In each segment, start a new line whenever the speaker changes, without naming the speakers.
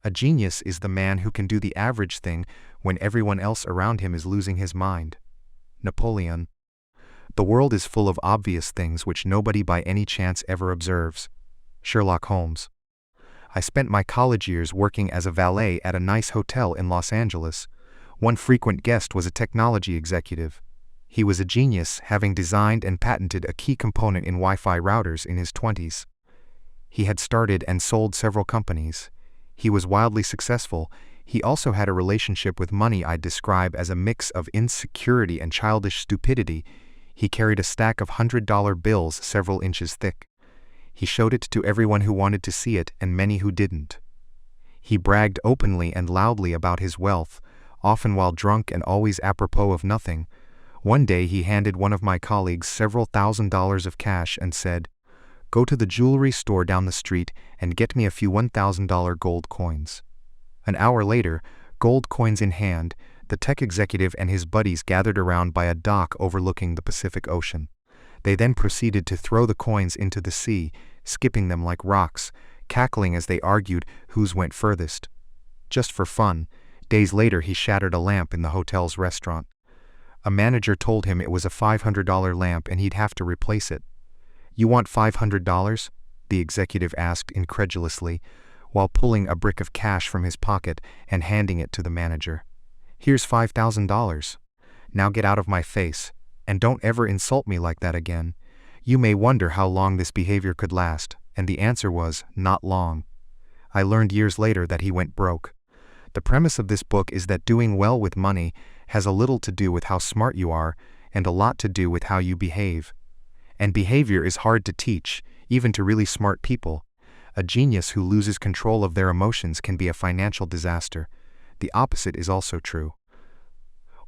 A genius is the man who can do the average thing when everyone else around him is losing his mind. Napoleon. The world is full of obvious things which nobody by any chance ever observes. Sherlock Holmes. I spent my college years working as a valet at a nice hotel in Los Angeles. One frequent guest was a technology executive. He was a genius, having designed and patented a key component in Wi-Fi routers in his 20s. He had started and sold several companies. He was wildly successful. He also had a relationship with money I'd describe as a mix of insecurity and childish stupidity. He carried a stack of $100 bills several inches thick. He showed it to everyone who wanted to see it and many who didn't. He bragged openly and loudly about his wealth, often while drunk and always apropos of nothing. One day he handed one of my colleagues several $1,000s of cash and said, "Go to the jewelry store down the street and get me a few $1,000 gold coins." An hour later, gold coins in hand, the tech executive and his buddies gathered around by a dock overlooking the Pacific Ocean. They then proceeded to throw the coins into the sea, skipping them like rocks, cackling as they argued whose went furthest. Just for fun, days later he shattered a lamp in the hotel's restaurant. A manager told him it was a $500 lamp and he'd have to replace it. "You want $500? The executive asked incredulously, while pulling a brick of cash from his pocket and handing it to the manager. "Here's $5,000. Now get out of my face, and don't ever insult me like that again." You may wonder how long this behavior could last, and the answer was, not long. I learned years later that he went broke. The premise of this book is that doing well with money has a little to do with how smart you are, and a lot to do with how you behave. And behavior is hard to teach, even to really smart people. A genius who loses control of their emotions can be a financial disaster. The opposite is also true.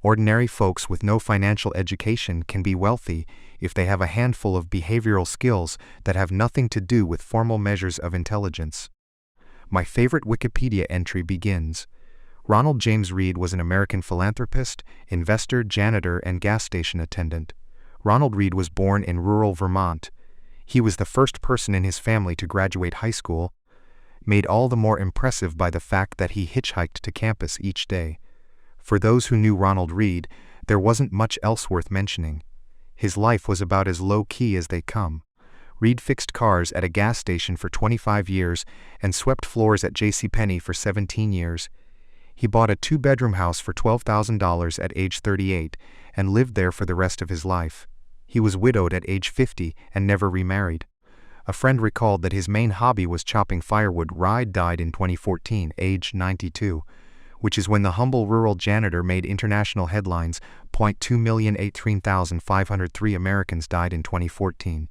Ordinary folks with no financial education can be wealthy if they have a handful of behavioral skills that have nothing to do with formal measures of intelligence. My favorite Wikipedia entry begins, "Ronald James Reed was an American philanthropist, investor, janitor, and gas station attendant. Ronald Reed was born in rural Vermont. He was the first person in his family to graduate high school, made all the more impressive by the fact that he hitchhiked to campus each day. For those who knew Ronald Reed, there wasn't much else worth mentioning. His life was about as low-key as they come. Reed fixed cars at a gas station for 25 years and swept floors at JCPenney for 17 years. He bought a 2-bedroom house for $12,000 at age 38 and lived there for the rest of his life. He was widowed at age 50 and never remarried. A friend recalled that his main hobby was chopping firewood. Reed died in 2014, age 92, which is when the humble rural janitor made international headlines. 2,018,503 Americans died in 2014.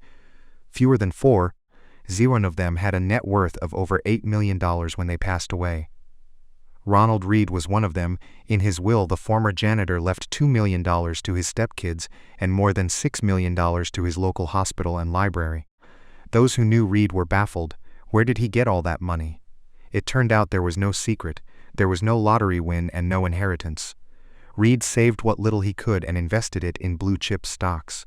Fewer than 4.0 of them had a net worth of over $8 million when they passed away. Ronald Reed was one of them. In his will, the former janitor left $2 million to his stepkids and more than $6 million to his local hospital and library. Those who knew Reed were baffled. Where did he get all that money? It turned out there was no secret. There was no lottery win and no inheritance. Reed saved what little he could and invested it in blue-chip stocks.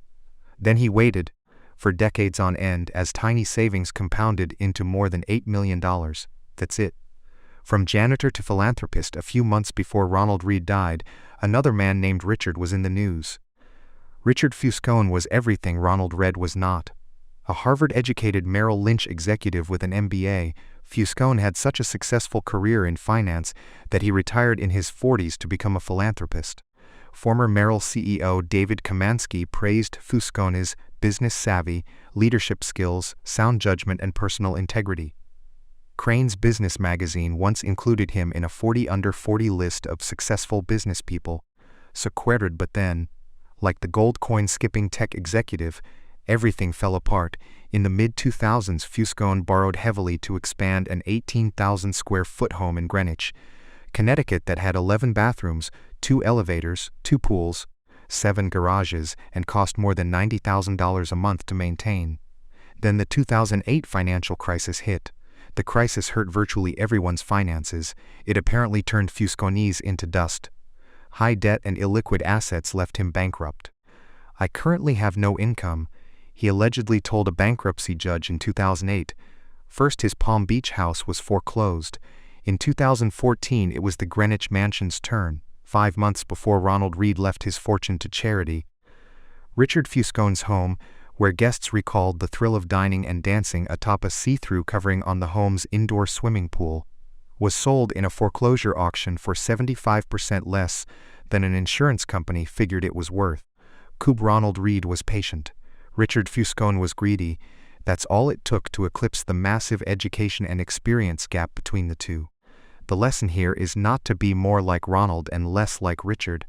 Then he waited, for decades on end, as tiny savings compounded into more than $8 million. That's it. From janitor to philanthropist, a few months before Ronald Reed died, another man named Richard was in the news. Richard Fuscone was everything Ronald Reed was not. A Harvard-educated Merrill Lynch executive with an MBA, Fuscone had such a successful career in finance that he retired in his 40s to become a philanthropist. Former Merrill CEO David Kamansky praised Fuscone's business savvy, leadership skills, sound judgment, and personal integrity. Crane's Business magazine once included him in a 40 under 40 list of successful business people. So queried, but then, like the gold coin skipping tech executive, everything fell apart. In the mid-2000s, Fuscone borrowed heavily to expand an 18,000 square foot home in Greenwich, Connecticut that had 11 bathrooms, 2 elevators, 2 pools, 7 garages, and cost more than $90,000 a month to maintain. Then the 2008 financial crisis hit. The crisis hurt virtually everyone's finances. It apparently turned Fuscone's into dust. High debt and illiquid assets left him bankrupt. "I currently have no income," he allegedly told a bankruptcy judge in 2008. First, his Palm Beach house was foreclosed. In 2014, it was the Greenwich Mansion's turn, 5 months before Ronald Read left his fortune to charity. Richard Fuscone's home, where guests recalled the thrill of dining and dancing atop a see-through covering on the home's indoor swimming pool, was sold in a foreclosure auction for 75% less than an insurance company figured it was worth. Ronald Read was patient. Richard Fuscone was greedy. That's all it took to eclipse the massive education and experience gap between the two. The lesson here is not to be more like Ronald and less like Richard.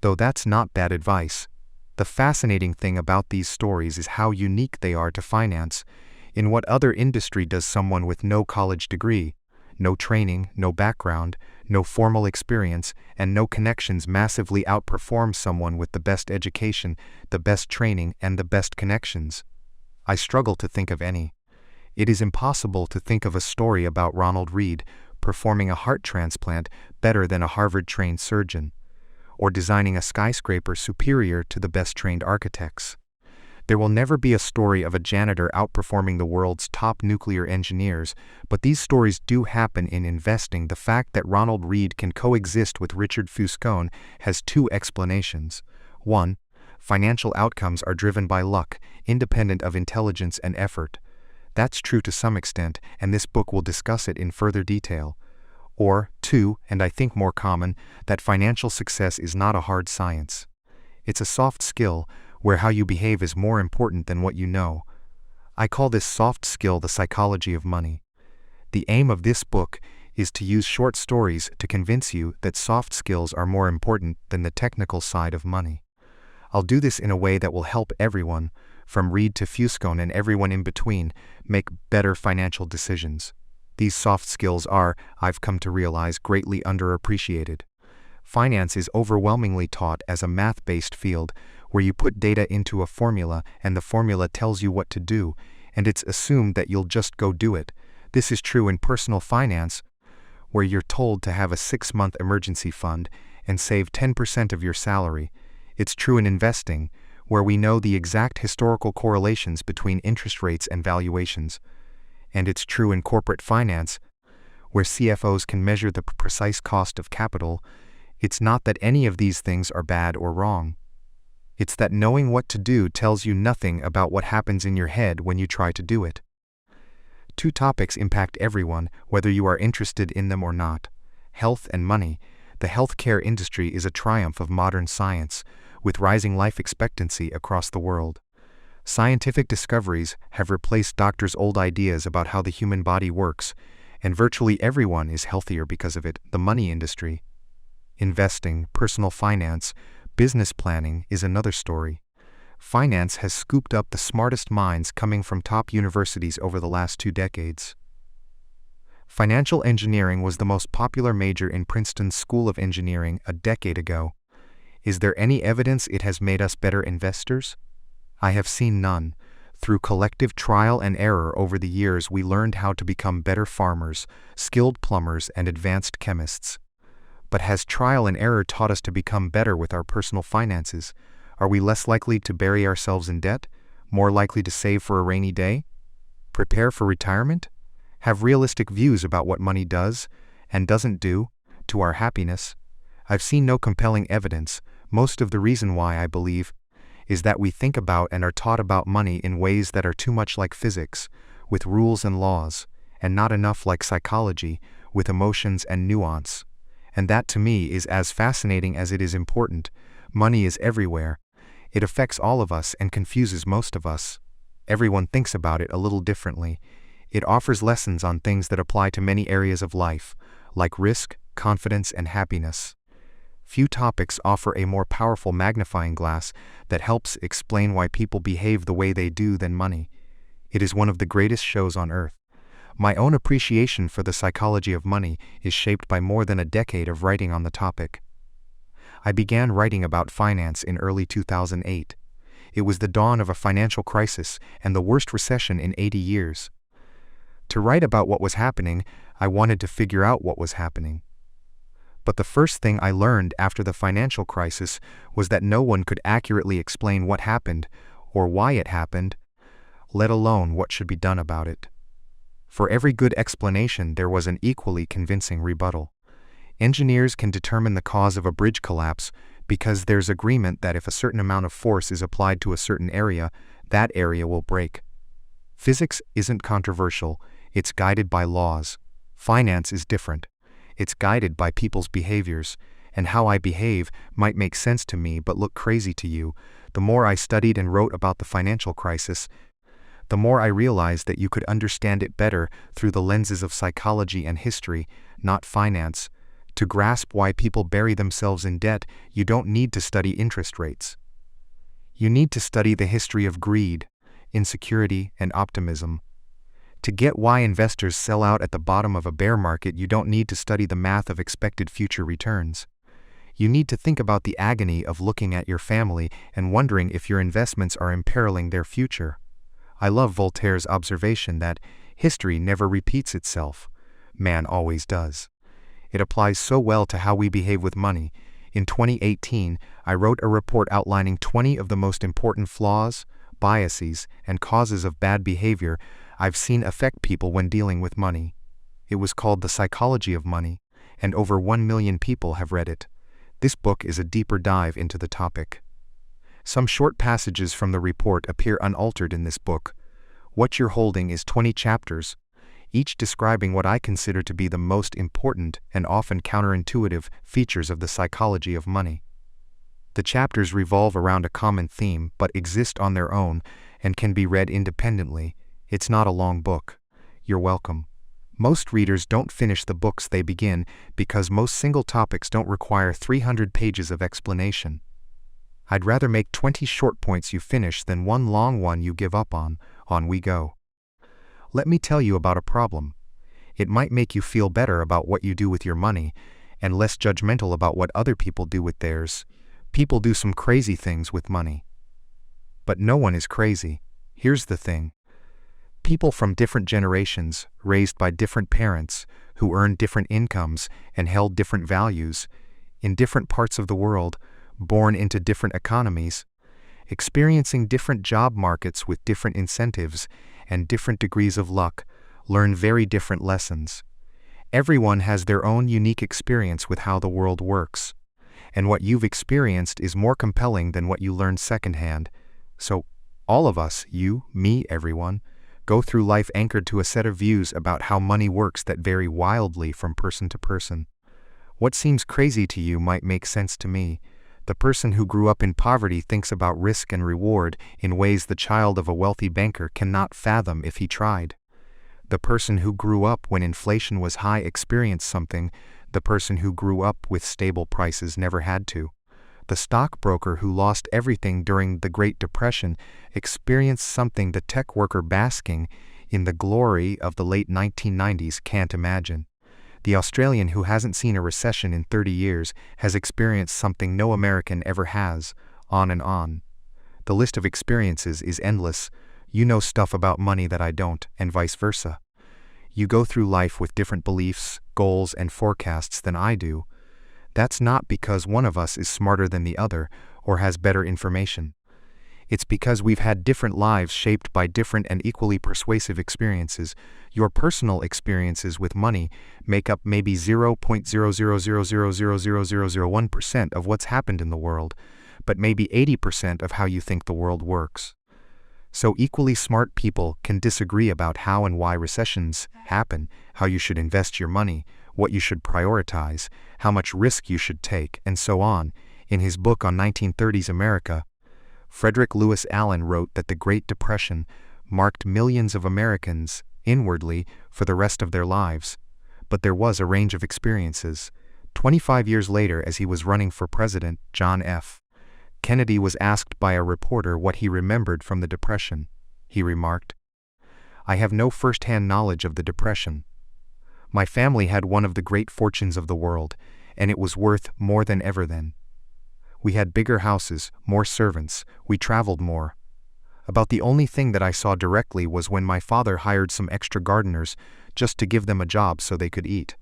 Though that's not bad advice. The fascinating thing about these stories is how unique they are to finance. In what other industry does someone with no college degree, no training, no background, no formal experience, and no connections massively outperform someone with the best education, the best training, and the best connections? I struggle to think of any. It is impossible to think of a story about Ronald Read performing a heart transplant better than a Harvard-trained surgeon, or designing a skyscraper superior to the best-trained architects. There will never be a story of a janitor outperforming the world's top nuclear engineers, but these stories do happen in investing. The fact that Ronald Read can coexist with Richard Fuscone has two explanations. 1. Financial outcomes are driven by luck, independent of intelligence and effort. That's true to some extent, and this book will discuss it in further detail. Or 2, and I think more common, that financial success is not a hard science. It's a soft skill, where how you behave is more important than what you know. I call this soft skill the psychology of money. The aim of this book is to use short stories to convince you that soft skills are more important than the technical side of money. I'll do this in a way that will help everyone, from Read to Fuscone and everyone in between, make better financial decisions. These soft skills are, I've come to realize, greatly underappreciated. Finance is overwhelmingly taught as a math-based field, where you put data into a formula and the formula tells you what to do, and it's assumed that you'll just go do it. This is true in personal finance, where you're told to have a 6-month emergency fund and save 10% of your salary. It's true in investing, where we know the exact historical correlations between interest rates and valuations. And it's true in corporate finance, where CFOs can measure the precise cost of capital. It's not that any of these things are bad or wrong. It's that knowing what to do tells you nothing about what happens in your head when you try to do it. Two topics impact everyone, whether you are interested in them or not: health and money. The healthcare industry is a triumph of modern science, with rising life expectancy across the world. Scientific discoveries have replaced doctors' old ideas about how the human body works, and virtually everyone is healthier because of it. The money industry, investing, personal finance, business planning is another story. Finance has scooped up the smartest minds coming from top universities over the last 2 decades. Financial engineering was the most popular major in Princeton's School of Engineering a decade ago. Is there any evidence it has made us better investors? I have seen none. Through collective trial and error over the years, we learned how to become better farmers, skilled plumbers, and advanced chemists. But has trial and error taught us to become better with our personal finances? Are we less likely to bury ourselves in debt? More likely to save for a rainy day? Prepare for retirement? Have realistic views about what money does and doesn't do to our happiness? I've seen no compelling evidence. Most of the reason why, I believe, is that we think about and are taught about money in ways that are too much like physics, with rules and laws, and not enough like psychology, with emotions and nuance. And that to me is as fascinating as it is important. Money is everywhere. It affects all of us and confuses most of us. Everyone thinks about it a little differently. It offers lessons on things that apply to many areas of life, like risk, confidence, and happiness. Few topics offer a more powerful magnifying glass that helps explain why people behave the way they do than money. It is one of the greatest shows on earth. My own appreciation for the psychology of money is shaped by more than a decade of writing on the topic. I began writing about finance in early 2008. It was the dawn of a financial crisis and the worst recession in 80 years. To write about what was happening, I wanted to figure out what was happening. But the first thing I learned after the financial crisis was that no one could accurately explain what happened or why it happened, let alone what should be done about it. For every good explanation there was an equally convincing rebuttal. Engineers can determine the cause of a bridge collapse because there's agreement that if a certain amount of force is applied to a certain area, that area will break. Physics isn't controversial, it's guided by laws. Finance is different. It's guided by people's behaviors, and how I behave might make sense to me but look crazy to you. The more I studied and wrote about the financial crisis, the more I realized that you could understand it better through the lenses of psychology and history, not finance. To grasp why people bury themselves in debt, you don't need to study interest rates. You need to study the history of greed, insecurity, and optimism. To get why investors sell out at the bottom of a bear market, you don't need to study the math of expected future returns. You need to think about the agony of looking at your family and wondering if your investments are imperiling their future. I love Voltaire's observation that history never repeats itself. Man always does. It applies so well to how we behave with money. In 2018, I wrote a report outlining 20 of the most important flaws, biases, and causes of bad behavior I've seen affect people when dealing with money. It was called The Psychology of Money, and over 1 million people have read it. This book is a deeper dive into the topic. Some short passages from the report appear unaltered in this book. What you're holding is 20 chapters, each describing what I consider to be the most important and often counterintuitive features of the psychology of money. The chapters revolve around a common theme but exist on their own and can be read independently. It's not a long book. You're welcome. Most readers don't finish the books they begin because most single topics don't require 300 pages of explanation. I'd rather make 20 short points you finish than one long one you give up on. On we go. Let me tell you about a problem. It might make you feel better about what you do with your money and less judgmental about what other people do with theirs. People do some crazy things with money. But no one is crazy. Here's the thing. People from different generations, raised by different parents, who earned different incomes and held different values, in different parts of the world, born into different economies, experiencing different job markets with different incentives and different degrees of luck, learn very different lessons. Everyone has their own unique experience with how the world works, and what you've experienced is more compelling than what you learned secondhand. So, all of us, you, me, everyone, go through life anchored to a set of views about how money works that vary wildly from person to person. What seems crazy to you might make sense to me. The person who grew up in poverty thinks about risk and reward in ways the child of a wealthy banker cannot fathom if he tried. The person who grew up when inflation was high experienced something the person who grew up with stable prices never had to. The stockbroker who lost everything during the Great Depression experienced something the tech worker basking in the glory of the late 1990s can't imagine. The Australian who hasn't seen a recession in 30 years has experienced something no American ever has, on and on. The list of experiences is endless. You know stuff about money that I don't, and vice versa. You go through life with different beliefs, goals, and forecasts than I do. That's not because one of us is smarter than the other or has better information. It's because we've had different lives shaped by different and equally persuasive experiences. Your personal experiences with money make up maybe 0.000000001% of what's happened in the world, but maybe 80% of how you think the world works. So equally smart people can disagree about how and why recessions happen, how you should invest your money, what you should prioritize, how much risk you should take, and so on. In his book on 1930s America, Frederick Lewis Allen wrote that the Great Depression marked millions of Americans inwardly for the rest of their lives, but there was a range of experiences. 25 years later, as he was running for president, John F. Kennedy was asked by a reporter what he remembered from the Depression. He remarked, "I have no first-hand knowledge of the Depression. My family had one of the great fortunes of the world, and it was worth more than ever then. We had bigger houses, more servants, we traveled more. About the only thing that I saw directly was when my father hired some extra gardeners just to give them a job so they could eat.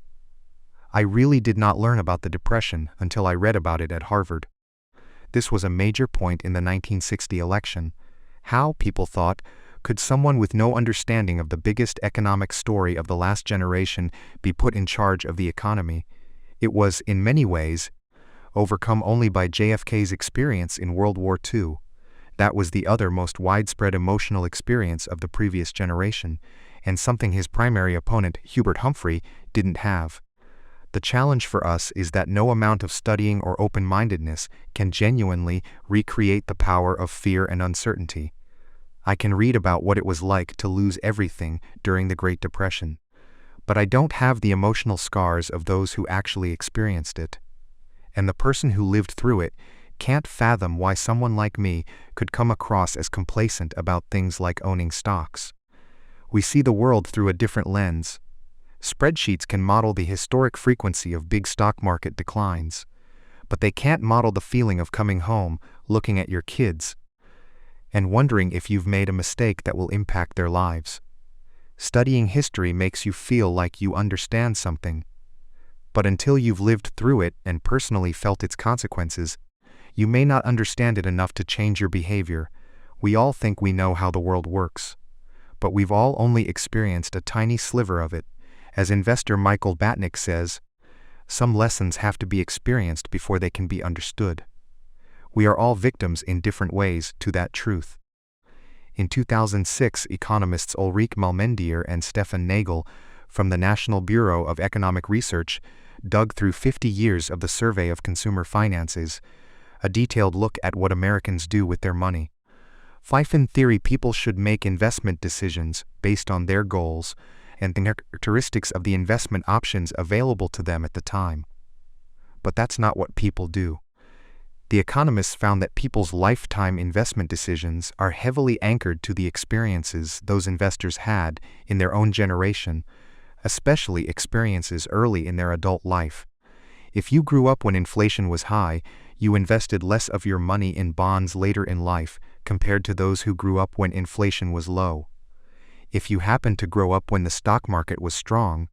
I really did not learn about the Depression until I read about it at Harvard. This was a major point in the 1960 election. How, people thought, Could someone with no understanding of the biggest economic story of the last generation be put in charge of the economy? It was, in many ways, overcome only by JFK's experience in World War II. That was the other most widespread emotional experience of the previous generation, and something his primary opponent, Hubert Humphrey, didn't have. The challenge for us is that no amount of studying or open-mindedness can genuinely recreate the power of fear and uncertainty. I can read about what it was like to lose everything during the Great Depression, but I don't have the emotional scars of those who actually experienced it. And the person who lived through it can't fathom why someone like me could come across as complacent about things like owning stocks. We see the world through a different lens. Spreadsheets can model the historic frequency of big stock market declines, but they can't model the feeling of coming home, looking at your kids, and wondering if you've made a mistake that will impact their lives. Studying history makes you feel like you understand something, but until you've lived through it and personally felt its consequences, you may not understand it enough to change your behavior. We all think we know how the world works, but we've all only experienced a tiny sliver of it. As investor Michael Batnick says, some lessons have to be experienced before they can be understood. We are all victims in different ways to that truth. In 2006, economists Ulrike Malmendier and Stefan Nagel from the National Bureau of Economic Research dug through 50 years of the Survey of Consumer Finances, a detailed look at what Americans do with their money. In theory, people should make investment decisions based on their goals and the characteristics of the investment options available to them at the time. But that's not what people do. The economists found that people's lifetime investment decisions are heavily anchored to the experiences those investors had in their own generation, especially experiences early in their adult life. If you grew up when inflation was high, you invested less of your money in bonds later in life compared to those who grew up when inflation was low. If you happened to grow up when the stock market was strong,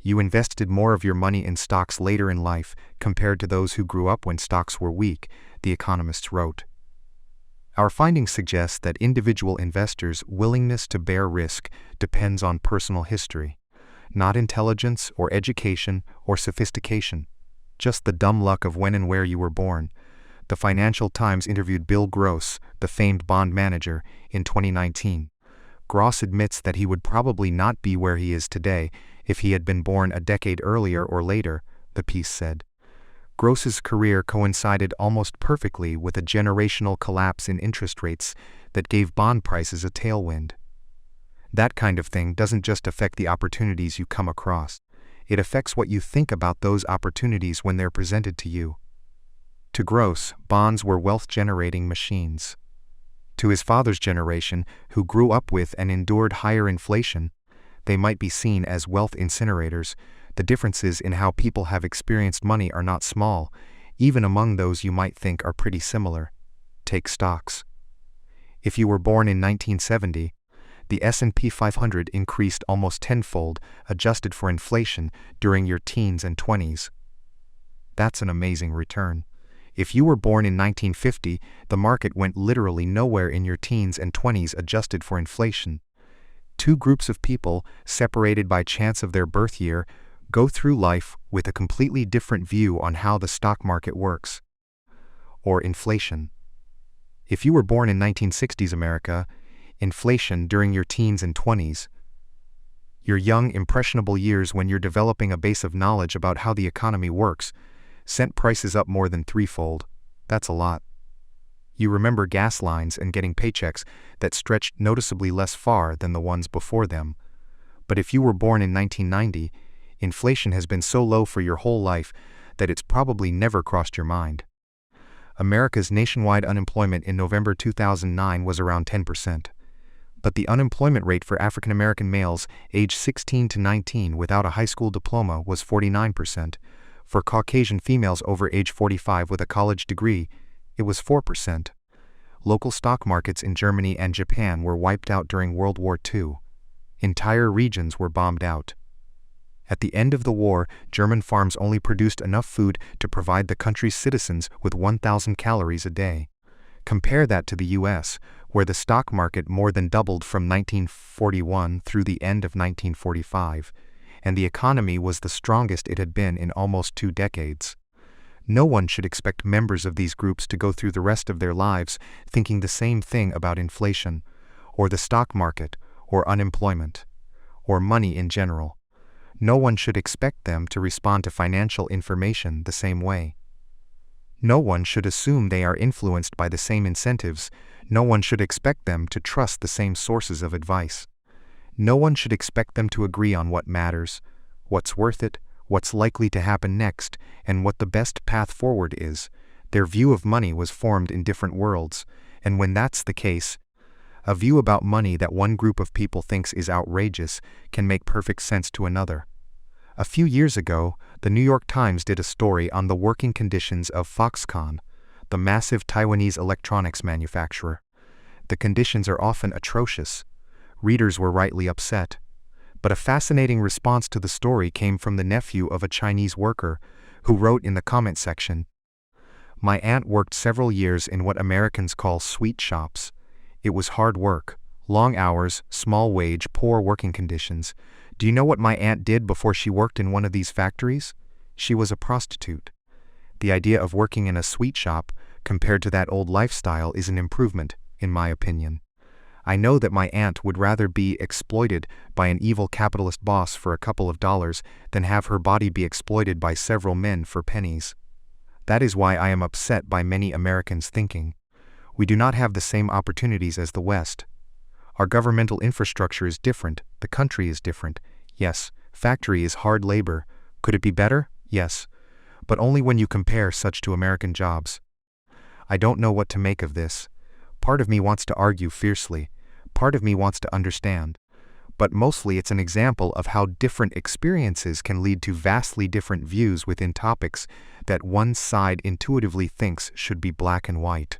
you invested more of your money in stocks later in life compared to those who grew up when stocks were weak, the economists wrote. Our findings suggest that individual investors' willingness to bear risk depends on personal history, not intelligence or education or sophistication, just the dumb luck of when and where you were born. The Financial Times interviewed Bill Gross, the famed bond manager, in 2019. Gross admits that he would probably not be where he is today if he had been born a decade earlier or later, the piece said. Gross's career coincided almost perfectly with a generational collapse in interest rates that gave bond prices a tailwind. That kind of thing doesn't just affect the opportunities you come across. It affects what you think about those opportunities when they're presented to you. To Gross, bonds were wealth-generating machines. To his father's generation, who grew up with and endured higher inflation, they might be seen as wealth incinerators. The differences in how people have experienced money are not small, even among those you might think are pretty similar. Take stocks. If you were born in 1970, the S&P 500 increased almost tenfold, adjusted for inflation, during your teens and 20s. That's an amazing return. If you were born in 1950, the market went literally nowhere in your teens and 20s adjusted for inflation. Two groups of people, separated by chance of their birth year, go through life with a completely different view on how the stock market works. Or inflation. If you were born in 1960s America, inflation during your teens and 20s, your young, impressionable years when you're developing a base of knowledge about how the economy works, sent prices up more than threefold. That's a lot. You remember gas lines and getting paychecks that stretched noticeably less far than the ones before them. But if you were born in 1990, inflation has been so low for your whole life that it's probably never crossed your mind. America's nationwide unemployment in November 2009 was around 10%. But the unemployment rate for African American males aged 16 to 19 without a high school diploma was 49%. For Caucasian females over age 45 with a college degree, it was 4%. Local stock markets in Germany and Japan were wiped out during World War II. Entire regions were bombed out. At the end of the war, German farms only produced enough food to provide the country's citizens with 1,000 calories a day. Compare that to the U.S., where the stock market more than doubled from 1941 through the end of 1945, and the economy was the strongest it had been in almost 2 decades. No one should expect members of these groups to go through the rest of their lives thinking the same thing about inflation, or the stock market, or unemployment, or money in general. No one should expect them to respond to financial information the same way. No one should assume they are influenced by the same incentives. No one should expect them to trust the same sources of advice. No one should expect them to agree on what matters, what's worth it, what's likely to happen next, and what the best path forward is. Their view of money was formed in different worlds, and when that's the case, a view about money that one group of people thinks is outrageous can make perfect sense to another. A few years ago, the New York Times did a story on the working conditions of Foxconn, the massive Taiwanese electronics manufacturer. The conditions are often atrocious. Readers were rightly upset. But a fascinating response to the story came from the nephew of a Chinese worker, who wrote in the comment section, "My aunt worked several years in what Americans call sweet shops. It was hard work, long hours, small wage, poor working conditions. Do you know what my aunt did before she worked in one of these factories? She was a prostitute. The idea of working in a sweet shop, compared to that old lifestyle, is an improvement, in my opinion. I know that my aunt would rather be exploited by an evil capitalist boss for a couple of dollars than have her body be exploited by several men for pennies. That is why I am upset by many Americans thinking, we do not have the same opportunities as the West. Our governmental infrastructure is different, the country is different. Yes, factory is hard labor. Could it be better? Yes. But only when you compare such to American jobs. I don't know what to make of this. Part of me wants to argue fiercely. Part of me wants to understand. But mostly it's an example of how different experiences can lead to vastly different views within topics that one side intuitively thinks should be black and white.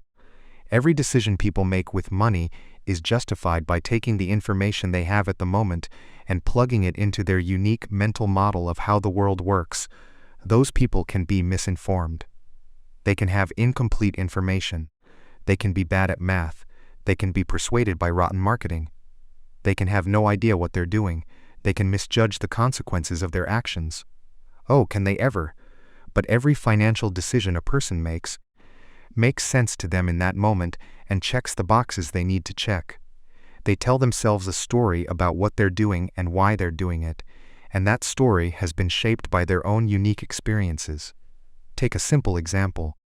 Every decision people make with money is justified by taking the information they have at the moment and plugging it into their unique mental model of how the world works. Those people can be misinformed. They can have incomplete information. They can be bad at math. They can be persuaded by rotten marketing. They can have no idea what they're doing. They can misjudge the consequences of their actions. Oh, can they ever? But every financial decision a person makes sense to them in that moment and checks the boxes they need to check. They tell themselves a story about what they're doing and why they're doing it, and that story has been shaped by their own unique experiences. Take a simple example.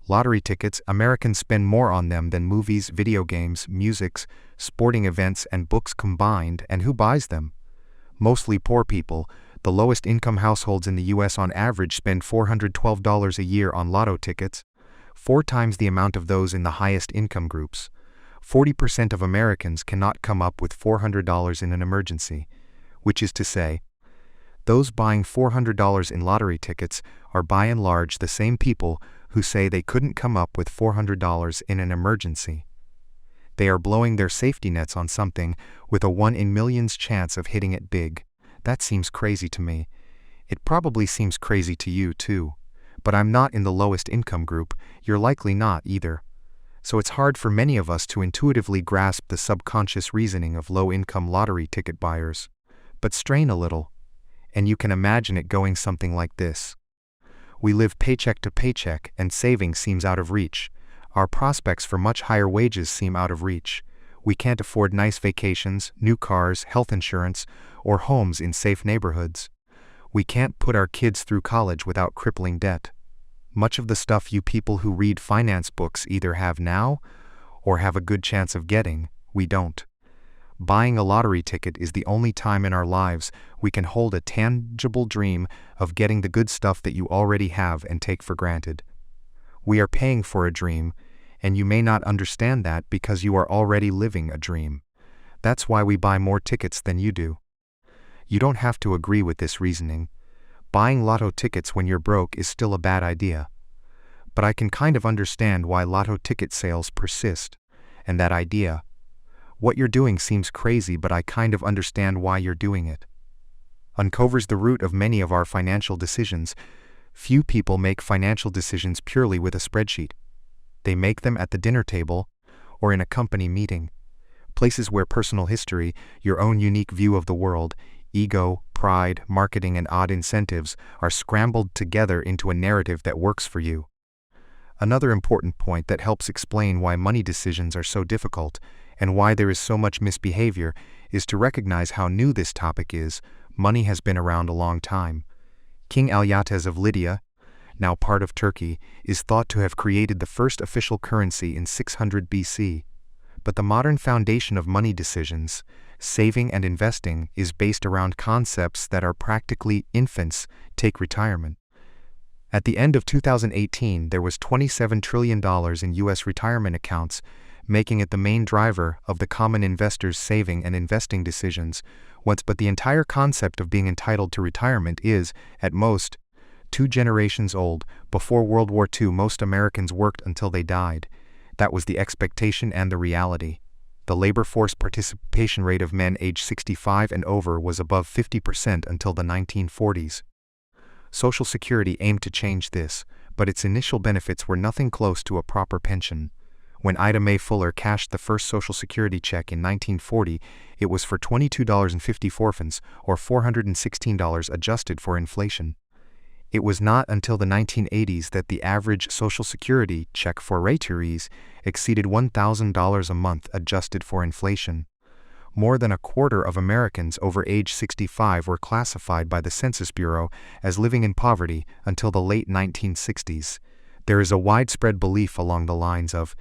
Lottery tickets. Americans spend more on them than movies, video games, music, sporting events, and books combined, and who buys them? Mostly poor people. The lowest income households in the U.S. on average spend $412 a year on lotto tickets, 4 times the amount of those in the highest income groups. 40% of Americans cannot come up with $400 in an emergency, which is to say, those buying $400 in lottery tickets are by and large the same people who say they couldn't come up with $400 in an emergency. They are blowing their safety nets on something with a 1 in millions chance of hitting it big. That seems crazy to me. It probably seems crazy to you too. But I'm not in the lowest income group, you're likely not either. So it's hard for many of us to intuitively grasp the subconscious reasoning of low-income lottery ticket buyers. But strain a little, and you can imagine it going something like this. We live paycheck to paycheck, and saving seems out of reach. Our prospects for much higher wages seem out of reach. We can't afford nice vacations, new cars, health insurance, or homes in safe neighborhoods. We can't put our kids through college without crippling debt. Much of the stuff you people who read finance books either have now or have a good chance of getting, we don't. Buying a lottery ticket is the only time in our lives we can hold a tangible dream of getting the good stuff that you already have and take for granted. We are paying for a dream, and you may not understand that because you are already living a dream. That's why we buy more tickets than you do. You don't have to agree with this reasoning. Buying lotto tickets when you're broke is still a bad idea. But I can kind of understand why lotto ticket sales persist, and that idea. What you're doing seems crazy, but I kind of understand why you're doing it. Uncovers the root of many of our financial decisions. Few people make financial decisions purely with a spreadsheet. They make them at the dinner table, or in a company meeting. Places where personal history, your own unique view of the world, ego, pride, marketing, and odd incentives are scrambled together into a narrative that works for you. Another important point that helps explain why money decisions are so difficult and why there is so much misbehavior is to recognize how new this topic is. Money has been around a long time. King Alyattes of Lydia, now part of Turkey, is thought to have created the first official currency in 600 BC. But the modern foundation of money decisions, saving and investing, is based around concepts that are practically infants. Take retirement. At the end of 2018, there was $27 trillion in U.S. retirement accounts, making it the main driver of the common investor's saving and investing decisions. But the entire concept of being entitled to retirement is, at most, 2 generations old. Before World War II, most Americans worked until they died. That was the expectation and the reality. The labor force participation rate of men aged 65 and over was above 50% until the 1940s. Social Security aimed to change this, but its initial benefits were nothing close to a proper pension. When Ida Mae Fuller cashed the first Social Security check in 1940, it was for $22.54, or $416 adjusted for inflation. It was not until the 1980s that the average Social Security check for retirees exceeded $1,000 a month adjusted for inflation. More than a quarter of Americans over age 65 were classified by the Census Bureau as living in poverty until the late 1960s. There is a widespread belief along the lines of,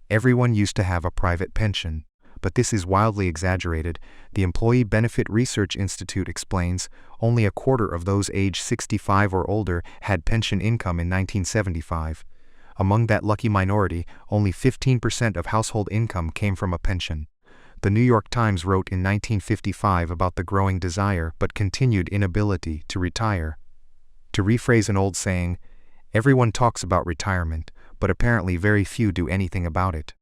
everyone used to have a private pension. But this is wildly exaggerated. The Employee Benefit Research Institute explains only a quarter of those aged 65 or older had pension income in 1975. Among that lucky minority, only 15% of household income came from a pension. The New York Times wrote in 1955 about the growing desire but continued inability to retire. To rephrase an old saying, everyone talks about retirement, but apparently very few do anything about it.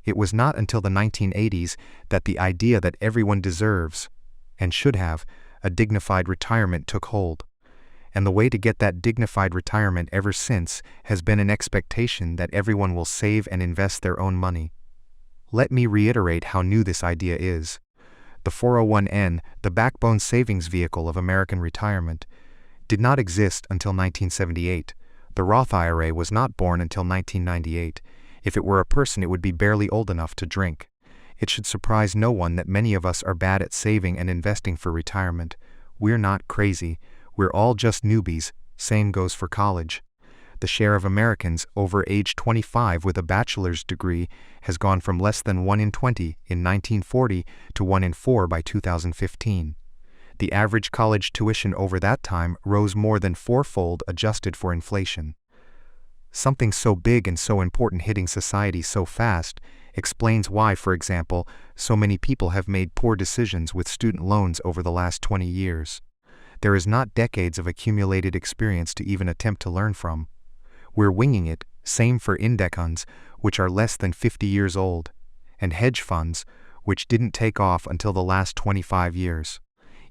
It was not until the 1980s that the idea that everyone deserves, and should have, a dignified retirement took hold. And the way to get that dignified retirement ever since has been an expectation that everyone will save and invest their own money. Let me reiterate how new this idea is. The 401(n), the backbone savings vehicle of American retirement, did not exist until 1978. The Roth IRA was not born until 1998. If it were a person, it would be barely old enough to drink. It should surprise no one that many of us are bad at saving and investing for retirement. We're not crazy. We're all just newbies. Same goes for college. The share of Americans over age 25 with a bachelor's degree has gone from less than 1 in 20 in 1940 to 1 in 4 by 2015. The average college tuition over that time rose more than 4-fold adjusted for inflation. Something so big and so important hitting society so fast explains why, for example, so many people have made poor decisions with student loans over the last 20 years. There is not decades of accumulated experience to even attempt to learn from. We're winging it, same for index funds, which are less than 50 years old, and hedge funds, which didn't take off until the last 25 years.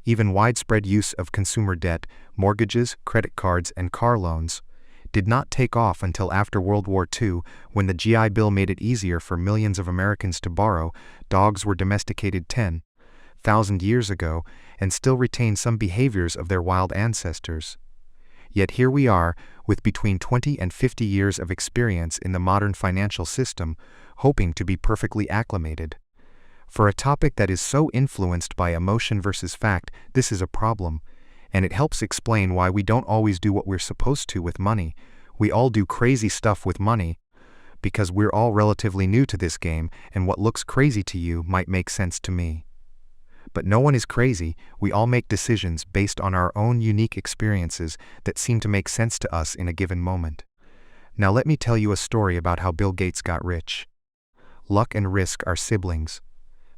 Even widespread use of consumer debt, mortgages, credit cards, and car loans did not take off until after World War II, when the GI Bill made it easier for millions of Americans to borrow. Dogs were domesticated 10,000 years ago and still retain some behaviors of their wild ancestors. Yet here we are, with between 20 and 50 years of experience in the modern financial system, hoping to be perfectly acclimated. For a topic that is so influenced by emotion versus fact, this is a problem. And it helps explain why we don't always do what we're supposed to with money. We all do crazy stuff with money because we're all relatively new to this game, and what looks crazy to you might make sense to me. But no one is crazy. We all make decisions based on our own unique experiences that seem to make sense to us in a given moment. Now let me tell you a story about how Bill Gates got rich. Luck and risk are siblings.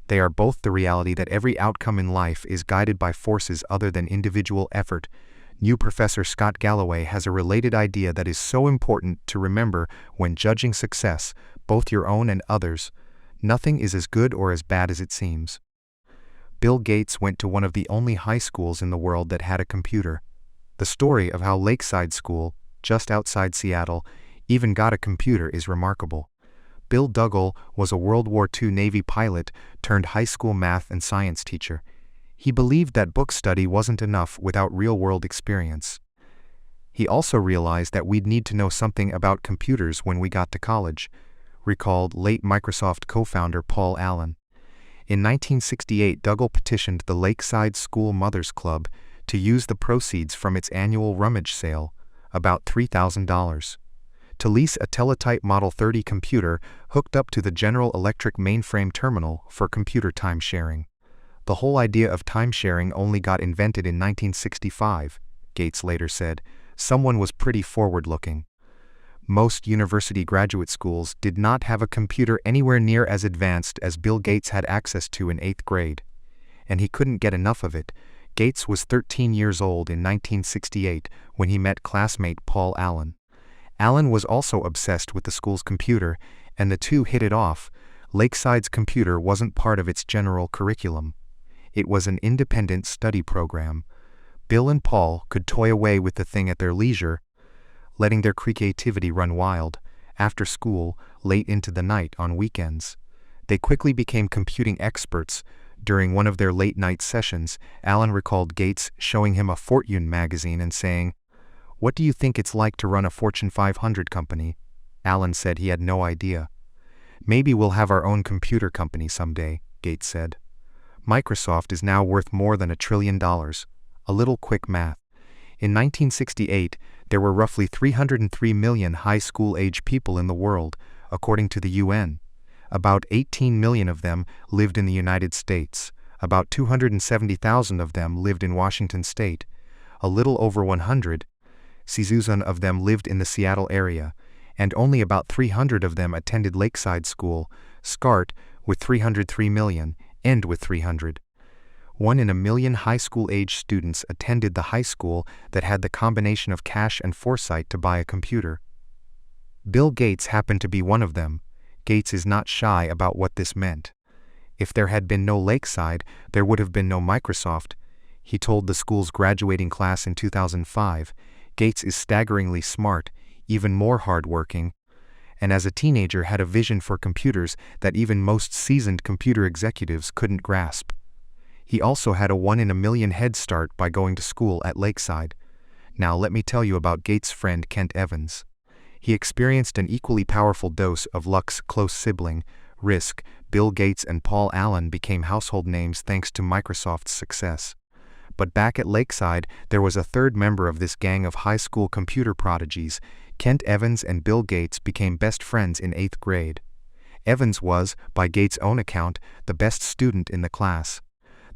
They are both the reality that every outcome in life is guided by forces other than individual effort. New Professor Scott Galloway has a related idea that is so important to remember when judging success, both your own and others. Nothing is as good or as bad as it seems. Bill Gates went to one of the only high schools in the world that had a computer. The story of how Lakeside School, just outside Seattle, even got a computer is remarkable. Bill Dougal was a World War II Navy pilot turned high school math and science teacher. He believed that book study wasn't enough without real-world experience. He also realized that we'd need to know something about computers when we got to college, recalled late Microsoft co-founder Paul Allen. In 1968, Dougal petitioned the Lakeside School Mothers Club to use the proceeds from its annual rummage sale, about $3,000, to lease a Teletype Model 30 computer hooked up to the General Electric mainframe terminal for computer time sharing. The whole idea of time sharing only got invented in 1965, Gates later said. Someone was pretty forward-looking. Most university graduate schools did not have a computer anywhere near as advanced as Bill Gates had access to in 8th grade. And he couldn't get enough of it. Gates was 13 years old in 1968 when he met classmate Paul Allen. Allen was also obsessed with the school's computer, and the two hit it off. Lakeside's computer wasn't part of its general curriculum. It was an independent study program. Bill and Paul could toy away with the thing at their leisure, letting their creativity run wild, after school, late into the night on weekends. They quickly became computing experts. During one of their late-night sessions, Allen recalled Gates showing him a Fortune magazine and saying, "What do you think it's like to run a Fortune 500 company?" Allen said he had no idea. "Maybe we'll have our own computer company someday," Gates said. Microsoft is now worth more than $1 trillion. A little quick math. In 1968, there were roughly 303 million high school-age people in the world, according to the UN. About 18 million of them lived in the United States. About 270,000 of them lived in Washington state. A little over 100,000 of them lived in the Seattle area, and only about 300 of them attended Lakeside School, SCART, with 303 million, end with 300. 1 in a million high school-age students attended the high school that had the combination of cash and foresight to buy a computer. Bill Gates happened to be one of them. Gates is not shy about what this meant. If there had been no Lakeside, there would have been no Microsoft. He told the school's graduating class in 2005, Gates is staggeringly smart, even more hard-working, and as a teenager had a vision for computers that even most seasoned computer executives couldn't grasp. He also had a 1 in a million head start by going to school at Lakeside. Now let me tell you about Gates' friend Kent Evans. He experienced an equally powerful dose of luck's close sibling, risk. Bill Gates and Paul Allen became household names thanks to Microsoft's success. But back at Lakeside, there was a third member of this gang of high school computer prodigies. Kent Evans and Bill Gates became best friends in 8th grade. Evans was, by Gates' own account, the best student in the class.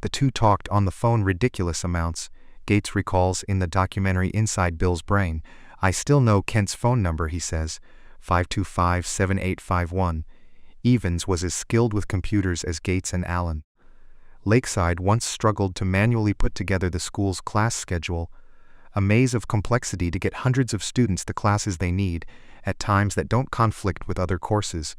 The two talked on the phone ridiculous amounts. Gates recalls in the documentary Inside Bill's Brain, "I still know Kent's phone number," he says, 525-7851. Evans was as skilled with computers as Gates and Allen. Lakeside once struggled to manually put together the school's class schedule, a maze of complexity to get hundreds of students the classes they need, at times that don't conflict with other courses.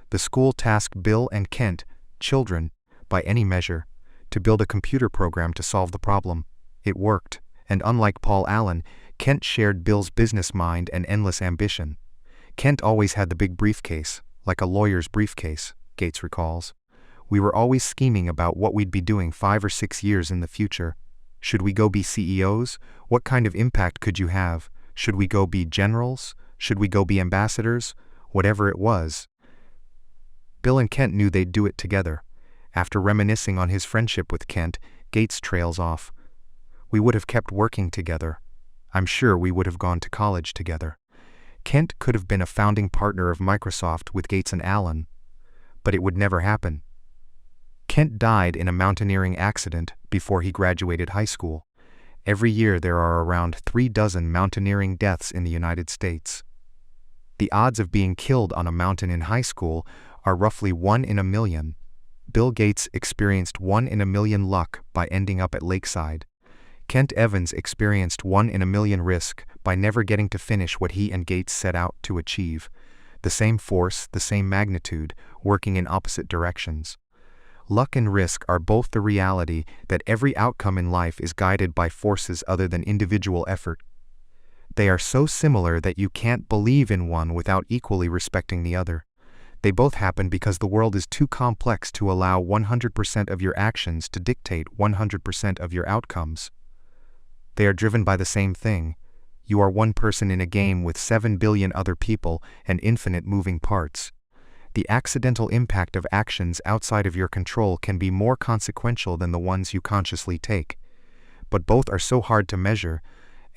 The school tasked Bill and Kent, children, by any measure, to build a computer program to solve the problem. It worked, and unlike Paul Allen, Kent shared Bill's business mind and endless ambition. Kent always had the big briefcase, like a lawyer's briefcase, Gates recalls. "We were always scheming about what we'd be doing 5 or 6 years in the future. Should we go be CEOs? What kind of impact could you have? Should we go be generals? Should we go be ambassadors? Whatever it was." Bill and Kent knew they'd do it together. After reminiscing on his friendship with Kent, Gates trails off. "We would have kept working together. I'm sure we would have gone to college together." Kent could have been a founding partner of Microsoft with Gates and Allen, but it would never happen. Kent died in a mountaineering accident before he graduated high school. Every year there are around 36 mountaineering deaths in the United States. The odds of being killed on a mountain in high school are roughly 1 in a million. Bill Gates experienced 1 in a million luck by ending up at Lakeside. Kent Evans experienced 1 in a million risk by never getting to finish what he and Gates set out to achieve. The same force, the same magnitude, working in opposite directions. Luck and risk are both the reality that every outcome in life is guided by forces other than individual effort. They are so similar that you can't believe in one without equally respecting the other. They both happen because the world is too complex to allow 100% of your actions to dictate 100% of your outcomes. They are driven by the same thing. You are one person in a game with 7 billion other people and infinite moving parts. The accidental impact of actions outside of your control can be more consequential than the ones you consciously take. But both are so hard to measure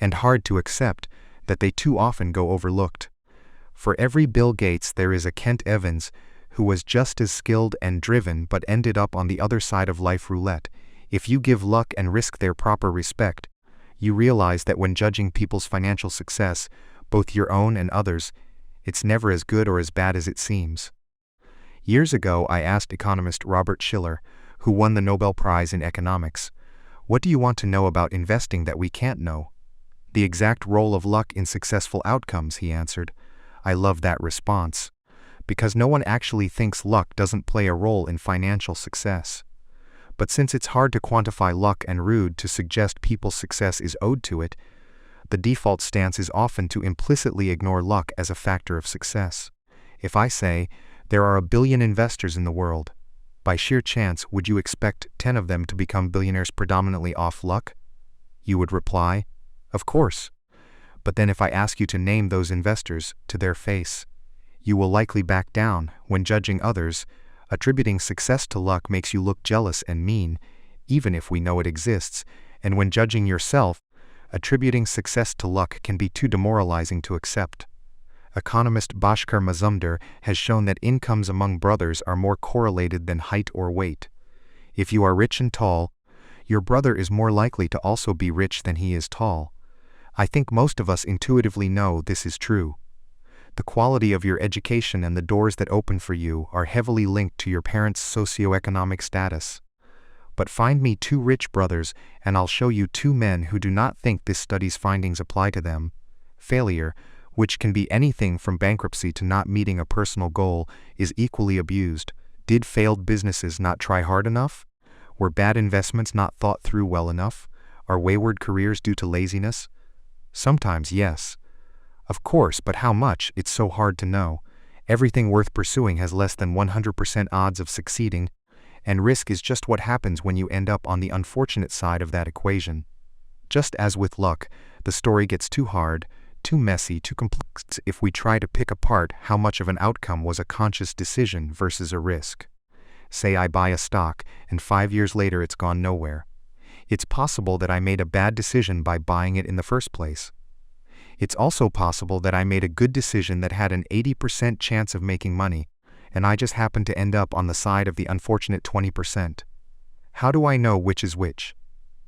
and hard to accept that they too often go overlooked. For every Bill Gates there is a Kent Evans who was just as skilled and driven but ended up on the other side of life roulette. If you give luck and risk their proper respect, you realize that when judging people's financial success, both your own and others, it's never as good or as bad as it seems. Years ago I asked economist Robert Shiller, who won the Nobel Prize in economics, "What do you want to know about investing that we can't know?" "The exact role of luck in successful outcomes," he answered. I love that response, because no one actually thinks luck doesn't play a role in financial success. But since it's hard to quantify luck and rude to suggest people's success is owed to it, the default stance is often to implicitly ignore luck as a factor of success. If I say, there are 1 billion investors in the world, by sheer chance would you expect 10 of them to become billionaires predominantly off luck? You would reply, of course. But then if I ask you to name those investors to their face, you will likely back down. When judging others, attributing success to luck makes you look jealous and mean, even if we know it exists, and when judging yourself, attributing success to luck can be too demoralizing to accept. Economist Bhaskar Mazumdar has shown that incomes among brothers are more correlated than height or weight. If you are rich and tall, your brother is more likely to also be rich than he is tall. I think most of us intuitively know this is true. The quality of your education and the doors that open for you are heavily linked to your parents' socioeconomic status. But find me 2 rich brothers and I'll show you 2 men who do not think this study's findings apply to them. Failure, which can be anything from bankruptcy to not meeting a personal goal, is equally abused. Did failed businesses not try hard enough? Were bad investments not thought through well enough? Are wayward careers due to laziness? Sometimes, yes. Of course, but how much? It's so hard to know. Everything worth pursuing has less than 100% odds of succeeding, and risk is just what happens when you end up on the unfortunate side of that equation. Just as with luck, the story gets too hard, too messy, too complex if we try to pick apart how much of an outcome was a conscious decision versus a risk. Say I buy a stock, and 5 years later it's gone nowhere. It's possible that I made a bad decision by buying it in the first place. It's also possible that I made a good decision that had an 80% chance of making money, and I just happened to end up on the side of the unfortunate 20%. How do I know which is which?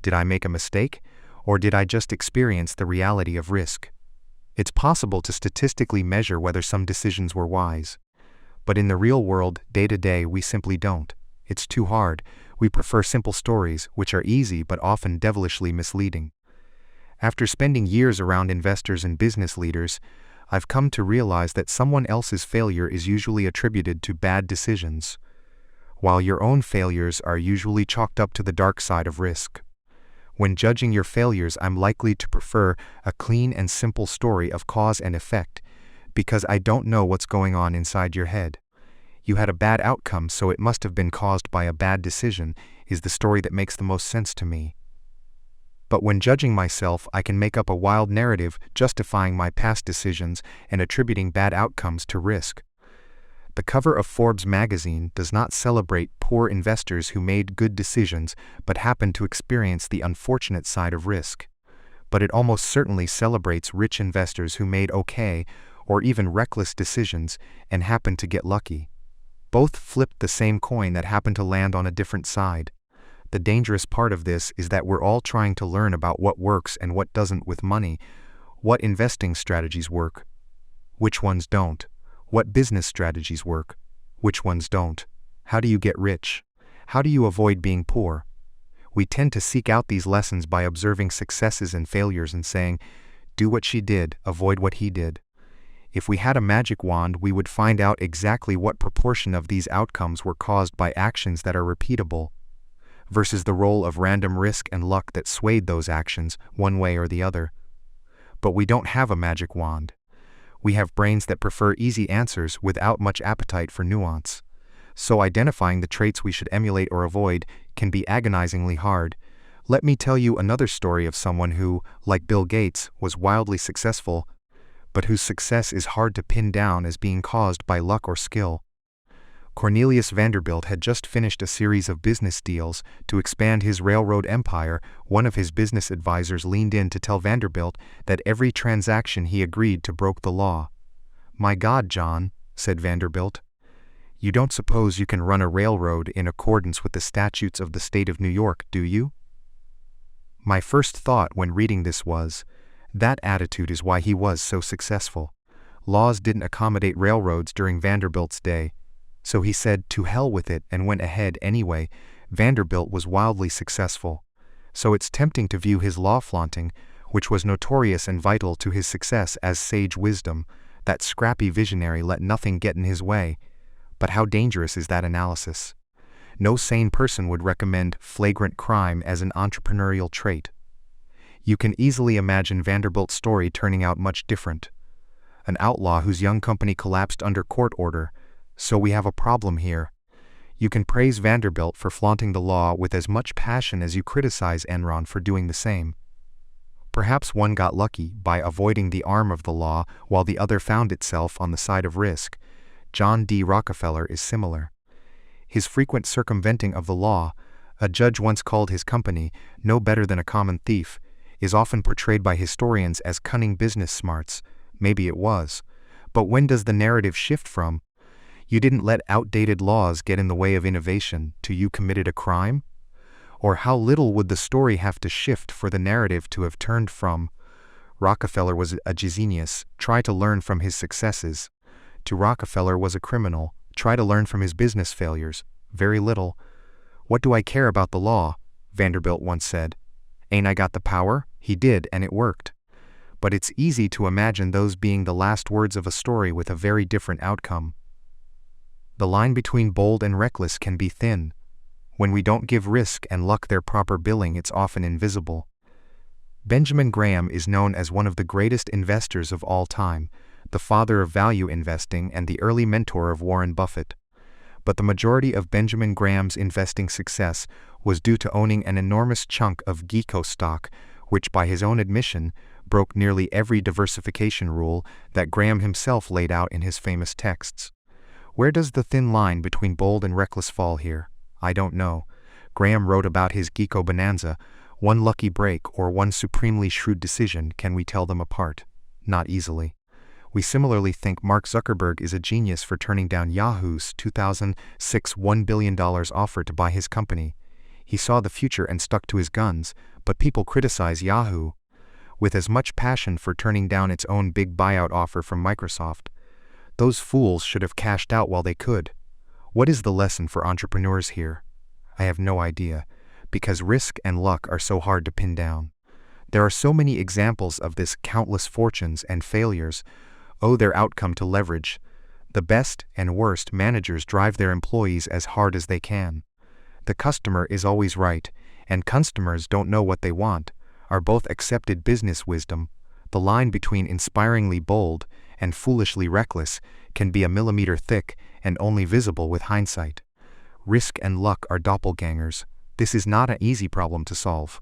Did I make a mistake, or did I just experience the reality of risk? It's possible to statistically measure whether some decisions were wise. But in the real world, day to day, we simply don't. It's too hard. We prefer simple stories, which are easy but often devilishly misleading. After spending years around investors and business leaders, I've come to realize that someone else's failure is usually attributed to bad decisions, while your own failures are usually chalked up to the dark side of risk. When judging your failures, I'm likely to prefer a clean and simple story of cause and effect, because I don't know what's going on inside your head. You had a bad outcome, so it must have been caused by a bad decision, is the story that makes the most sense to me. But when judging myself, I can make up a wild narrative justifying my past decisions and attributing bad outcomes to risk. The cover of Forbes magazine does not celebrate poor investors who made good decisions but happened to experience the unfortunate side of risk. But it almost certainly celebrates rich investors who made okay or even reckless decisions and happened to get lucky. Both flipped the same coin that happened to land on a different side. The dangerous part of this is that we're all trying to learn about what works and what doesn't with money. What investing strategies work? Which ones don't? What business strategies work? Which ones don't? How do you get rich? How do you avoid being poor? We tend to seek out these lessons by observing successes and failures and saying, do what she did, avoid what he did. If we had a magic wand, we would find out exactly what proportion of these outcomes were caused by actions that are repeatable, versus the role of random risk and luck that swayed those actions one way or the other. But we don't have a magic wand. We have brains that prefer easy answers without much appetite for nuance. So identifying the traits we should emulate or avoid can be agonizingly hard. Let me tell you another story of someone who, like Bill Gates, was wildly successful, but whose success is hard to pin down as being caused by luck or skill. Cornelius Vanderbilt had just finished a series of business deals to expand his railroad empire. One of his business advisors leaned in to tell Vanderbilt that every transaction he agreed to broke the law. "My God, John," said Vanderbilt, "you don't suppose you can run a railroad in accordance with the statutes of the state of New York, do you?" My first thought when reading this was, that attitude is why he was so successful. Laws didn't accommodate railroads during Vanderbilt's day. So he said, "To hell with it," and went ahead anyway. Vanderbilt was wildly successful. So it's tempting to view his law flaunting, which was notorious and vital to his success, as sage wisdom. That scrappy visionary let nothing get in his way. But how dangerous is that analysis? No sane person would recommend flagrant crime as an entrepreneurial trait. You can easily imagine Vanderbilt's story turning out much different. An outlaw whose young company collapsed under court order. So we have a problem here. You can praise Vanderbilt for flaunting the law with as much passion as you criticize Enron for doing the same. Perhaps one got lucky by avoiding the arm of the law while the other found itself on the side of risk. John D. Rockefeller is similar. His frequent circumventing of the law, a judge once called his company no better than a common thief, is often portrayed by historians as cunning business smarts. Maybe it was. But when does the narrative shift from, "You didn't let outdated laws get in the way of innovation," to "you committed a crime"? Or how little would the story have to shift for the narrative to have turned from, "Rockefeller was a genius, try to learn from his successes," to "Rockefeller was a criminal, try to learn from his business failures"? Very little. "What do I care about the law?" Vanderbilt once said. "Ain't I got the power?" He did, and it worked. But it's easy to imagine those being the last words of a story with a very different outcome. The line between bold and reckless can be thin. When we don't give risk and luck their proper billing, it's often invisible. Benjamin Graham is known as one of the greatest investors of all time, the father of value investing and the early mentor of Warren Buffett. But the majority of Benjamin Graham's investing success was due to owning an enormous chunk of Geico stock, which by his own admission broke nearly every diversification rule that Graham himself laid out in his famous texts. Where does the thin line between bold and reckless fall here? I don't know. Graham wrote about his Geico bonanza. One lucky break or one supremely shrewd decision, can we tell them apart? Not easily. We similarly think Mark Zuckerberg is a genius for turning down Yahoo's 2006 $1 billion offer to buy his company. He saw the future and stuck to his guns, but people criticize Yahoo with as much passion for turning down its own big buyout offer from Microsoft. Those fools should have cashed out while they could. What is the lesson for entrepreneurs here? I have no idea, because risk and luck are so hard to pin down. There are so many examples of this. Countless fortunes and failures owe their outcome to leverage. The best and worst managers drive their employees as hard as they can. The customer is always right, and customers don't know what they want, are both accepted business wisdom. The line between inspiringly bold and foolishly reckless can be a millimeter thick and only visible with hindsight. Risk and luck are doppelgangers. This is not an easy problem to solve.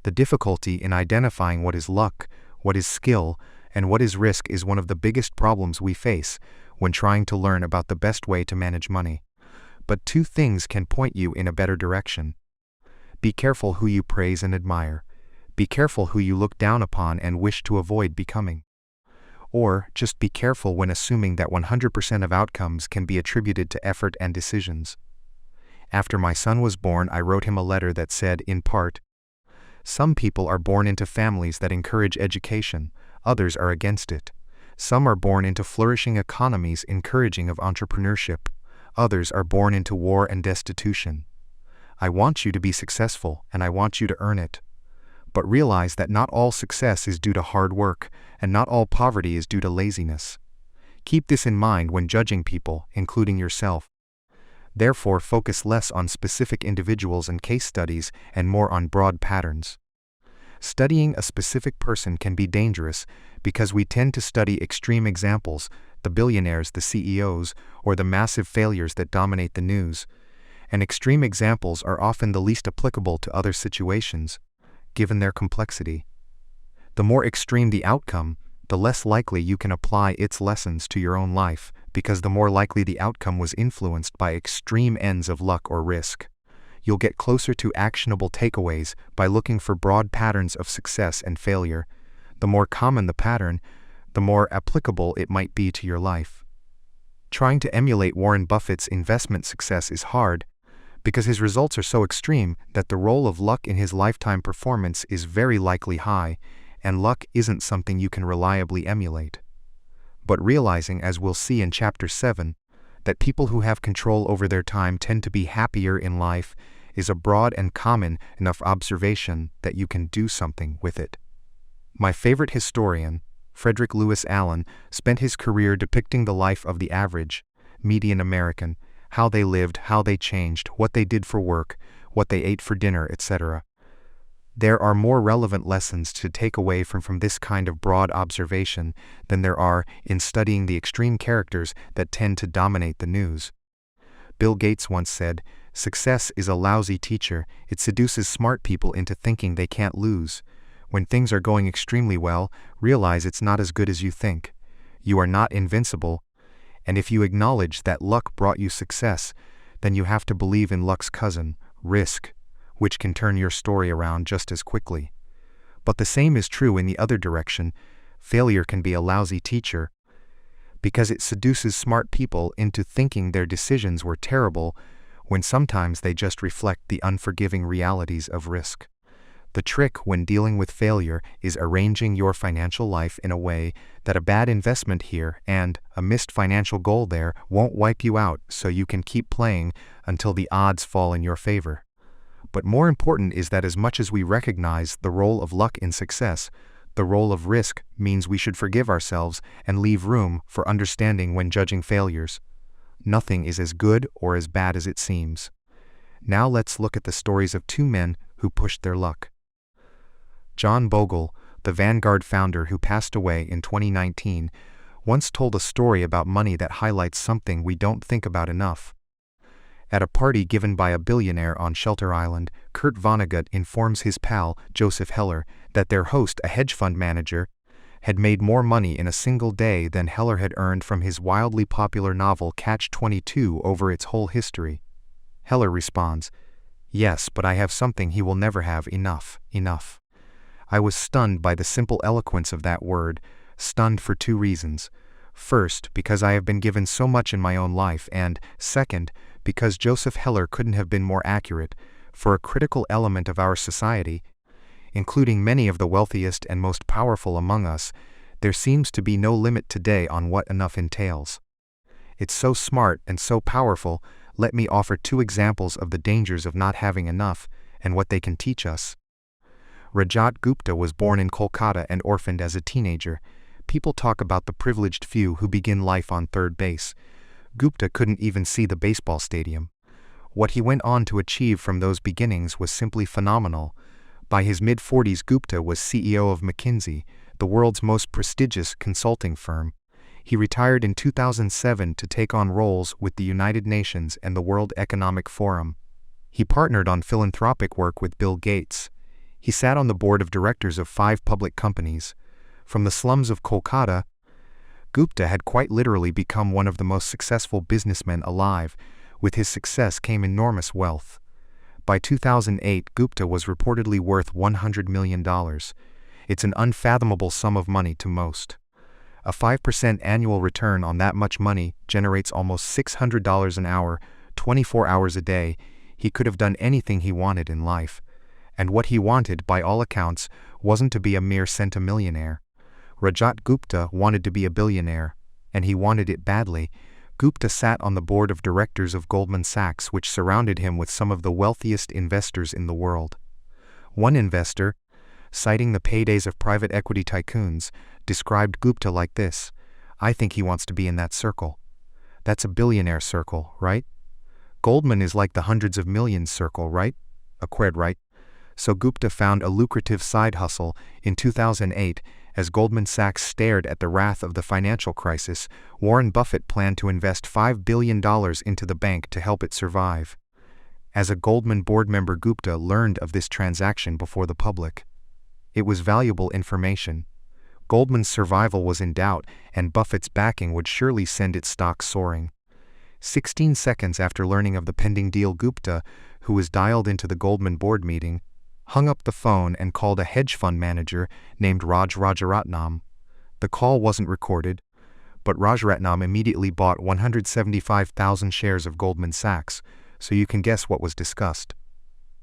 The difficulty in identifying what is luck, what is skill, and what is risk is one of the biggest problems we face when trying to learn about the best way to manage money. But two things can point you in a better direction. Be careful who you praise and admire. Be careful who you look down upon and wish to avoid becoming. Or just be careful when assuming that 100% of outcomes can be attributed to effort and decisions. After my son was born, I wrote him a letter that said, in part, "Some people are born into families that encourage education, others are against it. Some are born into flourishing economies encouraging of entrepreneurship, others are born into war and destitution. I want you to be successful, and I want you to earn it. But realize that not all success is due to hard work, and not all poverty is due to laziness. Keep this in mind when judging people, including yourself. Therefore, focus less on specific individuals and case studies and more on broad patterns." Studying a specific person can be dangerous because we tend to study extreme examples, the billionaires, the CEOs, or the massive failures that dominate the news. And extreme examples are often the least applicable to other situations, given their complexity. The more extreme the outcome, the less likely you can apply its lessons to your own life, because the more likely the outcome was influenced by extreme ends of luck or risk. You'll get closer to actionable takeaways by looking for broad patterns of success and failure. The more common the pattern, the more applicable it might be to your life. Trying to emulate Warren Buffett's investment success is hard, because his results are so extreme that the role of luck in his lifetime performance is very likely high, and luck isn't something you can reliably emulate. But realizing, as we'll see in Chapter 7, that people who have control over their time tend to be happier in life is a broad and common enough observation that you can do something with it. My favorite historian, Frederick Lewis Allen, spent his career depicting the life of the average, median American, how they lived, how they changed, what they did for work, what they ate for dinner, etc. There are more relevant lessons to take away from this kind of broad observation than there are in studying the extreme characters that tend to dominate the news. Bill Gates once said, "Success is a lousy teacher. It seduces smart people into thinking they can't lose. When things are going extremely well, realize it's not as good as you think. You are not invincible, and if you acknowledge that luck brought you success, then you have to believe in luck's cousin, risk, which can turn your story around just as quickly. But the same is true in the other direction. Failure can be a lousy teacher, because it seduces smart people into thinking their decisions were terrible, when sometimes they just reflect the unforgiving realities of risk. The trick when dealing with failure is arranging your financial life in a way that a bad investment here and a missed financial goal there won't wipe you out, so you can keep playing until the odds fall in your favor. But more important is that as much as we recognize the role of luck in success, the role of risk means we should forgive ourselves and leave room for understanding when judging failures. Nothing is as good or as bad as it seems. Now let's look at the stories of two men who pushed their luck. John Bogle, the Vanguard founder who passed away in 2019, once told a story about money that highlights something we don't think about enough. At a party given by a billionaire on Shelter Island, Kurt Vonnegut informs his pal, Joseph Heller, that their host, a hedge fund manager, had made more money in a single day than Heller had earned from his wildly popular novel Catch-22 over its whole history. Heller responds, "Yes, but I have something he will never have, enough. I was stunned by the simple eloquence of that word, stunned for two reasons. First, because I have been given so much in my own life, and, second, because Joseph Heller couldn't have been more accurate. For a critical element of our society, including many of the wealthiest and most powerful among us, there seems to be no limit today on what enough entails. It's so smart and so powerful. Let me offer two examples of the dangers of not having enough and what they can teach us. Rajat Gupta was born in Kolkata and orphaned as a teenager. People talk about the privileged few who begin life on third base. Gupta couldn't even see the baseball stadium. What he went on to achieve from those beginnings was simply phenomenal. By his mid-40s, Gupta was CEO of McKinsey, the world's most prestigious consulting firm. He retired in 2007 to take on roles with the United Nations and the World Economic Forum. He partnered on philanthropic work with Bill Gates. He sat on the board of directors of 5 public companies. From the slums of Kolkata, Gupta had quite literally become one of the most successful businessmen alive. With his success came enormous wealth. By 2008, Gupta was reportedly worth $100 million. It's an unfathomable sum of money to most. A 5% annual return on that much money generates almost $600 an hour, 24 hours a day. He could have done anything he wanted in life. And what he wanted, by all accounts, wasn't to be a mere centimillionaire. Rajat Gupta wanted to be a billionaire, and he wanted it badly. Gupta sat on the board of directors of Goldman Sachs, which surrounded him with some of the wealthiest investors in the world. One investor, citing the paydays of private equity tycoons, described Gupta like this: "I think he wants to be in that circle. That's a billionaire circle, right? Goldman is like the hundreds of millions circle, right? Acquired, right? So Gupta found a lucrative side hustle in 2008. As Goldman Sachs stared at the wrath of the financial crisis, Warren Buffett planned to invest $5 billion into the bank to help it survive. As a Goldman board member, Gupta learned of this transaction before the public. It was valuable information. Goldman's survival was in doubt, and Buffett's backing would surely send its stock soaring. 16 seconds after learning of the pending deal, Gupta, who was dialed into the Goldman board meeting, hung up the phone and called a hedge fund manager named Rajaratnam. The call wasn't recorded, but Rajaratnam immediately bought 175,000 shares of Goldman Sachs, so you can guess what was discussed.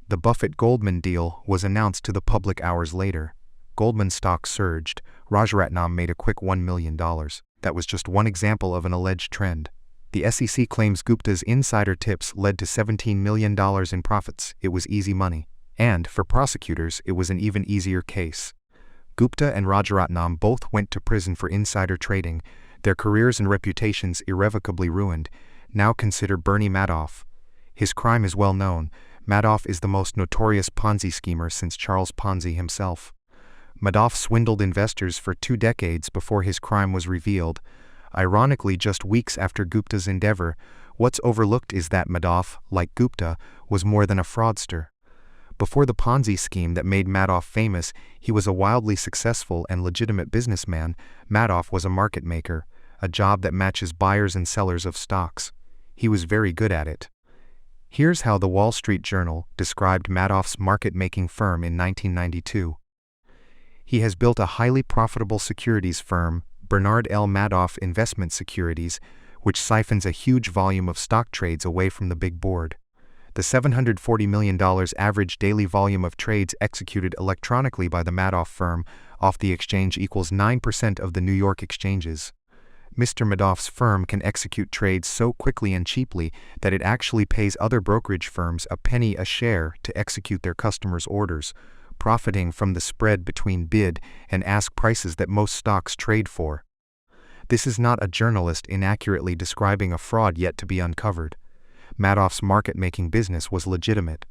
The Buffett-Goldman deal was announced to the public hours later. Goldman stock surged. Rajaratnam made a quick $1 million. That was just one example of an alleged trend. The SEC claims Gupta's insider tips led to $17 million in profits. It was easy money. And, for prosecutors, it was an even easier case. Gupta and Rajaratnam both went to prison for insider trading, their careers and reputations irrevocably ruined. Now consider Bernie Madoff. His crime is well known. Madoff is the most notorious Ponzi schemer since Charles Ponzi himself. Madoff swindled investors for 2 decades before his crime was revealed. Ironically, just weeks after Gupta's endeavor, what's overlooked is that Madoff, like Gupta, was more than a fraudster. Before the Ponzi scheme that made Madoff famous, he was a wildly successful and legitimate businessman. Madoff was a market maker, a job that matches buyers and sellers of stocks. He was very good at it. Here's how the Wall Street Journal described Madoff's market-making firm in 1992. He has built a highly profitable securities firm, Bernard L. Madoff Investment Securities, which siphons a huge volume of stock trades away from the big board. The $740 million average daily volume of trades executed electronically by the Madoff firm off the exchange equals 9% of the New York exchanges. Mr. Madoff's firm can execute trades so quickly and cheaply that it actually pays other brokerage firms a penny a share to execute their customers' orders, profiting from the spread between bid and ask prices that most stocks trade for. This is not a journalist inaccurately describing a fraud yet to be uncovered. Madoff's market-making business was legitimate.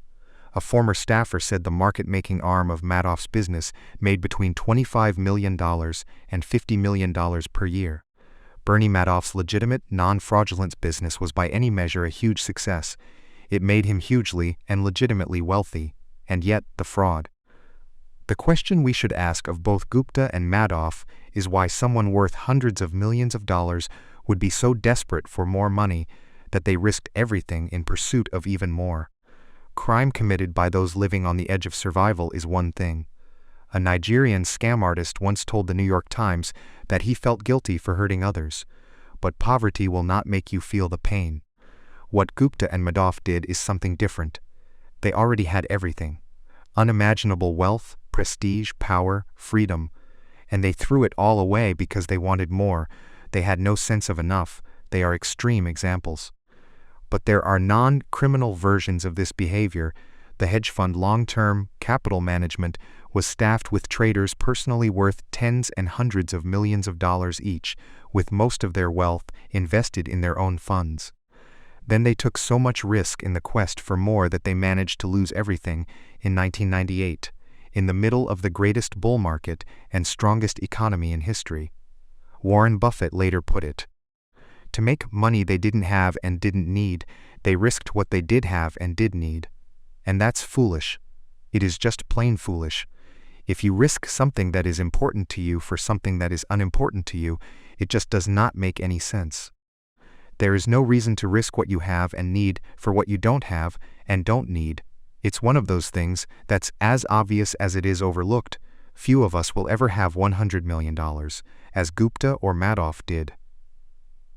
A former staffer said the market-making arm of Madoff's business made between $25 million and $50 million per year. Bernie Madoff's legitimate, non-fraudulent business was by any measure a huge success. It made him hugely and legitimately wealthy, and yet the fraud. The question we should ask of both Gupta and Madoff is why someone worth hundreds of millions of dollars would be so desperate for more money that they risked everything in pursuit of even more. Crime committed by those living on the edge of survival is one thing. A Nigerian scam artist once told the New York Times that he felt guilty for hurting others, but poverty will not make you feel the pain. What Gupta and Madoff did is something different. They already had everything: unimaginable wealth, prestige, power, freedom, and they threw it all away because they wanted more. They had no sense of enough. They are extreme examples. But there are non-criminal versions of this behavior. The hedge fund long-term capital management was staffed with traders personally worth tens and hundreds of millions of dollars each, with most of their wealth invested in their own funds. Then they took so much risk in the quest for more that they managed to lose everything in 1998, in the middle of the greatest bull market and strongest economy in history. Warren Buffett later put it, "To make money they didn't have and didn't need, they risked what they did have and did need. And that's foolish. It is just plain foolish. If you risk something that is important to you for something that is unimportant to you, it just does not make any sense. There is no reason to risk what you have and need for what you don't have and don't need. It's one of those things that's as obvious as it is overlooked. Few of us will ever have $100 million, as Gupta or Madoff did.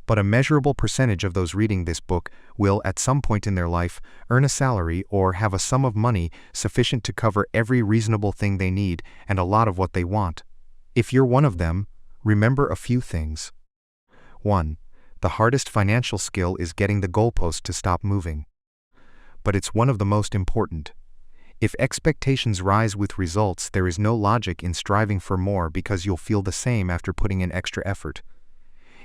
But a measurable percentage of those reading this book will, at some point in their life, earn a salary or have a sum of money sufficient to cover every reasonable thing they need and a lot of what they want. If you're one of them, remember a few things. 1. The hardest financial skill is getting the goalpost to stop moving. But it's one of the most important. If expectations rise with results, there is no logic in striving for more because you'll feel the same after putting in extra effort.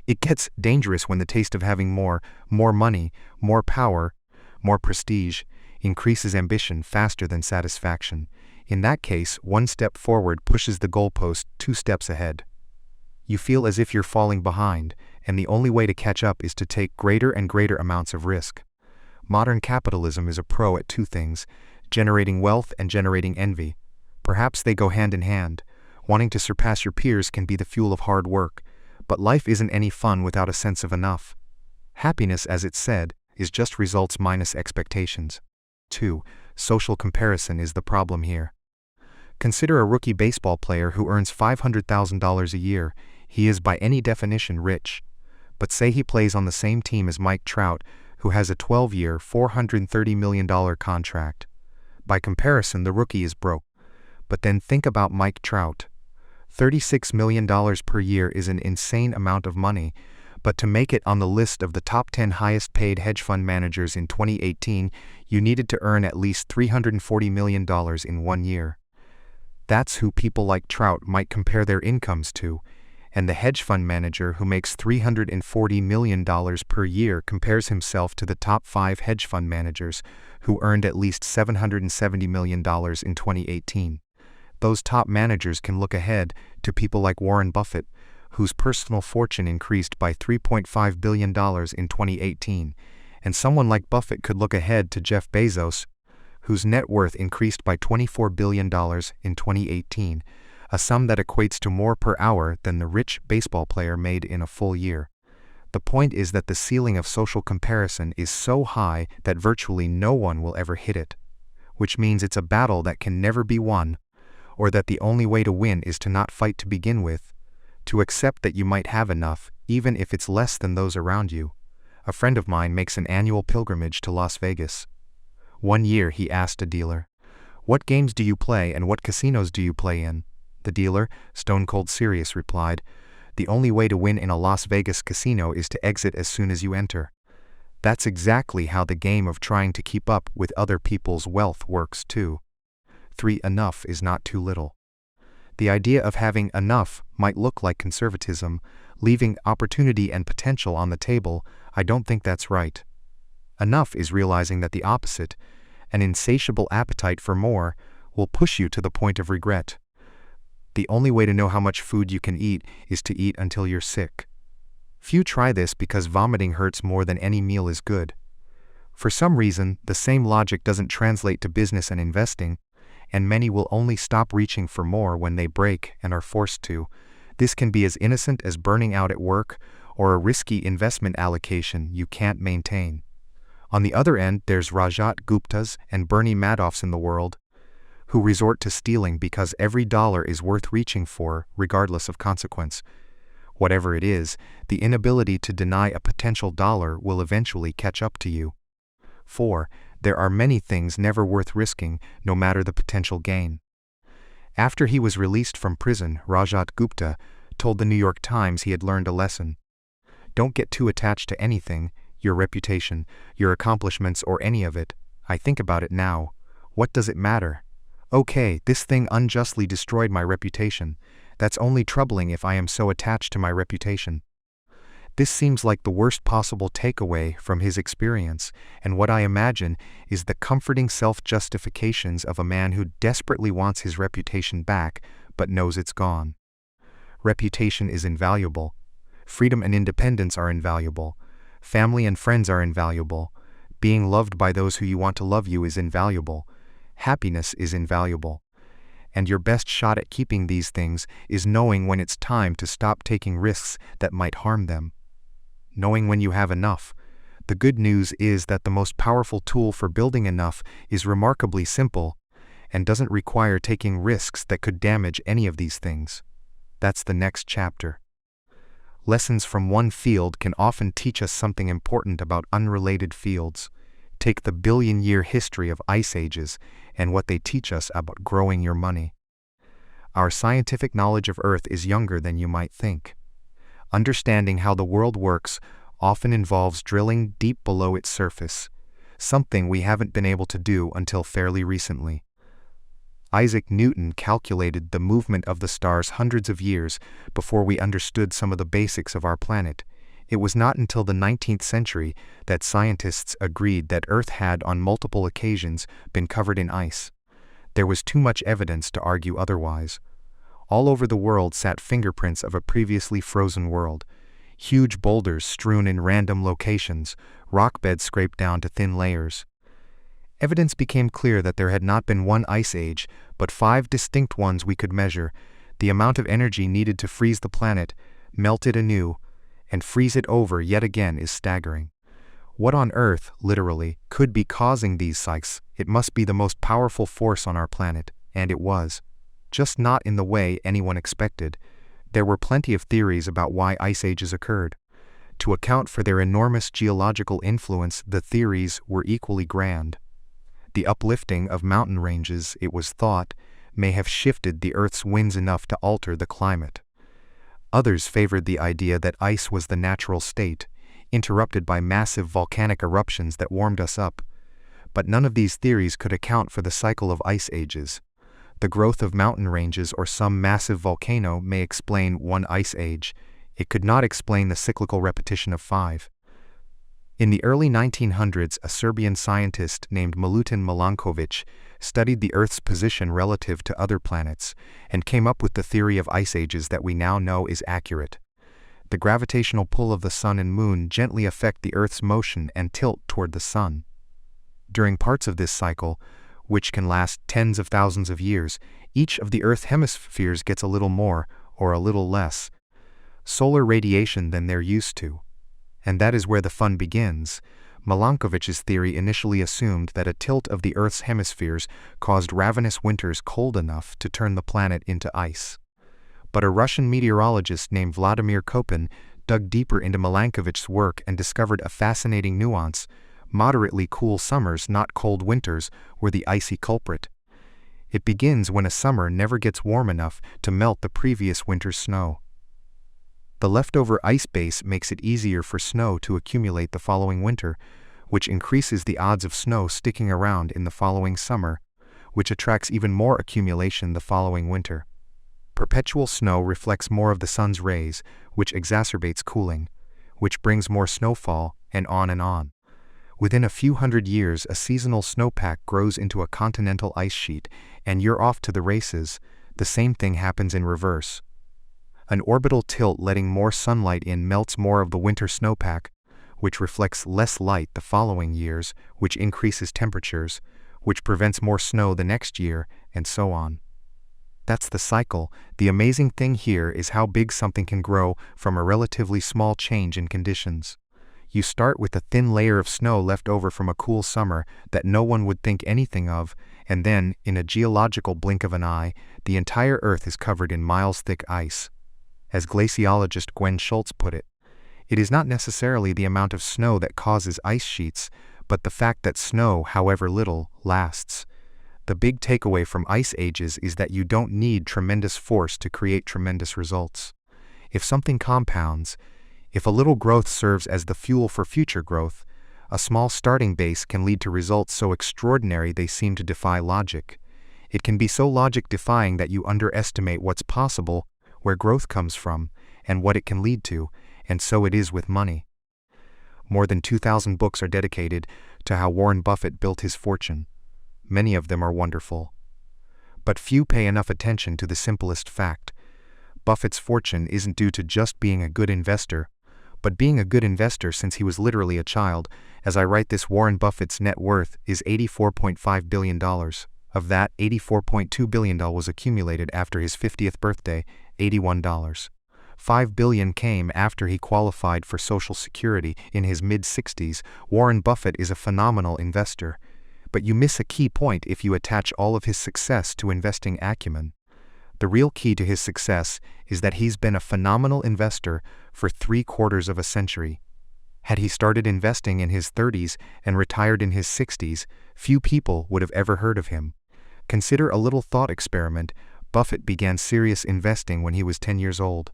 It gets dangerous when the taste of having more money, more power, more prestige, increases ambition faster than satisfaction. In that case, one step forward pushes the goalpost 2 steps ahead. You feel as if you're falling behind, and the only way to catch up is to take greater and greater amounts of risk. Modern capitalism is a pro at 2 things: generating wealth and generating envy. Perhaps they go hand in hand. Wanting to surpass your peers can be the fuel of hard work, but life isn't any fun without a sense of enough. Happiness, as it's said, is just results minus expectations. 2. Social comparison is the problem here. Consider a rookie baseball player who earns $500,000 a year. He is by any definition rich. But say he plays on the same team as Mike Trout, who has a 12-year, $430 million contract. By comparison, the rookie is broke. But then think about Mike Trout. $36 million per year is an insane amount of money, but to make it on the list of the top 10 highest-paid hedge fund managers in 2018, you needed to earn at least $340 million in 1 year. That's who people like Trout might compare their incomes to, and the hedge fund manager who makes $340 million per year compares himself to the top 5 hedge fund managers who earned at least $770 million in 2018. Those top managers can look ahead to people like Warren Buffett, whose personal fortune increased by $3.5 billion in 2018, and someone like Buffett could look ahead to Jeff Bezos, whose net worth increased by $24 billion in 2018, a sum that equates to more per hour than the rich baseball player made in a full year. The point is that the ceiling of social comparison is so high that virtually no one will ever hit it, which means it's a battle that can never be won, or that the only way to win is to not fight to begin with, to accept that you might have enough, even if it's less than those around you. A friend of mine makes an annual pilgrimage to Las Vegas. One year he asked a dealer, "What games do you play and what casinos do you play in?" The dealer, stone cold serious, replied, "The only way to win in a Las Vegas casino is to exit as soon as you enter." That's exactly how the game of trying to keep up with other people's wealth works too. 3. Enough is not too little. The idea of having enough might look like conservatism, leaving opportunity and potential on the table. I don't think that's right. Enough is realizing that the opposite, an insatiable appetite for more, will push you to the point of regret. The only way to know how much food you can eat is to eat until you're sick. Few try this because vomiting hurts more than any meal is good. For some reason, the same logic doesn't translate to business and investing, and many will only stop reaching for more when they break and are forced to. This can be as innocent as burning out at work or a risky investment allocation you can't maintain. On the other end, there's Rajat Guptas and Bernie Madoffs in the world, who resort to stealing because every dollar is worth reaching for, regardless of consequence. Whatever it is, the inability to deny a potential dollar will eventually catch up to you. 4. There are many things never worth risking, no matter the potential gain. After he was released from prison, Rajat Gupta told the New York Times he had learned a lesson. Don't get too attached to anything, your reputation, your accomplishments, or any of it. I think about it now. What does it matter? Okay, this thing unjustly destroyed my reputation. That's only troubling if I am so attached to my reputation. This seems like the worst possible takeaway from his experience, and what I imagine is the comforting self-justifications of a man who desperately wants his reputation back, but knows it's gone. Reputation is invaluable. Freedom and independence are invaluable. Family and friends are invaluable. Being loved by those who you want to love you is invaluable. Happiness is invaluable. And your best shot at keeping these things is knowing when it's time to stop taking risks that might harm them. Knowing when you have enough. The good news is that the most powerful tool for building enough is remarkably simple and doesn't require taking risks that could damage any of these things. That's the next chapter. Lessons from one field can often teach us something important about unrelated fields. Take the billion-year history of ice ages and what they teach us about growing your money. Our scientific knowledge of Earth is younger than you might think. Understanding how the world works often involves drilling deep below its surface, something we haven't been able to do until fairly recently. Isaac Newton calculated the movement of the stars hundreds of years before we understood some of the basics of our planet. It was not until the 19th century that scientists agreed that Earth had on multiple occasions been covered in ice. There was too much evidence to argue otherwise. All over the world sat fingerprints of a previously frozen world. Huge boulders strewn in random locations, rock beds scraped down to thin layers. Evidence became clear that there had not been one ice age, but 5 distinct ones we could measure. The amount of energy needed to freeze the planet, melt it anew, and freeze it over yet again is staggering. What on earth, literally, could be causing these cycles? It must be the most powerful force on our planet, and it was. Just not in the way anyone expected. There were plenty of theories about why ice ages occurred. To account for their enormous geological influence, the theories were equally grand. The uplifting of mountain ranges, it was thought, may have shifted the Earth's winds enough to alter the climate. Others favored the idea that ice was the natural state, interrupted by massive volcanic eruptions that warmed us up. But none of these theories could account for the cycle of ice ages. The growth of mountain ranges or some massive volcano may explain one ice age. It could not explain the cyclical repetition of 5. In the early 1900s, a Serbian scientist named Milutin Milankovic studied the Earth's position relative to other planets and came up with the theory of ice ages that we now know is accurate. The gravitational pull of the Sun and Moon gently affect the Earth's motion and tilt toward the Sun. During parts of this cycle, which can last tens of thousands of years, each of the Earth hemispheres gets a little more or a little less solar radiation than they're used to. And that is where the fun begins. Milankovic's theory initially assumed that a tilt of the Earth's hemispheres caused ravenous winters cold enough to turn the planet into ice. But a Russian meteorologist named Vladimir Kopin dug deeper into Milankovic's work and discovered a fascinating nuance. Moderately cool summers, not cold winters, were the icy culprit. It begins when a summer never gets warm enough to melt the previous winter's snow. The leftover ice base makes it easier for snow to accumulate the following winter, which increases the odds of snow sticking around in the following summer, which attracts even more accumulation the following winter. Perpetual snow reflects more of the sun's rays, which exacerbates cooling, which brings more snowfall, and on and on. Within a few hundred years, a seasonal snowpack grows into a continental ice sheet, and you're off to the races. The same thing happens in reverse. An orbital tilt letting more sunlight in melts more of the winter snowpack, which reflects less light the following years, which increases temperatures, which prevents more snow the next year, and so on. That's the cycle. The amazing thing here is how big something can grow from a relatively small change in conditions. You start with a thin layer of snow left over from a cool summer that no one would think anything of, and then, in a geological blink of an eye, the entire Earth is covered in miles-thick ice. As glaciologist Gwen Schultz put it, it is not necessarily the amount of snow that causes ice sheets, but the fact that snow, however little, lasts. The big takeaway from ice ages is that you don't need tremendous force to create tremendous results. If something compounds, if a little growth serves as the fuel for future growth, a small starting base can lead to results so extraordinary they seem to defy logic. It can be so logic-defying that you underestimate what's possible, where growth comes from, and what it can lead to, and so it is with money. More than 2,000 books are dedicated to how Warren Buffett built his fortune. Many of them are wonderful. But few pay enough attention to the simplest fact. Buffett's fortune isn't due to just being a good investor, but being a good investor since he was literally a child. As I write this, Warren Buffett's net worth is $84.5 billion. Of that, $84.2 billion was accumulated after his 50th birthday, $81. $5 billion came after he qualified for Social Security in his mid-60s. Warren Buffett is a phenomenal investor. But you miss a key point if you attach all of his success to investing acumen. The real key to his success is that he's been a phenomenal investor for 3/4 of a century. Had he started investing in his 30s and retired in his 60s, few people would have ever heard of him. Consider a little thought experiment. Buffett began serious investing when he was 10 years old.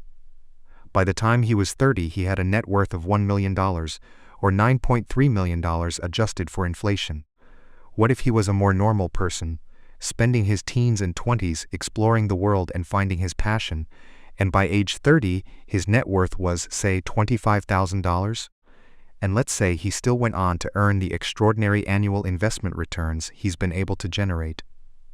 By the time he was 30, he had a net worth of $1 million, or $9.3 million adjusted for inflation. What if he was a more normal person, spending his teens and 20s exploring the world and finding his passion, and by age 30, his net worth was, say, $25,000? And let's say he still went on to earn the extraordinary annual investment returns he's been able to generate.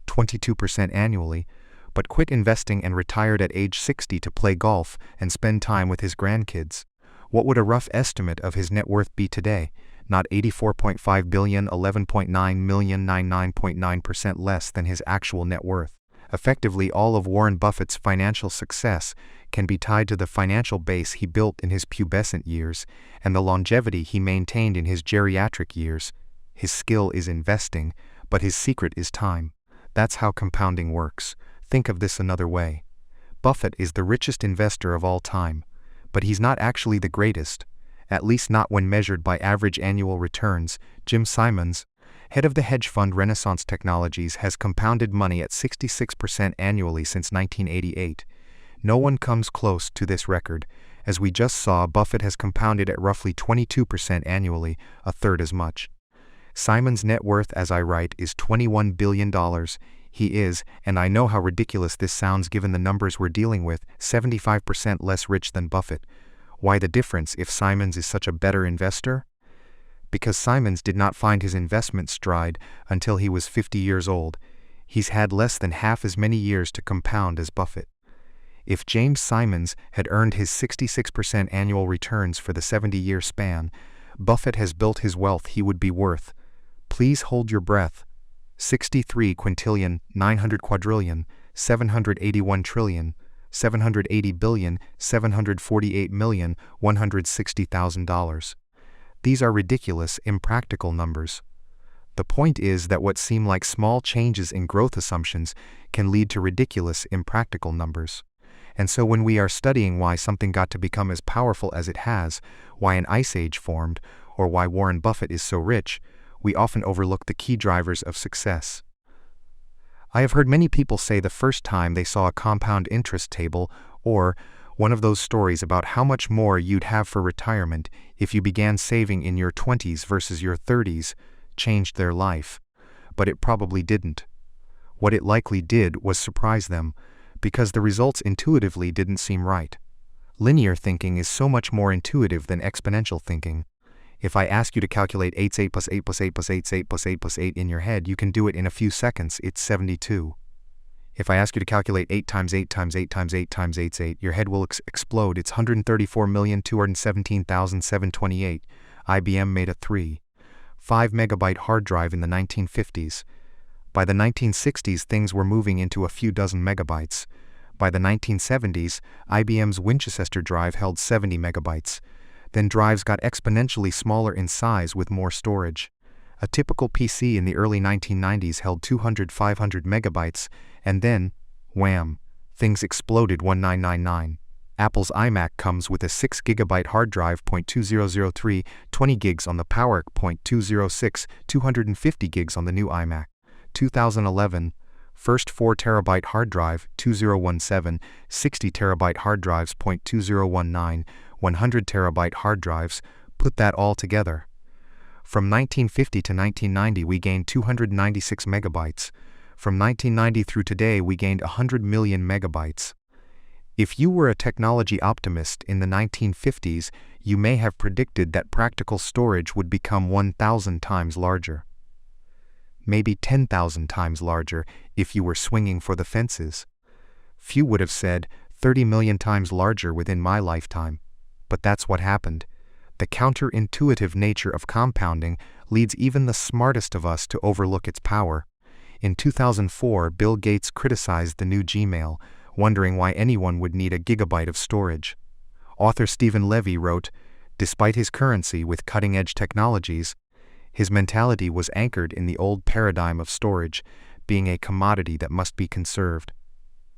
22% annually, but quit investing and retired at age 60 to play golf and spend time with his grandkids. What would a rough estimate of his net worth be today? Not 84.5 billion, 11.9 million, 99.9% less than his actual net worth. Effectively, all of Warren Buffett's financial success can be tied to the financial base he built in his pubescent years and the longevity he maintained in his geriatric years. His skill is investing, but his secret is time. That's how compounding works. Think of this another way. Buffett is the richest investor of all time, but he's not actually the greatest, at least not when measured by average annual returns. Jim Simons, head of the hedge fund Renaissance Technologies, has compounded money at 66% annually since 1988. No one comes close to this record. As we just saw, Buffett has compounded at roughly 22% annually, a third as much. Simons' net worth, as I write, is $21 billion. He is, and I know how ridiculous this sounds given the numbers we're dealing with, 75% less rich than Buffett. Why the difference if Simons is such a better investor? Because Simons did not find his investment stride until he was 50 years old. He's had less than half as many years to compound as Buffett. If James Simons had earned his 66% annual returns for the 70-year span Buffett has built his wealth, he would be worth, please hold your breath, 63 quintillion, 900 quadrillion, 781 trillion, 780 billion, 748 million, $160,000. These are ridiculous, impractical numbers. The point is that what seem like small changes in growth assumptions can lead to ridiculous, impractical numbers. And so when we are studying why something got to become as powerful as it has, why an ice age formed, or why Warren Buffett is so rich, we often overlook the key drivers of success. I have heard many people say the first time they saw a compound interest table, or one of those stories about how much more you'd have for retirement if you began saving in your 20s versus your 30s, changed their life. But it probably didn't. What it likely did was surprise them, because the results intuitively didn't seem right. Linear thinking is so much more intuitive than exponential thinking. If I ask you to calculate 8 plus 8 plus 8 plus 8 plus 8 plus 8 plus 8 in your head, you can do it in a few seconds. It's 72. If I ask you to calculate 8 times 8 times 8 times 8 times 8 8, your head will explode. It's 134,217,728. IBM made a 3.5 megabyte hard drive in the 1950s. By the 1960s, things were moving into a few dozen megabytes. By the 1970s, IBM's Winchester drive held 70 megabytes. Then drives got exponentially smaller in size with more storage. A typical PC in the early 1990s held 200-500 megabytes, and then, wham, things exploded. 1999. Apple's iMac comes with a 6 gigabyte hard drive, 0.2003, 20 gigs on the Power, 0.206, 250 gigs on the new iMac. 2011, first 4 terabyte hard drive, 2017, 60 terabyte hard drives, 0.2019, 100 terabyte hard drives, put that all together. From 1950 to 1990 we gained 296 megabytes. From 1990 through today we gained 100 million megabytes. If you were a technology optimist in the 1950s, you may have predicted that practical storage would become 1,000 times larger. Maybe 10,000 times larger if you were swinging for the fences. Few would have said 30 million times larger within my lifetime. But that's what happened. The counterintuitive nature of compounding leads even the smartest of us to overlook its power. In 2004, Bill Gates criticized the new Gmail, wondering why anyone would need a gigabyte of storage. Author Stephen Levy wrote, despite his currency with cutting-edge technologies, his mentality was anchored in the old paradigm of storage, being a commodity that must be conserved.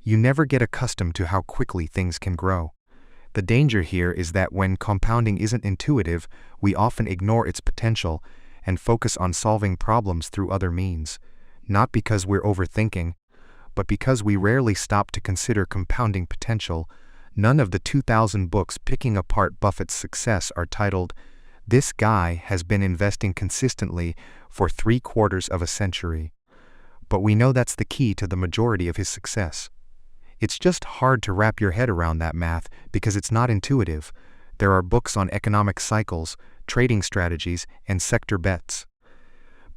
You never get accustomed to how quickly things can grow. The danger here is that when compounding isn't intuitive, we often ignore its potential and focus on solving problems through other means, not because we're overthinking, but because we rarely stop to consider compounding potential. None of the 2,000 books picking apart Buffett's success are titled, "This guy has been investing consistently for 3/4 of a century." But we know that's the key to the majority of his success. It's just hard to wrap your head around that math because it's not intuitive. There are books on economic cycles, trading strategies, and sector bets.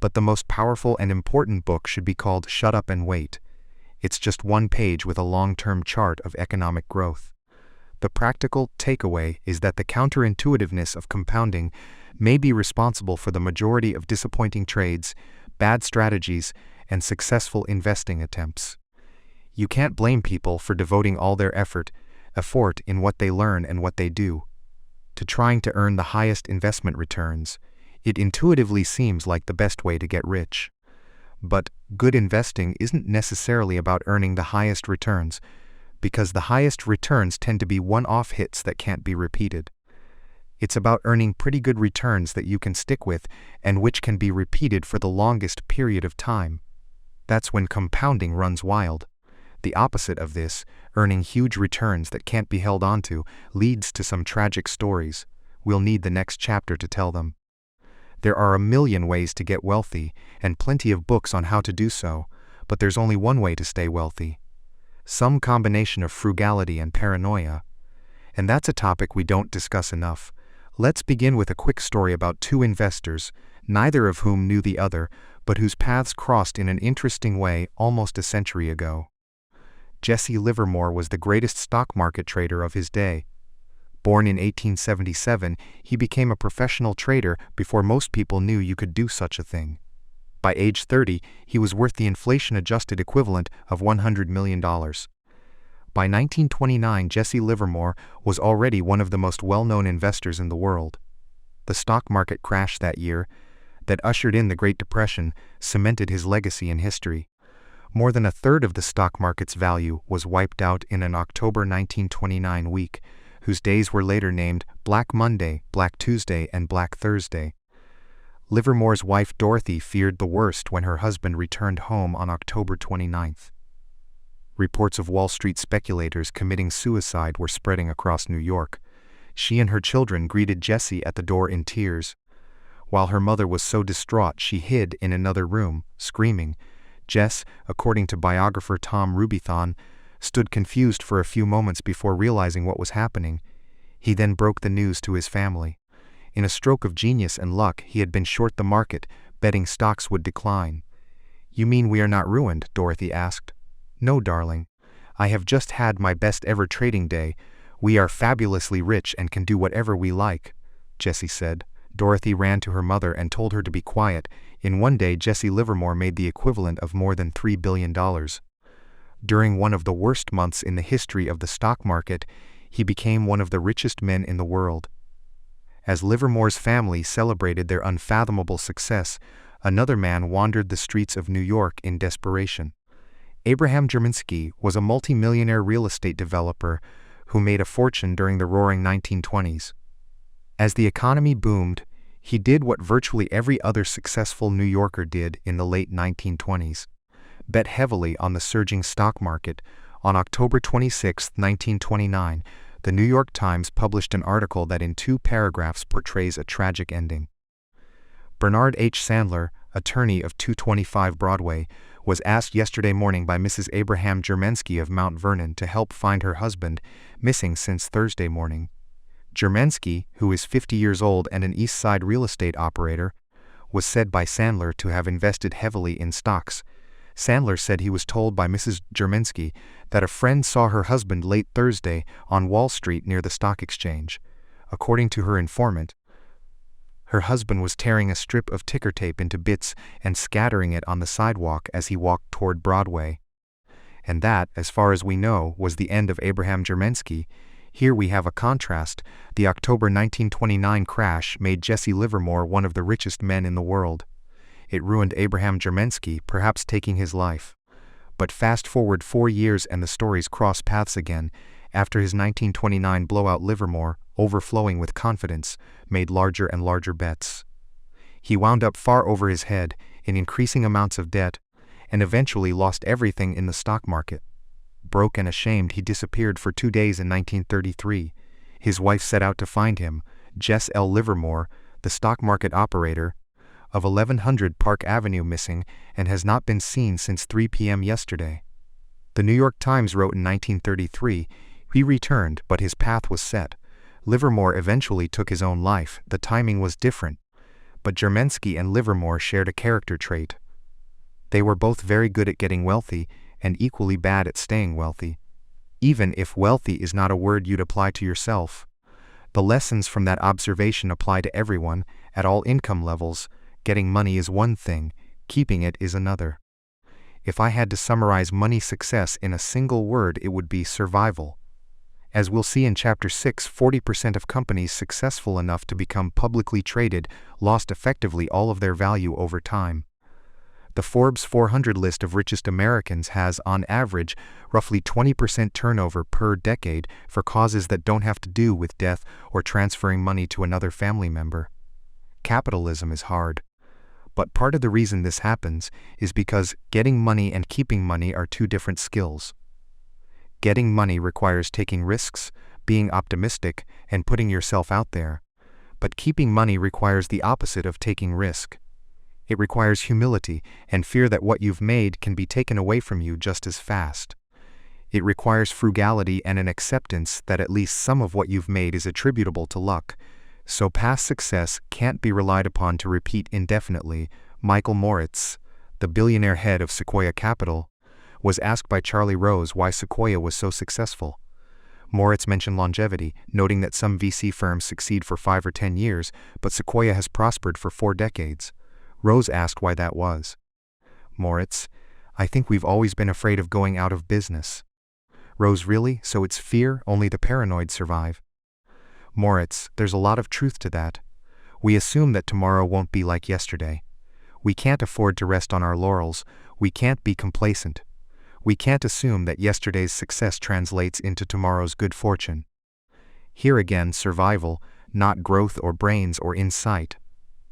But the most powerful and important book should be called Shut Up and Wait. It's just one page with a long-term chart of economic growth. The practical takeaway is that the counterintuitiveness of compounding may be responsible for the majority of disappointing trades, bad strategies, and successful investing attempts. You can't blame people for devoting all their effort in what they learn and what they do, to trying to earn the highest investment returns. It intuitively seems like the best way to get rich. But good investing isn't necessarily about earning the highest returns, because the highest returns tend to be one-off hits that can't be repeated. It's about earning pretty good returns that you can stick with and which can be repeated for the longest period of time. That's when compounding runs wild. The opposite of this, earning huge returns that can't be held onto, leads to some tragic stories. We'll need the next chapter to tell them. There are a million ways to get wealthy, and plenty of books on how to do so, but there's only one way to stay wealthy. Some combination of frugality and paranoia. And that's a topic we don't discuss enough. Let's begin with a quick story about two investors, neither of whom knew the other, but whose paths crossed in an interesting way almost a century ago. Jesse Livermore was the greatest stock market trader of his day. Born in 1877, he became a professional trader before most people knew you could do such a thing. By age 30, he was worth the inflation-adjusted equivalent of $100 million. By 1929, Jesse Livermore was already one of the most well-known investors in the world. The stock market crash that year, that ushered in the Great Depression, cemented his legacy in history. More than a third of the stock market's value was wiped out in an October 1929 week, whose days were later named Black Monday, Black Tuesday, and Black Thursday. Livermore's wife Dorothy feared the worst when her husband returned home on October 29th. Reports of Wall Street speculators committing suicide were spreading across New York. She and her children greeted Jesse at the door in tears. While her mother was so distraught she hid in another room, screaming. Jess, according to biographer Tom Rubython, stood confused for a few moments before realizing what was happening. He then broke the news to his family. In a stroke of genius and luck, he had been short the market, betting stocks would decline. "You mean we are not ruined?" Dorothy asked. "No, darling. I have just had my best ever trading day. We are fabulously rich and can do whatever we like," Jesse said. Dorothy ran to her mother and told her to be quiet. In one day, Jesse Livermore made the equivalent of more than $3 billion. During one of the worst months in the history of the stock market, he became one of the richest men in the world. As Livermore's family celebrated their unfathomable success, another man wandered the streets of New York in desperation. Abraham Jerminsky was a multimillionaire real estate developer who made a fortune during the roaring 1920s. As the economy boomed, he did what virtually every other successful New Yorker did in the late 1920s. Bet heavily on the surging stock market. On October 26, 1929, the New York Times published an article that in 2 paragraphs portrays a tragic ending. Bernard H. Sandler, attorney of 225 Broadway, was asked yesterday morning by Mrs. Abraham Jermensky of Mount Vernon to help find her husband, missing since Thursday morning. Jermensky, who is 50 years old and an East Side real estate operator, was said by Sandler to have invested heavily in stocks. Sandler said he was told by Mrs. Jermensky that a friend saw her husband late Thursday on Wall Street near the stock exchange. According to her informant, her husband was tearing a strip of ticker tape into bits and scattering it on the sidewalk as he walked toward Broadway. And that, as far as we know, was the end of Abraham Jermensky. Here we have a contrast. The October 1929 crash made Jesse Livermore one of the richest men in the world. It ruined Abraham Jermensky, perhaps taking his life. But fast forward 4 years and the stories cross paths again. After his 1929 blowout, Livermore, overflowing with confidence, made larger and larger bets. He wound up far over his head, in increasing amounts of debt, and eventually lost everything in the stock market. Broke and ashamed, he disappeared for 2 days in 1933. His wife set out to find him, Jess L. Livermore, the stock market operator, of 1100 Park Avenue, missing and has not been seen since 3 p.m. yesterday. The New York Times wrote in 1933, he returned, but his path was set. Livermore eventually took his own life. The timing was different, but Jermensky and Livermore shared a character trait. They were both very good at getting wealthy and equally bad at staying wealthy. Even if wealthy is not a word you'd apply to yourself. The lessons from that observation apply to everyone, at all income levels. Getting money is one thing, keeping it is another. If I had to summarize money success in a single word, it would be survival. As we'll see in Chapter 6, 40% of companies successful enough to become publicly traded lost effectively all of their value over time. The Forbes 400 list of richest Americans has, on average, roughly 20% turnover per decade for causes that don't have to do with death or transferring money to another family member. Capitalism is hard. But part of the reason this happens is because getting money and keeping money are two different skills. Getting money requires taking risks, being optimistic, and putting yourself out there. But keeping money requires the opposite of taking risk. It requires humility and fear that what you've made can be taken away from you just as fast. It requires frugality and an acceptance that at least some of what you've made is attributable to luck. So past success can't be relied upon to repeat indefinitely. Michael Moritz, the billionaire head of Sequoia Capital, was asked by Charlie Rose why Sequoia was so successful. Moritz mentioned longevity, noting that some VC firms succeed for 5 or 10 years, but Sequoia has prospered for 4 decades. Rose asked why that was. Moritz, I think we've always been afraid of going out of business. Rose, really? So it's fear, only the paranoid survive? Moritz, there's a lot of truth to that. We assume that tomorrow won't be like yesterday. We can't afford to rest on our laurels. We can't be complacent. We can't assume that yesterday's success translates into tomorrow's good fortune. Here again, survival, not growth or brains or insight.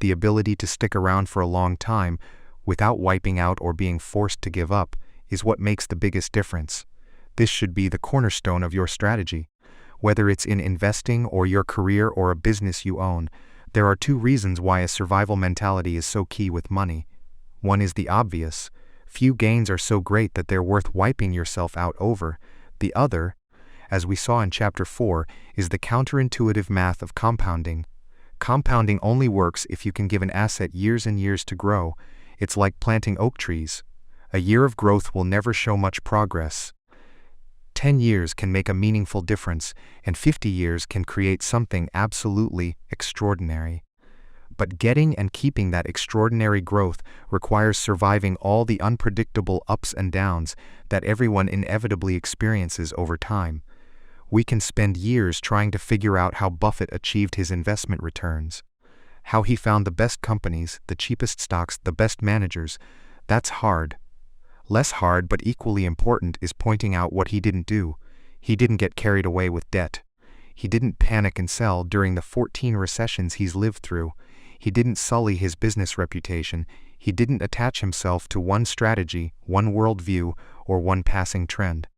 The ability to stick around for a long time, without wiping out or being forced to give up, is what makes the biggest difference. This should be the cornerstone of your strategy. Whether it's in investing or your career or a business you own, there are 2 reasons why a survival mentality is so key with money. One is the obvious. Few gains are so great that they're worth wiping yourself out over. The other, as we saw in Chapter 4, is the counterintuitive math of compounding. Compounding only works if you can give an asset years and years to grow. It's like planting oak trees. A year of growth will never show much progress. 10 years can make a meaningful difference, and 50 years can create something absolutely extraordinary. But getting and keeping that extraordinary growth requires surviving all the unpredictable ups and downs that everyone inevitably experiences over time. We can spend years trying to figure out how Buffett achieved his investment returns. How he found the best companies, the cheapest stocks, the best managers. That's hard. Less hard but equally important is pointing out what he didn't do. He didn't get carried away with debt. He didn't panic and sell during the 14 recessions he's lived through. He didn't sully his business reputation. He didn't attach himself to one strategy, one worldview, or one passing trend.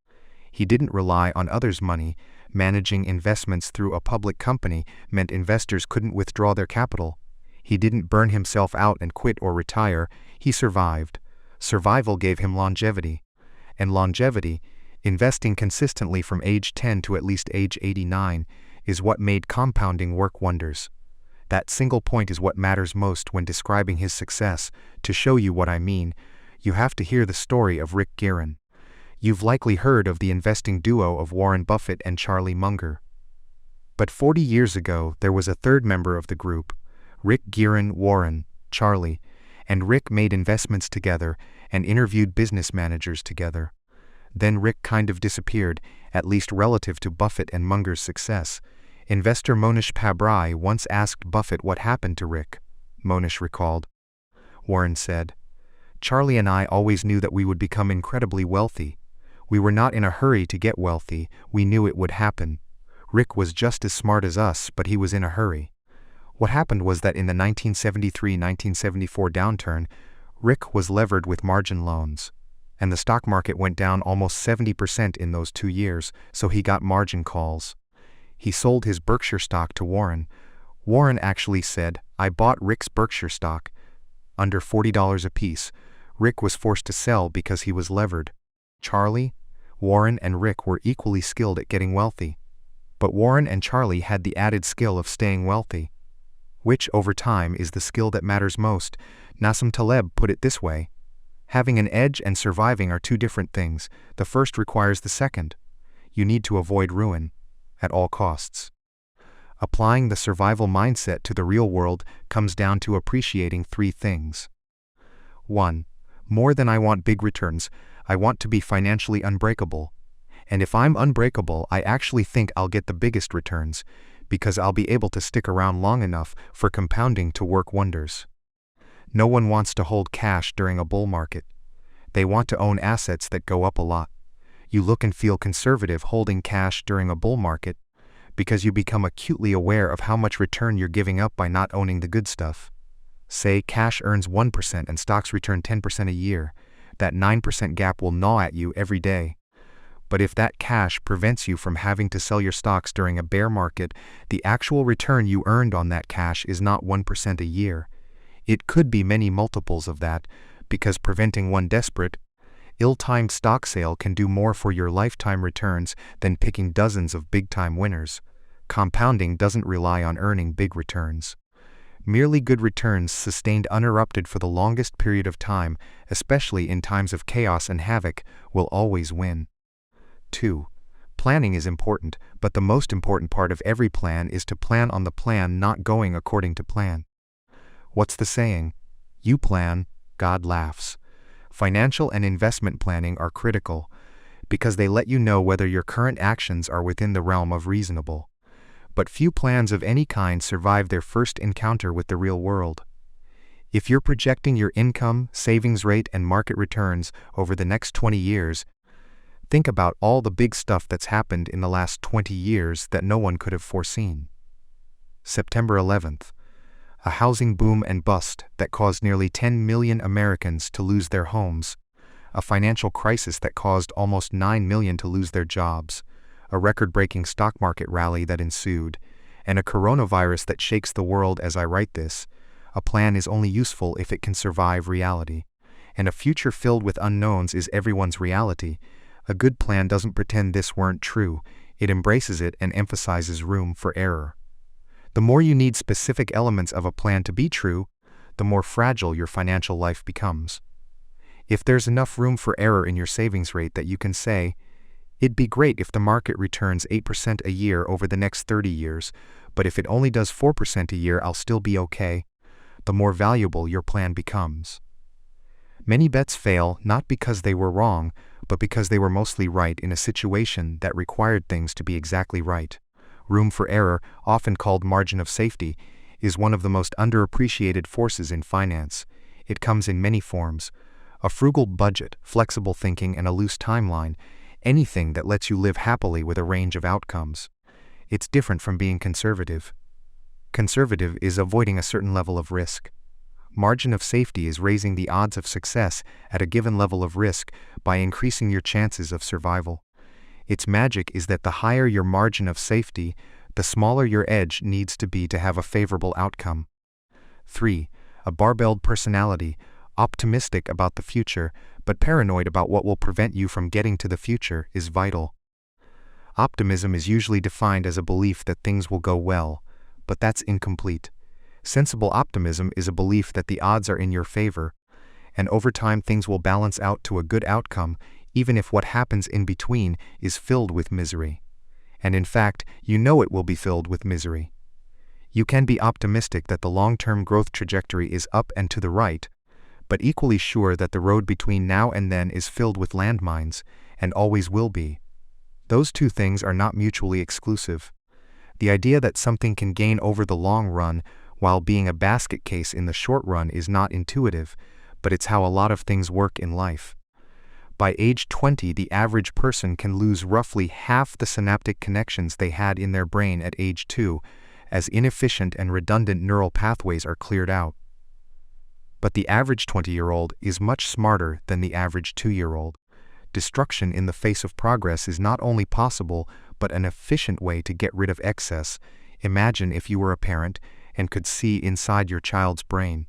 He didn't rely on others' money. Managing investments through a public company meant investors couldn't withdraw their capital. He didn't burn himself out and quit or retire. He survived. Survival gave him longevity. And longevity, investing consistently from age 10 to at least age 89, is what made compounding work wonders. That single point is what matters most when describing his success. To show you what I mean, you have to hear the story of Rick Guerin. You've likely heard of the investing duo of Warren Buffett and Charlie Munger. But 40 years ago, there was a third member of the group, Rick Guerin Warren, Charlie, and Rick made investments together and interviewed business managers together. Then Rick kind of disappeared, at least relative to Buffett and Munger's success. Investor Monish Pabrai once asked Buffett what happened to Rick. Monish recalled. Warren said, "Charlie and I always knew that we would become incredibly wealthy. We were not in a hurry to get wealthy. We knew it would happen. Rick was just as smart as us, but he was in a hurry." What happened was that in the 1973-1974 downturn, Rick was levered with margin loans. And the stock market went down almost 70% in those 2 years, so he got margin calls. He sold his Berkshire stock to Warren. Warren actually said, "I bought Rick's Berkshire stock." Under $40 apiece, Rick was forced to sell because he was levered. Charlie, Warren, and Rick were equally skilled at getting wealthy. But Warren and Charlie had the added skill of staying wealthy. Which, over time, is the skill that matters most? Nassim Taleb put it this way: having an edge and surviving are two different things. The first requires the second. You need to avoid ruin at all costs. Applying the survival mindset to the real world comes down to appreciating three things. 1. More than I want big returns, I want to be financially unbreakable. And if I'm unbreakable, I actually think I'll get the biggest returns, because I'll be able to stick around long enough for compounding to work wonders. No one wants to hold cash during a bull market. They want to own assets that go up a lot. You look and feel conservative holding cash during a bull market because you become acutely aware of how much return you're giving up by not owning the good stuff. Say cash earns 1% and stocks return 10% a year. That 9% gap will gnaw at you every day. But if that cash prevents you from having to sell your stocks during a bear market, the actual return you earned on that cash is not 1% a year. It could be many multiples of that, because preventing one desperate, ill-timed stock sale can do more for your lifetime returns than picking dozens of big-time winners. Compounding doesn't rely on earning big returns. Merely good returns sustained uninterrupted for the longest period of time, especially in times of chaos and havoc, will always win. 2. Planning is important, but the most important part of every plan is to plan on the plan not going according to plan. What's the saying? You plan, God laughs. Financial and investment planning are critical, because they let you know whether your current actions are within the realm of reasonable. But few plans of any kind survive their first encounter with the real world. If you're projecting your income, savings rate, and market returns over the next 20 years, think about all the big stuff that's happened in the last 20 years that no one could have foreseen. September 11th. A housing boom and bust that caused nearly 10 million Americans to lose their homes. A financial crisis that caused almost 9 million to lose their jobs. A record-breaking stock market rally that ensued. And a coronavirus that shakes the world as I write this. A plan is only useful if it can survive reality. And a future filled with unknowns is everyone's reality. A good plan doesn't pretend this weren't true. It embraces it and emphasizes room for error. The more you need specific elements of a plan to be true, the more fragile your financial life becomes. If there's enough room for error in your savings rate that you can say, it'd be great if the market returns 8% a year over the next 30 years, but if it only does 4% a year, I'll still be okay, the more valuable your plan becomes. Many bets fail not because they were wrong, but because they were mostly right in a situation that required things to be exactly right. Room for error, often called margin of safety, is one of the most underappreciated forces in finance. It comes in many forms: a frugal budget, flexible thinking, and a loose timeline, anything that lets you live happily with a range of outcomes. It's different from being conservative. Conservative is avoiding a certain level of risk. Margin of safety is raising the odds of success at a given level of risk by increasing your chances of survival. Its magic is that the higher your margin of safety, the smaller your edge needs to be to have a favorable outcome. 3. A barbelled personality, optimistic about the future, but paranoid about what will prevent you from getting to the future, is vital. Optimism is usually defined as a belief that things will go well, but that's incomplete. Sensible optimism is a belief that the odds are in your favor, and over time things will balance out to a good outcome, even if what happens in between is filled with misery. And in fact, you know it will be filled with misery. You can be optimistic that the long-term growth trajectory is up and to the right, but equally sure that the road between now and then is filled with landmines, and always will be. Those two things are not mutually exclusive. The idea that something can gain over the long run while being a basket case in the short run is not intuitive, but it's how a lot of things work in life. By age 20, the average person can lose roughly half the synaptic connections they had in their brain at age 2, as inefficient and redundant neural pathways are cleared out. But the average 20-year-old is much smarter than the average 2-year-old. Destruction in the face of progress is not only possible, but an efficient way to get rid of excess. Imagine if you were a parent and could see inside your child's brain.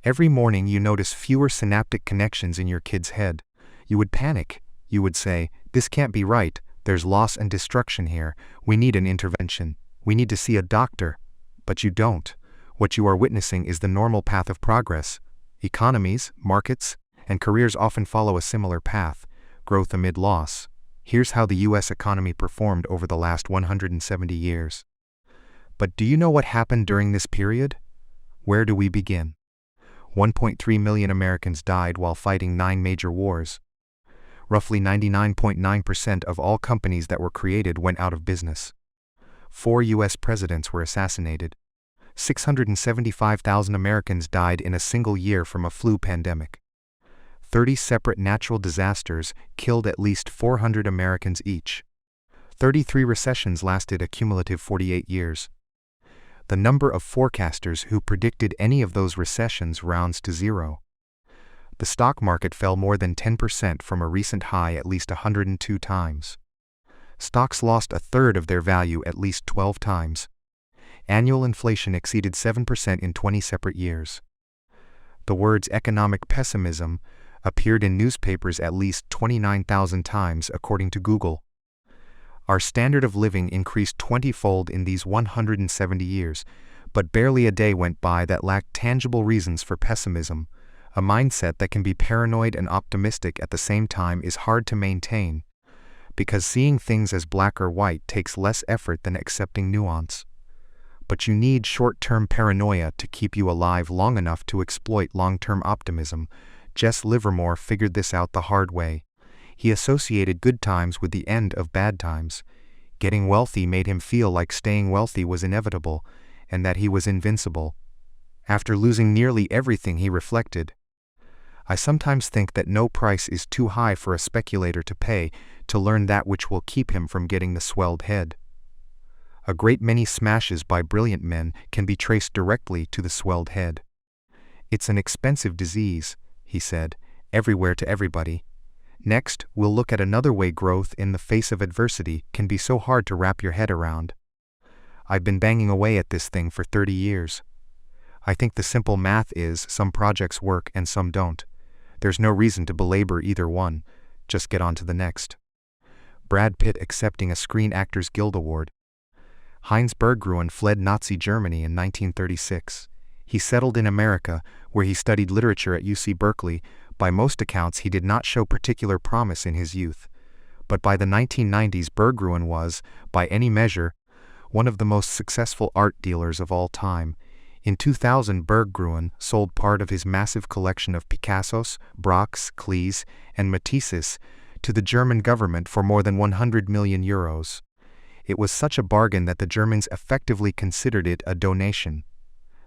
Every morning you notice fewer synaptic connections in your kid's head. You would panic. You would say, "This can't be right. There's loss and destruction here. We need an intervention. We need to see a doctor." But you don't. What you are witnessing is the normal path of progress. Economies, markets, and careers often follow a similar path: growth amid loss. Here's how the U.S. economy performed over the last 170 years. But do you know what happened during this period? Where do we begin? 1.3 million Americans died while fighting 9 major wars. Roughly 99.9% of all companies that were created went out of business. 4 U.S. presidents were assassinated. 675,000 Americans died in a single year from a flu pandemic. 30 separate natural disasters killed at least 400 Americans each. 33 recessions lasted a cumulative 48 years. The number of forecasters who predicted any of those recessions rounds to 0. The stock market fell more than 10% from a recent high at least 102 times. Stocks lost a third of their value at least 12 times. Annual inflation exceeded 7% in 20 separate years. The words economic pessimism appeared in newspapers at least 29,000 times, according to Google. Our standard of living increased 20-fold in these 170 years, but barely a day went by that lacked tangible reasons for pessimism. A mindset that can be paranoid and optimistic at the same time is hard to maintain, because seeing things as black or white takes less effort than accepting nuance. But you need short-term paranoia to keep you alive long enough to exploit long-term optimism. Jess Livermore figured this out the hard way. He associated good times with the end of bad times. Getting wealthy made him feel like staying wealthy was inevitable, and that he was invincible. After losing nearly everything, he reflected, "I sometimes think that no price is too high for a speculator to pay to learn that which will keep him from getting the swelled head." A great many smashes by brilliant men can be traced directly to the swelled head. "It's an expensive disease," he said, "everywhere to everybody." Next, we'll look at another way growth in the face of adversity can be so hard to wrap your head around. "I've been banging away at this thing for 30 years. I think the simple math is some projects work and some don't. There's no reason to belabor either one. Just get on to the next." Brad Pitt accepting a Screen Actors Guild Award. Heinz Berggruen fled Nazi Germany in 1936. He settled in America, where he studied literature at UC Berkeley. By most accounts, he did not show particular promise in his youth. But by the 1990s, Berggruen was, by any measure, one of the most successful art dealers of all time. In 2000, Berggruen sold part of his massive collection of Picassos, Braques, Klees, and Matisses to the German government for more than 100 million euros. It was such a bargain that the Germans effectively considered it a donation.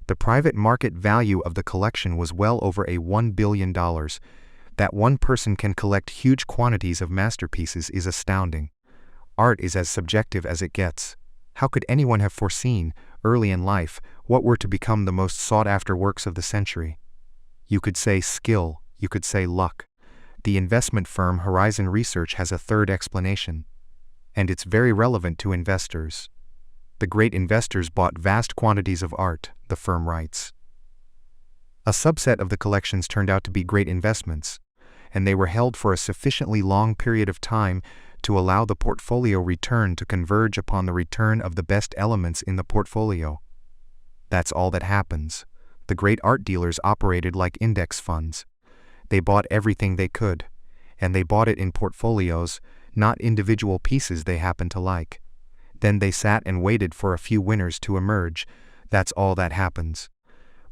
The private market value of the collection was well over $1 billion. That one person can collect huge quantities of masterpieces is astounding. Art is as subjective as it gets. How could anyone have foreseen, early in life, what were to become the most sought-after works of the century? You could say skill, you could say luck. The investment firm Horizon Research has a third explanation. And it's very relevant to investors. The great investors bought vast quantities of art, the firm writes. A subset of the collections turned out to be great investments, and they were held for a sufficiently long period of time to allow the portfolio return to converge upon the return of the best elements in the portfolio. That's all that happens. The great art dealers operated like index funds. They bought everything they could, and they bought it in portfolios, not individual pieces they happened to like. Then they sat and waited for a few winners to emerge. That's all that happens.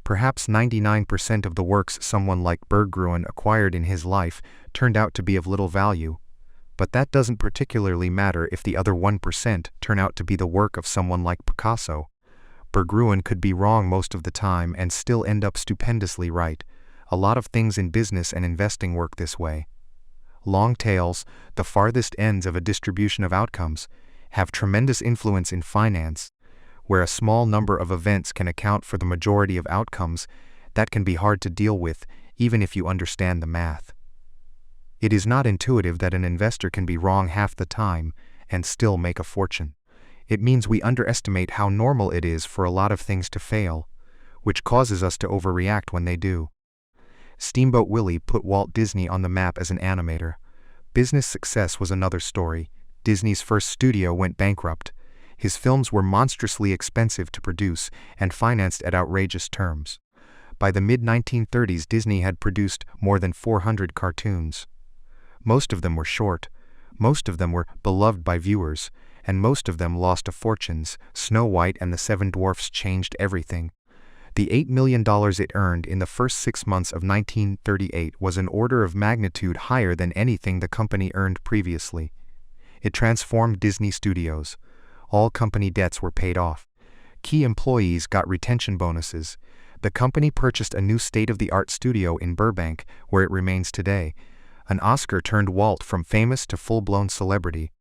Perhaps 99% of the works someone like Berggruen acquired in his life turned out to be of little value. But that doesn't particularly matter if the other 1% turn out to be the work of someone like Picasso. Berggruen could be wrong most of the time and still end up stupendously right. A lot of things in business and investing work this way. Long tails, the farthest ends of a distribution of outcomes, have tremendous influence in finance. Where a small number of events can account for the majority of outcomes, that can be hard to deal with, even if you understand the math. It is not intuitive that an investor can be wrong half the time and still make a fortune. It means we underestimate how normal it is for a lot of things to fail, which causes us to overreact when they do. Steamboat Willie put Walt Disney on the map as an animator. Business success was another story. Disney's first studio went bankrupt. His films were monstrously expensive to produce and financed at outrageous terms. By the mid-1930s, Disney had produced more than 400 cartoons. Most of them were short, most of them were beloved by viewers, and most of them lost to fortunes. Snow White and the Seven Dwarfs changed everything. The $8 million it earned in the first 6 months of 1938 was an order of magnitude higher than anything the company earned previously. It transformed Disney Studios. All company debts were paid off. Key employees got retention bonuses. The company purchased a new state-of-the-art studio in Burbank, where it remains today. An Oscar turned Walt from famous to full-blown celebrity.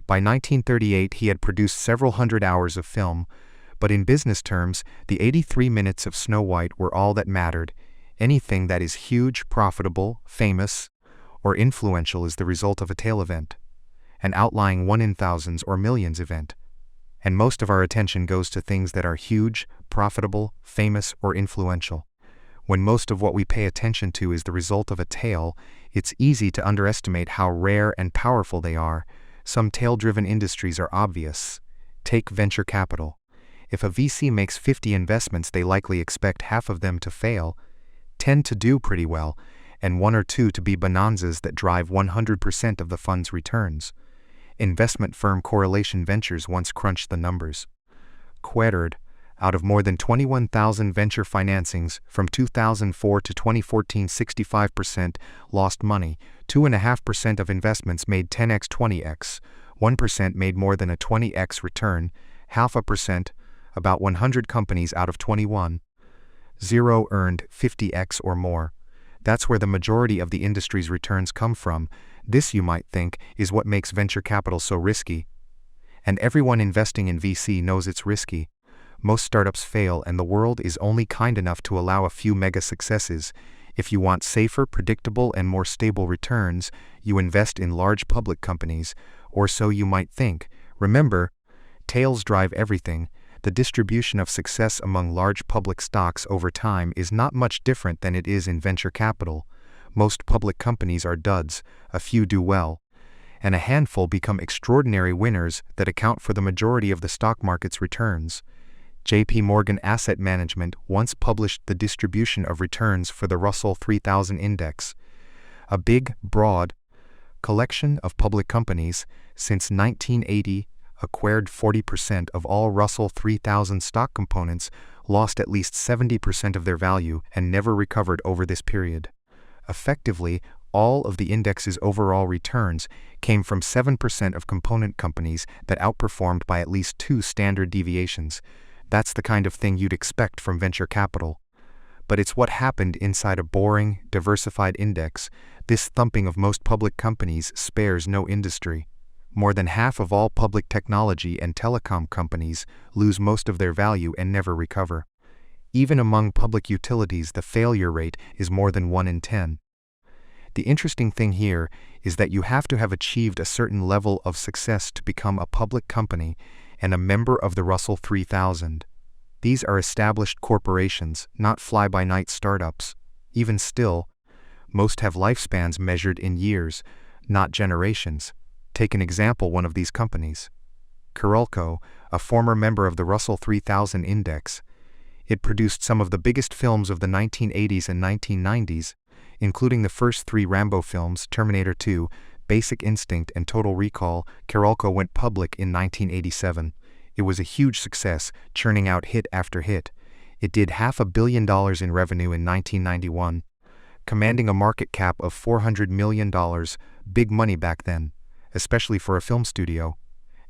By 1938, he had produced several hundred hours of film, but in business terms, the 83 minutes of Snow White were all that mattered. Anything that is huge, profitable, famous, or influential is the result of a tail event, an outlying one in thousands or millions event. And most of our attention goes to things that are huge, profitable, famous, or influential. When most of what we pay attention to is the result of a tail, it's easy to underestimate how rare and powerful they are. Some tail-driven industries are obvious. Take venture capital. If a VC makes 50 investments, they likely expect half of them to fail, 10 to do pretty well, and 1 or 2 to be bonanzas that drive 100% of the fund's returns. Investment firm Correlation Ventures once crunched the numbers. Quoted, out of more than 21,000 venture financings from 2004 to 2014, 65% lost money, 2.5% of investments made 10x, 20x, 1% made more than a 20x return, 0.5%, about 100 companies out of 21, 0 earned 50x or more. That's where the majority of the industry's returns come from. This, you might think, is what makes venture capital so risky. And everyone investing in VC knows it's risky. Most startups fail, and the world is only kind enough to allow a few mega successes. If you want safer, predictable, and more stable returns, you invest in large public companies, or so you might think. Remember, tails drive everything. The distribution of success among large public stocks over time is not much different than it is in venture capital. Most public companies are duds, a few do well, and a handful become extraordinary winners that account for the majority of the stock market's returns. J.P. Morgan Asset Management once published the distribution of returns for the Russell 3000 Index, a big, broad collection of public companies. Since 1980, acquired 40% of all Russell 3000 stock components lost at least 70% of their value and never recovered over this period. Effectively, all of the index's overall returns came from 7% of component companies that outperformed by at least 2 standard deviations. That's the kind of thing you'd expect from venture capital. But it's what happened inside a boring, diversified index. This thumping of most public companies spares no industry. More than half of all public technology and telecom companies lose most of their value and never recover. Even among public utilities, the failure rate is more than 1 in 10. The interesting thing here is that you have to have achieved a certain level of success to become a public company and a member of the Russell 3000. These are established corporations, not fly-by-night startups. Even still, most have lifespans measured in years, not generations. Take an example, one of these companies. Carolco, a former member of the Russell 3000 Index. It produced some of the biggest films of the 1980s and 1990s, including the first 3 Rambo films, Terminator 2, Basic Instinct, and Total Recall. Carolco went public in 1987. It was a huge success, churning out hit after hit. It did $500 million in revenue in 1991, commanding a market cap of $400 million, big money back then, especially for a film studio.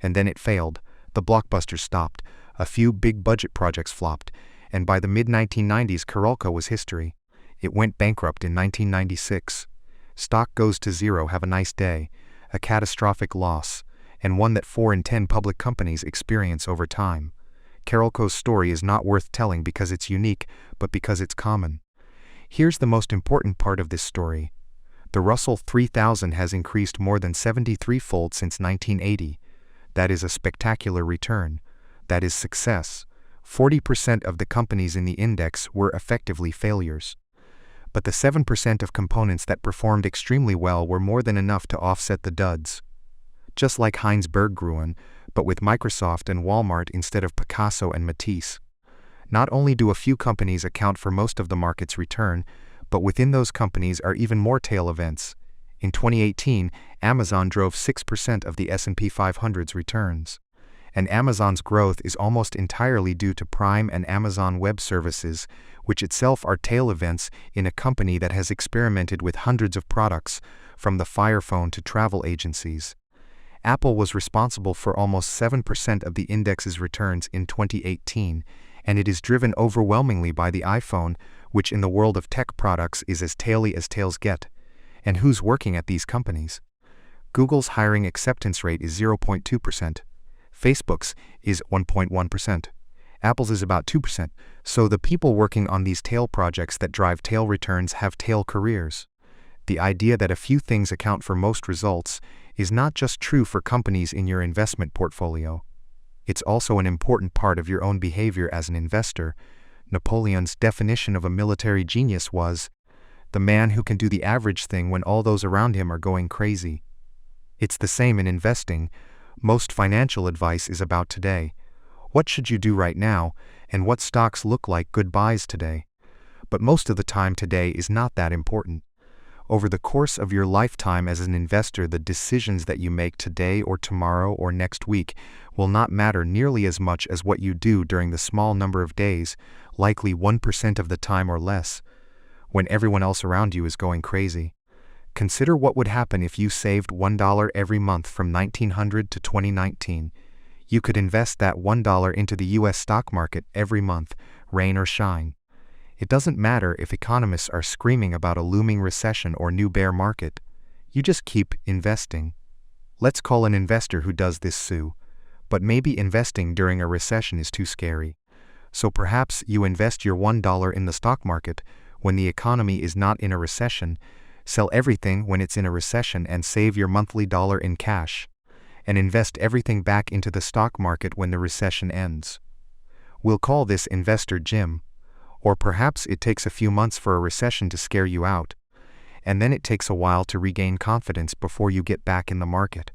And then it failed. The blockbusters stopped. A few big budget projects flopped. And by the mid-1990s, Carolco was history. It went bankrupt in 1996. Stock goes to zero. Have a nice day. A catastrophic loss, and one that 4 in 10 public companies experience over time. Carolco's story is not worth telling because it's unique, but because it's common. Here's the most important part of this story. The Russell 3000 has increased more than 73-fold since 1980. That is a spectacular return. That is success. 40% of the companies in the index were effectively failures. But the 7% of components that performed extremely well were more than enough to offset the duds. just like Heinz Berggruen, but with Microsoft and Walmart instead of Picasso and Matisse. Not only do a few companies account for most of the market's return, but within those companies are even more tail events. In 2018, Amazon drove 6% of the S&P 500's returns. And Amazon's growth is almost entirely due to Prime and Amazon Web Services, which itself are tail events in a company that has experimented with hundreds of products, from the Fire Phone to travel agencies. Apple was responsible for almost 7% of the index's returns in 2018, and it is driven overwhelmingly by the iPhone, which in the world of tech products is as taily as tails get. And who's working at these companies? Google's hiring acceptance rate is 0.2%. Facebook's is 1.1%. Apple's is about 2%. So the people working on these tail projects that drive tail returns have tail careers. The idea that a few things account for most results is not just true for companies in your investment portfolio. It's also an important part of your own behavior as an investor. Napoleon's definition of a military genius was the man who can do the average thing when all those around him are going crazy. It's the same in investing. Most financial advice is about today. What should you do right now, and what stocks look like good buys today? But most of the time today is not that important. Over the course of your lifetime as an investor, the decisions that you make today or tomorrow or next week will not matter nearly as much as what you do during the small number of days, likely 1% of the time or less, when everyone else around you is going crazy. Consider what would happen if you saved $1 every month from 1900 to 2019. You could invest that $1 into the U.S. stock market every month, rain or shine. It doesn't matter if economists are screaming about a looming recession or new bear market. You just keep investing. Let's call an investor who does this Sue. But maybe investing during a recession is too scary. So perhaps you invest your $1 in the stock market when the economy is not in a recession, sell everything when it's in a recession and save your monthly dollar in cash, and invest everything back into the stock market when the recession ends. We'll call this Investor Jim. Or perhaps it takes a few months for a recession to scare you out, and then it takes a while to regain confidence before you get back in the market.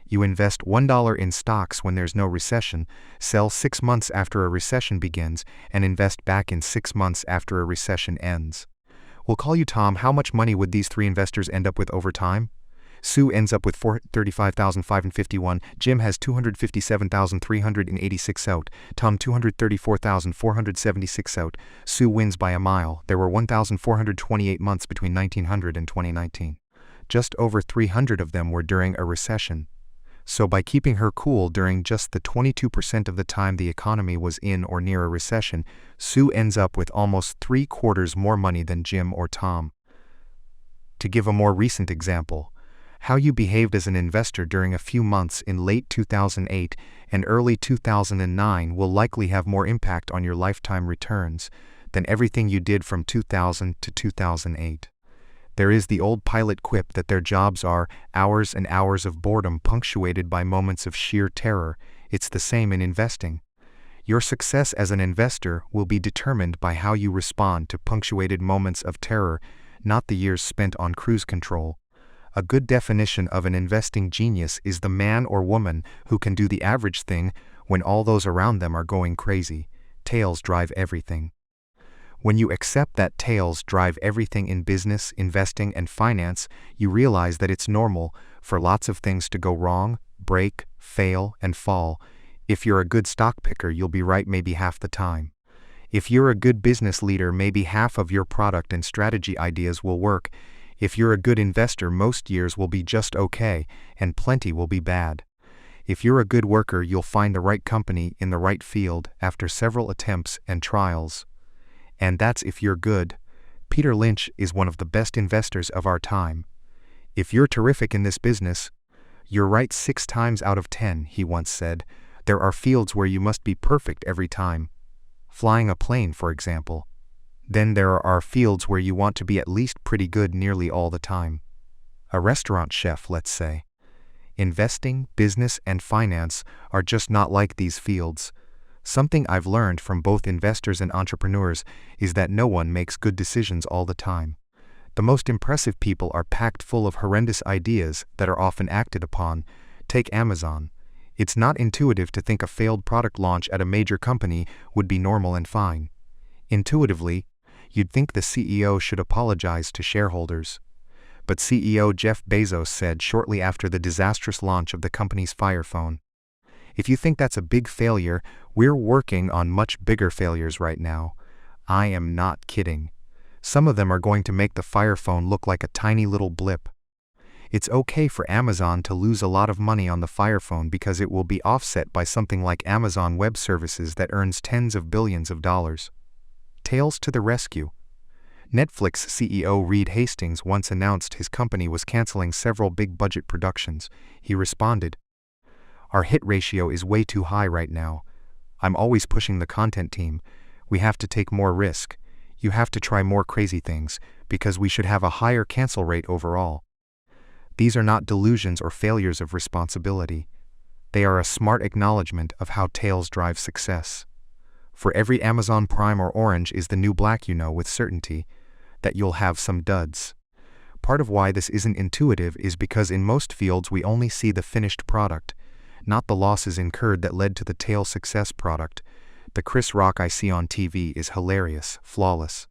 You invest $1 in stocks when there's no recession, sell 6 months after a recession begins, and invest back in 6 months after a recession ends. We'll call you Tom. How much money would these three investors end up with over time? Sue ends up with $435,551, Jim has $257,386 out, Tom $234,476 out. Sue wins by a mile. There were 1,428 months between 1900 and 2019. Just over 300 of them were during a recession. So by keeping her cool during just the 22% of the time the economy was in or near a recession, Sue ends up with almost 3/4 more money than Jim or Tom. To give a more recent example, how you behaved as an investor during a few months in late 2008 and early 2009 will likely have more impact on your lifetime returns than everything you did from 2000 to 2008. There is the old pilot quip that their jobs are hours and hours of boredom punctuated by moments of sheer terror. It's the same in investing. Your success as an investor will be determined by how you respond to punctuated moments of terror, not the years spent on cruise control. A good definition of an investing genius is the man or woman who can do the average thing when all those around them are going crazy. Tails drive everything. When you accept that tails drive everything in business, investing, and finance, you realize that it's normal for lots of things to go wrong, break, fail, and fall. If you're a good stock picker, you'll be right maybe half the time. If you're a good business leader, maybe half of your product and strategy ideas will work. If you're a good investor, most years will be just okay, and plenty will be bad. If you're a good worker, you'll find the right company in the right field after several attempts and trials. And that's if you're good. Peter Lynch is one of the best investors of our time. If you're terrific in this business, you're right 6 times out of 10, he once said. There are fields where you must be perfect every time. Flying a plane, for example. Then there are fields where you want to be at least pretty good nearly all the time. A restaurant chef, let's say. Investing, business, and finance are just not like these fields. Something I've learned from both investors and entrepreneurs is that no one makes good decisions all the time. The most impressive people are packed full of horrendous ideas that are often acted upon, Take Amazon. It's not intuitive to think a failed product launch at a major company would be normal and fine. Intuitively, you'd think the CEO should apologize to shareholders. But CEO Jeff Bezos said shortly after the disastrous launch of the company's Fire Phone, "If you think that's a big failure, we're working on much bigger failures right now. I am not kidding. Some of them are going to make the Fire Phone look like a tiny little blip." It's okay for Amazon to lose a lot of money on the Fire Phone because it will be offset by something like Amazon Web Services that earns tens of billions of dollars. Tales to the rescue. Netflix CEO Reed Hastings once announced his company was canceling several big-budget productions. He responded, "Our hit ratio is way too high right now. I'm always pushing the content team. We have to take more risk. You have to try more crazy things, because we should have a higher cancel rate overall." These are not delusions or failures of responsibility. They are a smart acknowledgement of how tales drive success. For every Amazon Prime or Orange is the new black, you know with certainty that you'll have some duds. Part of why this isn't intuitive is because in most fields we only see the finished product, not the losses incurred that led to the tail success product. The Chris Rock I see on TV is hilarious, flawless.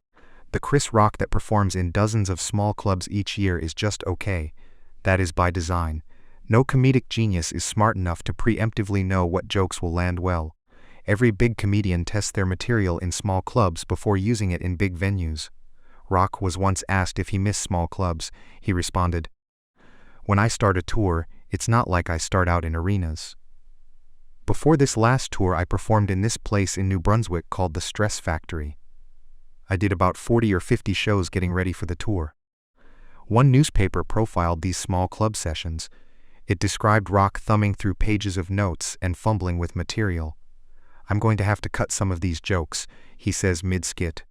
The Chris Rock that performs in dozens of small clubs each year is just okay. That is by design. No comedic genius is smart enough to preemptively know what jokes will land well. Every big comedian tests their material in small clubs before using it in big venues. Rock was once asked if he missed small clubs. He responded, "When I start a tour, it's not like I start out in arenas." Before this last tour, I performed in this place in New Brunswick called the Stress Factory. I did about 40 or 50 shows getting ready for the tour. One newspaper profiled these small club sessions. It described Rock thumbing through pages of notes and fumbling with material. "I'm going to have to cut some of these jokes," he says mid-skit.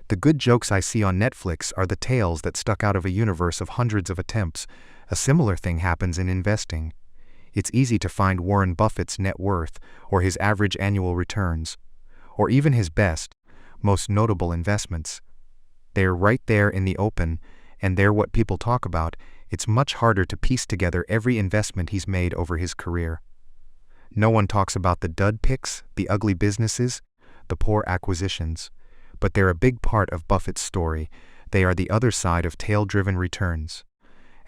"The good jokes I see on Netflix are the tales that stuck out of a universe of hundreds of attempts." A similar thing happens in investing. It's easy to find Warren Buffett's net worth, or his average annual returns, or even his best, most notable investments. They're right there in the open, and they're what people talk about. It's much harder to piece together every investment he's made over his career. No one talks about the dud picks, the ugly businesses, the poor acquisitions. But they're a big part of Buffett's story. They are the other side of tail-driven returns.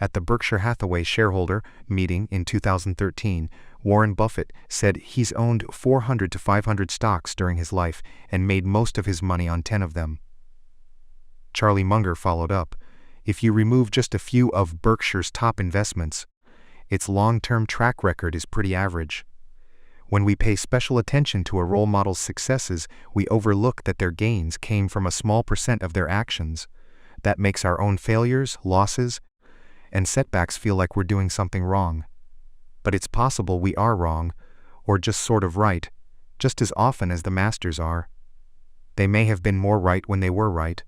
At the Berkshire Hathaway shareholder meeting in 2013, Warren Buffett said he's owned 400 to 500 stocks during his life and made most of his money on 10 of them. Charlie Munger followed up, "If you remove just a few of Berkshire's top investments, its long-term track record is pretty average. When we pay special attention to a role model's successes, we overlook that their gains came from a small percent of their actions. That makes our own failures, losses, and setbacks feel like we're doing something wrong. But it's possible we are wrong, or just sort of right, just as often as the masters are. They may have been more right when they were right,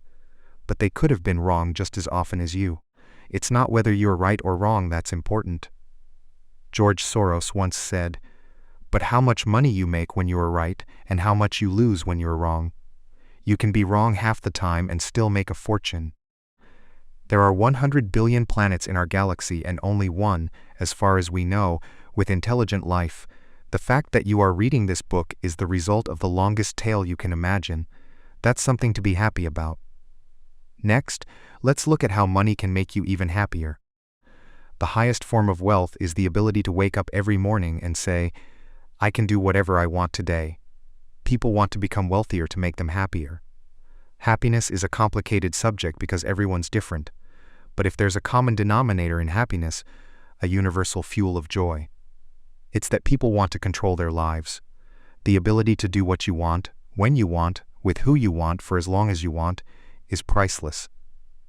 but they could have been wrong just as often as you. It's not whether you're right or wrong that's important." George Soros once said, "But how much money you make when you are right, and how much you lose when you're wrong. You can be wrong half the time and still make a fortune." There are 100 billion planets in our galaxy and only one, as far as we know, with intelligent life. The fact that you are reading this book is the result of the longest tale you can imagine. That's something to be happy about. Next, let's look at how money can make you even happier. The highest form of wealth is the ability to wake up every morning and say, "I can do whatever I want today." People want to become wealthier to make them happier. Happiness is a complicated subject because everyone's different. But if there's a common denominator in happiness, a universal fuel of joy, it's that people want to control their lives. The ability to do what you want, when you want, with who you want for as long as you want, is priceless.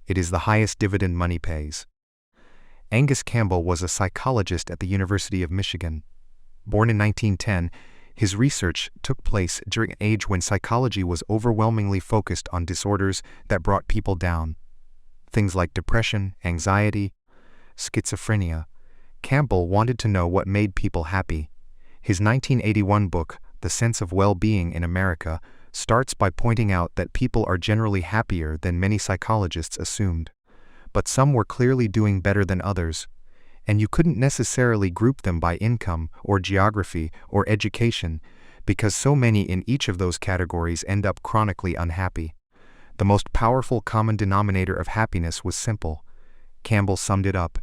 It is the highest dividend money pays. Angus Campbell was a psychologist at the University of Michigan. Born in 1910, his research took place during an age when psychology was overwhelmingly focused on disorders that brought people down. Things like depression, anxiety, schizophrenia. Campbell wanted to know what made people happy. His 1981 book, The Sense of Well-Being in America, starts by pointing out that people are generally happier than many psychologists assumed. But some were clearly doing better than others. and you couldn't necessarily group them by income or geography or education, because so many in each of those categories end up chronically unhappy. The most powerful common denominator of happiness was simple. Campbell summed it up.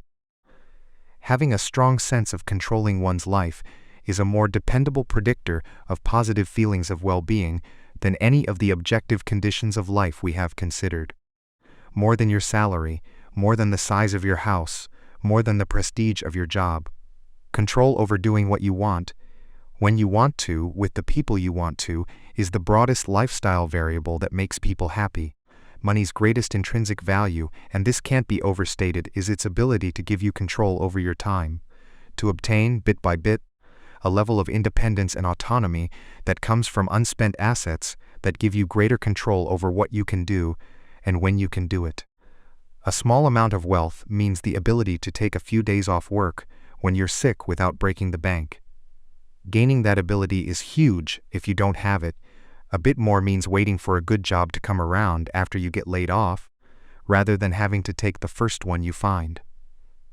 Having a strong sense of controlling one's life is a more dependable predictor of positive feelings of well-being than any of the objective conditions of life we have considered. More than your salary, more than the size of your house, more than the prestige of your job. Control over doing what you want, when you want to, with the people you want to, is the broadest lifestyle variable that makes people happy. Money's greatest intrinsic value, and this can't be overstated, is its ability to give you control over your time, to obtain, bit by bit, a level of independence and autonomy that comes from unspent assets that give you greater control over what you can do and when you can do it. A small amount of wealth means the ability to take a few days off work when you're sick without breaking the bank. Gaining that ability is huge if you don't have it. A bit more means waiting for a good job to come around after you get laid off, rather than having to take the first one you find.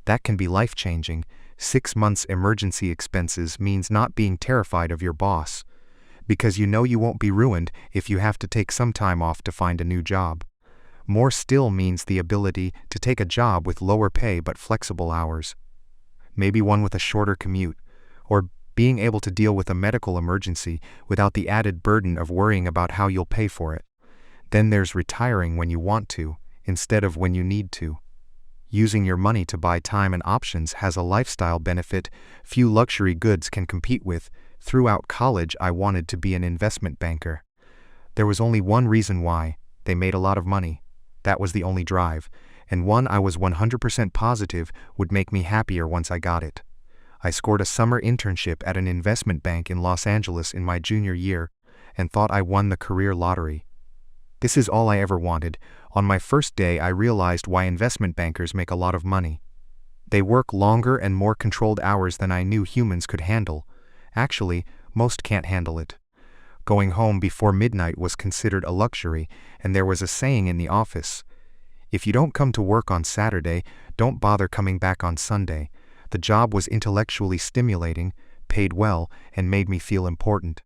That can be life-changing. 6 months emergency expenses means not being terrified of your boss, because you know you won't be ruined if you have to take some time off to find a new job. More still means the ability to take a job with lower pay but flexible hours. Maybe one with a shorter commute, or being able to deal with a medical emergency without the added burden of worrying about how you'll pay for it. Then there's retiring when you want to, instead of when you need to. Using your money to buy time and options has a lifestyle benefit few luxury goods can compete with. Throughout college, I wanted to be an investment banker. There was only one reason why: they made a lot of money. That was the only drive, and one I was 100% positive would make me happier once I got it. I scored a summer internship at an investment bank in Los Angeles in my junior year, and thought I won the career lottery. This is all I ever wanted. On my first day, I realized why investment bankers make a lot of money. They work longer and more controlled hours than I knew humans could handle. Actually, most can't handle it. Going home before midnight was considered a luxury, and there was a saying in the office: if you don't come to work on Saturday, don't bother coming back on Sunday. The job was intellectually stimulating, paid well, and made me feel important.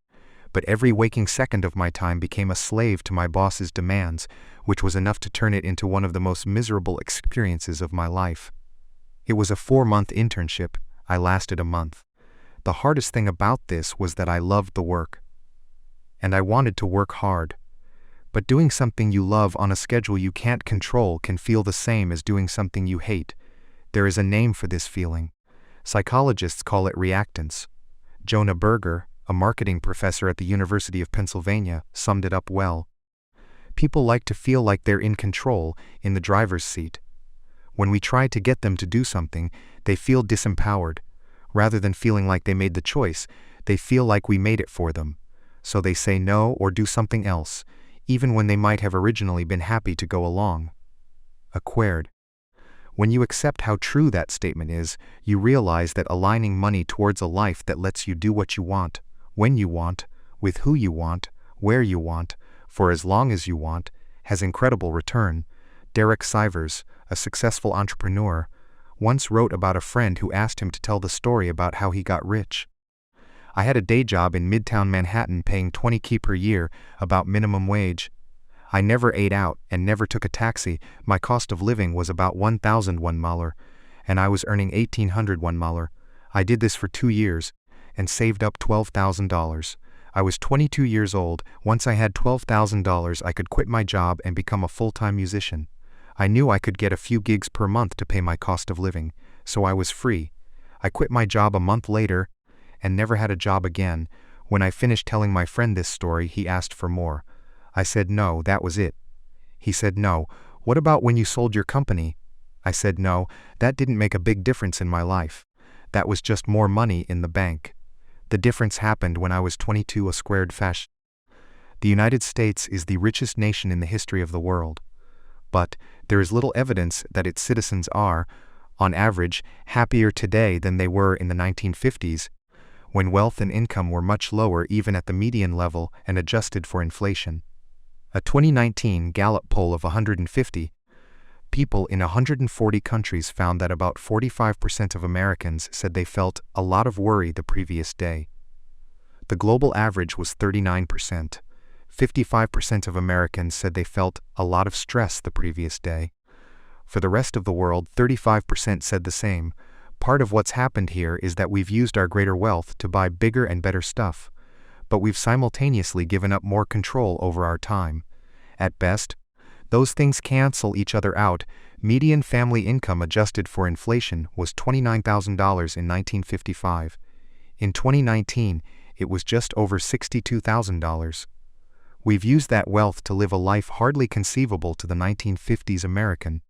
But every waking second of my time became a slave to my boss's demands, which was enough to turn it into one of the most miserable experiences of my life. It was a 4-month internship. I lasted a month. The hardest thing about this was that I loved the work. And I wanted to work hard. But doing something you love on a schedule you can't control can feel the same as doing something you hate. There is a name for this feeling. Psychologists call it reactance. Jonah Berger, a marketing professor at the University of Pennsylvania, summed it up well. People like to feel like they're in control, in the driver's seat. When we try to get them to do something, they feel disempowered. Rather than feeling like they made the choice, they feel like we made it for them. So they say no or do something else, even when they might have originally been happy to go along. Acquired. When you accept how true that statement is, you realize that aligning money towards a life that lets you do what you want, when you want, with who you want, where you want, for as long as you want, has incredible return. Derek Sivers, a successful entrepreneur, once wrote about a friend who asked him to tell the story about how he got rich. I had a day job in Midtown Manhattan paying $20K per year, about minimum wage. I never ate out and never took a taxi. My cost of living was about $1,001, and I was earning $1,801. I did this for 2 years and saved up $12,000. I was 22 years old. Once I had $12,000, I could quit my job and become a full-time musician. I knew I could get a few gigs per month to pay my cost of living, so I was free. I quit my job a month later and never had a job again. When I finished telling my friend this story, he asked for more. I said no, that was it. He said no, what about when you sold your company? I said no, that didn't make a big difference in my life. That was just more money in the bank. The difference happened when I was 22 a squared fash. The United States is the richest nation in the history of the world. But there is little evidence that its citizens are, on average, happier today than they were in the 1950s, when wealth and income were much lower even at the median level and adjusted for inflation. A 2019 Gallup poll of 150 People in 140 countries found that about 45% of Americans said they felt a lot of worry the previous day. The global average was 39%. 55% of Americans said they felt a lot of stress the previous day. For the rest of the world, 35% said the same. Part of what's happened here is that we've used our greater wealth to buy bigger and better stuff, but we've simultaneously given up more control over our time. At best, those things cancel each other out. Median family income adjusted for inflation was $29,000 in 1955. In 2019, it was just over $62,000. We've used that wealth to live a life hardly conceivable to the 1950s American.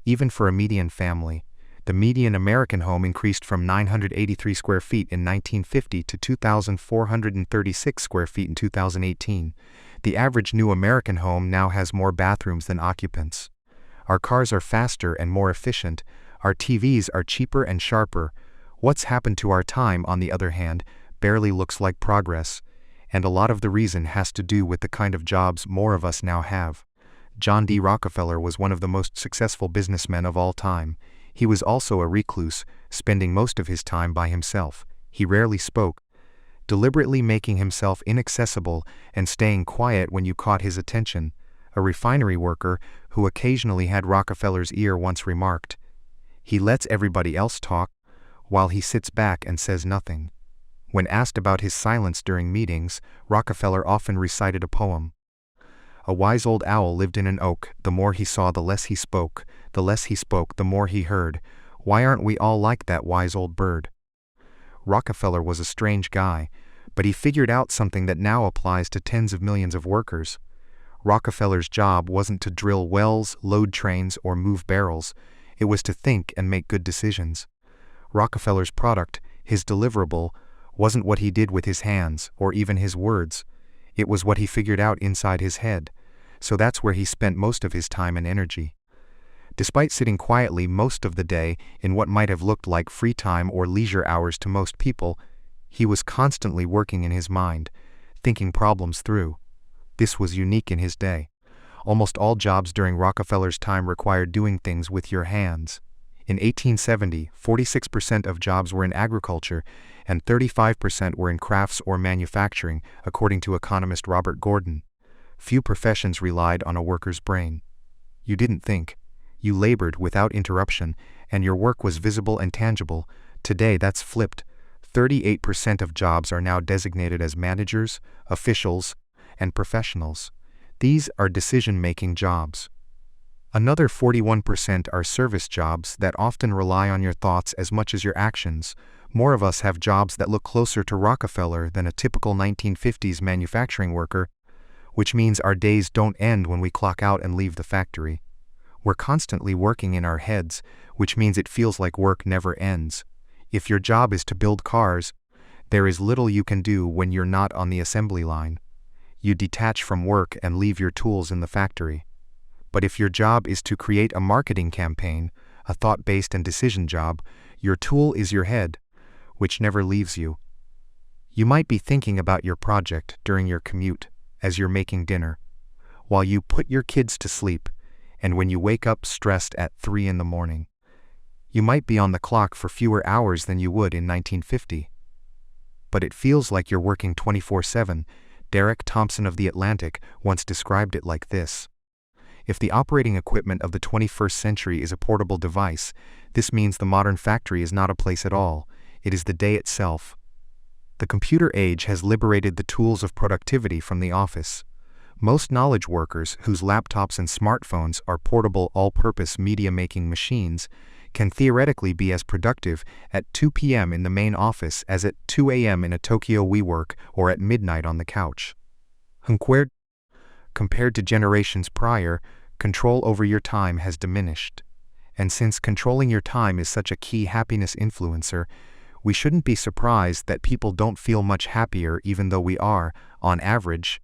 Even for a median family, the median American home increased from 983 square feet in 1950 to 2,436 square feet in 2018. The average new American home now has more bathrooms than occupants. Our cars are faster and more efficient. Our TVs are cheaper and sharper. What's happened to our time, on the other hand, barely looks like progress, and a lot of the reason has to do with the kind of jobs more of us now have. John D. Rockefeller was one of the most successful businessmen of all time. He was also a recluse, spending most of his time by himself. He rarely spoke, deliberately making himself inaccessible and staying quiet when you caught his attention. A refinery worker who occasionally had Rockefeller's ear once remarked, "He lets everybody else talk, while he sits back and says nothing." When asked about his silence during meetings, Rockefeller often recited a poem. A wise old owl lived in an oak. The more he saw, the less he spoke. The less he spoke, the more he heard. Why aren't we all like that wise old bird? Rockefeller was a strange guy, but he figured out something that now applies to tens of millions of workers. Rockefeller's job wasn't to drill wells, load trains, or move barrels. It was to think and make good decisions. Rockefeller's product, his deliverable, wasn't what he did with his hands, or even his words. It was what he figured out inside his head. So that's where he spent most of his time and energy. Despite sitting quietly most of the day in what might have looked like free time or leisure hours to most people, he was constantly working in his mind, thinking problems through. This was unique in his day. Almost all jobs during Rockefeller's time required doing things with your hands. In 1870, 46% of jobs were in agriculture and 35% were in crafts or manufacturing, according to economist Robert Gordon. Few professions relied on a worker's brain. You didn't think. You labored without interruption, and your work was visible and tangible. Today, that's flipped. 38% of jobs are now designated as managers, officials, and professionals. These are decision-making jobs. Another 41% are service jobs that often rely on your thoughts as much as your actions. More of us have jobs that look closer to Rockefeller than a typical 1950s manufacturing worker, which means our days don't end when we clock out and leave the factory. We're constantly working in our heads, which means it feels like work never ends. If your job is to build cars, there is little you can do when you're not on the assembly line. You detach from work and leave your tools in the factory. But if your job is to create a marketing campaign, a thought-based and decision job, your tool is your head, which never leaves you. You might be thinking about your project during your commute, as you're making dinner, while you put your kids to sleep, and when you wake up stressed at 3 in the morning. You might be on the clock for fewer hours than you would in 1950. But it feels like you're working 24/7. Derek Thompson of The Atlantic once described it like this: "If the operating equipment of the 21st century is a portable device, this means the modern factory is not a place at all. It is the day itself." The computer age has liberated the tools of productivity from the office. Most knowledge workers whose laptops and smartphones are portable all-purpose media-making machines can theoretically be as productive at 2 p.m. in the main office as at 2 a.m. in a Tokyo WeWork or at midnight on the couch. Compared to generations prior, control over your time has diminished. And since controlling your time is such a key happiness influencer, we shouldn't be surprised that people don't feel much happier even though we are, on average,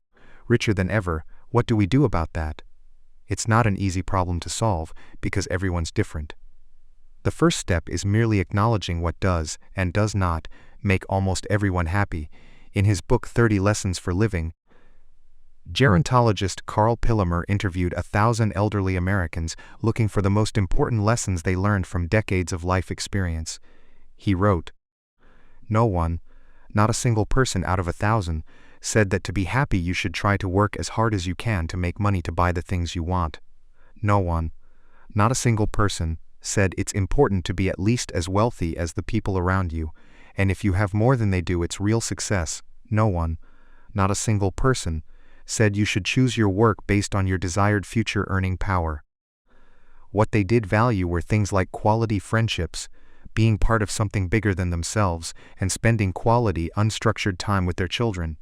richer than ever. What do we do about that? It's not an easy problem to solve because everyone's different. The first step is merely acknowledging what does and does not make almost everyone happy. In his book 30 Lessons for Living, Gerontologist Carl Pillemer interviewed 1,000 elderly Americans looking for the most important lessons they learned from decades of life experience. He wrote, "No one, not a single person out of 1,000, said that to be happy you should try to work as hard as you can to make money to buy the things you want. No one, not a single person, said it's important to be at least as wealthy as the people around you, and if you have more than they do it's real success. No one, not a single person, said you should choose your work based on your desired future earning power. What they did value were things like quality friendships, being part of something bigger than themselves, and spending quality, unstructured time with their children.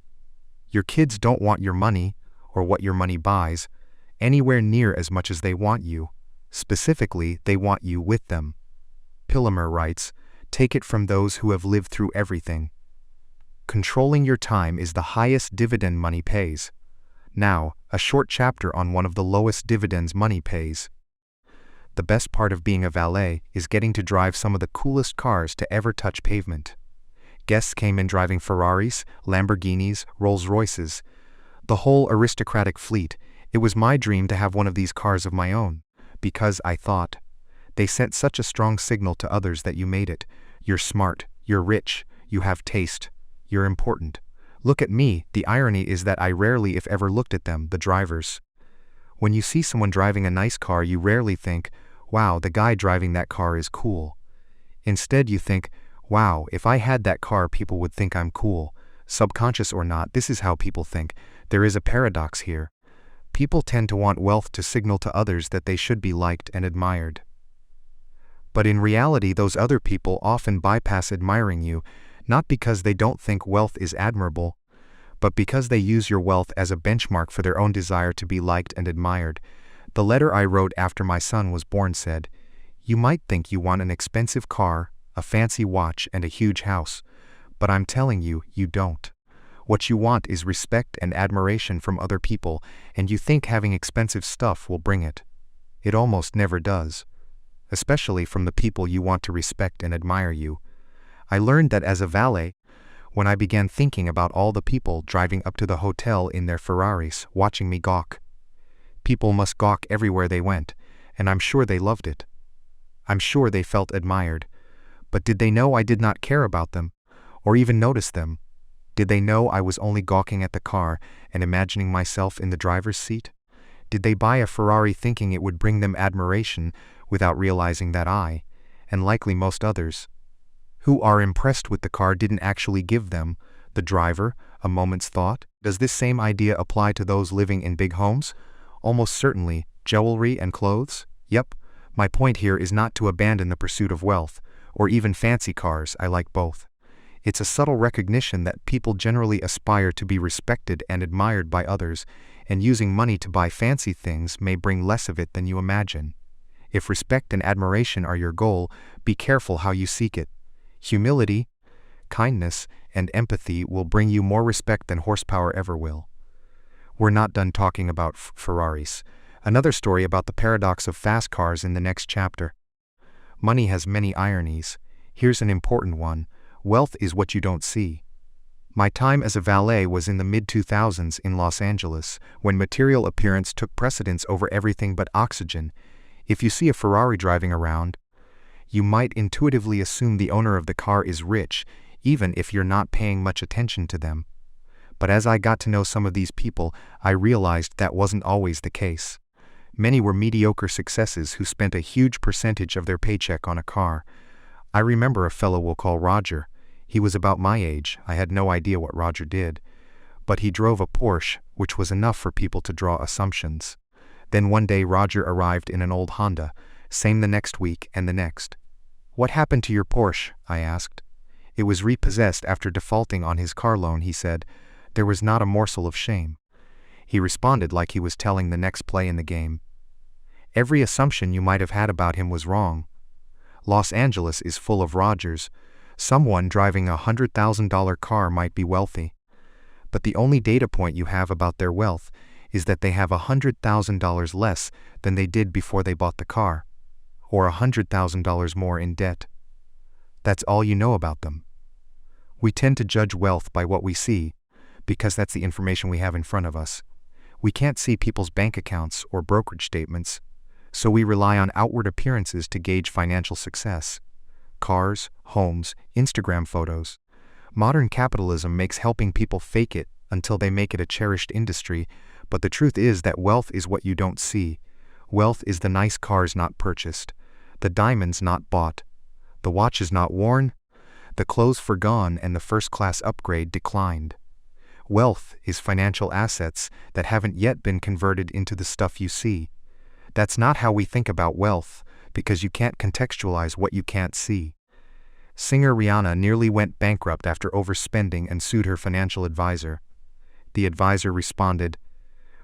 Your kids don't want your money, or what your money buys, anywhere near as much as they want you. Specifically, they want you with them." Pillemer writes, "Take it from those who have lived through everything. Controlling your time is the highest dividend money pays." Now, a short chapter on one of the lowest dividends money pays. The best part of being a valet is getting to drive some of the coolest cars to ever touch pavement. Guests came in driving Ferraris, Lamborghinis, Rolls-Royces, the whole aristocratic fleet. It was my dream to have one of these cars of my own, because I thought, they sent such a strong signal to others that you made it. You're smart, you're rich, you have taste, you're important. Look at me. The irony is that I rarely, if ever, looked at them, the drivers. When you see someone driving a nice car, you rarely think, wow, the guy driving that car is cool. Instead, you think, wow, if I had that car, people would think I'm cool. Subconscious or not, this is how people think. There is a paradox here. People tend to want wealth to signal to others that they should be liked and admired. But in reality, those other people often bypass admiring you, not because they don't think wealth is admirable, but because they use your wealth as a benchmark for their own desire to be liked and admired. The letter I wrote after my son was born said, "You might think you want an expensive car, a fancy watch, and a huge house, but I'm telling you, you don't. What you want is respect and admiration from other people, and you think having expensive stuff will bring it. It almost never does, especially from the people you want to respect and admire you." I learned that as a valet, when I began thinking about all the people driving up to the hotel in their Ferraris, watching me gawk. People must gawk everywhere they went, and I'm sure they loved it. I'm sure they felt admired. But did they know I did not care about them, or even notice them? Did they know I was only gawking at the car and imagining myself in the driver's seat? Did they buy a Ferrari thinking it would bring them admiration without realizing that I, and likely most others, who are impressed with the car, didn't actually give them, the driver, a moment's thought? Does this same idea apply to those living in big homes? Almost certainly. Jewelry and clothes? Yep. My point here is not to abandon the pursuit of wealth, or even fancy cars. I like both. It's a subtle recognition that people generally aspire to be respected and admired by others, and using money to buy fancy things may bring less of it than you imagine. If respect and admiration are your goal, be careful how you seek it. Humility, kindness, and empathy will bring you more respect than horsepower ever will. We're not done talking about Ferraris. Another story about the paradox of fast cars in the next chapter. Money has many ironies. Here's an important one. Wealth is what you don't see. My time as a valet was in the mid-2000s in Los Angeles, when material appearance took precedence over everything but oxygen. If you see a Ferrari driving around, you might intuitively assume the owner of the car is rich, even if you're not paying much attention to them. But as I got to know some of these people, I realized that wasn't always the case. Many were mediocre successes who spent a huge percentage of their paycheck on a car. I remember a fellow we'll call Roger. He was about my age. I had no idea what Roger did. But he drove a Porsche, which was enough for people to draw assumptions. Then one day Roger arrived in an old Honda, same the next week and the next. "What happened to your Porsche?" I asked. "It was repossessed after defaulting on his car loan," he said. There was not a morsel of shame. He responded like he was telling the next play in the game. Every assumption you might have had about him was wrong. Los Angeles is full of Rogers. Someone driving a $100,000 car might be wealthy. But the only data point you have about their wealth is that they have $100,000 less than they did before they bought the car, or $100,000 more in debt. That's all you know about them. We tend to judge wealth by what we see, because that's the information we have in front of us. We can't see people's bank accounts or brokerage statements, so we rely on outward appearances to gauge financial success. Cars, homes, Instagram photos. Modern capitalism makes helping people fake it until they make it a cherished industry, but the truth is that wealth is what you don't see. Wealth is the nice cars not purchased, the diamonds not bought, the watches not worn, the clothes forgone, and the first-class upgrade declined. Wealth is financial assets that haven't yet been converted into the stuff you see. That's not how we think about wealth, because you can't contextualize what you can't see. Singer Rihanna nearly went bankrupt after overspending and sued her financial advisor. The advisor responded,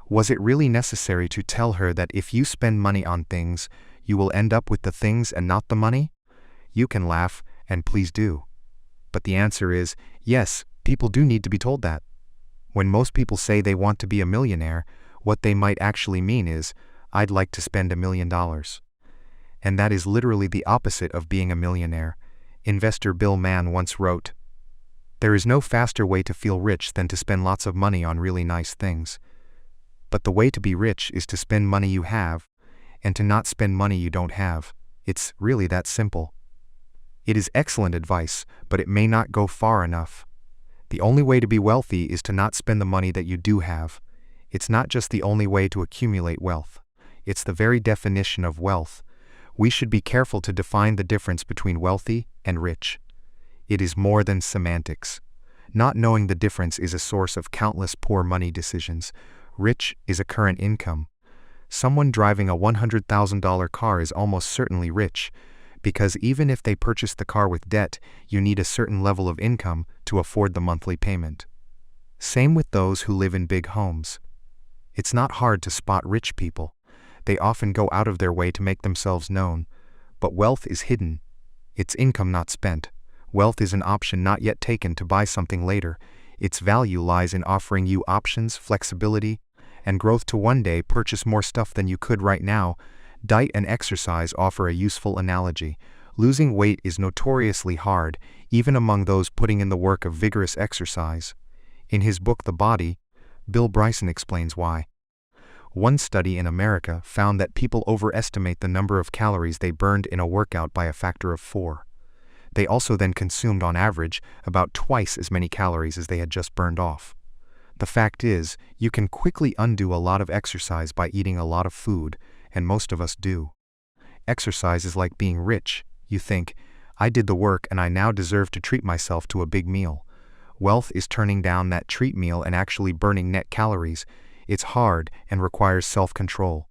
"Was it really necessary to tell her that if you spend money on things, you will end up with the things and not the money?" You can laugh, and please do. But the answer is, yes, people do need to be told that. When most people say they want to be a millionaire, what they might actually mean is, "I'd like to spend $1 million." And that is literally the opposite of being a millionaire. Investor Bill Mann once wrote, "There is no faster way to feel rich than to spend lots of money on really nice things. But the way to be rich is to spend money you have, and to not spend money you don't have. It's really that simple." It is excellent advice, but it may not go far enough. The only way to be wealthy is to not spend the money that you do have. It's not just the only way to accumulate wealth. It's the very definition of wealth. We should be careful to define the difference between wealthy and rich. It is more than semantics. Not knowing the difference is a source of countless poor money decisions. Rich is a current income. Someone driving a $100,000 car is almost certainly rich, because even if they purchase the car with debt, you need a certain level of income to afford the monthly payment. Same with those who live in big homes. It's not hard to spot rich people. They often go out of their way to make themselves known. But wealth is hidden. It's income not spent. Wealth is an option not yet taken to buy something later. Its value lies in offering you options, flexibility, and growth to one day purchase more stuff than you could right now. Diet and exercise offer a useful analogy. Losing weight is notoriously hard, even among those putting in the work of vigorous exercise. In his book The Body, Bill Bryson explains why. One study in America found that people overestimate the number of calories they burned in a workout by a factor of 4. They also then consumed, on average, about twice as many calories as they had just burned off. The fact is, you can quickly undo a lot of exercise by eating a lot of food, and most of us do. Exercise is like being rich. You think, "I did the work and I now deserve to treat myself to a big meal." Wealth is turning down that treat meal and actually burning net calories. It's hard and requires self-control,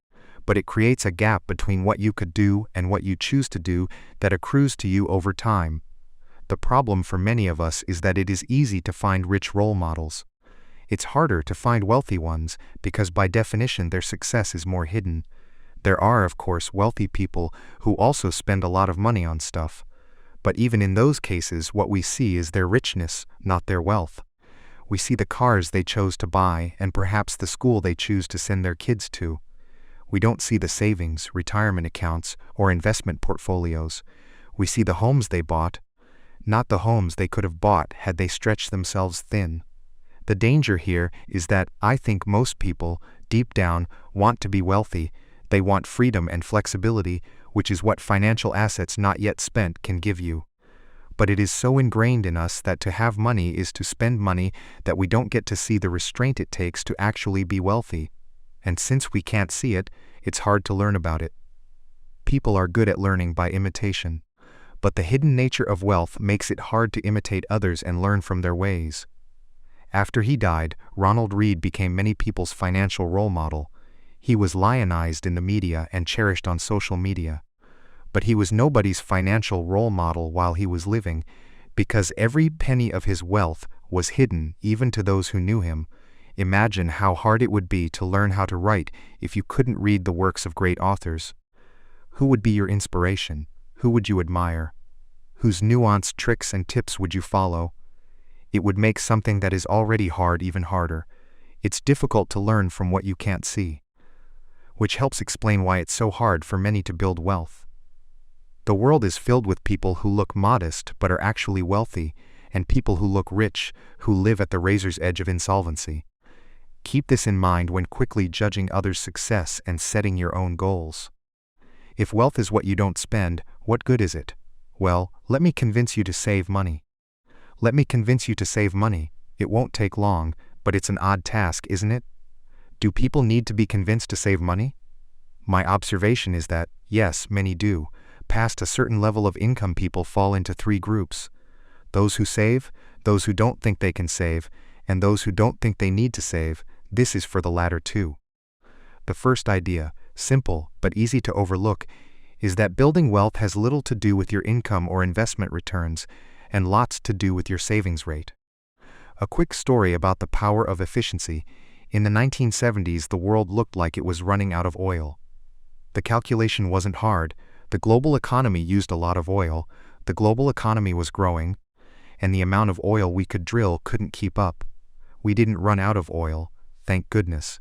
but it creates a gap between what you could do and what you choose to do that accrues to you over time. The problem for many of us is that it is easy to find rich role models. It's harder to find wealthy ones because by definition their success is more hidden. There are, of course, wealthy people who also spend a lot of money on stuff. But even in those cases, what we see is their richness, not their wealth. We see the cars they chose to buy and perhaps the school they choose to send their kids to. We don't see the savings, retirement accounts, or investment portfolios. We see the homes they bought, not the homes they could have bought had they stretched themselves thin. The danger here is that I think most people, deep down, want to be wealthy. They want freedom and flexibility, which is what financial assets not yet spent can give you. But it is so ingrained in us that to have money is to spend money that we don't get to see the restraint it takes to actually be wealthy. And since we can't see it, it's hard to learn about it. People are good at learning by imitation. But the hidden nature of wealth makes it hard to imitate others and learn from their ways. After he died, Ronald Read became many people's financial role model. He was lionized in the media and cherished on social media. But he was nobody's financial role model while he was living, because every penny of his wealth was hidden even to those who knew him. Imagine how hard it would be to learn how to write if you couldn't read the works of great authors. Who would be your inspiration? Who would you admire? Whose nuanced tricks and tips would you follow? It would make something that is already hard even harder. It's difficult to learn from what you can't see, which helps explain why it's so hard for many to build wealth. The world is filled with people who look modest but are actually wealthy, and people who look rich who live at the razor's edge of insolvency. Keep this in mind when quickly judging others' success and setting your own goals. If wealth is what you don't spend, what good is it? Well, let me convince you to save money. Let me convince you to save money. It won't take long, but it's an odd task, isn't it? Do people need to be convinced to save money? My observation is that, yes, many do. Past a certain level of income, people fall into three groups: those who save, those who don't think they can save, and those who don't think they need to save. This is for the latter two. The first idea, simple but easy to overlook, is that building wealth has little to do with your income or investment returns, and lots to do with your savings rate. A quick story about the power of efficiency. In the 1970s, the world looked like it was running out of oil. The calculation wasn't hard. The global economy used a lot of oil, the global economy was growing, and the amount of oil we could drill couldn't keep up. We didn't run out of oil, thank goodness.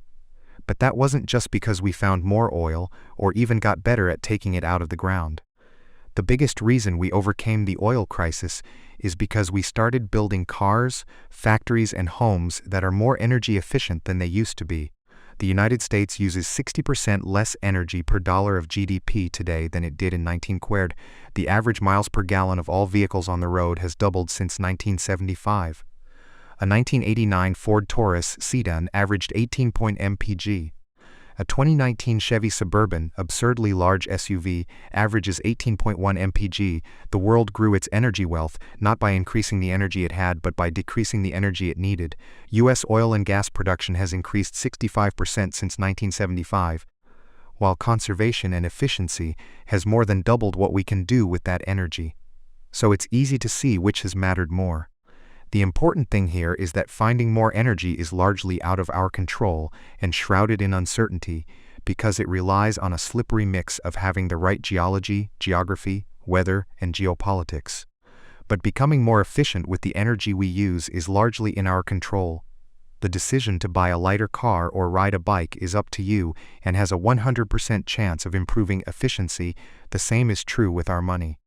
But that wasn't just because we found more oil or even got better at taking it out of the ground. The biggest reason we overcame the oil crisis is because we started building cars, factories, and homes that are more energy efficient than they used to be. The United States uses 60% less energy per dollar of GDP today than it did in 19 The average miles per gallon of all vehicles on the road has doubled since 1975. A 1989 Ford Taurus sedan averaged 18 mpg. A 2019 Chevy Suburban, absurdly large SUV, averages 18.1 mpg. The world grew its energy wealth, not by increasing the energy it had but by decreasing the energy it needed. U.S. oil and gas production has increased 65% since 1975, while conservation and efficiency has more than doubled what we can do with that energy. So it's easy to see which has mattered more. The important thing here is that finding more energy is largely out of our control and shrouded in uncertainty because it relies on a slippery mix of having the right geology, geography, weather, and geopolitics. But becoming more efficient with the energy we use is largely in our control. The decision to buy a lighter car or ride a bike is up to you and has a 100% chance of improving efficiency. The same is true with our money.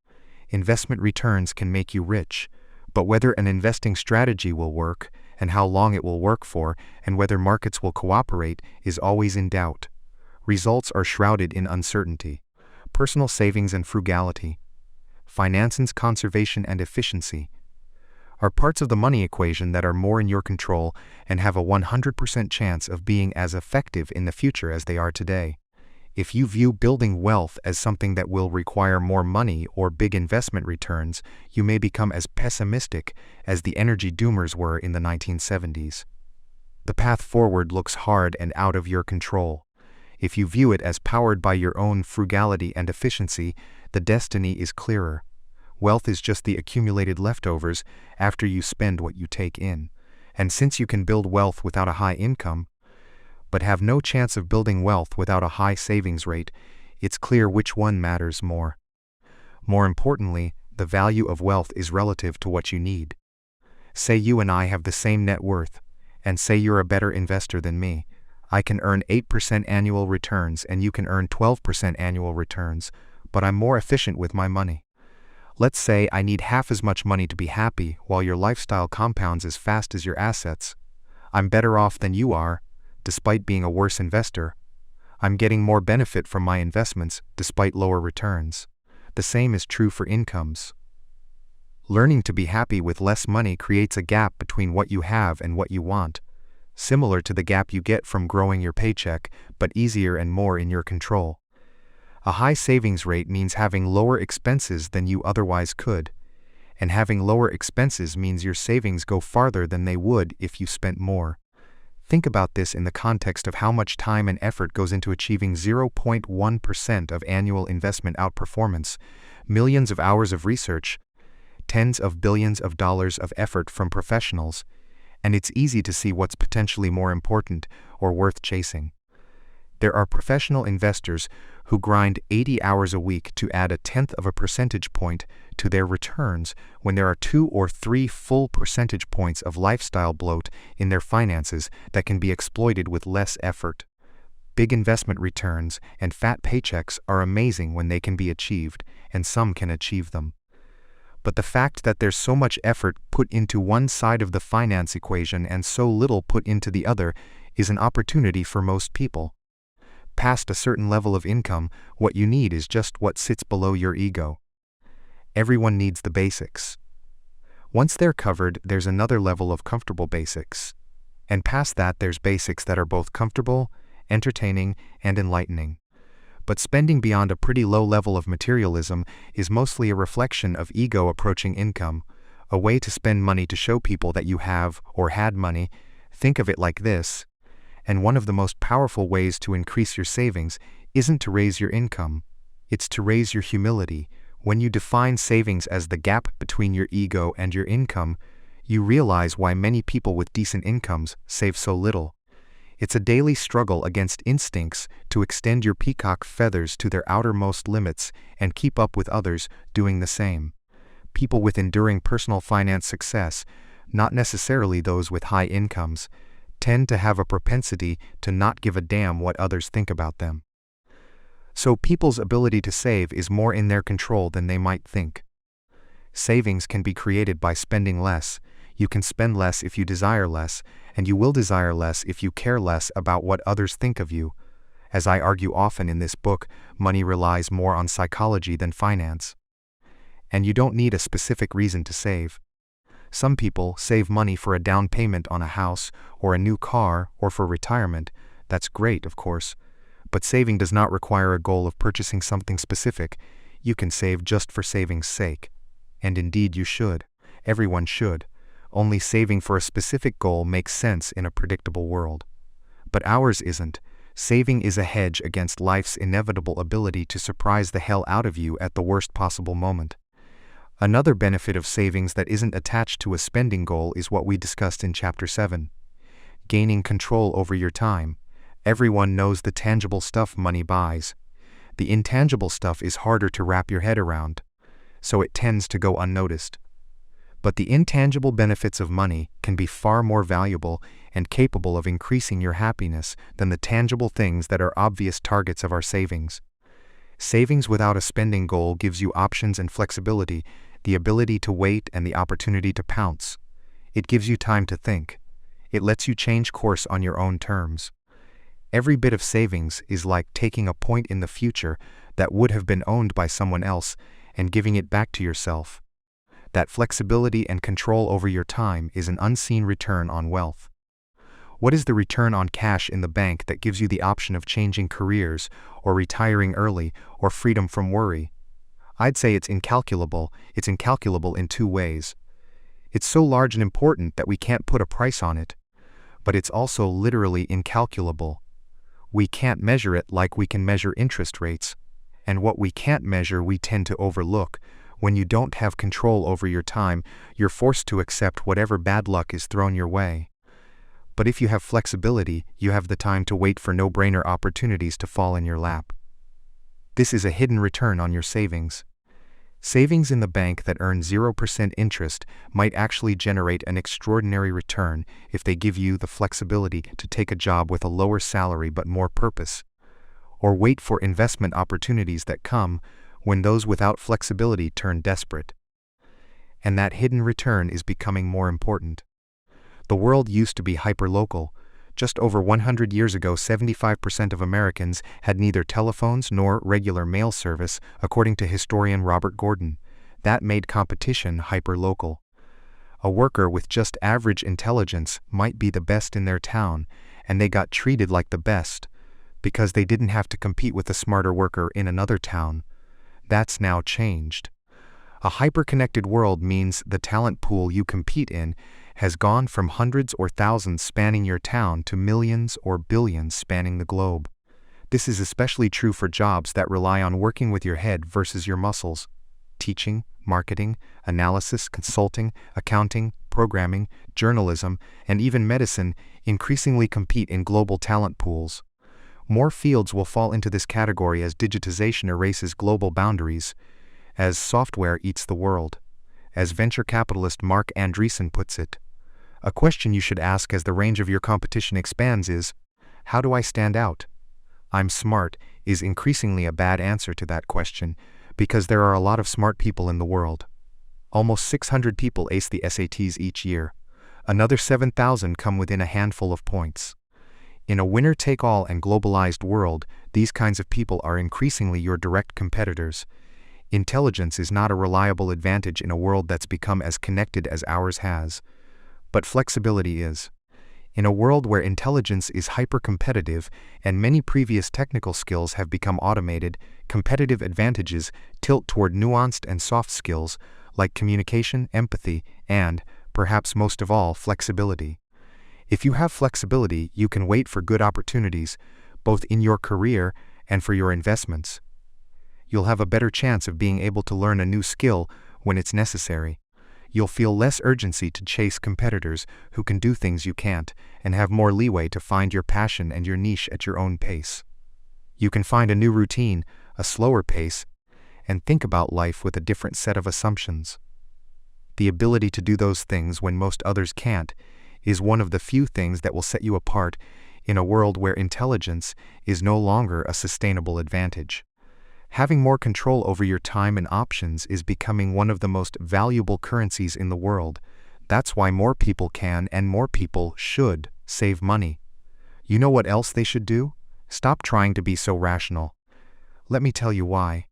Investment returns can make you rich, but whether an investing strategy will work, and how long it will work for, and whether markets will cooperate, is always in doubt. Results are shrouded in uncertainty. Personal savings and frugality, finances, conservation, and efficiency are parts of the money equation that are more in your control and have a 100% chance of being as effective in the future as they are today. If you view building wealth as something that will require more money or big investment returns, you may become as pessimistic as the energy doomers were in the 1970s. The path forward looks hard and out of your control. If you view it as powered by your own frugality and efficiency, the destiny is clearer. Wealth is just the accumulated leftovers after you spend what you take in. And since you can build wealth without a high income, but have no chance of building wealth without a high savings rate, it's clear which one matters more. More importantly, the value of wealth is relative to what you need. Say you and I have the same net worth, and say you're a better investor than me. I can earn 8% annual returns and you can earn 12% annual returns, but I'm more efficient with my money. Let's say I need half as much money to be happy while your lifestyle compounds as fast as your assets. I'm better off than you are, despite being a worse investor. I'm getting more benefit from my investments despite lower returns. The same is true for incomes. Learning to be happy with less money creates a gap between what you have and what you want, similar to the gap you get from growing your paycheck, but easier and more in your control. A high savings rate means having lower expenses than you otherwise could, and having lower expenses means your savings go farther than they would if you spent more. Think about this in the context of how much time and effort goes into achieving 0.1% of annual investment outperformance, millions of hours of research, tens of billions of dollars of effort from professionals, and it's easy to see what's potentially more important or worth chasing. There are professional investors who grind 80 hours a week to add 0.1 of a percentage point to their returns when there are 2 or 3 full percentage points of lifestyle bloat in their finances that can be exploited with less effort. Big investment returns and fat paychecks are amazing when they can be achieved, and some can achieve them. But the fact that there's so much effort put into one side of the finance equation and so little put into the other is an opportunity for most people. Past a certain level of income, what you need is just what sits below your ego. Everyone needs the basics. Once they're covered, there's another level of comfortable basics. And past that, there's basics that are both comfortable, entertaining, and enlightening. But spending beyond a pretty low level of materialism is mostly a reflection of ego approaching income, a way to spend money to show people that you have or had money. Think of it like this. And one of the most powerful ways to increase your savings isn't to raise your income. It's to raise your humility. When you define savings as the gap between your ego and your income, you realize why many people with decent incomes save so little. It's a daily struggle against instincts to extend your peacock feathers to their outermost limits and keep up with others doing the same. People with enduring personal finance success, not necessarily those with high incomes, tend to have a propensity to not give a damn what others think about them. So people's ability to save is more in their control than they might think. Savings can be created by spending less. You can spend less if you desire less, and you will desire less if you care less about what others think of you. As I argue often in this book, money relies more on psychology than finance. And you don't need a specific reason to save. Some people save money for a down payment on a house, or a new car, or for retirement. That's great, of course. But saving does not require a goal of purchasing something specific. You can save just for saving's sake. And indeed you should. Everyone should. Only saving for a specific goal makes sense in a predictable world. But ours isn't. Saving is a hedge against life's inevitable ability to surprise the hell out of you at the worst possible moment. Another benefit of savings that isn't attached to a spending goal is what we discussed in Chapter 7. Gaining control over your time. Everyone knows the tangible stuff money buys. The intangible stuff is harder to wrap your head around, so it tends to go unnoticed. But the intangible benefits of money can be far more valuable and capable of increasing your happiness than the tangible things that are obvious targets of our savings. Savings without a spending goal gives you options and flexibility, the ability to wait and the opportunity to pounce. It gives you time to think. It lets you change course on your own terms. Every bit of savings is like taking a point in the future that would have been owned by someone else and giving it back to yourself. That flexibility and control over your time is an unseen return on wealth. What is the return on cash in the bank that gives you the option of changing careers, or retiring early, or freedom from worry? I'd say it's incalculable. It's incalculable in two ways. It's so large and important that we can't put a price on it. But it's also literally incalculable. We can't measure it like we can measure interest rates. And what we can't measure we tend to overlook. When you don't have control over your time, you're forced to accept whatever bad luck is thrown your way. But if you have flexibility, you have the time to wait for no-brainer opportunities to fall in your lap. This is a hidden return on your savings. Savings in the bank that earn 0% interest might actually generate an extraordinary return if they give you the flexibility to take a job with a lower salary but more purpose, or wait for investment opportunities that come when those without flexibility turn desperate. And that hidden return is becoming more important. The world used to be hyperlocal. Just over 100 years ago, 75% of Americans had neither telephones nor regular mail service, according to historian Robert Gordon. That made competition hyperlocal. A worker with just average intelligence might be the best in their town, and they got treated like the best, because they didn't have to compete with a smarter worker in another town. That's now changed. A hyper-connected world means the talent pool you compete in has gone from hundreds or thousands spanning your town to millions or billions spanning the globe. This is especially true for jobs that rely on working with your head versus your muscles. Teaching, marketing, analysis, consulting, accounting, programming, journalism, and even medicine increasingly compete in global talent pools. More fields will fall into this category as digitization erases global boundaries, as software eats the world. As venture capitalist Mark Andreessen puts it, a question you should ask as the range of your competition expands is, how do I stand out? I'm smart is increasingly a bad answer to that question, because there are a lot of smart people in the world. Almost 600 people ace the SATs each year. Another 7,000 come within a handful of points. In a winner-take-all and globalized world, these kinds of people are increasingly your direct competitors. Intelligence is not a reliable advantage in a world that's become as connected as ours has. But flexibility is. In a world where intelligence is hyper-competitive and many previous technical skills have become automated, competitive advantages tilt toward nuanced and soft skills like communication, empathy, and, perhaps most of all, flexibility. If you have flexibility, you can wait for good opportunities, both in your career and for your investments. You'll have a better chance of being able to learn a new skill when it's necessary. You'll feel less urgency to chase competitors who can do things you can't, and have more leeway to find your passion and your niche at your own pace. You can find a new routine, a slower pace, and think about life with a different set of assumptions. The ability to do those things when most others can't is one of the few things that will set you apart in a world where intelligence is no longer a sustainable advantage. Having more control over your time and options is becoming one of the most valuable currencies in the world. That's why more people can and more people should save money. You know what else they should do? Stop trying to be so rational. Let me tell you why.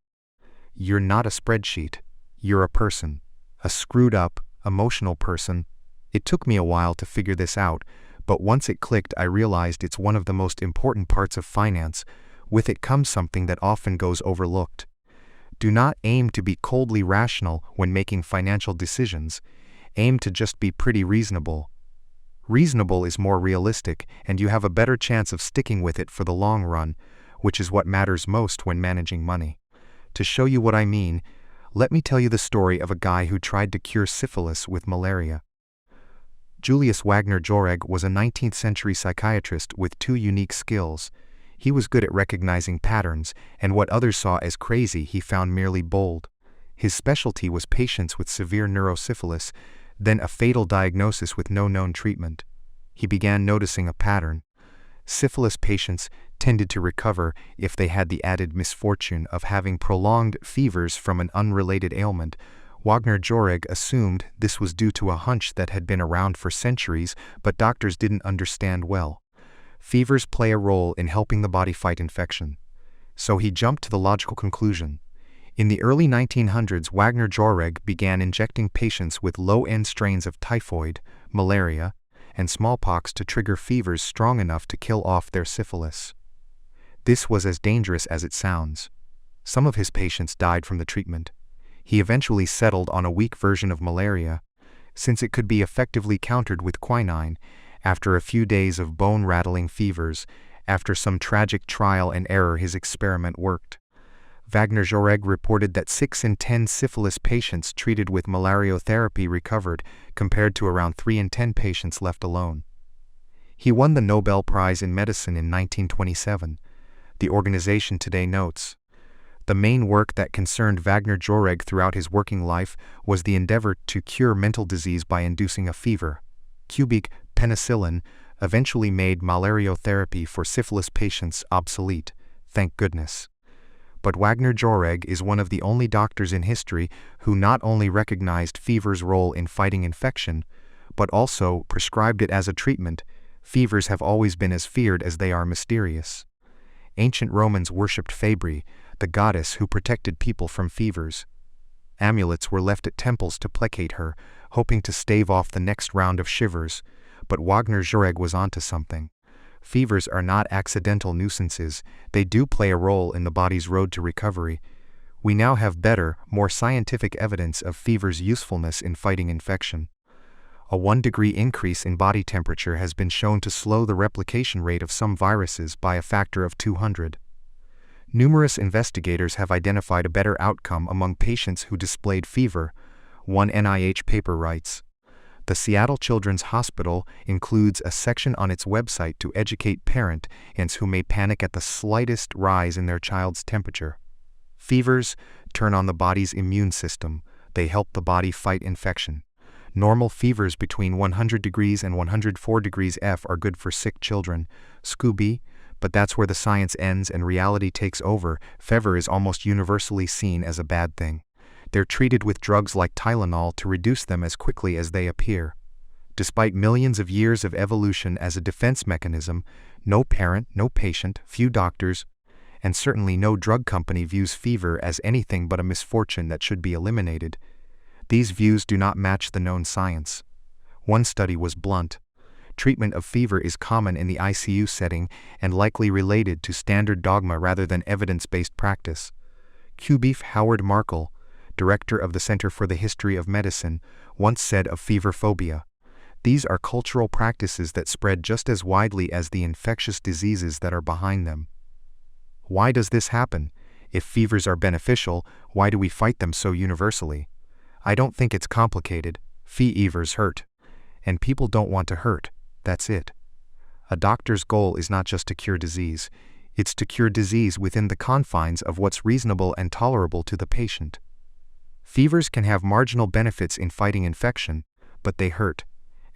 You're not a spreadsheet. You're a person. A screwed up, emotional person. It took me a while to figure this out, but once it clicked, I realized it's one of the most important parts of finance. With it comes something that often goes overlooked. Do not aim to be coldly rational when making financial decisions. Aim to just be pretty reasonable. Reasonable is more realistic, and you have a better chance of sticking with it for the long run, which is what matters most when managing money. To show you what I mean, let me tell you the story of a guy who tried to cure syphilis with malaria. Julius Wagner Jauregg was a 19th-century psychiatrist with two unique skills. He was good at recognizing patterns, and what others saw as crazy he found merely bold. His specialty was patients with severe neurosyphilis, then a fatal diagnosis with no known treatment. He began noticing a pattern. Syphilis patients tended to recover if they had the added misfortune of having prolonged fevers from an unrelated ailment. Wagner Jauregg assumed this was due to a hunch that had been around for centuries, but doctors didn't understand well. Fevers play a role in helping the body fight infection. So he jumped to the logical conclusion. In the early 1900s, Wagner Jauregg began injecting patients with low-end strains of typhoid, malaria, and smallpox to trigger fevers strong enough to kill off their syphilis. This was as dangerous as it sounds. Some of his patients died from the treatment. He eventually settled on a weak version of malaria, since it could be effectively countered with quinine. After a few days of bone-rattling fevers, after some tragic trial and error, his experiment worked. Wagner Jauregg reported that 6 in 10 syphilis patients treated with malariotherapy recovered, compared to around 3 in 10 patients left alone. He won the Nobel Prize in Medicine in 1927. The organization today notes, the main work that concerned Wagner Jauregg throughout his working life was the endeavor to cure mental disease by inducing a fever. Cubic penicillin eventually made malariotherapy for syphilis patients obsolete, thank goodness. But Wagner Jauregg is one of the only doctors in history who not only recognized fever's role in fighting infection, but also prescribed it as a treatment. Fevers have always been as feared as they are mysterious. Ancient Romans worshipped Febri, the goddess who protected people from fevers. Amulets were left at temples to placate her, hoping to stave off the next round of shivers, but Wagner Jauregg was onto something. Fevers are not accidental nuisances, they do play a role in the body's road to recovery. We now have better, more scientific evidence of fever's usefulness in fighting infection. A 1-degree increase in body temperature has been shown to slow the replication rate of some viruses by a factor of 200. Numerous investigators have identified a better outcome among patients who displayed fever, one NIH paper writes. The Seattle Children's Hospital includes a section on its website to educate parents who may panic at the slightest rise in their child's temperature. Fevers turn on the body's immune system. They help the body fight infection. Normal fevers between 100 degrees and 104 degrees F are good for sick children. Scooby, but that's where the science ends and reality takes over. Fever is almost universally seen as a bad thing. They're treated with drugs like Tylenol to reduce them as quickly as they appear. Despite millions of years of evolution as a defense mechanism, No parent, no patient, few doctors, and certainly no drug company views fever as anything but a misfortune that should be eliminated. These views do not match the known science. One study was blunt. Treatment of fever is common in the ICU setting and likely related to standard dogma rather than evidence-based practice. Q-Beef Howard Markle, director of the Center for the History of Medicine, once said of fever phobia, "These are cultural practices that spread just as widely as the infectious diseases that are behind them." Why does this happen? If fevers are beneficial, why do we fight them so universally? I don't think it's complicated. Fevers hurt. And people don't want to hurt. That's it. A doctor's goal is not just to cure disease. It's to cure disease within the confines of what's reasonable and tolerable to the patient. Fevers can have marginal benefits in fighting infection, but they hurt,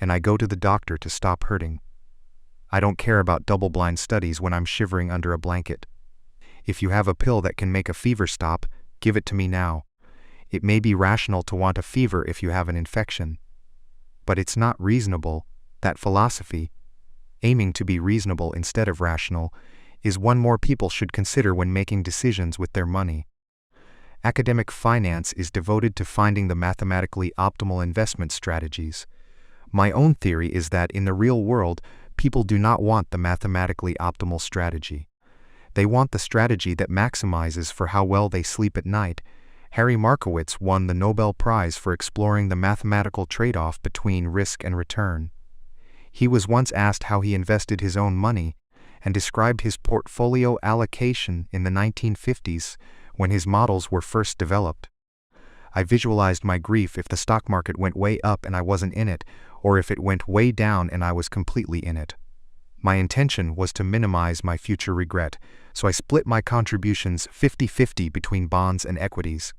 and I go to the doctor to stop hurting. I don't care about double-blind studies when I'm shivering under a blanket. If you have a pill that can make a fever stop, give it to me now. It may be rational to want a fever if you have an infection. But it's not reasonable. That philosophy, aiming to be reasonable instead of rational, is one more people should consider when making decisions with their money. Academic finance is devoted to finding the mathematically optimal investment strategies. My own theory is that in the real world, people do not want the mathematically optimal strategy. They want the strategy that maximizes for how well they sleep at night. Harry Markowitz won the Nobel Prize for exploring the mathematical trade-off between risk and return. He was once asked how he invested his own money and described his portfolio allocation in the 1950s when his models were first developed. I visualized my grief if the stock market went way up and I wasn't in it, or if it went way down and I was completely in it. My intention was to minimize my future regret, so I split my contributions 50-50 between bonds and equities.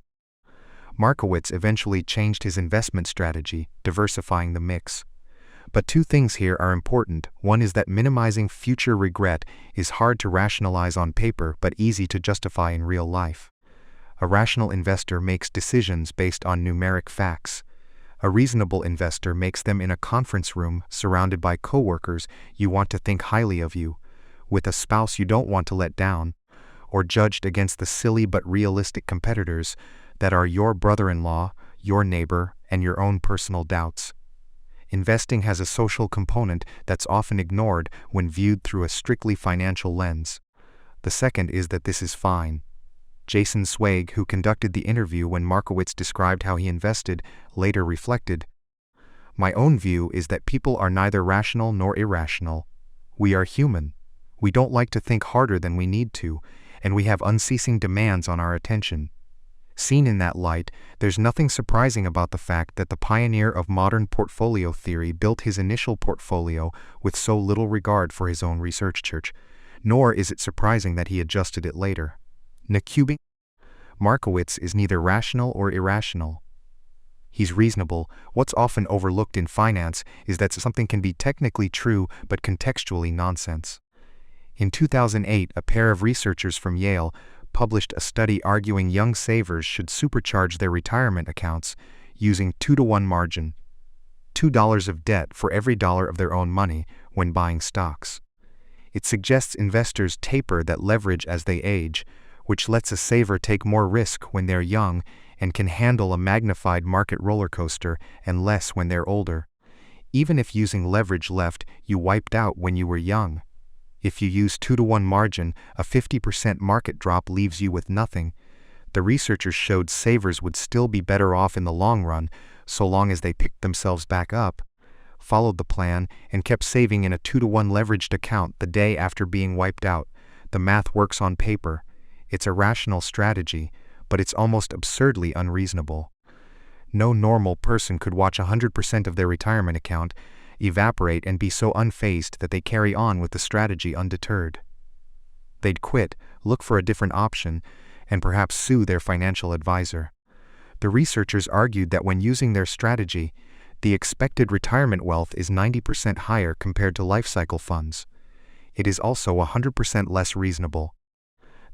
Markowitz eventually changed his investment strategy, diversifying the mix. But two things here are important. One is that minimizing future regret is hard to rationalize on paper but easy to justify in real life. A rational investor makes decisions based on numeric facts. A reasonable investor makes them in a conference room surrounded by coworkers you want to think highly of you, with a spouse you don't want to let down, or judged against the silly but realistic competitors that are your brother-in-law, your neighbor, and your own personal doubts. Investing has a social component that's often ignored when viewed through a strictly financial lens. The second is that this is fine. Jason Zweig, who conducted the interview when Markowitz described how he invested, later reflected, "My own view is that people are neither rational nor irrational. We are human. We don't like to think harder than we need to, and we have unceasing demands on our attention." Seen in that light, there's nothing surprising about the fact that the pioneer of modern portfolio theory built his initial portfolio with so little regard for his own research, nor is it surprising that he adjusted it later. Cubing Markowitz is neither rational or irrational. He's reasonable. What's often overlooked in finance is that something can be technically true but contextually nonsense. In 2008, a pair of researchers from Yale published a study arguing young savers should supercharge their retirement accounts using 2-to-1 margin, $2 of debt for every dollar of their own money when buying stocks. It suggests investors taper that leverage as they age, which lets a saver take more risk when they're young and can handle a magnified market roller coaster and less when they're older. Even if using leverage left you wiped out when you were young. If you use 2-to-1 margin, a 50% market drop leaves you with nothing. The researchers showed savers would still be better off in the long run, so long as they picked themselves back up, followed the plan, and kept saving in a 2-to-1 leveraged account the day after being wiped out. The math works on paper. It's a rational strategy, but it's almost absurdly unreasonable. No normal person could watch 100% of their retirement account evaporate and be so unfazed that they carry on with the strategy undeterred. They'd quit, look for a different option, and perhaps sue their financial advisor. The researchers argued that when using their strategy, the expected retirement wealth is 90% higher compared to life cycle funds. It is also 100% less reasonable.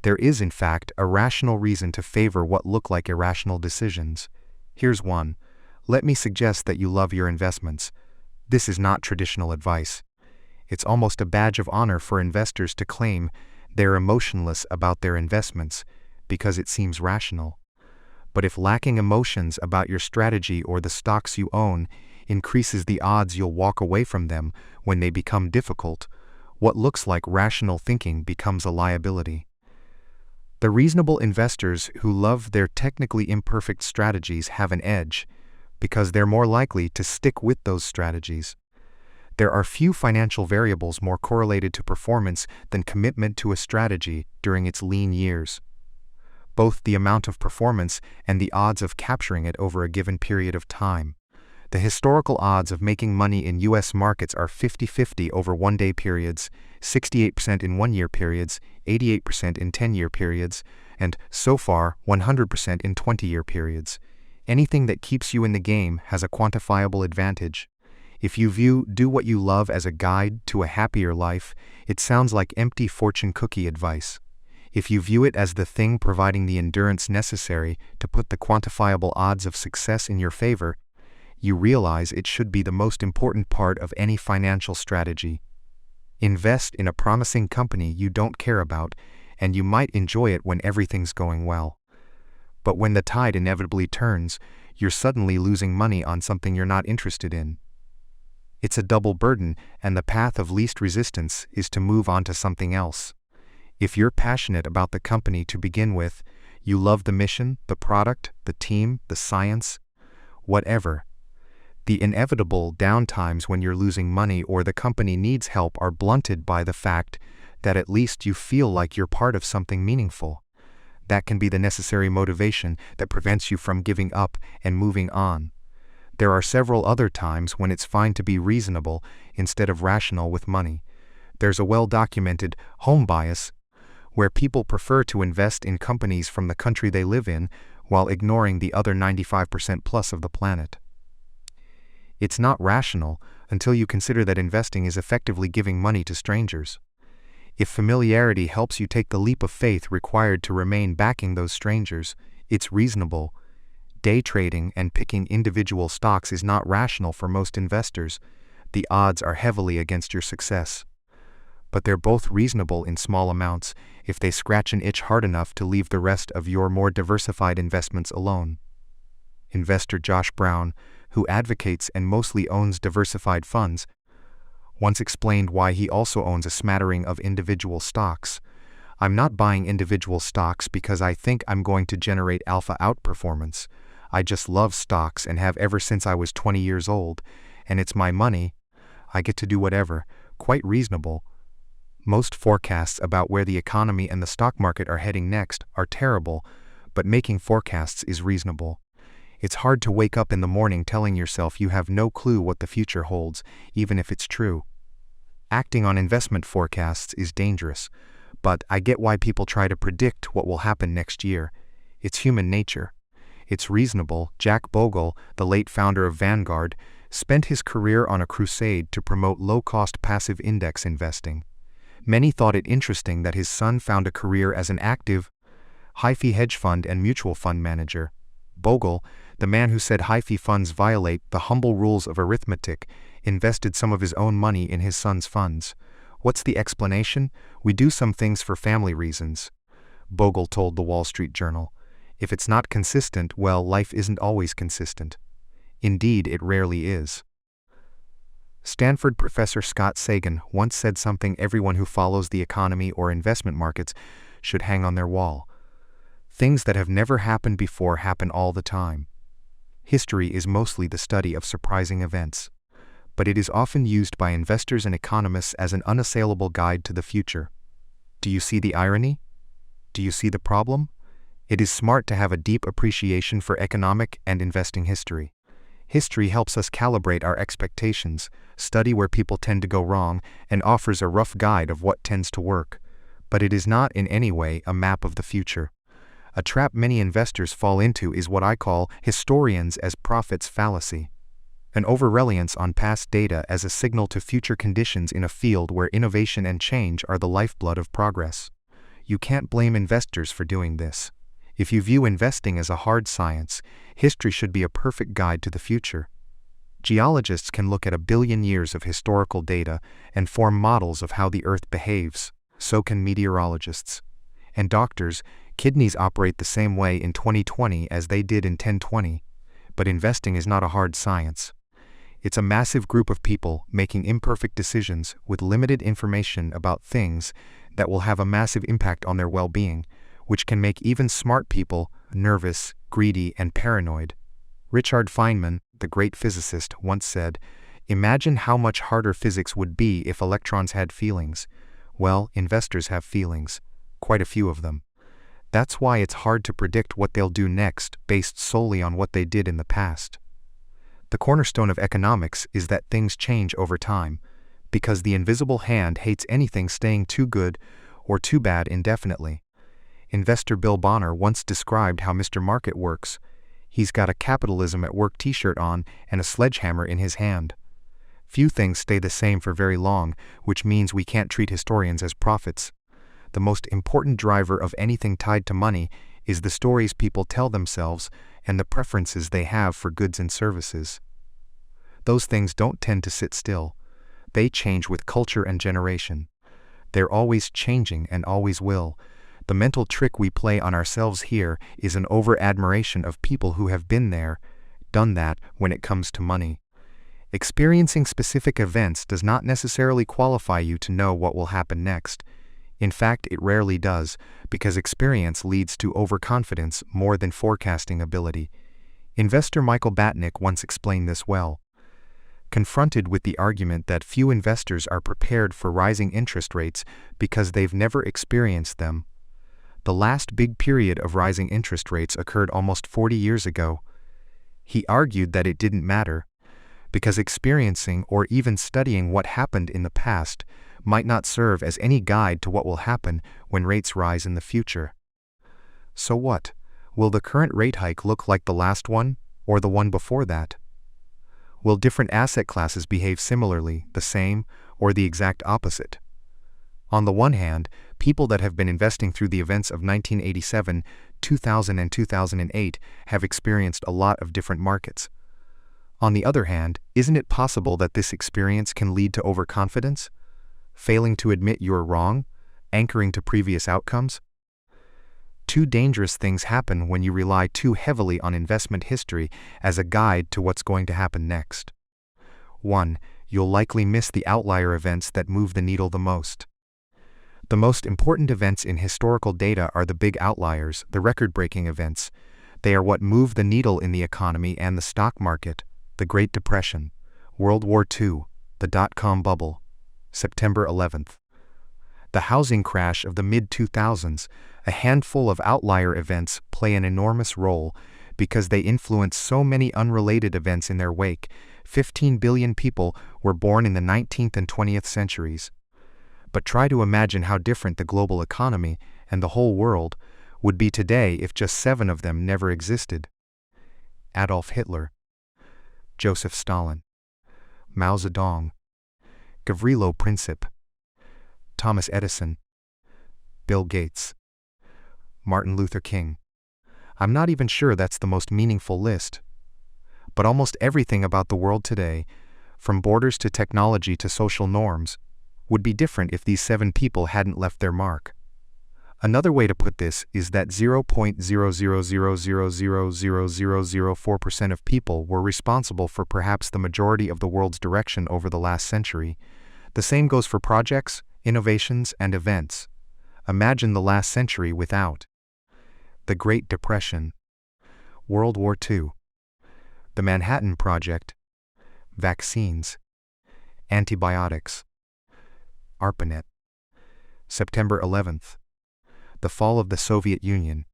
There is, in fact, a rational reason to favor what look like irrational decisions. Here's one. Let me suggest that you love your investments. This is not traditional advice. It's almost a badge of honor for investors to claim they're emotionless about their investments because it seems rational. But if lacking emotions about your strategy or the stocks you own increases the odds you'll walk away from them when they become difficult, what looks like rational thinking becomes a liability. The reasonable investors who love their technically imperfect strategies have an edge because they're more likely to stick with those strategies. There are few financial variables more correlated to performance than commitment to a strategy during its lean years. Both the amount of performance and the odds of capturing it over a given period of time. The historical odds of making money in U.S. markets are 50-50 over one-day periods, 68% in one-year periods, 88% in 10-year periods, and, so far, 100% in 20-year periods. Anything that keeps you in the game has a quantifiable advantage. If you view do what you love as a guide to a happier life, it sounds like empty fortune cookie advice. If you view it as the thing providing the endurance necessary to put the quantifiable odds of success in your favor, you realize it should be the most important part of any financial strategy. Invest in a promising company you don't care about, and you might enjoy it when everything's going well. But when the tide inevitably turns, you're suddenly losing money on something you're not interested in. It's a double burden, and the path of least resistance is to move on to something else. If you're passionate about the company to begin with, you love the mission, the product, the team, the science, whatever. The inevitable downtimes when you're losing money or the company needs help are blunted by the fact that at least you feel like you're part of something meaningful. That can be the necessary motivation that prevents you from giving up and moving on. There are several other times when it's fine to be reasonable instead of rational with money. There's a well-documented home bias, where people prefer to invest in companies from the country they live in while ignoring the other 95% plus of the planet. It's not rational until you consider that investing is effectively giving money to strangers. If familiarity helps you take the leap of faith required to remain backing those strangers, it's reasonable. Day trading and picking individual stocks is not rational for most investors. The odds are heavily against your success. But they're both reasonable in small amounts if they scratch an itch hard enough to leave the rest of your more diversified investments alone. Investor Josh Brown, who advocates and mostly owns diversified funds, once explained why he also owns a smattering of individual stocks. I'm not buying individual stocks because I think I'm going to generate alpha outperformance. I just love stocks and have ever since I was 20 years old, and it's my money. I get to do whatever, quite reasonable. Most forecasts about where the economy and the stock market are heading next are terrible, but making forecasts is reasonable. It's hard to wake up in the morning telling yourself you have no clue what the future holds, even if it's true. Acting on investment forecasts is dangerous, but I get why people try to predict what will happen next year. It's human nature. It's reasonable. Jack Bogle, the late founder of Vanguard, spent his career on a crusade to promote low-cost passive index investing. Many thought it interesting that his son found a career as an active, high-fee hedge fund and mutual fund manager. Bogle, the man who said high-fee funds violate the humble rules of arithmetic, invested some of his own money in his son's funds. What's the explanation? We do some things for family reasons, Bogle told the Wall Street Journal. If it's not consistent, well, life isn't always consistent. Indeed, it rarely is. Stanford professor Scott Sagan once said something everyone who follows the economy or investment markets should hang on their wall. Things that have never happened before happen all the time. History is mostly the study of surprising events, but it is often used by investors and economists as an unassailable guide to the future. Do you see the irony? Do you see the problem? It is smart to have a deep appreciation for economic and investing history. History helps us calibrate our expectations, study where people tend to go wrong, and offers a rough guide of what tends to work. But it is not in any way a map of the future. A trap many investors fall into is what I call historians as prophets fallacy. An over-reliance on past data as a signal to future conditions in a field where innovation and change are the lifeblood of progress. You can't blame investors for doing this. If you view investing as a hard science, history should be a perfect guide to the future. Geologists can look at 1 billion years of historical data and form models of how the Earth behaves, so can meteorologists. And doctors, kidneys operate the same way in 2020 as they did in 1020. But investing is not a hard science. It's a massive group of people making imperfect decisions with limited information about things that will have a massive impact on their well-being, which can make even smart people nervous, greedy, and paranoid. Richard Feynman, the great physicist, once said, "Imagine how much harder physics would be if electrons had feelings." Well, investors have feelings, quite a few of them. That's why it's hard to predict what they'll do next based solely on what they did in the past. The cornerstone of economics is that things change over time, because the invisible hand hates anything staying too good or too bad indefinitely. Investor Bill Bonner once described how Mr. Market works. He's got a capitalism at work t-shirt on and a sledgehammer in his hand. Few things stay the same for very long, which means we can't treat historians as prophets. The most important driver of anything tied to money is the stories people tell themselves and the preferences they have for goods and services. Those things don't tend to sit still. They change with culture and generation. They're always changing and always will. The mental trick we play on ourselves here is an over-admiration of people who have been there, done that when it comes to money. Experiencing specific events does not necessarily qualify you to know what will happen next. In fact, it rarely does, because experience leads to overconfidence more than forecasting ability. Investor Michael Batnick once explained this well. Confronted with the argument that few investors are prepared for rising interest rates because they've never experienced them. The last big period of rising interest rates occurred almost 40 years ago. He argued that it didn't matter, because experiencing or even studying what happened in the past might not serve as any guide to what will happen when rates rise in the future. So what? Will the current rate hike look like the last one, or the one before that? Will different asset classes behave similarly, the same, or the exact opposite? On the one hand, people that have been investing through the events of 1987, 2000, and 2008 have experienced a lot of different markets. On the other hand, isn't it possible that this experience can lead to overconfidence? Failing to admit you're wrong? Anchoring to previous outcomes? Two dangerous things happen when you rely too heavily on investment history as a guide to what's going to happen next. 1. You'll likely miss the outlier events that move the needle the most. The most important events in historical data are the big outliers, the record-breaking events. They are what move the needle in the economy and the stock market. The Great Depression, World War II, the dot-com bubble, September 11th. The housing crash of the mid-2000s. A handful of outlier events play an enormous role because they influence so many unrelated events in their wake. 15 billion people were born in the 19th and 20th centuries. But try to imagine how different the global economy and the whole world would be today if just 7 of them never existed. Adolf Hitler, Joseph Stalin, Mao Zedong, Gavrilo Princip, Thomas Edison, Bill Gates, Martin Luther King. I'm not even sure that's the most meaningful list. But almost everything about the world today, from borders to technology to social norms, would be different if these 7 people hadn't left their mark. Another way to put this is that 0.000000004% of people were responsible for perhaps the majority of the world's direction over the last century. The same goes for projects, innovations, and events. Imagine the last century without the Great Depression, World War II, the Manhattan Project, vaccines, antibiotics, ARPANET, September 11th, the fall of the Soviet Union.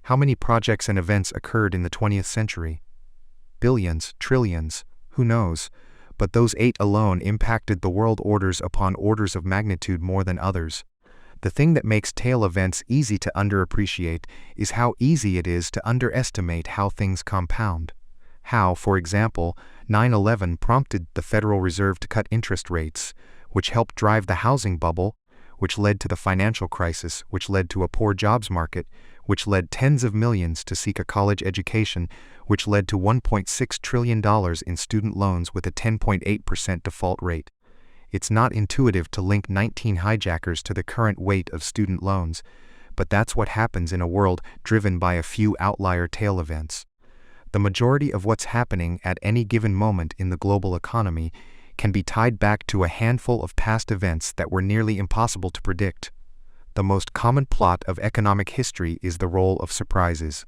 How many projects and events occurred in the 20th century? Billions, trillions, who knows? But those 8 alone impacted the world orders upon orders of magnitude more than others. The thing that makes tail events easy to underappreciate is how easy it is to underestimate how things compound. How, for example, 9/11 prompted the Federal Reserve to cut interest rates, which helped drive the housing bubble, which led to the financial crisis, which led to a poor jobs market, which led tens of millions to seek a college education, which led to $1.6 trillion in student loans with a 10.8% default rate. It's not intuitive to link 19 hijackers to the current weight of student loans, but that's what happens in a world driven by a few outlier tail events. The majority of what's happening at any given moment in the global economy can be tied back to a handful of past events that were nearly impossible to predict. The most common plot of economic history is the role of surprises.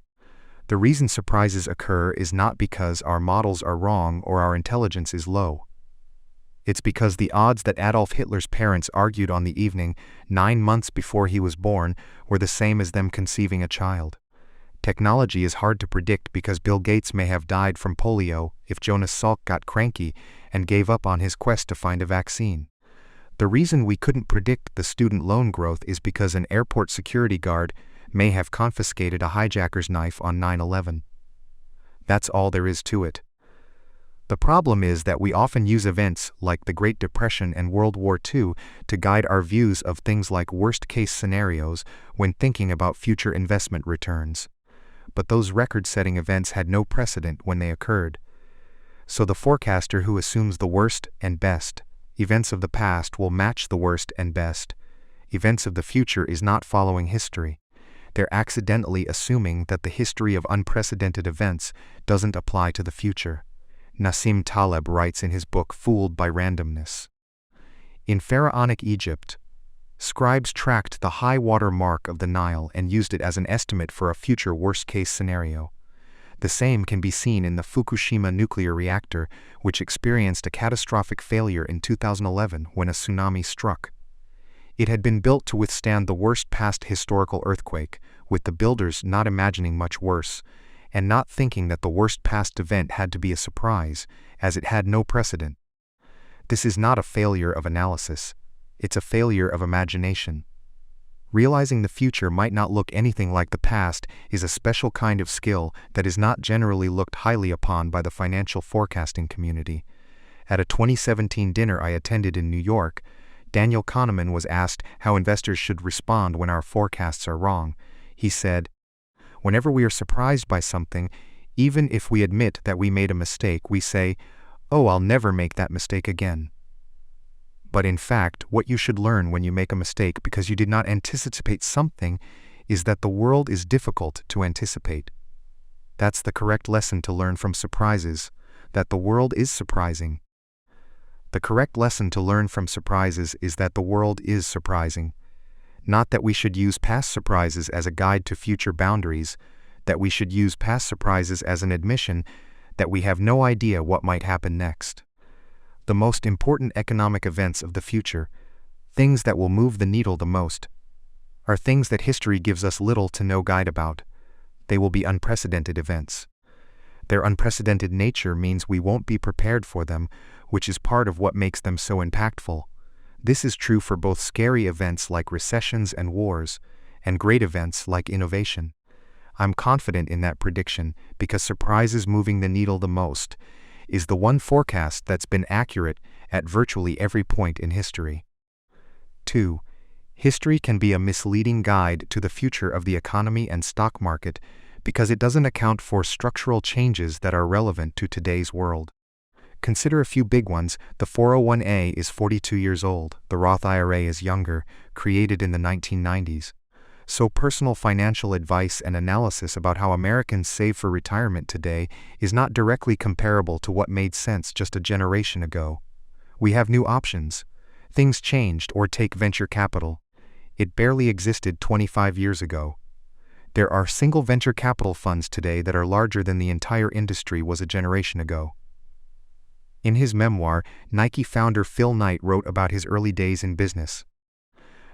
The reason surprises occur is not because our models are wrong or our intelligence is low. It's because the odds that Adolf Hitler's parents argued on the evening 9 months before he was born were the same as them conceiving a child. Technology is hard to predict because Bill Gates may have died from polio if Jonas Salk got cranky and gave up on his quest to find a vaccine. The reason we couldn't predict the student loan growth is because an airport security guard may have confiscated a hijacker's knife on 9/11. That's all there is to it. The problem is that we often use events like the Great Depression and World War II to guide our views of things like worst-case scenarios when thinking about future investment returns. But those record-setting events had no precedent when they occurred. So the forecaster who assumes the worst and best events of the past will match the worst and best events of the future is not following history. They're accidentally assuming that the history of unprecedented events doesn't apply to the future. Nassim Taleb writes in his book Fooled by Randomness. In Pharaonic Egypt, scribes tracked the high water mark of the Nile and used it as an estimate for a future worst-case scenario. The same can be seen in the Fukushima nuclear reactor, which experienced a catastrophic failure in 2011 when a tsunami struck. It had been built to withstand the worst past historical earthquake, with the builders not imagining much worse, and not thinking that the worst past event had to be a surprise, as it had no precedent. This is not a failure of analysis, it's a failure of imagination. Realizing the future might not look anything like the past is a special kind of skill that is not generally looked highly upon by the financial forecasting community. At a 2017 dinner I attended in New York, Daniel Kahneman was asked how investors should respond when our forecasts are wrong. He said, "Whenever we are surprised by something, even if we admit that we made a mistake, we say, 'Oh, I'll never make that mistake again.' But in fact, what you should learn when you make a mistake because you did not anticipate something is that the world is difficult to anticipate. That's the correct lesson to learn from surprises, that the world is surprising. The correct lesson to learn from surprises is that the world is surprising. Not that we should use past surprises as a guide to future boundaries, that we should use past surprises as an admission that we have no idea what might happen next. The most important economic events of the future, things that will move the needle the most, are things that history gives us little to no guide about. They will be unprecedented events. Their unprecedented nature means we won't be prepared for them, which is part of what makes them so impactful. This is true for both scary events like recessions and wars, and great events like innovation. I'm confident in that prediction because surprises moving the needle the most is the one forecast that's been accurate at virtually every point in history. 2. History can be a misleading guide to the future of the economy and stock market because it doesn't account for structural changes that are relevant to today's world. Consider a few big ones. The 401a is 42 years old. The Roth IRA is younger, created in the 1990s. So personal financial advice and analysis about how Americans save for retirement today is not directly comparable to what made sense just a generation ago. We have new options. Things changed, or take venture capital. It barely existed 25 years ago. There are single venture capital funds today that are larger than the entire industry was a generation ago. In his memoir, Nike founder Phil Knight wrote about his early days in business.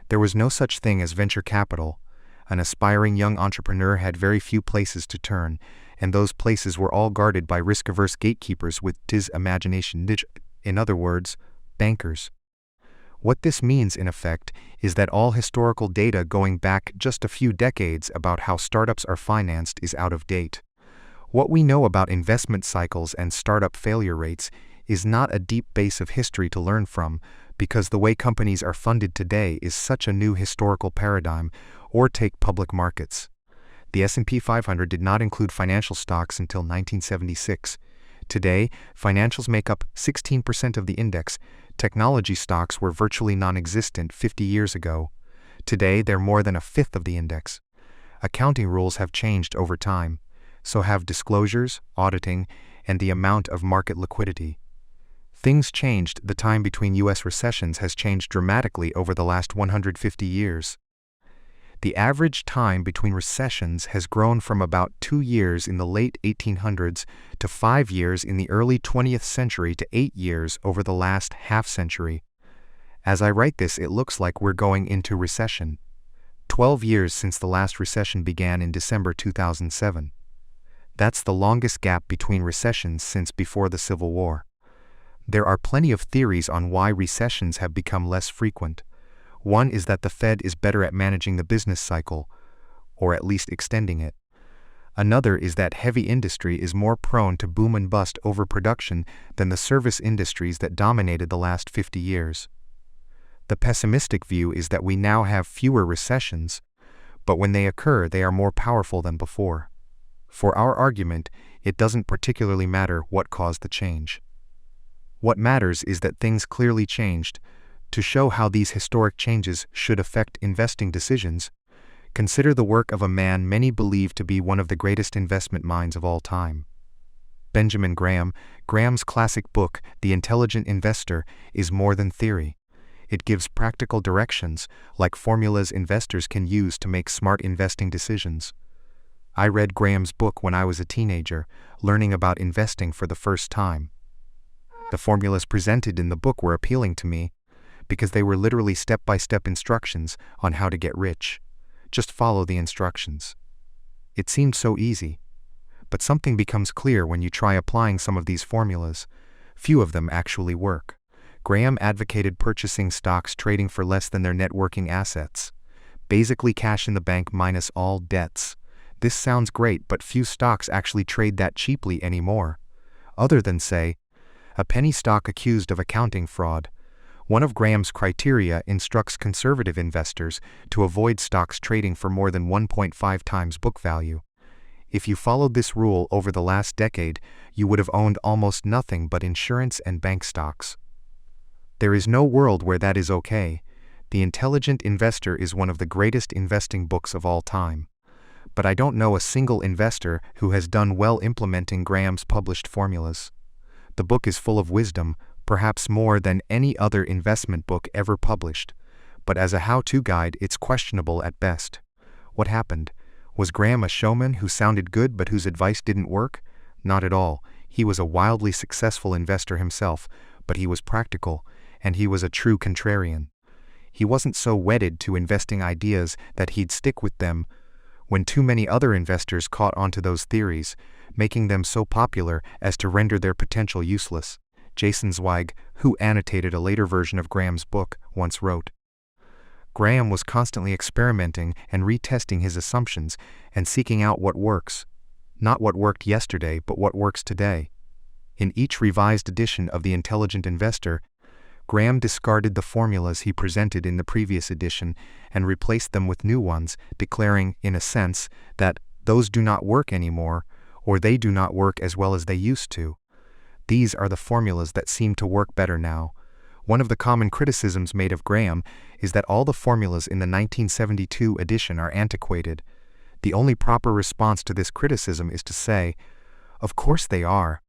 There was no such thing as venture capital. An aspiring young entrepreneur had very few places to turn, and those places were all guarded by risk-averse gatekeepers with imagination. In other words, bankers. What this means, in effect, is that all historical data going back just a few decades about how startups are financed is out of date. What we know about investment cycles and startup failure rates is not a deep base of history to learn from, because the way companies are funded today is such a new historical paradigm. Or take public markets. The S&P 500 did not include financial stocks until 1976. Today, financials make up 16% of the index. Technology stocks were virtually non-existent 50 years ago. Today, they're more than a fifth of the index. Accounting rules have changed over time. So have disclosures, auditing, and the amount of market liquidity. Things changed. The time between U.S. recessions has changed dramatically over the last 150 years. The average time between recessions has grown from about 2 years in the late 1800s to 5 years in the early 20th century to 8 years over the last half-century. As I write this, it looks like we're going into recession. 12 years since the last recession began in December 2007. That's the longest gap between recessions since before the Civil War. There are plenty of theories on why recessions have become less frequent. One is that the Fed is better at managing the business cycle, or at least extending it. Another is that heavy industry is more prone to boom and bust overproduction than the service industries that dominated the last 50 years. The pessimistic view is that we now have fewer recessions, but when they occur, they are more powerful than before. For our argument, it doesn't particularly matter what caused the change. What matters is that things clearly changed. To show how these historic changes should affect investing decisions, consider the work of a man many believe to be one of the greatest investment minds of all time. Benjamin Graham. Graham's classic book, The Intelligent Investor, is more than theory. It gives practical directions, like formulas investors can use to make smart investing decisions. I read Graham's book when I was a teenager, learning about investing for the first time. The formulas presented in the book were appealing to me, because they were literally step-by-step instructions on how to get rich. Just follow the instructions. It seemed so easy. But something becomes clear when you try applying some of these formulas. Few of them actually work. Graham advocated purchasing stocks trading for less than their net working assets. Basically cash in the bank minus all debts. This sounds great, but few stocks actually trade that cheaply anymore. Other than, say, a penny stock accused of accounting fraud. One of Graham's criteria instructs conservative investors to avoid stocks trading for more than 1.5 times book value. If you followed this rule over the last decade, you would have owned almost nothing but insurance and bank stocks. There is no world where that is okay. The Intelligent Investor is one of the greatest investing books of all time. But I don't know a single investor who has done well implementing Graham's published formulas. The book is full of wisdom, perhaps more than any other investment book ever published, but as a how-to guide, it's questionable at best. What happened? Was Graham a showman who sounded good but whose advice didn't work? Not at all. He was a wildly successful investor himself, but he was practical, and he was a true contrarian. He wasn't so wedded to investing ideas that he'd stick with them when too many other investors caught onto those theories, making them so popular as to render their potential useless. Jason Zweig, who annotated a later version of Graham's book, once wrote, Graham was constantly experimenting and retesting his assumptions and seeking out what works. Not what worked yesterday, but what works today. In each revised edition of The Intelligent Investor, Graham discarded the formulas he presented in the previous edition and replaced them with new ones, declaring, in a sense, that those do not work anymore, or they do not work as well as they used to. These are the formulas that seem to work better now. One of the common criticisms made of Graham is that all the formulas in the 1972 edition are antiquated. The only proper response to this criticism is to say, of course they are.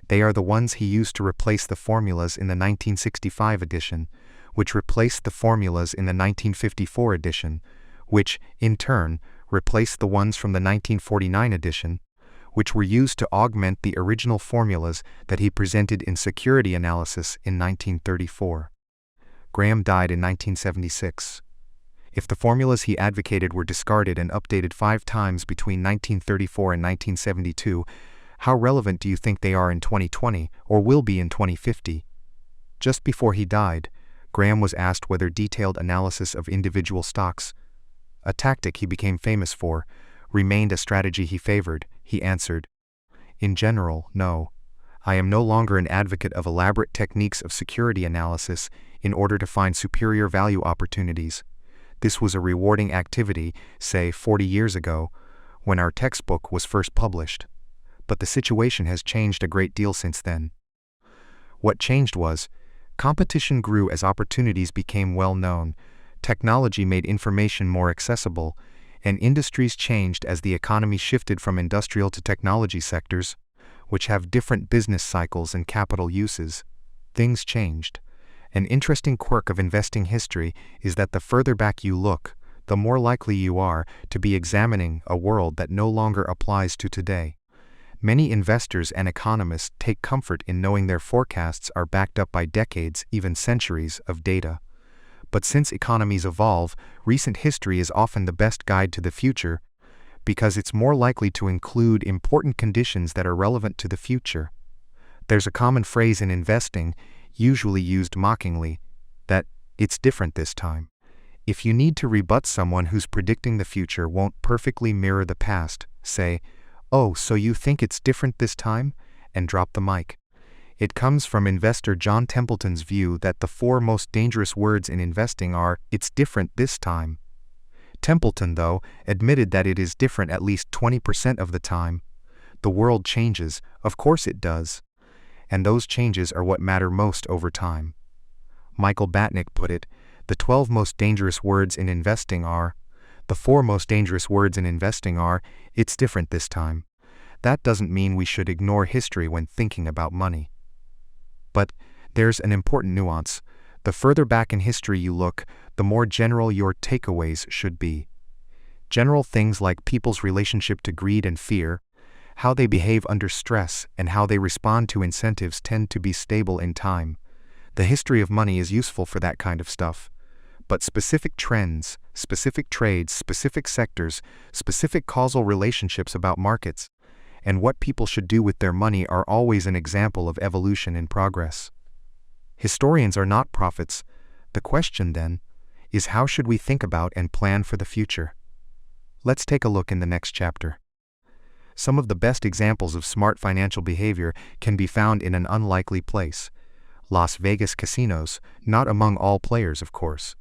They are the ones he used to replace the formulas in the 1965 edition, which replaced the formulas in the 1954 edition, which, in turn, replaced the ones from the 1949 edition, which were used to augment the original formulas that he presented in Security Analysis in 1934. Graham died in 1976. If the formulas he advocated were discarded and updated 5 times between 1934 and 1972, how relevant do you think they are in 2020 or will be in 2050? Just before he died, Graham was asked whether detailed analysis of individual stocks, a tactic he became famous for, remained a strategy he favored. He answered, "In general, no. I am no longer an advocate of elaborate techniques of security analysis in order to find superior value opportunities. This was a rewarding activity, say 40 years ago, when our textbook was first published, but the situation has changed a great deal since then. What changed was, competition grew as opportunities became well known, technology made information more accessible, and industries changed as the economy shifted from industrial to technology sectors, which have different business cycles and capital uses. Things changed. An interesting quirk of investing history is that the further back you look, the more likely you are to be examining a world that no longer applies to today. Many investors and economists take comfort in knowing their forecasts are backed up by decades, even centuries, of data. But since economies evolve, recent history is often the best guide to the future, because it's more likely to include important conditions that are relevant to the future. There's a common phrase in investing, usually used mockingly, that it's different this time. If you need to rebut someone who's predicting the future won't perfectly mirror the past, say, "Oh, so you think it's different this time?" and drop the mic. It comes from investor John Templeton's view that the 4 most dangerous words in investing are, "It's different this time." Templeton, though, admitted that it is different at least 20% of the time. The world changes, of course it does. And those changes are what matter most over time. Michael Batnick put it, the 12 most dangerous words in investing are, the 4 most dangerous words in investing are, "It's different this time." That doesn't mean we should ignore history when thinking about money. But there's an important nuance. The further back in history you look, the more general your takeaways should be. General things like people's relationship to greed and fear, how they behave under stress, and how they respond to incentives tend to be stable in time. The history of money is useful for that kind of stuff. But specific trends, specific trades, specific sectors, specific causal relationships about markets, and what people should do with their money are always an example of evolution in progress. Historians are not prophets. The question, then, is how should we think about and plan for the future? Let's take a look in the next chapter. Some of the best examples of smart financial behavior can be found in an unlikely place. Las Vegas casinos, not among all players, of course.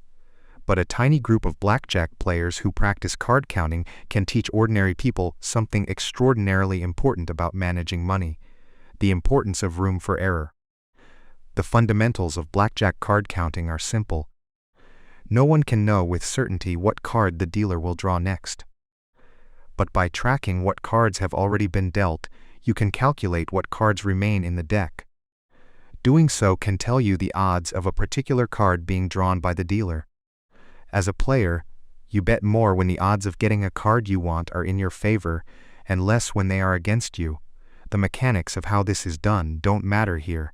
But a tiny group of blackjack players who practice card counting can teach ordinary people something extraordinarily important about managing money: the importance of room for error. The fundamentals of blackjack card counting are simple. No one can know with certainty what card the dealer will draw next. But by tracking what cards have already been dealt, you can calculate what cards remain in the deck. Doing so can tell you the odds of a particular card being drawn by the dealer. As a player, you bet more when the odds of getting a card you want are in your favor, and less when they are against you. The mechanics of how this is done don't matter here.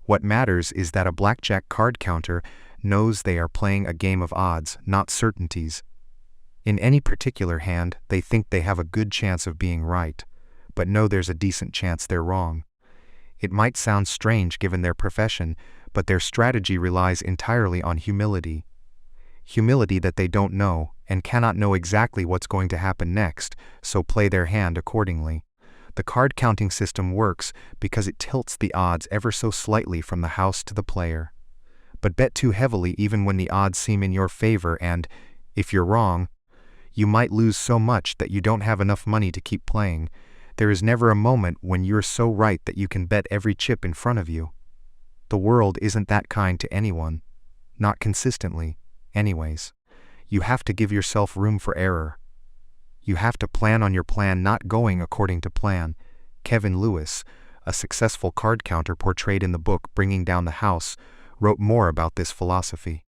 What matters is that a blackjack card counter knows they are playing a game of odds, not certainties. In any particular hand, they think they have a good chance of being right, but know there's a decent chance they're wrong. It might sound strange given their profession, but their strategy relies entirely on humility. Humility that they don't know, and cannot know exactly what's going to happen next, so play their hand accordingly. The card counting system works because it tilts the odds ever so slightly from the house to the player. But bet too heavily even when the odds seem in your favor and, if you're wrong, you might lose so much that you don't have enough money to keep playing. There is never a moment when you're so right that you can bet every chip in front of you. The world isn't that kind to anyone. Not consistently, anyways. You have to give yourself room for error. You have to plan on your plan not going according to plan. Kevin Lewis, a successful card counter portrayed in the book Bringing Down the House, wrote more about this philosophy.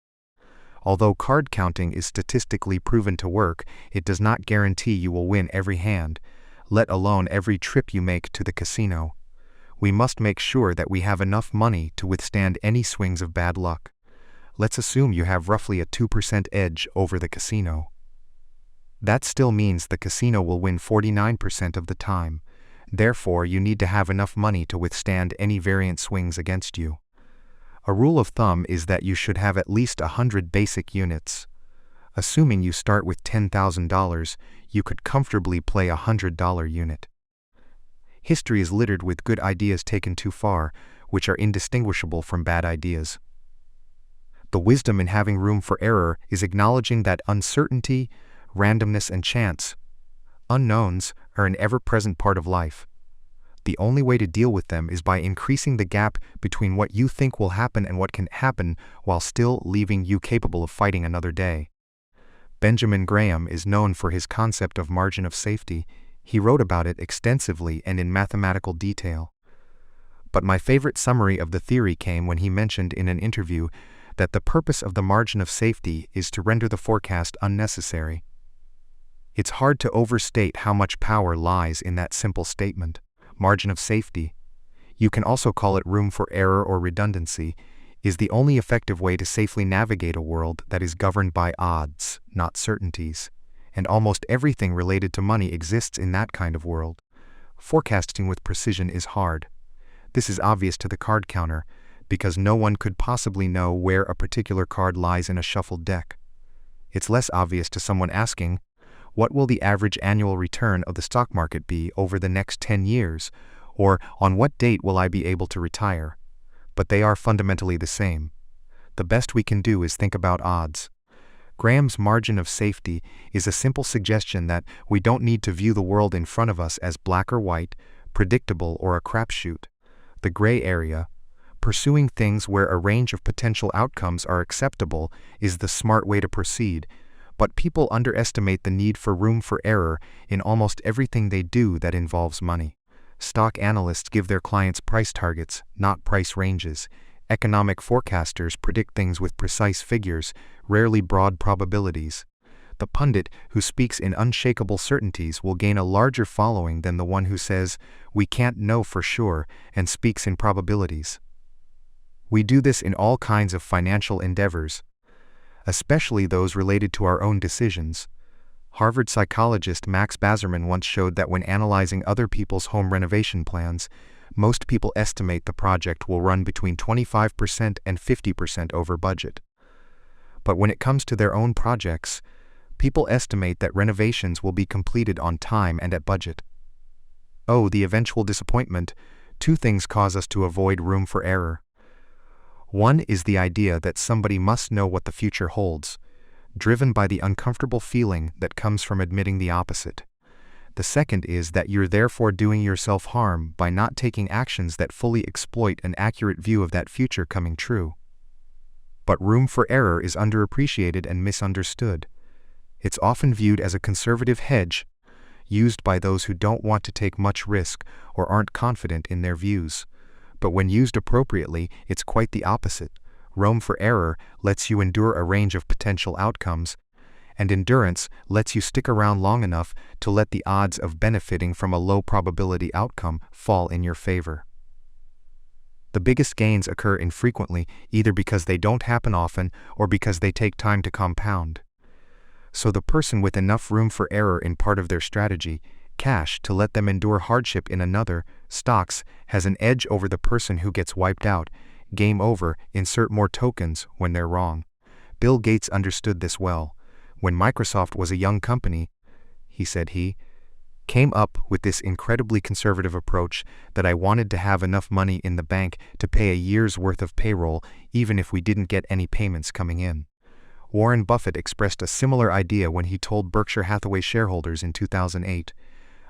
Although card counting is statistically proven to work, it does not guarantee you will win every hand, let alone every trip you make to the casino. We must make sure that we have enough money to withstand any swings of bad luck. Let's assume you have roughly a 2% edge over the casino. That still means the casino will win 49% of the time. Therefore, you need to have enough money to withstand any variant swings against you. A rule of thumb is that you should have at least 100 basic units. Assuming you start with $10,000, you could comfortably play a $100 unit. History is littered with good ideas taken too far, which are indistinguishable from bad ideas. The wisdom in having room for error is acknowledging that uncertainty, randomness, and chance, Unknowns are an ever-present part of life. The only way to deal with them is by increasing the gap between what you think will happen and what can happen while still leaving you capable of fighting another day. Benjamin Graham is known for his concept of margin of safety. He wrote about it extensively and in mathematical detail. But my favorite summary of the theory came when he mentioned in an interview that the purpose of the margin of safety is to render the forecast unnecessary. It's hard to overstate how much power lies in that simple statement. Margin of safety, you can also call it room for error or redundancy, is the only effective way to safely navigate a world that is governed by odds, not certainties. And almost everything related to money exists in that kind of world. Forecasting with precision is hard. This is obvious to the card counter, because no one could possibly know where a particular card lies in a shuffled deck. It's less obvious to someone asking, what will the average annual return of the stock market be over the next 10 years, or on what date will I be able to retire? But they are fundamentally the same. The best we can do is think about odds. Graham's margin of safety is a simple suggestion that we don't need to view the world in front of us as black or white, predictable or a crapshoot. The gray area, pursuing things where a range of potential outcomes are acceptable, is the smart way to proceed. But people underestimate the need for room for error in almost everything they do that involves money. Stock analysts give their clients price targets, not price ranges. Economic forecasters predict things with precise figures, rarely broad probabilities. The pundit who speaks in unshakable certainties will gain a larger following than the one who says, "We can't know for sure," and speaks in probabilities. We do this in all kinds of financial endeavors, especially those related to our own decisions. Harvard psychologist Max Bazerman once showed that when analyzing other people's home renovation plans, most people estimate the project will run between 25% and 50% over budget. But when it comes to their own projects, people estimate that renovations will be completed on time and at budget. Oh, the eventual disappointment. Two things cause us to avoid room for error. One is the idea that somebody must know what the future holds, driven by the uncomfortable feeling that comes from admitting the opposite. The second is that you're therefore doing yourself harm by not taking actions that fully exploit an accurate view of that future coming true. But room for error is underappreciated and misunderstood. It's often viewed as a conservative hedge, used by those who don't want to take much risk or aren't confident in their views. But when used appropriately, it's quite the opposite. Room for error lets you endure a range of potential outcomes, and endurance lets you stick around long enough to let the odds of benefiting from a low probability outcome fall in your favor. The biggest gains occur infrequently, either because they don't happen often or because they take time to compound. So the person with enough room for error in part of their strategy, cash to let them endure hardship in another, stocks, has an edge over the person who gets wiped out. Game over, insert more tokens when they're wrong. Bill Gates understood this well. When Microsoft was a young company, he came up with this incredibly conservative approach that I wanted to have enough money in the bank to pay a year's worth of payroll even if we didn't get any payments coming in. Warren Buffett expressed a similar idea when he told Berkshire Hathaway shareholders in 2008,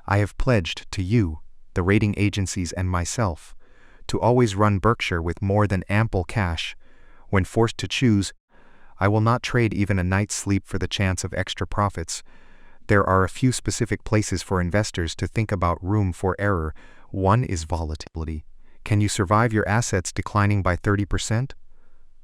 "I have pledged to you, the rating agencies and myself, to always run Berkshire with more than ample cash. When forced to choose, I will not trade even a night's sleep for the chance of extra profits. There are a few specific places for investors to think about room for error. One is volatility. Can you survive your assets declining by 30%?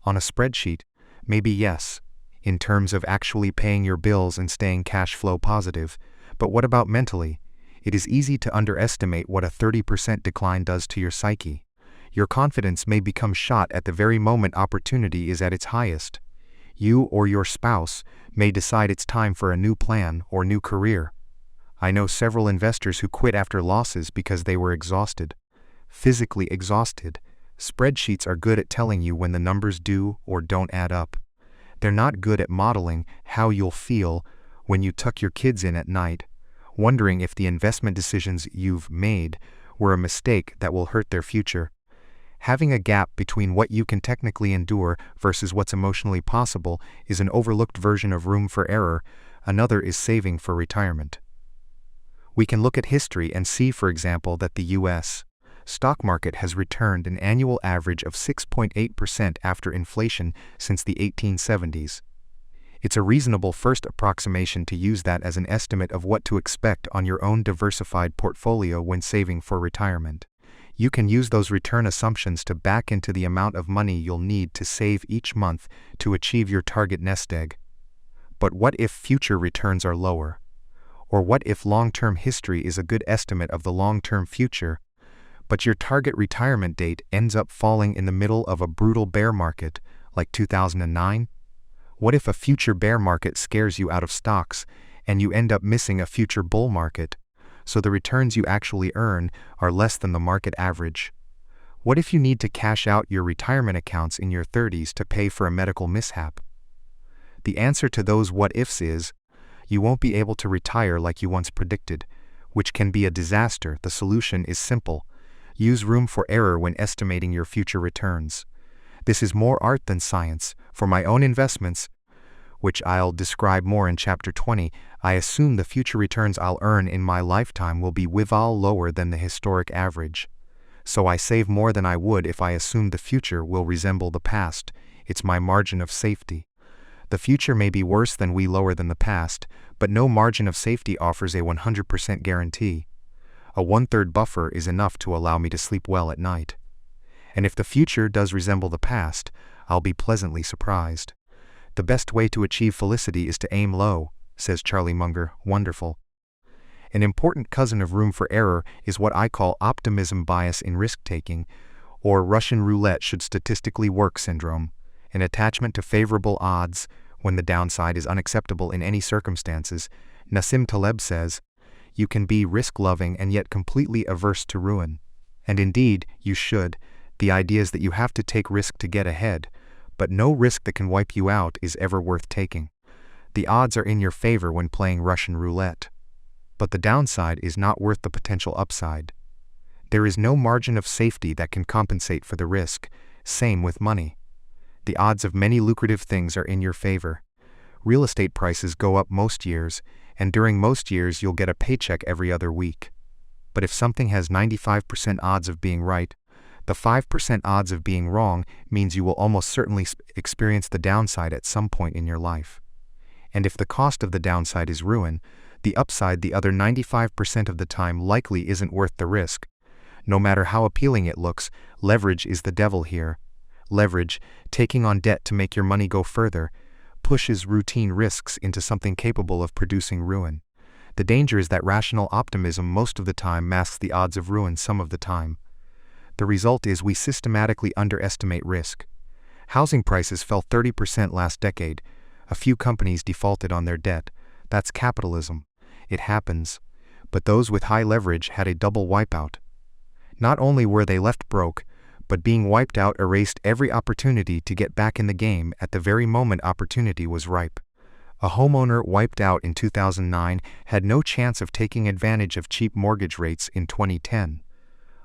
On a spreadsheet, maybe yes, in terms of actually paying your bills and staying cash flow positive. But what about mentally? It is easy to underestimate what a 30% decline does to your psyche. Your confidence may become shot at the very moment opportunity is at its highest. You or your spouse may decide it's time for a new plan or new career. I know several investors who quit after losses because they were exhausted. Physically exhausted. Spreadsheets are good at telling you when the numbers do or don't add up. They're not good at modeling how you'll feel when you tuck your kids in at night, wondering if the investment decisions you've made were a mistake that will hurt their future. Having a gap between what you can technically endure versus what's emotionally possible is an overlooked version of room for error. Another is saving for retirement. We can look at history and see, for example, that the U.S. stock market has returned an annual average of 6.8% after inflation since the 1870s. It's a reasonable first approximation to use that as an estimate of what to expect on your own diversified portfolio when saving for retirement. You can use those return assumptions to back into the amount of money you'll need to save each month to achieve your target nest egg. But what if future returns are lower? Or what if long-term history is a good estimate of the long-term future, but your target retirement date ends up falling in the middle of a brutal bear market, like 2009? What if a future bear market scares you out of stocks, and you end up missing a future bull market, so the returns you actually earn are less than the market average? What if you need to cash out your retirement accounts in your 30s to pay for a medical mishap? The answer to those what-ifs is, you won't be able to retire like you once predicted, which can be a disaster. The solution is simple. Use room for error when estimating your future returns. This is more art than science. For my own investments, which I'll describe more in Chapter 20, I assume the future returns I'll earn in my lifetime will be withal lower than the historic average. So I save more than I would if I assumed the future will resemble the past. It's my margin of safety. The future may be worse than we lower than the past, but no margin of safety offers a 100% guarantee. A 1/3 buffer is enough to allow me to sleep well at night. And if the future does resemble the past, I'll be pleasantly surprised. The best way to achieve felicity is to aim low, says Charlie Munger. Wonderful. An important cousin of room for error is what I call optimism bias in risk-taking, or Russian roulette should statistically work syndrome, an attachment to favorable odds when the downside is unacceptable in any circumstances. Nassim Taleb says, you can be risk-loving and yet completely averse to ruin. And indeed, you should. The idea is that you have to take risk to get ahead, but no risk that can wipe you out is ever worth taking. The odds are in your favor when playing Russian roulette. But the downside is not worth the potential upside. There is no margin of safety that can compensate for the risk. Same with money. The odds of many lucrative things are in your favor. Real estate prices go up most years, and during most years you'll get a paycheck every other week. But if something has 95% odds of being right, the 5% odds of being wrong means you will almost certainly experience the downside at some point in your life. And if the cost of the downside is ruin, the upside the other 95% of the time likely isn't worth the risk. No matter how appealing it looks, leverage is the devil here. Leverage, taking on debt to make your money go further, pushes routine risks into something capable of producing ruin. The danger is that rational optimism most of the time masks the odds of ruin some of the time. The result is we systematically underestimate risk. Housing prices fell 30% last decade. A few companies defaulted on their debt. That's capitalism. It happens. But those with high leverage had a double wipeout. Not only were they left broke, but being wiped out erased every opportunity to get back in the game at the very moment opportunity was ripe. A homeowner wiped out in 2009 had no chance of taking advantage of cheap mortgage rates in 2010.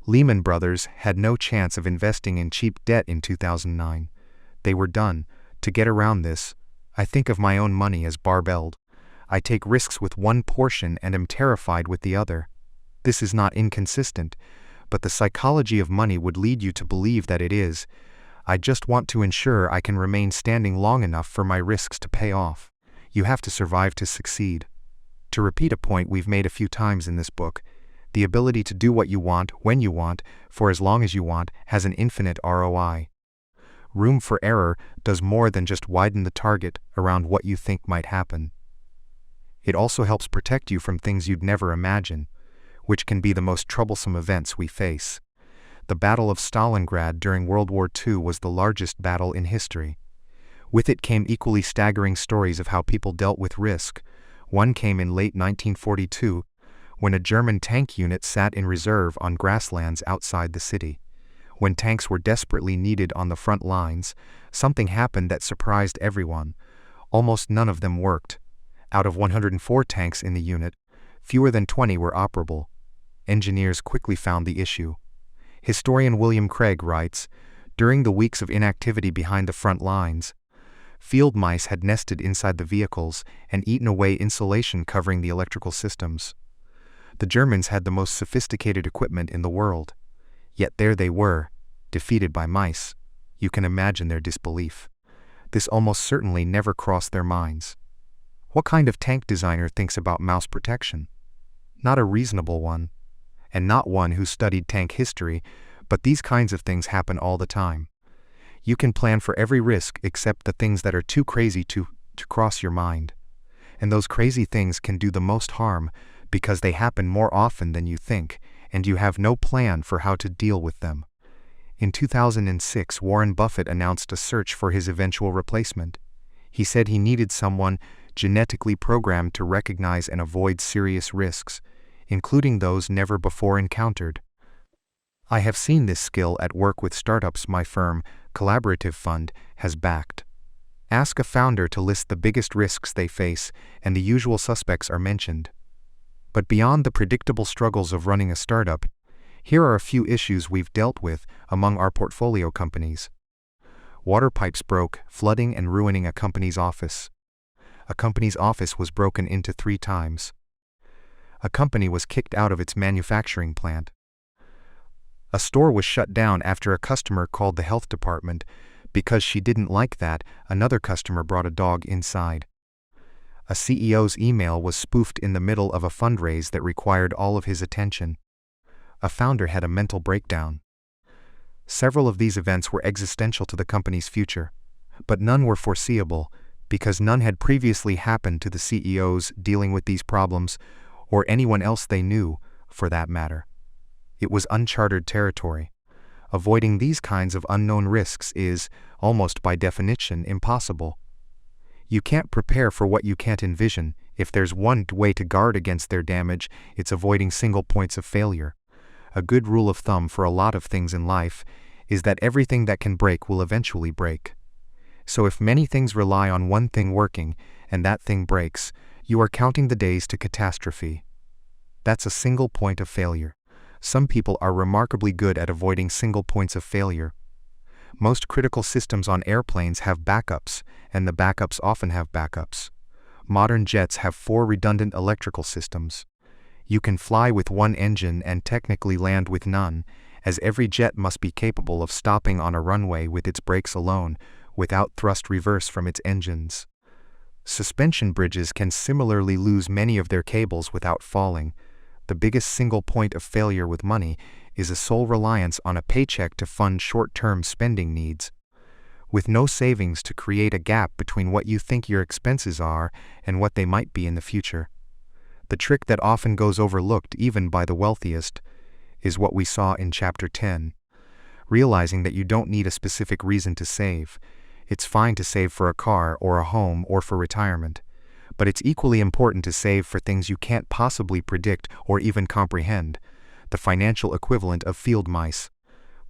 Lehman Brothers had no chance of investing in cheap debt in 2009. They were done. To get around this, I think of my own money as barbelled. I take risks with one portion and am terrified with the other. This is not inconsistent, but the psychology of money would lead you to believe that it is. I just want to ensure I can remain standing long enough for my risks to pay off. You have to survive to succeed. To repeat a point we've made a few times in this book, the ability to do what you want, when you want, for as long as you want, has an infinite ROI. Room for error does more than just widen the target around what you think might happen. It also helps protect you from things you'd never imagine, which can be the most troublesome events we face. The Battle of Stalingrad during World War II was the largest battle in history. With it came equally staggering stories of how people dealt with risk. One came in late 1942, when a German tank unit sat in reserve on grasslands outside the city. When tanks were desperately needed on the front lines, something happened that surprised everyone. Almost none of them worked. Out of 104 tanks in the unit, fewer than 20 were operable. Engineers quickly found the issue. Historian William Craig writes, during the weeks of inactivity behind the front lines, field mice had nested inside the vehicles and eaten away insulation covering the electrical systems. The Germans had the most sophisticated equipment in the world. Yet there they were, defeated by mice. You can imagine their disbelief. This almost certainly never crossed their minds. What kind of tank designer thinks about mouse protection? Not a reasonable one, and not one who studied tank history, but these kinds of things happen all the time. You can plan for every risk except the things that are too crazy to cross your mind. And those crazy things can do the most harm because they happen more often than you think, and you have no plan for how to deal with them. In 2006, Warren Buffett announced a search for his eventual replacement. He said he needed someone genetically programmed to recognize and avoid serious risks, including those never before encountered. I have seen this skill at work with startups my firm, Collaborative Fund, has backed. Ask a founder to list the biggest risks they face, and the usual suspects are mentioned. But beyond the predictable struggles of running a startup, here are a few issues we've dealt with among our portfolio companies. Water pipes broke, flooding and ruining a company's office. A company's office was broken into 3 times. A company was kicked out of its manufacturing plant. A store was shut down after a customer called the health department because she didn't like that another customer brought a dog inside. A CEO's email was spoofed in the middle of a fundraise that required all of his attention. A founder had a mental breakdown. Several of these events were existential to the company's future, but none were foreseeable because none had previously happened to the CEOs dealing with these problems or anyone else they knew, for that matter. It was uncharted territory. Avoiding these kinds of unknown risks is, almost by definition, impossible. You can't prepare for what you can't envision. If there's one way to guard against their damage, it's avoiding single points of failure. A good rule of thumb for a lot of things in life is that everything that can break will eventually break. So if many things rely on one thing working, and that thing breaks, you are counting the days to catastrophe. That's a single point of failure. Some people are remarkably good at avoiding single points of failure. Most critical systems on airplanes have backups, and the backups often have backups. Modern jets have 4 redundant electrical systems. You can fly with one engine and technically land with none, as every jet must be capable of stopping on a runway with its brakes alone, without thrust reverse from its engines. Suspension bridges can similarly lose many of their cables without falling. The biggest single point of failure with money is a sole reliance on a paycheck to fund short-term spending needs. With no savings to create a gap between what you think your expenses are and what they might be in the future. The trick that often goes overlooked even by the wealthiest is what we saw in Chapter 10. Realizing that you don't need a specific reason to save. It's fine to save for a car or a home or for retirement, but it's equally important to save for things you can't possibly predict or even comprehend, the financial equivalent of field mice.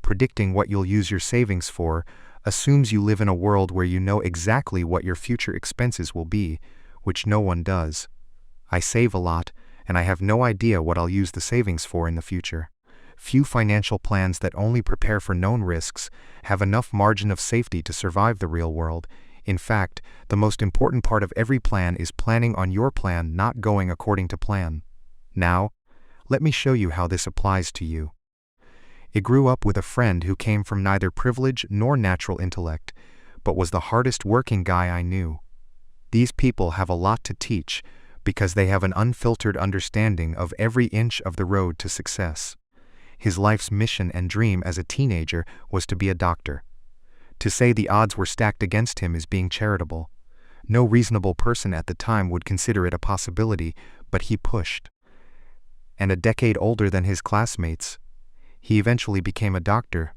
Predicting what you'll use your savings for assumes you live in a world where you know exactly what your future expenses will be, which no one does. I save a lot, and I have no idea what I'll use the savings for in the future. Few financial plans that only prepare for known risks have enough margin of safety to survive the real world. In fact, the most important part of every plan is planning on your plan not going according to plan. Now, let me show you how this applies to you. It grew up with a friend who came from neither privilege nor natural intellect, but was the hardest working guy I knew. These people have a lot to teach because they have an unfiltered understanding of every inch of the road to success. His life's mission and dream as a teenager was to be a doctor. To say the odds were stacked against him is being charitable. No reasonable person at the time would consider it a possibility, but he pushed. And a decade older than his classmates, he eventually became a doctor.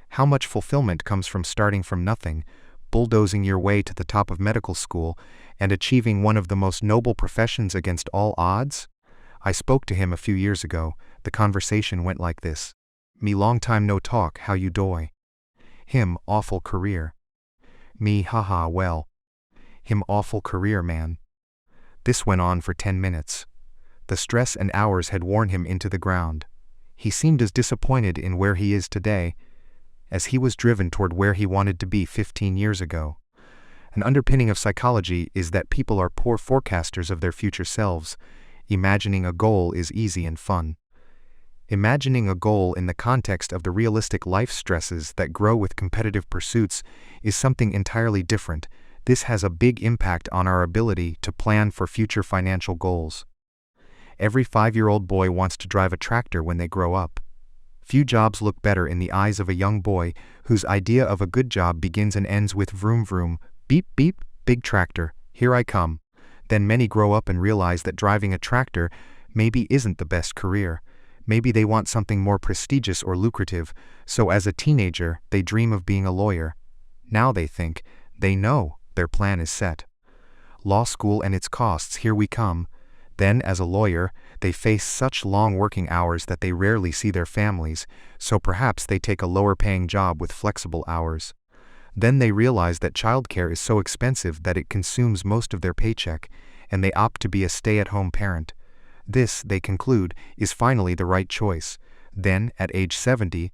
How much fulfillment comes from starting from nothing, bulldozing your way to the top of medical school, and achieving one of the most noble professions against all odds? I spoke to him a few years ago. The conversation went like this. Me long time no talk, how you doy? Him, awful career. Me, haha, well. Him, awful career, man. This went on for 10 minutes. The stress and hours had worn him into the ground. He seemed as disappointed in where he is today as he was driven toward where he wanted to be 15 years ago. An underpinning of psychology is that people are poor forecasters of their future selves. Imagining a goal is easy and fun. Imagining a goal in the context of the realistic life stresses that grow with competitive pursuits is something entirely different. This has a big impact on our ability to plan for future financial goals. Every 5-year-old boy wants to drive a tractor when they grow up. Few jobs look better in the eyes of a young boy whose idea of a good job begins and ends with vroom vroom, beep beep, big tractor, here I come. Then many grow up and realize that driving a tractor maybe isn't the best career. Maybe they want something more prestigious or lucrative, so as a teenager they dream of being a lawyer. Now they think, they know, their plan is set. Law school and its costs, here we come. Then, as a lawyer, they face such long working hours that they rarely see their families, so perhaps they take a lower-paying job with flexible hours. Then they realize that childcare is so expensive that it consumes most of their paycheck, and they opt to be a stay-at-home parent. This, they conclude, is finally the right choice. Then, at age 70,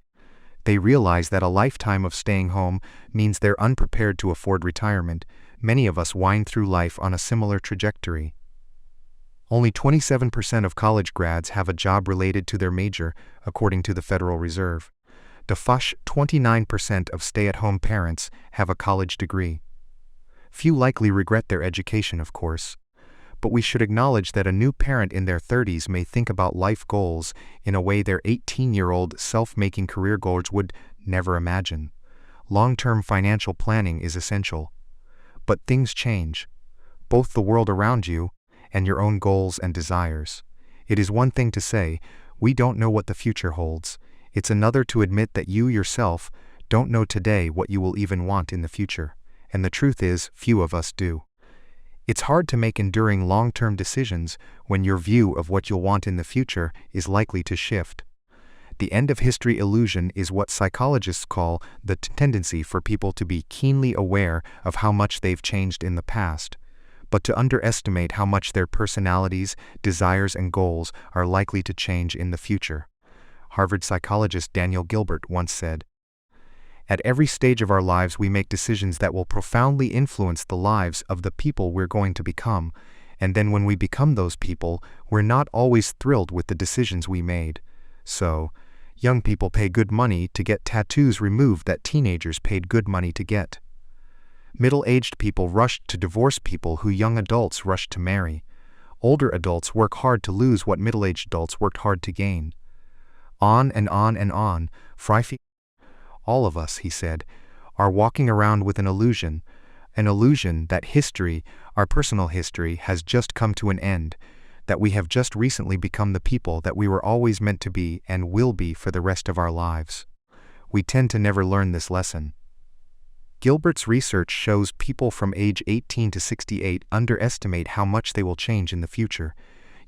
they realize that a lifetime of staying home means they're unprepared to afford retirement. Many of us wind through life on a similar trajectory. Only 27% of college grads have a job related to their major, according to the Federal Reserve. The 29% of stay-at-home parents have a college degree. Few likely regret their education, of course. But we should acknowledge that a new parent in their 30s may think about life goals in a way their 18-year-old self-making career goals would never imagine. Long-term financial planning is essential. But things change. Both the world around you and your own goals and desires. It is one thing to say, we don't know what the future holds. It's another to admit that you yourself don't know today what you will even want in the future. And the truth is, few of us do. It's hard to make enduring long-term decisions when your view of what you'll want in the future is likely to shift. The end-of-history illusion is what psychologists call the tendency for people to be keenly aware of how much they've changed in the past, but to underestimate how much their personalities, desires, and goals are likely to change in the future. Harvard psychologist Daniel Gilbert once said, "At every stage of our lives we make decisions that will profoundly influence the lives of the people we're going to become, and then when we become those people, we're not always thrilled with the decisions we made. So, young people pay good money to get tattoos removed that teenagers paid good money to get. Middle-aged people rush to divorce people who young adults rush to marry. Older adults work hard to lose what middle-aged adults worked hard to gain. On and on and on, all of us," he said, "are walking around with an illusion that history, our personal history, has just come to an end, that we have just recently become the people that we were always meant to be and will be for the rest of our lives. We tend to never learn this lesson." Gilbert's research shows people from age 18 to 68 underestimate how much they will change in the future.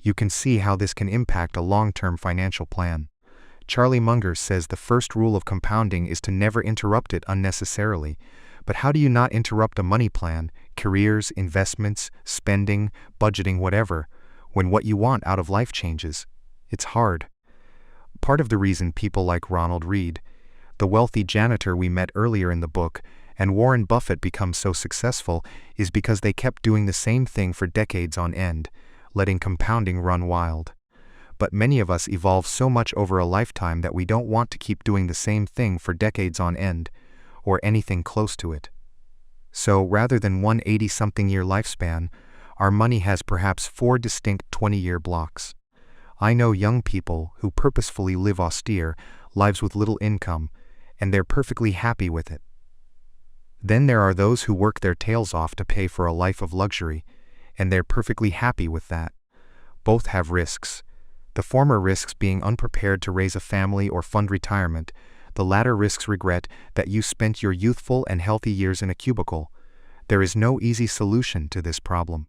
You can see how this can impact a long-term financial plan. Charlie Munger says the first rule of compounding is to never interrupt it unnecessarily. But how do you not interrupt a money plan, careers, investments, spending, budgeting, whatever, when what you want out of life changes? It's hard. Part of the reason people like Ronald Reed, the wealthy janitor we met earlier in the book, and Warren Buffett become so successful is because they kept doing the same thing for decades on end, letting compounding run wild. But many of us evolve so much over a lifetime that we don't want to keep doing the same thing for decades on end, or anything close to it. So rather than one 80-something-year lifespan, our money has perhaps 4 distinct 20-year blocks. I know young people who purposefully live austere lives with little income, and they're perfectly happy with it. Then there are those who work their tails off to pay for a life of luxury, and they're perfectly happy with that. Both have risks. The former risks being unprepared to raise a family or fund retirement. The latter risks regret that you spent your youthful and healthy years in a cubicle. There is no easy solution to this problem.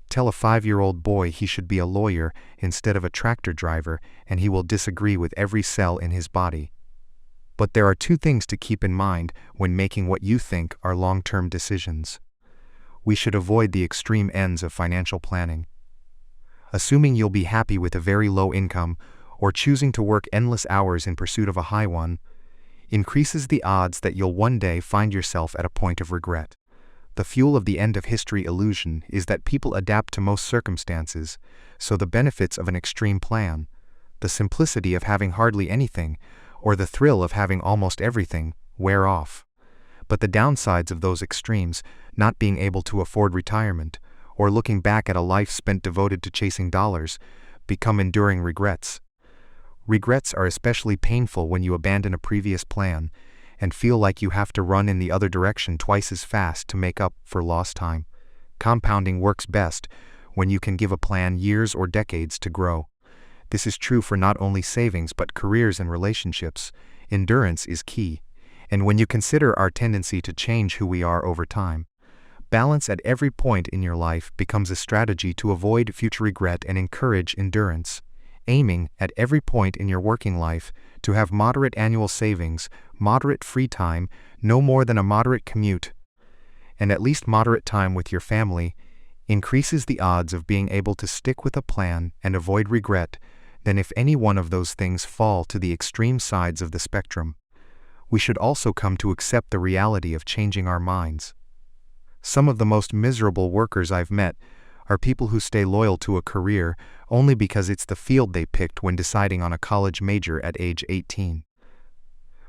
Tell a 5-year-old boy he should be a lawyer instead of a tractor driver, and he will disagree with every cell in his body. But there are 2 things to keep in mind when making what you think are long-term decisions. We should avoid the extreme ends of financial planning. Assuming you'll be happy with a very low income, or choosing to work endless hours in pursuit of a high one, increases the odds that you'll one day find yourself at a point of regret. The fuel of the end of history illusion is that people adapt to most circumstances, so the benefits of an extreme plan, the simplicity of having hardly anything, or the thrill of having almost everything, wear off. But the downsides of those extremes, not being able to afford retirement, or looking back at a life spent devoted to chasing dollars, become enduring regrets. Regrets are especially painful when you abandon a previous plan and feel like you have to run in the other direction twice as fast to make up for lost time. Compounding works best when you can give a plan years or decades to grow. This is true for not only savings but careers and relationships. Endurance is key. And when you consider our tendency to change who we are over time, balance at every point in your life becomes a strategy to avoid future regret and encourage endurance. Aiming at every point in your working life to have moderate annual savings, moderate free time, no more than a moderate commute, and at least moderate time with your family, increases the odds of being able to stick with a plan and avoid regret than if any one of those things fall to the extreme sides of the spectrum. We should also come to accept the reality of changing our minds. Some of the most miserable workers I've met are people who stay loyal to a career only because it's the field they picked when deciding on a college major at age 18.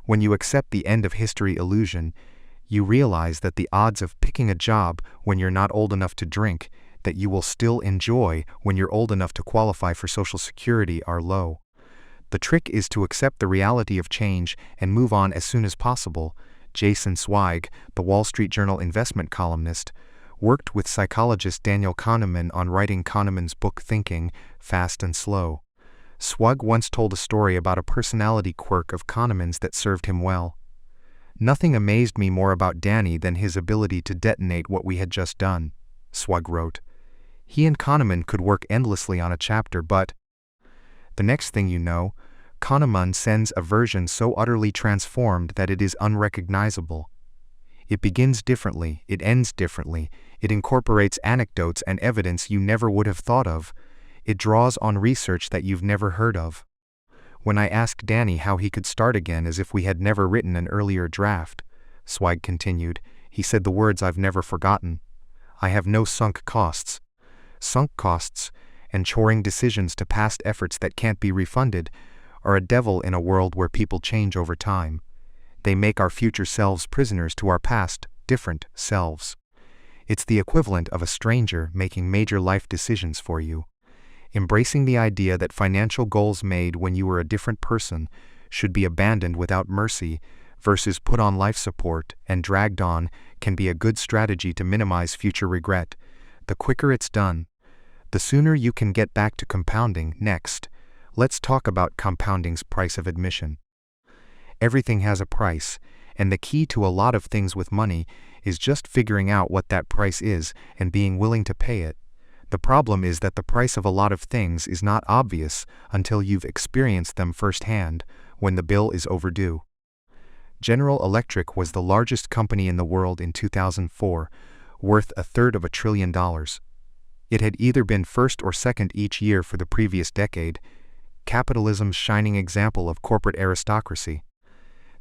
When you accept the end of history illusion, you realize that the odds of picking a job when you're not old enough to drink that you will still enjoy when you're old enough to qualify for Social Security are low. The trick is to accept the reality of change and move on as soon as possible. Jason Zweig, the Wall Street Journal investment columnist, worked with psychologist Daniel Kahneman on writing Kahneman's book Thinking, Fast and Slow. Zweig once told a story about a personality quirk of Kahneman's that served him well. "Nothing amazed me more about Danny than his ability to detonate what we had just done," Zweig wrote. He and Kahneman could work endlessly on a chapter, but the next thing you know, Kahneman sends a version so utterly transformed that it is unrecognizable. It begins differently, it ends differently, it incorporates anecdotes and evidence you never would have thought of, it draws on research that you've never heard of. When I asked Danny how he could start again as if we had never written an earlier draft, Zweig continued, he said the words I've never forgotten. I have no sunk costs. Sunk costs, and choring decisions to past efforts that can't be refunded, are a devil in a world where people change over time. They make our future selves prisoners to our past, different selves. It's the equivalent of a stranger making major life decisions for you. Embracing the idea that financial goals made when you were a different person should be abandoned without mercy versus put on life support and dragged on can be a good strategy to minimize future regret. The quicker it's done, the sooner you can get back to compounding. Next, let's talk about compounding's price of admission. Everything has a price, and the key to a lot of things with money is just figuring out what that price is and being willing to pay it. The problem is that the price of a lot of things is not obvious until you've experienced them firsthand, when the bill is overdue. General Electric was the largest company in the world in 2004, worth $1/3 trillion. It had either been first or second each year for the previous decade, capitalism's shining example of corporate aristocracy.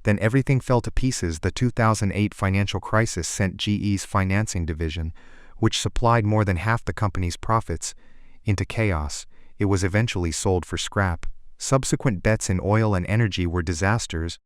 Then everything fell to pieces. The 2008 financial crisis sent GE's financing division, which supplied more than half the company's profits, into chaos. It was eventually sold for scrap. Subsequent bets in oil and energy were disasters,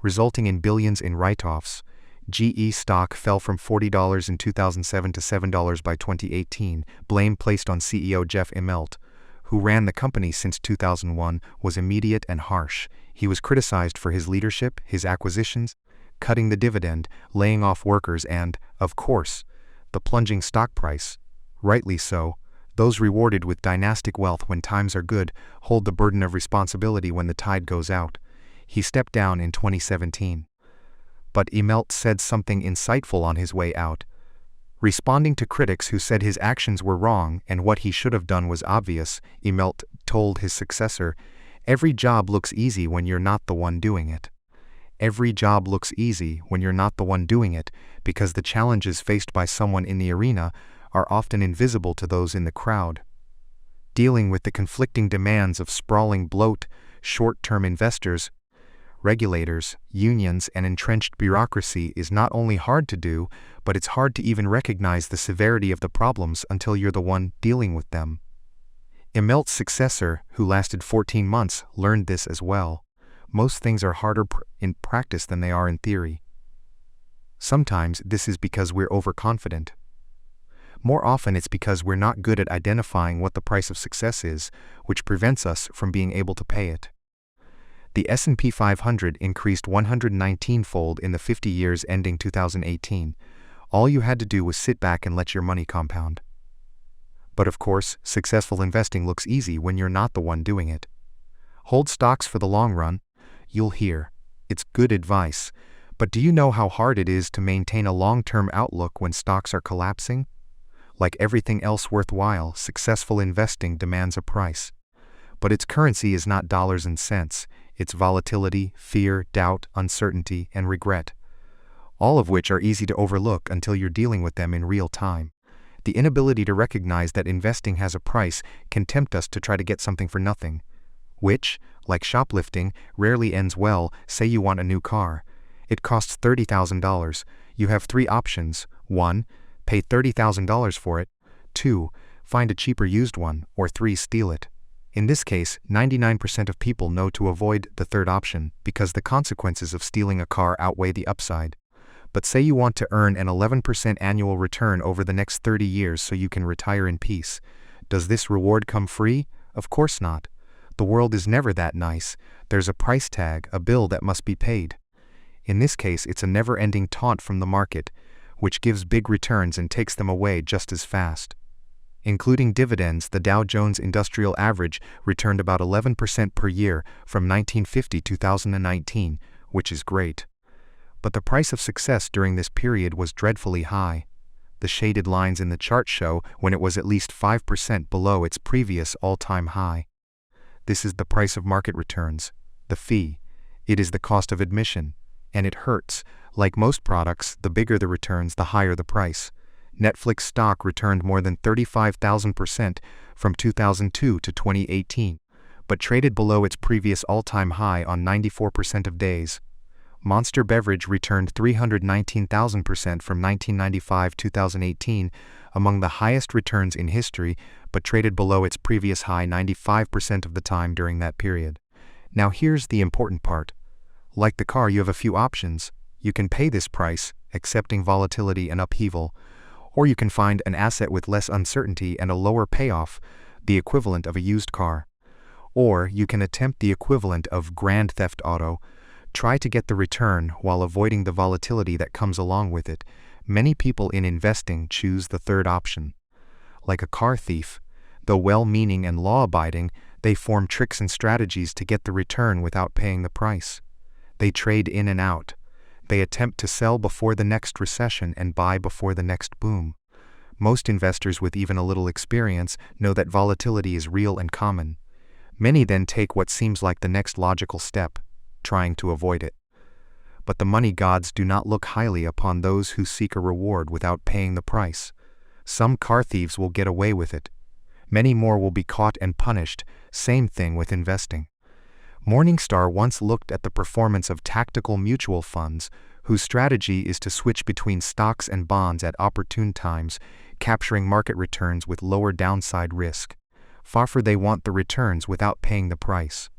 resulting in billions in write-offs. GE stock fell from $40 in 2007 to $7 by 2018. Blame placed on CEO Jeff Immelt, who ran the company since 2001, was immediate and harsh. He was criticized for his leadership, his acquisitions, cutting the dividend, laying off workers, and, of course, the plunging stock price. Rightly so. Those rewarded with dynastic wealth when times are good hold the burden of responsibility when the tide goes out. He stepped down in 2017. But Immelt said something insightful on his way out. Responding to critics who said his actions were wrong and what he should have done was obvious, Immelt told his successor, "Every job looks easy when you're not the one doing it. Every job looks easy when you're not the one doing it, because the challenges faced by someone in the arena are often invisible to those in the crowd." Dealing with the conflicting demands of sprawling bloat, short-term investors, regulators, unions, and entrenched bureaucracy is not only hard to do, but it's hard to even recognize the severity of the problems until you're the one dealing with them. Immelt's successor, who lasted 14 months, learned this as well. Most things are harder in practice than they are in theory. Sometimes this is because we're overconfident. More often it's because we're not good at identifying what the price of success is, which prevents us from being able to pay it. The S&P 500 increased 119-fold in the 50 years ending 2018. All you had to do was sit back and let your money compound. But of course, successful investing looks easy when you're not the one doing it. Hold stocks for the long run. You'll hear. It's good advice. But do you know how hard it is to maintain a long-term outlook when stocks are collapsing? Like everything else worthwhile, successful investing demands a price. But its currency is not dollars and cents. It's volatility, fear, doubt, uncertainty, and regret. All of which are easy to overlook until you're dealing with them in real time. The inability to recognize that investing has a price can tempt us to try to get something for nothing. Which, like shoplifting, rarely ends well. Say you want a new car. It costs $30,000. You have 3 options. 1. Pay $30,000 for it. 2. Find a cheaper used one. Or 3. Steal it. In this case, 99% of people know to avoid the third option because the consequences of stealing a car outweigh the upside. But say you want to earn an 11% annual return over the next 30 years so you can retire in peace. Does this reward come free? Of course not. The world is never that nice. There's a price tag, a bill that must be paid. In this case, it's a never-ending taunt from the market, which gives big returns and takes them away just as fast. Including dividends, the Dow Jones Industrial Average returned about 11% per year from 1950 to 2019, which is great. But the price of success during this period was dreadfully high. The shaded lines in the chart show when it was at least 5% below its previous all-time high. This is the price of market returns, the fee. It is the cost of admission. And it hurts. Like most products, the bigger the returns, the higher the price. Netflix stock returned more than 35,000% from 2002 to 2018, but traded below its previous all-time high on 94% of days. Monster Beverage returned 319,000% from 1995-2018, among the highest returns in history, but traded below its previous high 95% of the time during that period. Now here's the important part. Like the car, you have a few options. You can pay this price, accepting volatility and upheaval, or you can find an asset with less uncertainty and a lower payoff, the equivalent of a used car. Or you can attempt the equivalent of Grand Theft Auto, try to get the return while avoiding the volatility that comes along with it. Many people in investing choose the third option. Like a car thief, though well-meaning and law-abiding, they form tricks and strategies to get the return without paying the price. They trade in and out. They attempt to sell before the next recession and buy before the next boom. Most investors with even a little experience know that volatility is real and common. Many then take what seems like the next logical step, trying to avoid it. But the money gods do not look highly upon those who seek a reward without paying the price. Some car thieves will get away with it. Many more will be caught and punished. Same thing with investing. Morningstar once looked at the performance of tactical mutual funds, whose strategy is to switch between stocks and bonds at opportune times, capturing market returns with lower downside risk. Farther they want the returns without paying the price.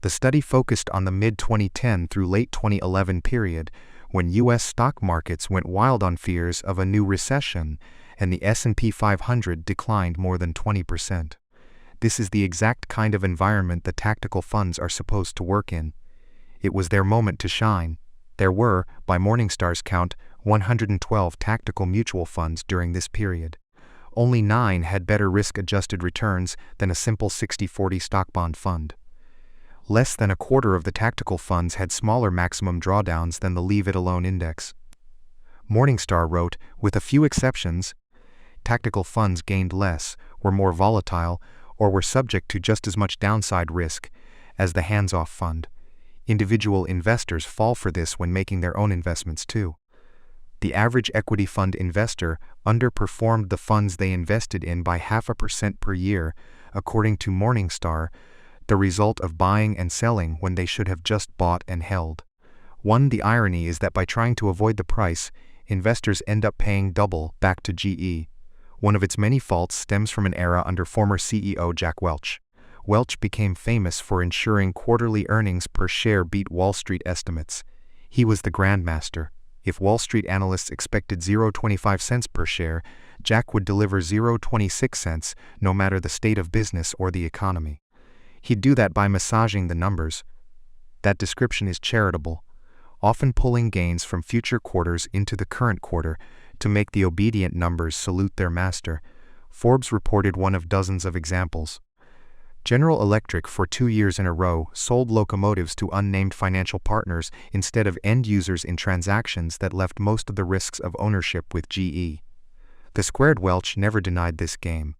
The study focused on the mid-2010 through late 2011 period, when U.S. stock markets went wild on fears of a new recession, and the S&P 500 declined more than 20%. This is the exact kind of environment the tactical funds are supposed to work in. It was their moment to shine. There were, by Morningstar's count, 112 tactical mutual funds during this period. Only 9 had better risk-adjusted returns than a simple 60-40 stock-bond fund. Less than a quarter of the tactical funds had smaller maximum drawdowns than the Leave-It-Alone index. Morningstar wrote, with a few exceptions, tactical funds gained less, were more volatile, or were subject to just as much downside risk as the hands-off fund. Individual investors fall for this when making their own investments too. The average equity fund investor underperformed the funds they invested in by 0.5% per year, according to Morningstar, the result of buying and selling when they should have just bought and held. The irony is that by trying to avoid the price, investors end up paying double back to GE. One of its many faults stems from an era under former CEO Jack Welch. Welch became famous for ensuring quarterly earnings per share beat Wall Street estimates. He was the grandmaster. If Wall Street analysts expected 0.25 cents per share, Jack would deliver 0.26 cents, no matter the state of business or the economy. He'd do that by massaging the numbers. That description is charitable, often pulling gains from future quarters into the current quarter to make the obedient numbers salute their master. Forbes reported one of dozens of examples. General Electric, for 2 years in a row, sold locomotives to unnamed financial partners instead of end users in transactions that left most of the risks of ownership with GE. The squared Welch never denied this game.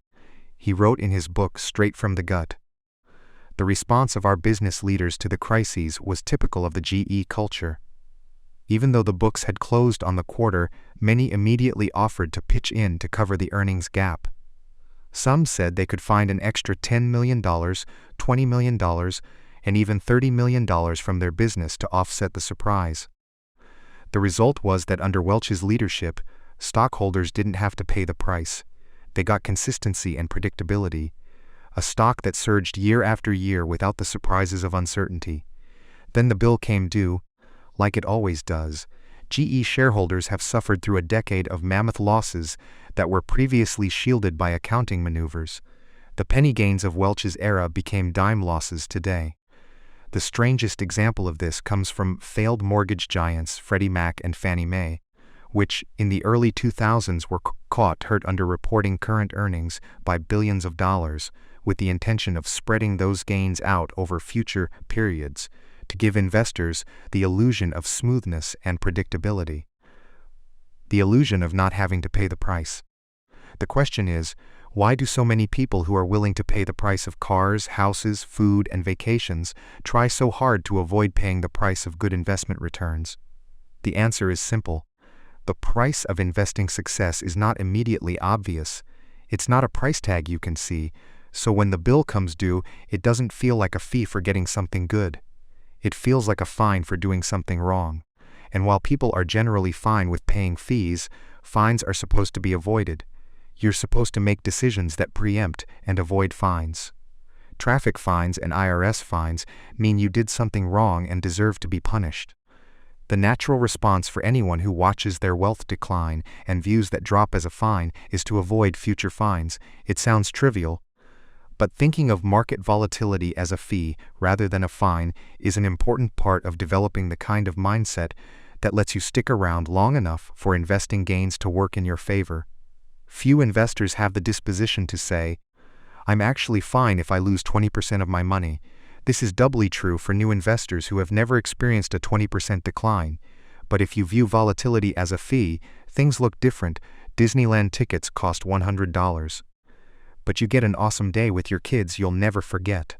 He wrote in his book Straight from the Gut. The response of our business leaders to the crises was typical of the GE culture. Even though the books had closed on the quarter, many immediately offered to pitch in to cover the earnings gap. Some said they could find an extra $10 million, $20 million, and even $30 million from their business to offset the surprise. The result was that under Welch's leadership, stockholders didn't have to pay the price. They got consistency and predictability, a stock that surged year after year without the surprises of uncertainty. Then the bill came due, like it always does. GE shareholders have suffered through a decade of mammoth losses that were previously shielded by accounting maneuvers. The penny gains of Welch's era became dime losses today. The strangest example of this comes from failed mortgage giants Freddie Mac and Fannie Mae, which in the early 2000s were caught underreporting current earnings by billions of dollars, with the intention of spreading those gains out over future periods, to give investors the illusion of smoothness and predictability, the illusion of not having to pay the price. The question is, why do so many people who are willing to pay the price of cars, houses, food, and vacations try so hard to avoid paying the price of good investment returns? The answer is simple. The price of investing success is not immediately obvious. It's not a price tag you can see, so when the bill comes due, it doesn't feel like a fee for getting something good. It feels like a fine for doing something wrong. And while people are generally fine with paying fees, fines are supposed to be avoided. You're supposed to make decisions that preempt and avoid fines. Traffic fines and IRS fines mean you did something wrong and deserve to be punished. The natural response for anyone who watches their wealth decline and views that drop as a fine is to avoid future fines. It sounds trivial, but thinking of market volatility as a fee rather than a fine is an important part of developing the kind of mindset that lets you stick around long enough for investing gains to work in your favor. Few investors have the disposition to say, "I'm actually fine if I lose 20% of my money." This is doubly true for new investors who have never experienced a 20% decline. But if you view volatility as a fee, things look different. Disneyland tickets cost $100. But you get an awesome day with your kids you'll never forget.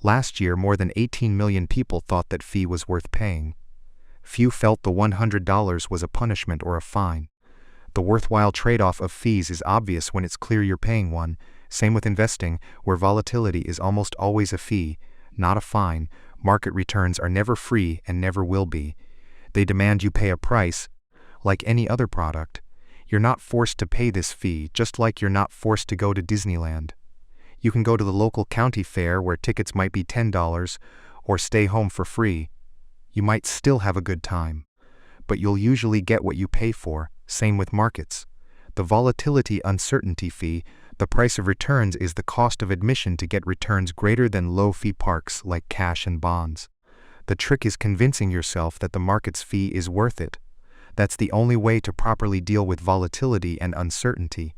Last year, more than 18 million people thought that fee was worth paying. Few felt the $100 was a punishment or a fine. The worthwhile trade-off of fees is obvious when it's clear you're paying one. Same with investing, where volatility is almost always a fee, not a fine. Market returns are never free and never will be. They demand you pay a price, like any other product. You're not forced to pay this fee, just like you're not forced to go to Disneyland. You can go to the local county fair where tickets might be $10, or stay home for free. You might still have a good time, but you'll usually get what you pay for. Same with markets. The volatility uncertainty fee, the price of returns, is the cost of admission to get returns greater than low-fee parks like cash and bonds. The trick is convincing yourself that the market's fee is worth it. That's the only way to properly deal with volatility and uncertainty.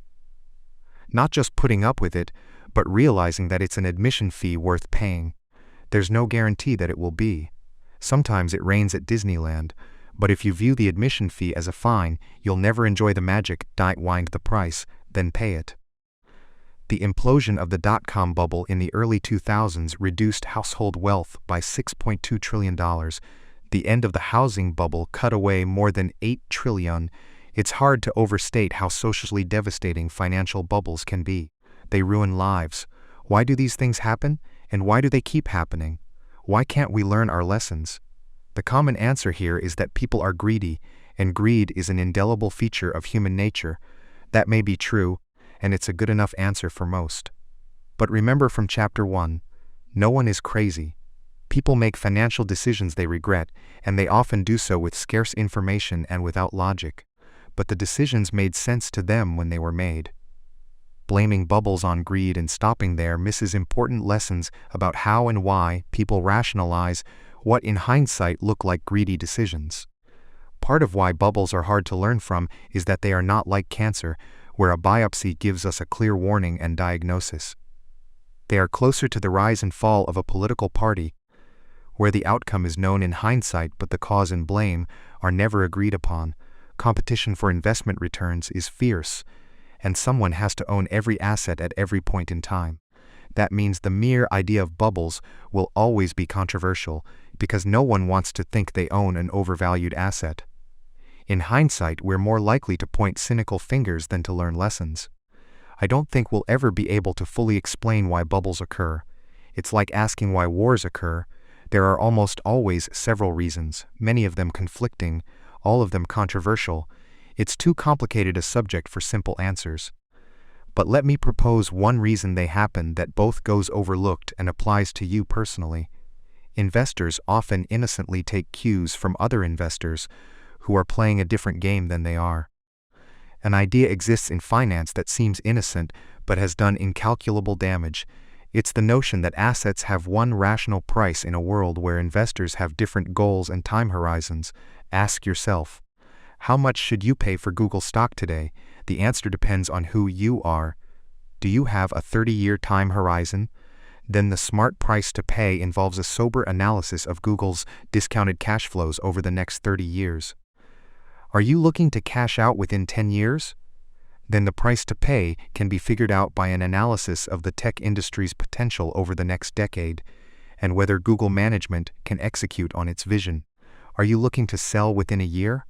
Not just putting up with it, but realizing that it's an admission fee worth paying. There's no guarantee that it will be. Sometimes it rains at Disneyland, but if you view the admission fee as a fine, you'll never enjoy the magic. Wind the price, then pay it. The implosion of the dot-com bubble in the early 2000s reduced household wealth by $6.2 trillion. The end of the housing bubble cut away more than $8 trillion. It's hard to overstate how socially devastating financial bubbles can be. They ruin lives. Why do these things happen? And why do they keep happening? Why can't we learn our lessons? The common answer here is that people are greedy, and greed is an indelible feature of human nature. That may be true, and it's a good enough answer for most. But remember from Chapter 1, no one is crazy. People make financial decisions they regret, and they often do so with scarce information and without logic. But the decisions made sense to them when they were made. Blaming bubbles on greed and stopping there misses important lessons about how and why people rationalize what in hindsight look like greedy decisions. Part of why bubbles are hard to learn from is that they are not like cancer, where a biopsy gives us a clear warning and diagnosis. They are closer to the rise and fall of a political party, where the outcome is known in hindsight but the cause and blame are never agreed upon. Competition for investment returns is fierce, and someone has to own every asset at every point in time. That means the mere idea of bubbles will always be controversial, because no one wants to think they own an overvalued asset. In hindsight, we're more likely to point cynical fingers than to learn lessons. I don't think we'll ever be able to fully explain why bubbles occur. It's like asking why wars occur. There are almost always several reasons, many of them conflicting, all of them controversial. It's too complicated a subject for simple answers. But let me propose one reason they happen that both goes overlooked and applies to you personally. Investors often innocently take cues from other investors who are playing a different game than they are. An idea exists in finance that seems innocent but has done incalculable damage. It's the notion that assets have one rational price in a world where investors have different goals and time horizons. Ask yourself, how much should you pay for Google stock today? The answer depends on who you are. Do you have a 30-year time horizon? Then the smart price to pay involves a sober analysis of Google's discounted cash flows over the next 30 years. Are you looking to cash out within 10 years? Then the price to pay can be figured out by an analysis of the tech industry's potential over the next decade, and whether Google management can execute on its vision. Are you looking to sell within a year?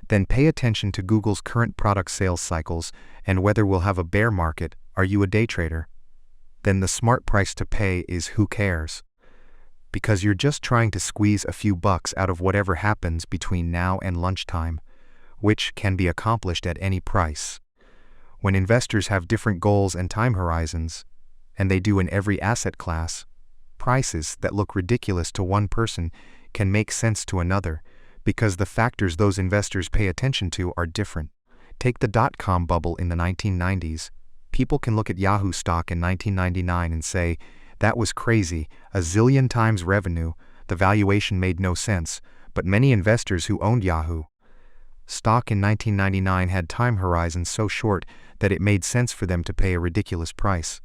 Then pay attention to Google's current product sales cycles and whether we'll have a bear market. Are you a day trader? Then the smart price to pay is who cares? Because you're just trying to squeeze a few bucks out of whatever happens between now and lunchtime, which can be accomplished at any price. When investors have different goals and time horizons, and they do in every asset class, prices that look ridiculous to one person can make sense to another, because the factors those investors pay attention to are different. Take the dot-com bubble in the 1990s. People can look at Yahoo stock in 1999 and say, that was crazy, a zillion times revenue, the valuation made no sense, but many investors who owned Yahoo stock in 1999 had time horizons so short that it made sense for them to pay a ridiculous price.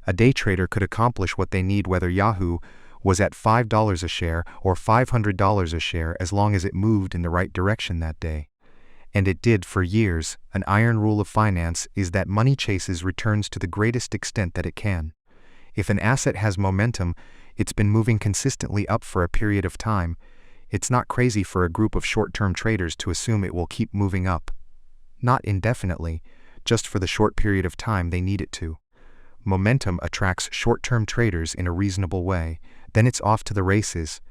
A day trader could accomplish what they need whether Yahoo was at $5 a share or $500 a share as long as it moved in the right direction that day. And it did for years. An iron rule of finance is that money chases returns to the greatest extent that it can. If an asset has momentum, it's been moving consistently up for a period of time. It's not crazy for a group of short-term traders to assume it will keep moving up. Not indefinitely, just for the short period of time they need it to. Momentum attracts short-term traders in a reasonable way, then it's off to the races.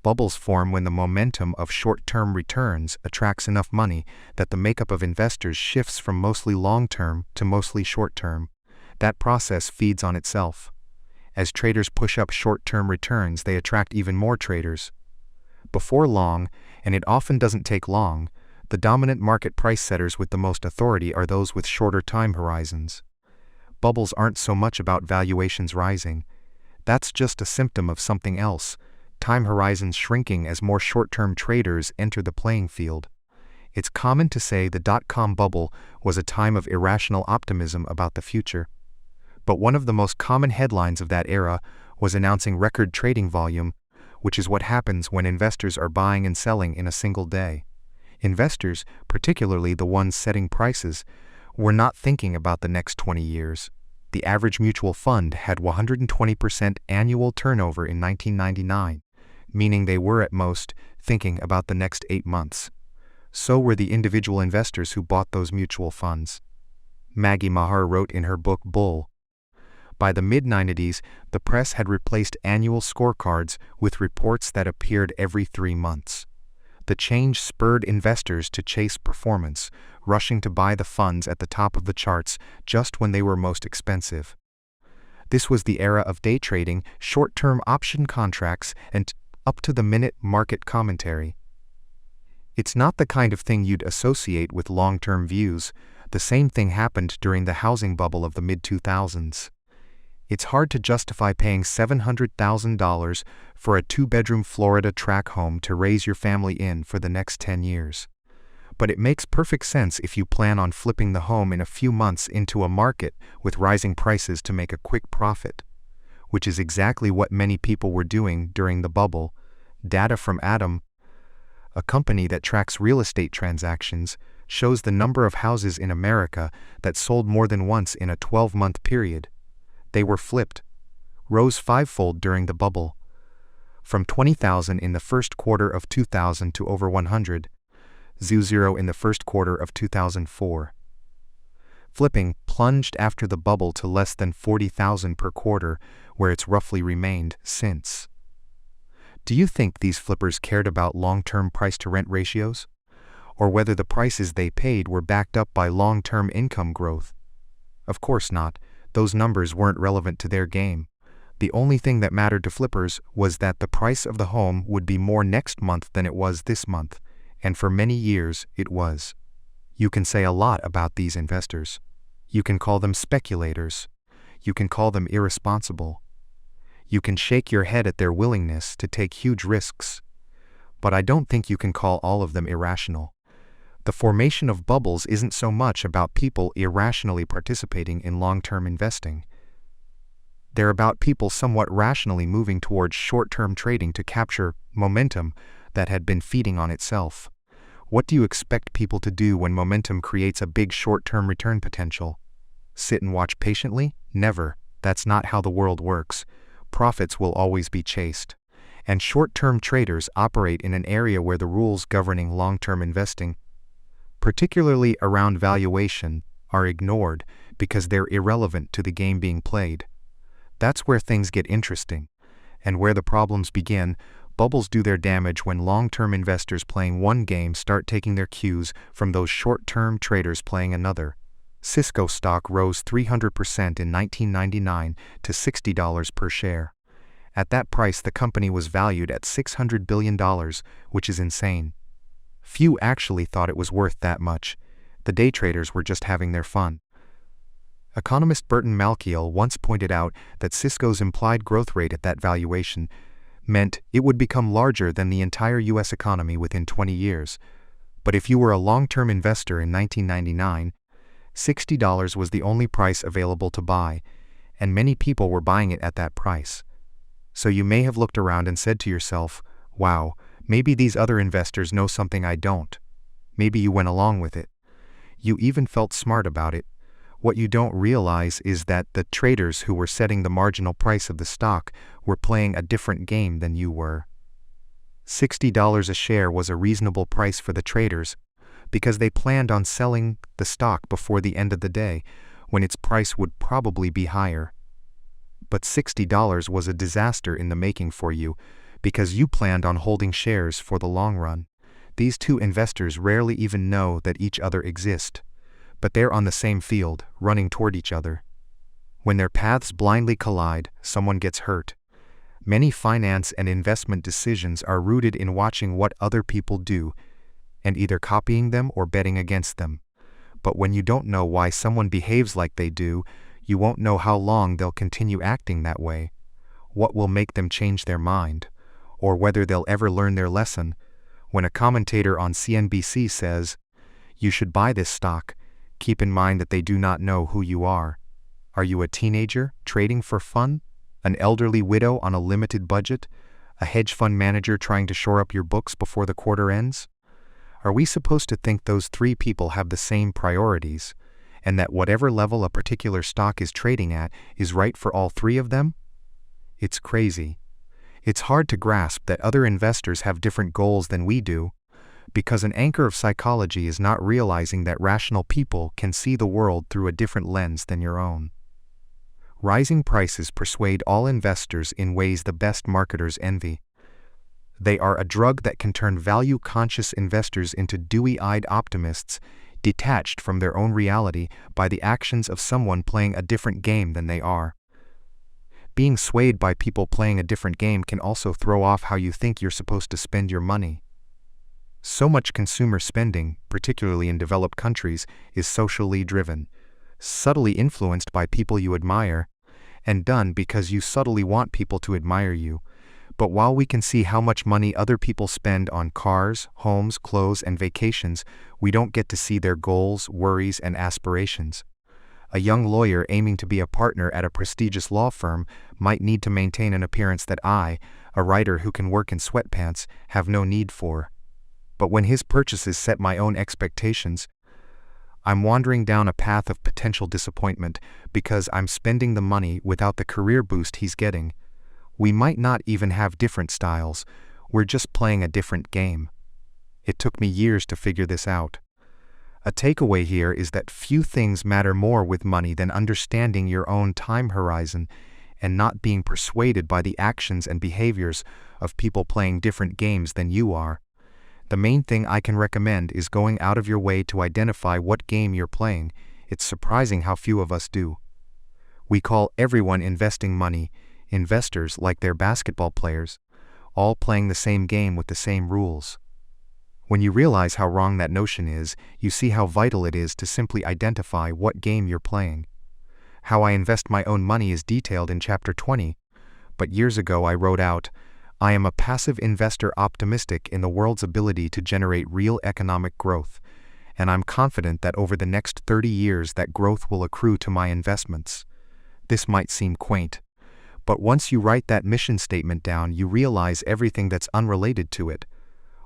Bubbles form when the momentum of short-term returns attracts enough money that the makeup of investors shifts from mostly long-term to mostly short-term. That process feeds on itself. As traders push up short-term returns, they attract even more traders. Before long, and it often doesn't take long, the dominant market price setters with the most authority are those with shorter time horizons. Bubbles aren't so much about valuations rising. That's just a symptom of something else, time horizons shrinking as more short-term traders enter the playing field. It's common to say the dot-com bubble was a time of irrational optimism about the future. But one of the most common headlines of that era was announcing record trading volume, which is what happens when investors are buying and selling in a single day. Investors, particularly the ones setting prices, were not thinking about the next 20 years. The average mutual fund had 120% annual turnover in 1999, meaning they were at most thinking about the next 8 months. So were the individual investors who bought those mutual funds. Maggie Maher wrote in her book Bull By the mid-90s, the press had replaced annual scorecards with reports that appeared every 3 months. The change spurred investors to chase performance, rushing to buy the funds at the top of the charts just when they were most expensive. This was the era of day trading, short-term option contracts, and up-to-the-minute market commentary. It's not the kind of thing you'd associate with long-term views. The same thing happened during the housing bubble of the mid-2000s. It's hard to justify paying $700,000 for a 2-bedroom Florida tract home to raise your family in for the next 10 years. But it makes perfect sense if you plan on flipping the home in a few months into a market with rising prices to make a quick profit, which is exactly what many people were doing during the bubble. Data from Atom, a company that tracks real estate transactions, shows the number of houses in America that sold more than once in a 12-month period. They were flipped, rose 5-fold during the bubble, from 20,000 in the first quarter of 2000 to over 100, zero in the first quarter of 2004. Flipping plunged after the bubble to less than 40,000 per quarter, where it's roughly remained since. Do you think these flippers cared about long-term price-to-rent ratios? Or whether the prices they paid were backed up by long-term income growth? Of course not. Those numbers weren't relevant to their game. The only thing that mattered to flippers was that the price of the home would be more next month than it was this month, and for many years it was. You can say a lot about these investors. You can call them speculators. You can call them irresponsible. You can shake your head at their willingness to take huge risks. But I don't think you can call all of them irrational. The formation of bubbles isn't so much about people irrationally participating in long-term investing. They're about people somewhat rationally moving towards short-term trading to capture momentum that had been feeding on itself. What do you expect people to do when momentum creates a big short-term return potential? Sit and watch patiently? Never. That's not how the world works. Profits will always be chased. And short-term traders operate in an area where the rules governing long-term investing, particularly around valuation, are ignored because they're irrelevant to the game being played. That's where things get interesting, and where the problems begin. Bubbles do their damage when long-term investors playing one game start taking their cues from those short-term traders playing another. Cisco stock rose 300% in 1999 to $60 per share. At that price, the company was valued at $600 billion, which is insane. Few actually thought it was worth that much. The day traders were just having their fun. Economist Burton Malkiel once pointed out that Cisco's implied growth rate at that valuation meant it would become larger than the entire U.S. economy within 20 years. But if you were a long-term investor in 1999, $60 was the only price available to buy, and many people were buying it at that price. So you may have looked around and said to yourself, wow, maybe these other investors know something I don't. Maybe you went along with it. You even felt smart about it. What you don't realize is that the traders who were setting the marginal price of the stock were playing a different game than you were. $60 a share was a reasonable price for the traders because they planned on selling the stock before the end of the day, when its price would probably be higher. But $60 was a disaster in the making for you, because you planned on holding shares for the long run. These two investors rarely even know that each other exist, but they're on the same field, running toward each other. When their paths blindly collide, someone gets hurt. Many finance and investment decisions are rooted in watching what other people do, and either copying them or betting against them. But when you don't know why someone behaves like they do, you won't know how long they'll continue acting that way, what will make them change their mind, or whether they'll ever learn their lesson. When a commentator on CNBC says, "You should buy this stock," keep in mind that they do not know who you are. Are you a teenager trading for fun? An elderly widow on a limited budget? A hedge fund manager trying to shore up your books before the quarter ends? Are we supposed to think those three people have the same priorities, and that whatever level a particular stock is trading at is right for all three of them? It's crazy. It's hard to grasp that other investors have different goals than we do, because an anchor of psychology is not realizing that rational people can see the world through a different lens than your own. Rising prices persuade all investors in ways the best marketers envy. They are a drug that can turn value-conscious investors into dewy-eyed optimists, detached from their own reality by the actions of someone playing a different game than they are. Being swayed by people playing a different game can also throw off how you think you're supposed to spend your money. So much consumer spending, particularly in developed countries, is socially driven, subtly influenced by people you admire, and done because you subtly want people to admire you. But while we can see how much money other people spend on cars, homes, clothes, and vacations, we don't get to see their goals, worries, and aspirations. A young lawyer aiming to be a partner at a prestigious law firm might need to maintain an appearance that I, a writer who can work in sweatpants, have no need for. But when his purchases set my own expectations, I'm wandering down a path of potential disappointment because I'm spending the money without the career boost he's getting. We might not even have different styles, we're just playing a different game. It took me years to figure this out. A takeaway here is that few things matter more with money than understanding your own time horizon and not being persuaded by the actions and behaviors of people playing different games than you are. The main thing I can recommend is going out of your way to identify what game you're playing. It's surprising how few of us do. We call everyone investing money, investors like they're basketball players, all playing the same game with the same rules. When you realize how wrong that notion is, you see how vital it is to simply identify what game you're playing. How I invest my own money is detailed in Chapter 20, but years ago I wrote out, I am a passive investor optimistic in the world's ability to generate real economic growth, and I'm confident that over the next 30 years that growth will accrue to my investments. This might seem quaint, but once you write that mission statement down, you realize everything that's unrelated to it.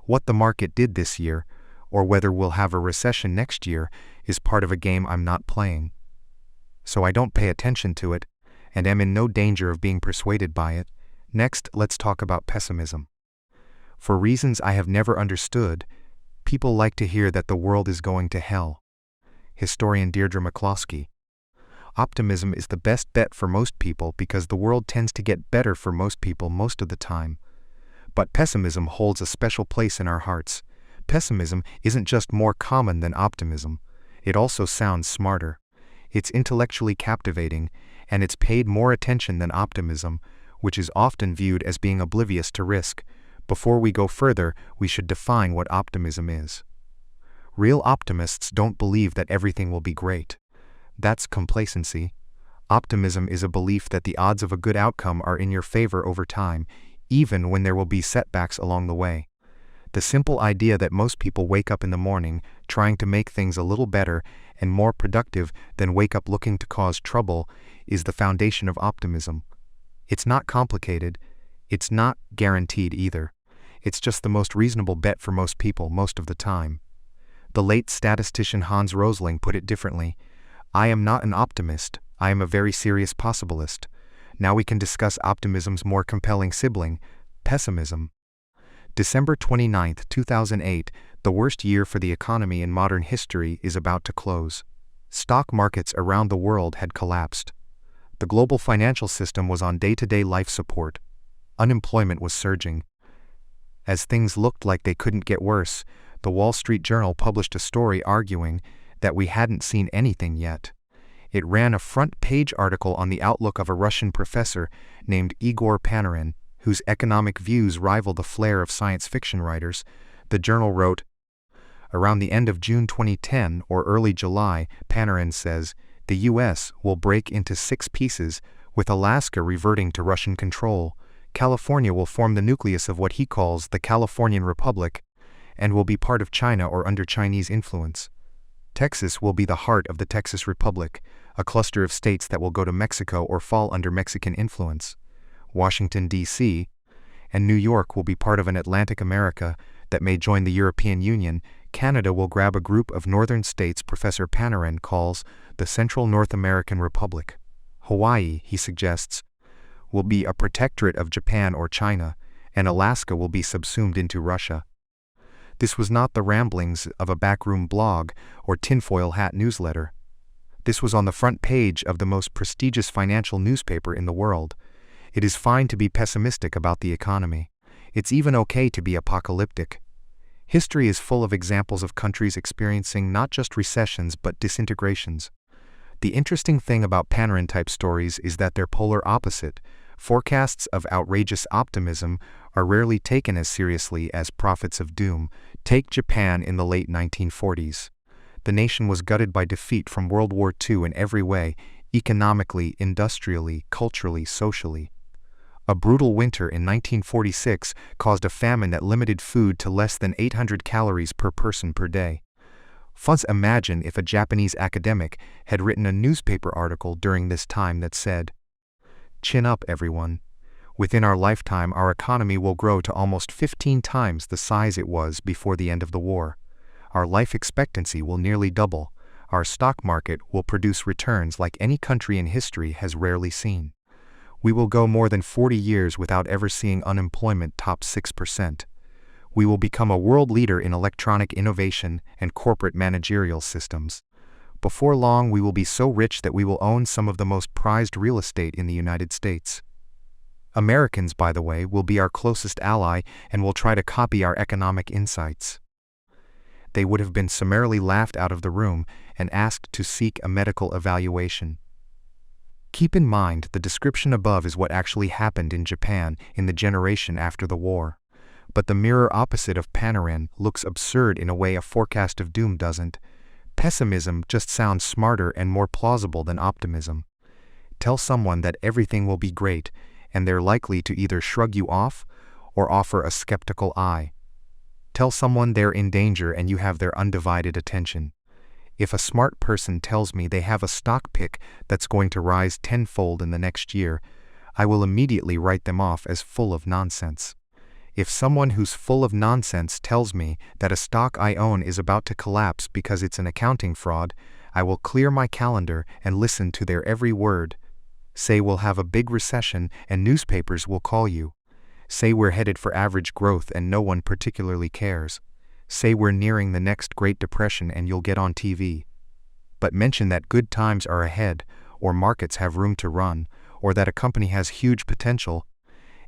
What the market did this year, or whether we'll have a recession next year, is part of a game I'm not playing. So I don't pay attention to it, and am in no danger of being persuaded by it. Next, let's talk about pessimism. For reasons I have never understood, people like to hear that the world is going to hell. Historian Deirdre McCloskey. Optimism is the best bet for most people because the world tends to get better for most people most of the time. But pessimism holds a special place in our hearts. Pessimism isn't just more common than optimism. It also sounds smarter. It's intellectually captivating, and it's paid more attention than optimism, which is often viewed as being oblivious to risk. Before we go further, we should define what optimism is. Real optimists don't believe that everything will be great. That's complacency. Optimism is a belief that the odds of a good outcome are in your favor over time, even when there will be setbacks along the way. The simple idea that most people wake up in the morning trying to make things a little better and more productive than wake up looking to cause trouble is the foundation of optimism. It's not complicated. It's not guaranteed either. It's just the most reasonable bet for most people most of the time. The late statistician Hans Rosling put it differently. I am not an optimist. I am a very serious possibilist. Now we can discuss optimism's more compelling sibling, pessimism. December 29, 2008, the worst year for the economy in modern history, is about to close. Stock markets around the world had collapsed. The global financial system was on day-to-day life support. Unemployment was surging. As things looked like they couldn't get worse, the Wall Street Journal published a story arguing that we hadn't seen anything yet. It ran a front-page article on the outlook of a Russian professor named Igor Panarin, whose economic views rival the flair of science fiction writers. The journal wrote, around the end of June 2010 or early July, Panarin says, the U.S. will break into 6 pieces, with Alaska reverting to Russian control. California will form the nucleus of what he calls the Californian Republic, and will be part of China or under Chinese influence. Texas will be the heart of the Texas Republic, a cluster of states that will go to Mexico or fall under Mexican influence. Washington, D.C., and New York will be part of an Atlantic America that may join the European Union. Canada will grab a group of northern states Professor Panarin calls the Central North American Republic. Hawaii, he suggests, will be a protectorate of Japan or China, and Alaska will be subsumed into Russia. This was not the ramblings of a backroom blog or tinfoil hat newsletter. This was on the front page of the most prestigious financial newspaper in the world. It is fine to be pessimistic about the economy. It's even okay to be apocalyptic. History is full of examples of countries experiencing not just recessions but disintegrations. The interesting thing about Panarin-type stories is that they're polar opposite. Forecasts of outrageous optimism are rarely taken as seriously as prophets of doom. Take Japan in the late 1940s. The nation was gutted by defeat from World War II in every way, economically, industrially, culturally, socially. A brutal winter in 1946 caused a famine that limited food to less than 800 calories per person per day. Imagine if a Japanese academic had written a newspaper article during this time that said, "Chin up, everyone. Within our lifetime, our economy will grow to almost 15 times the size it was before the end of the war. Our life expectancy will nearly double. Our stock market will produce returns like any country in history has rarely seen. We will go more than 40 years without ever seeing unemployment top 6%. We will become a world leader in electronic innovation and corporate managerial systems. Before long, we will be so rich that we will own some of the most prized real estate in the United States. Americans, by the way, will be our closest ally and will try to copy our economic insights." They would have been summarily laughed out of the room and asked to seek a medical evaluation. Keep in mind, the description above is what actually happened in Japan in the generation after the war. But the mirror opposite of Panarin looks absurd in a way a forecast of doom doesn't. Pessimism just sounds smarter and more plausible than optimism. Tell someone that everything will be great, and they're likely to either shrug you off or offer a skeptical eye. Tell someone they're in danger and you have their undivided attention. If a smart person tells me they have a stock pick that's going to rise tenfold in the next year, I will immediately write them off as full of nonsense. If someone who's full of nonsense tells me that a stock I own is about to collapse because it's an accounting fraud, I will clear my calendar and listen to their every word. Say we'll have a big recession and newspapers will call you. Say we're headed for average growth and no one particularly cares. Say we're nearing the next Great Depression and you'll get on TV. But mention that good times are ahead, or markets have room to run, or that a company has huge potential.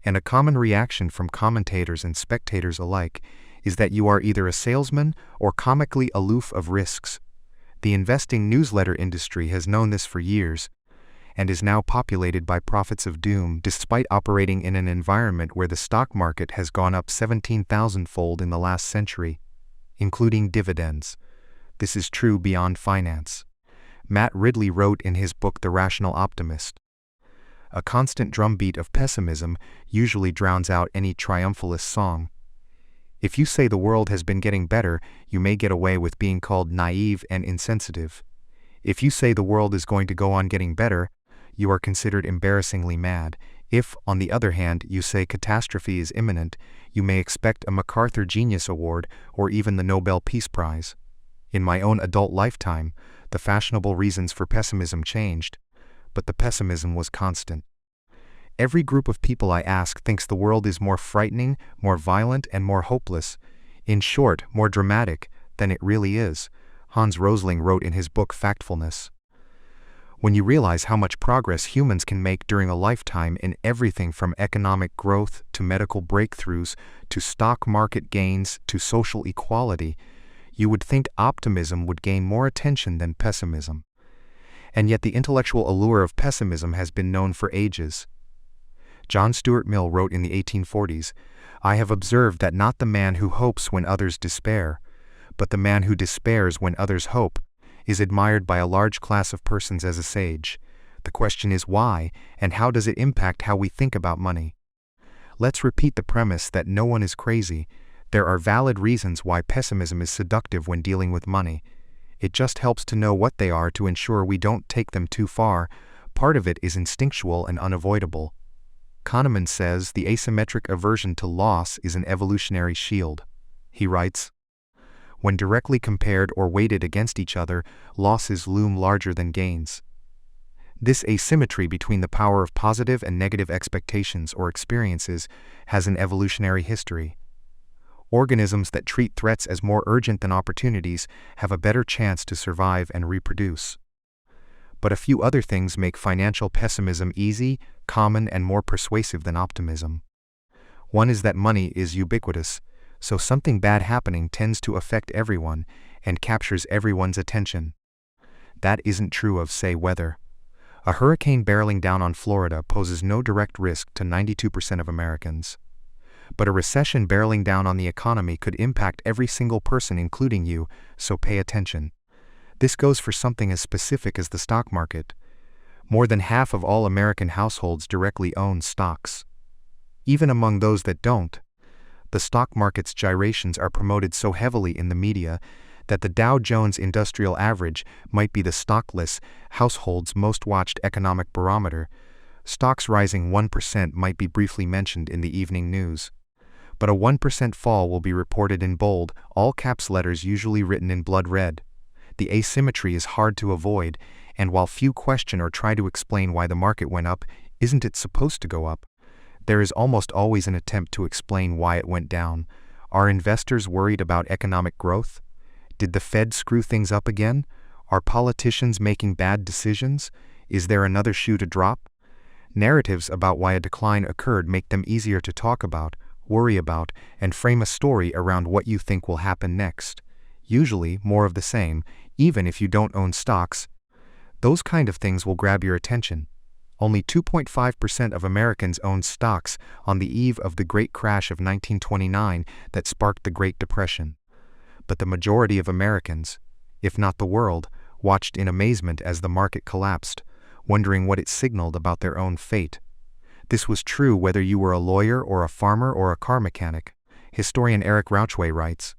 And a common reaction from commentators and spectators alike is that you are either a salesman or comically aloof of risks. The investing newsletter industry has known this for years, and is now populated by prophets of doom despite operating in an environment where the stock market has gone up 17,000-fold in the last century, including dividends. This is true beyond finance. Matt Ridley wrote in his book The Rational Optimist, "A constant drumbeat of pessimism usually drowns out any triumphalist song. If you say the world has been getting better, you may get away with being called naive and insensitive. If you say the world is going to go on getting better, you are considered embarrassingly mad. If, on the other hand, you say catastrophe is imminent, you may expect a MacArthur Genius Award or even the Nobel Peace Prize. In my own adult lifetime, the fashionable reasons for pessimism changed, but the pessimism was constant. Every group of people I ask thinks the world is more frightening, more violent, and more hopeless. In short, more dramatic than it really is," Hans Rosling wrote in his book Factfulness. When you realize how much progress humans can make during a lifetime in everything from economic growth to medical breakthroughs to stock market gains to social equality, you would think optimism would gain more attention than pessimism. And yet the intellectual allure of pessimism has been known for ages. John Stuart Mill wrote in the 1840s, "I have observed that not the man who hopes when others despair, but the man who despairs when others hope, is admired by a large class of persons as a sage. The question is why, and how does it impact how we think about money? Let's repeat the premise that no one is crazy. There are valid reasons why pessimism is seductive when dealing with money. It just helps to know what they are to ensure we don't take them too far. Part of it is instinctual and unavoidable." Kahneman says the asymmetric aversion to loss is an evolutionary shield. He writes, "When directly compared or weighted against each other, losses loom larger than gains. This asymmetry between the power of positive and negative expectations or experiences has an evolutionary history. Organisms that treat threats as more urgent than opportunities have a better chance to survive and reproduce. But a few other things make financial pessimism easy, common, and more persuasive than optimism. One is that money is ubiquitous, so something bad happening tends to affect everyone and captures everyone's attention. That isn't true of, say, weather. A hurricane barreling down on Florida poses no direct risk to 92% of Americans. But a recession barreling down on the economy could impact every single person, including you, so pay attention. This goes for something as specific as the stock market. More than half of all American households directly own stocks. Even among those that don't, the stock market's gyrations are promoted so heavily in the media that the Dow Jones Industrial Average might be the stockless household's most watched economic barometer. Stocks rising 1% might be briefly mentioned in the evening news. But a 1% fall will be reported in bold, all-caps letters usually written in blood red. The asymmetry is hard to avoid, and while few question or try to explain why the market went up, isn't it supposed to go up? There is almost always an attempt to explain why it went down. Are investors worried about economic growth? Did the Fed screw things up again? Are politicians making bad decisions? Is there another shoe to drop? Narratives about why a decline occurred make them easier to talk about, worry about, and frame a story around what you think will happen next. Usually more of the same, even if you don't own stocks. Those kind of things will grab your attention. Only 2.5% of Americans owned stocks on the eve of the Great Crash of 1929 that sparked the Great Depression. But the majority of Americans, if not the world, watched in amazement as the market collapsed, wondering what it signaled about their own fate. This was true whether you were a lawyer or a farmer or a car mechanic. Historian Eric Rauchway writes,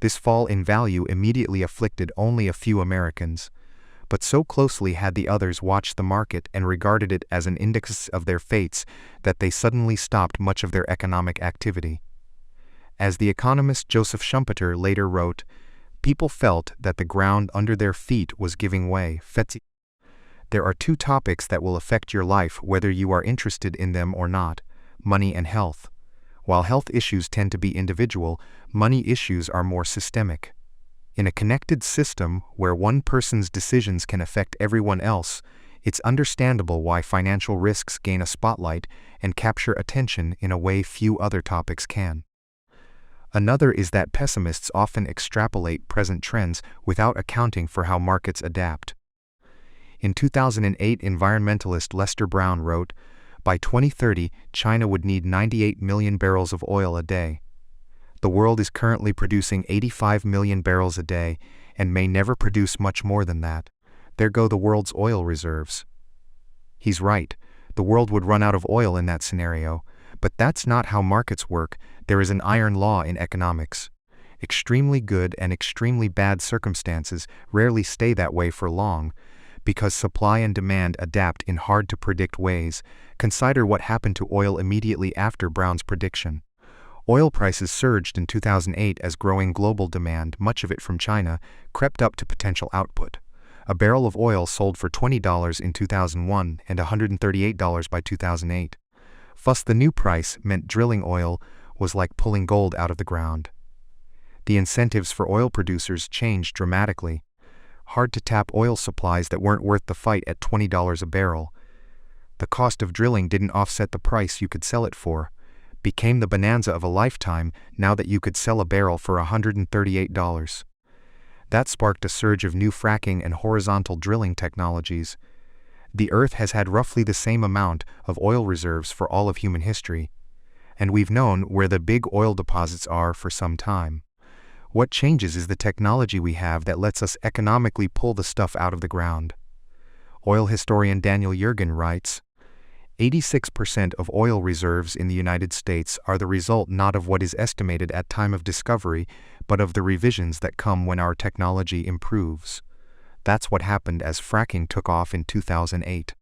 "This fall in value immediately afflicted only a few Americans, but so closely had the others watched the market and regarded it as an index of their fates that they suddenly stopped much of their economic activity." As the economist Joseph Schumpeter later wrote, "People felt that the ground under their feet was giving way." There are two topics that will affect your life whether you are interested in them or not: money and health. While health issues tend to be individual, money issues are more systemic. In a connected system where one person's decisions can affect everyone else, it's understandable why financial risks gain a spotlight and capture attention in a way few other topics can. Another is that pessimists often extrapolate present trends without accounting for how markets adapt. In 2008, environmentalist Lester Brown wrote, "By 2030, China would need 98 million barrels of oil a day. The world is currently producing 85 million barrels a day and may never produce much more than that. There go the world's oil reserves." He's right. The world would run out of oil in that scenario, but that's not how markets work. There is an iron law in economics. Extremely good and extremely bad circumstances rarely stay that way for long, because supply and demand adapt in hard-to-predict ways. Consider what happened to oil immediately after Brown's prediction. Oil prices surged in 2008 as growing global demand, much of it from China, crept up to potential output. A barrel of oil sold for $20 in 2001 and $138 by 2008. Thus, the new price meant drilling oil was like pulling gold out of the ground. The incentives for oil producers changed dramatically. Hard to tap oil supplies that weren't worth the fight at $20 a barrel. The cost of drilling didn't offset the price you could sell it for. Became the bonanza of a lifetime now that you could sell a barrel for $138. That sparked a surge of new fracking and horizontal drilling technologies. The Earth has had roughly the same amount of oil reserves for all of human history, and we've known where the big oil deposits are for some time. What changes is the technology we have that lets us economically pull the stuff out of the ground. Oil historian Daniel Yergin writes, 86% of oil reserves in the United States are the result not of what is estimated at time of discovery, but of the revisions that come when our technology improves. That's what happened as fracking took off in 2008.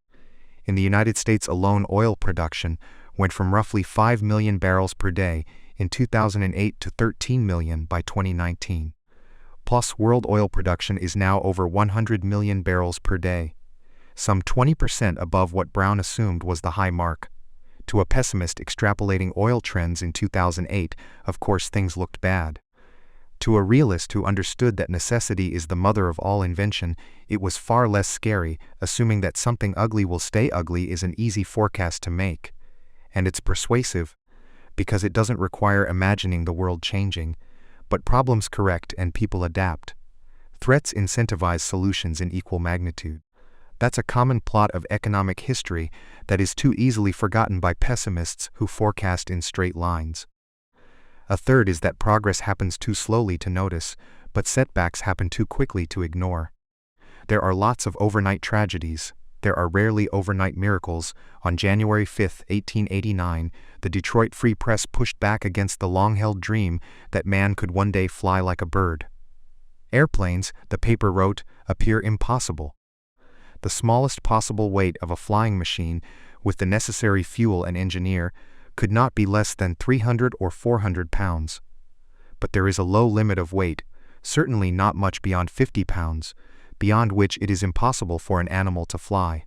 In the United States alone, oil production went from roughly 5 million barrels per day in 2008 to 13 million by 2019. Plus, world oil production is now over 100 million barrels per day, some 20% above what Brown assumed was the high mark. To a pessimist extrapolating oil trends in 2008, of course things looked bad. To a realist who understood that necessity is the mother of all invention, it was far less scary. Assuming that something ugly will stay ugly is an easy forecast to make. And it's persuasive, because it doesn't require imagining the world changing, but problems correct and people adapt. Threats incentivize solutions in equal magnitude. That's a common plot of economic history that is too easily forgotten by pessimists who forecast in straight lines. A third is that progress happens too slowly to notice, but setbacks happen too quickly to ignore. There are lots of overnight tragedies. There are rarely overnight miracles. On January 5, 1889, the Detroit Free Press pushed back against the long-held dream that man could one day fly like a bird. Airplanes, the paper wrote, appear impossible. The smallest possible weight of a flying machine, with the necessary fuel and engineer, could not be less than 300 or 400 pounds. But there is a low limit of weight, certainly not much beyond 50 pounds, beyond which it is impossible for an animal to fly.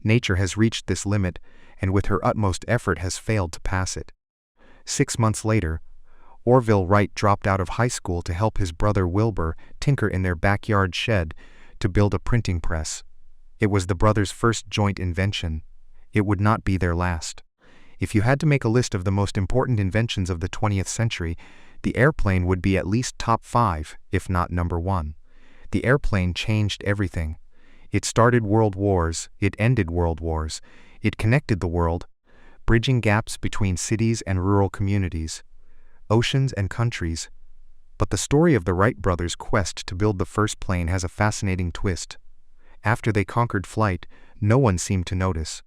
Nature has reached this limit, and with her utmost effort has failed to pass it. 6 months later, Orville Wright dropped out of high school to help his brother Wilbur tinker in their backyard shed to build a printing press. It was the brothers' first joint invention. It would not be their last. If you had to make a list of the most important inventions of the 20th century, the airplane would be at least top 5, if not number 1. The airplane changed everything. It started world wars, it ended world wars, it connected the world, bridging gaps between cities and rural communities, oceans and countries. But the story of the Wright brothers' quest to build the first plane has a fascinating twist. After they conquered flight, no one seemed to notice.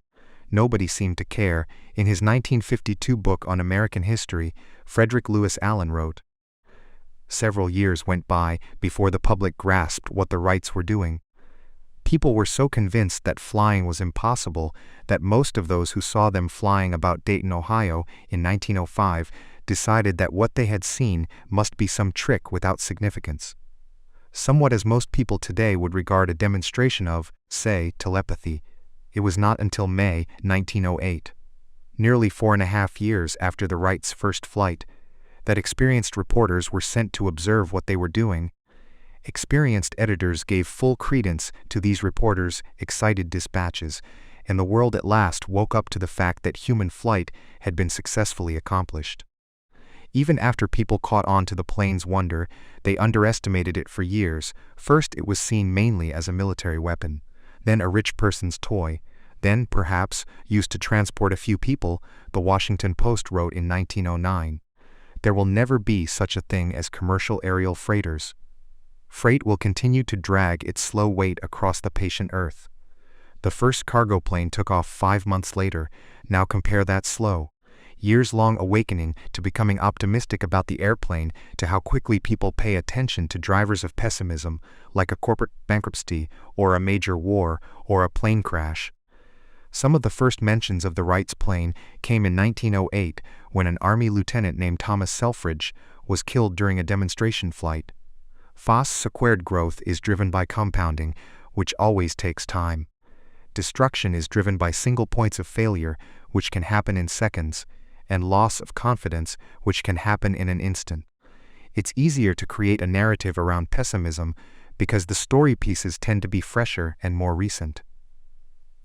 Nobody seemed to care. In his 1952 book on American history, Frederick Lewis Allen wrote, "Several years went by before the public grasped what the Wrights were doing. People were so convinced that flying was impossible that most of those who saw them flying about Dayton, Ohio, in 1905, decided that what they had seen must be some trick without significance. Somewhat as most people today would regard a demonstration of, say, telepathy. It was not until May 1908, nearly 4.5 years after the Wrights' first flight, that experienced reporters were sent to observe what they were doing. Experienced editors gave full credence to these reporters' excited dispatches, and the world at last woke up to the fact that human flight had been successfully accomplished. Even after people caught on to the plane's wonder, they underestimated it for years. First, it was seen mainly as a military weapon, then a rich person's toy, then, perhaps, used to transport a few people, the Washington Post wrote in 1909. There will never be such a thing as commercial aerial freighters. Freight will continue to drag its slow weight across the patient earth. The first cargo plane took off 5 months later. Now compare that slow, years-long awakening to becoming optimistic about the airplane to how quickly people pay attention to drivers of pessimism, like a corporate bankruptcy, or a major war, or a plane crash. Some of the first mentions of the Wrights plane came in 1908 when an Army lieutenant named Thomas Selfridge was killed during a demonstration flight. Fos-squared growth is driven by compounding, which always takes time. Destruction is driven by single points of failure, which can happen in seconds, and loss of confidence, which can happen in an instant. It's easier to create a narrative around pessimism because the story pieces tend to be fresher and more recent.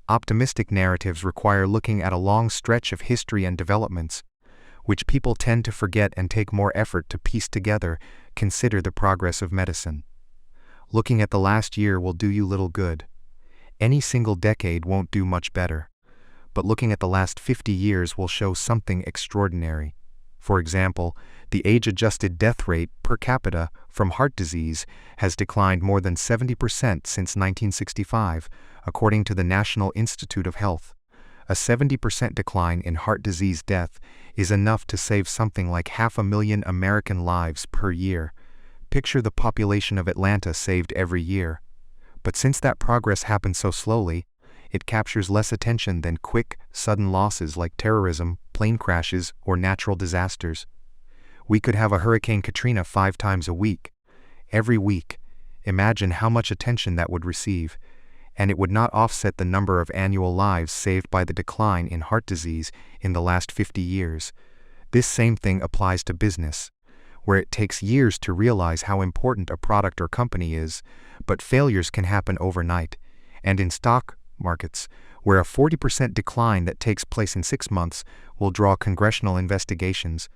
Optimistic narratives require looking at a long stretch of history and developments, which people tend to forget and take more effort to piece together. Consider the progress of medicine. Looking at the last year will do you little good. Any single decade won't do much better. But looking at the last 50 years will show something extraordinary. For example, the age-adjusted death rate per capita from heart disease has declined more than 70% since 1965, according to the National Institute of Health. A 70% decline in heart disease death is enough to save something like 500,000 American lives per year. Picture the population of Atlanta saved every year. But since that progress happens so slowly, it captures less attention than quick, sudden losses like terrorism, plane crashes, or natural disasters. We could have a Hurricane Katrina 5 times a week. Every week. Imagine how much attention that would receive. And it would not offset the number of annual lives saved by the decline in heart disease in the last 50 years. This same thing applies to business. where it takes years to realize how important a product or company is, but failures can happen overnight, and in stock markets, where a 40% decline that takes place in 6 months will draw congressional investigations,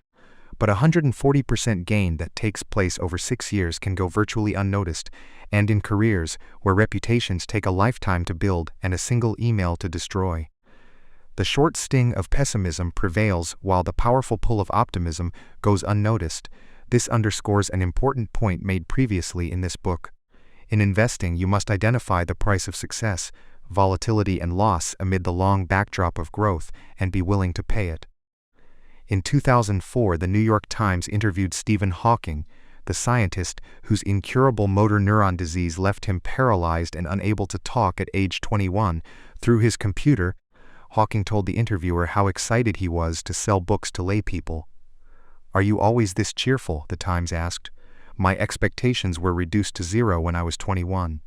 but a 140% gain that takes place over 6 years can go virtually unnoticed, and in careers where reputations take a lifetime to build and a single email to destroy. The short sting of pessimism prevails while the powerful pull of optimism goes unnoticed. This underscores an important point made previously in this book. In investing, you must identify the price of success, volatility and loss amid the long backdrop of growth, and be willing to pay it. In 2004, the New York Times interviewed Stephen Hawking, the scientist whose incurable motor neuron disease left him paralyzed and unable to talk at age 21. Through his computer, Hawking told the interviewer how excited he was to sell books to laypeople. "Are you always this cheerful?" the Times asked. "My expectations were reduced to 0 when I was 21.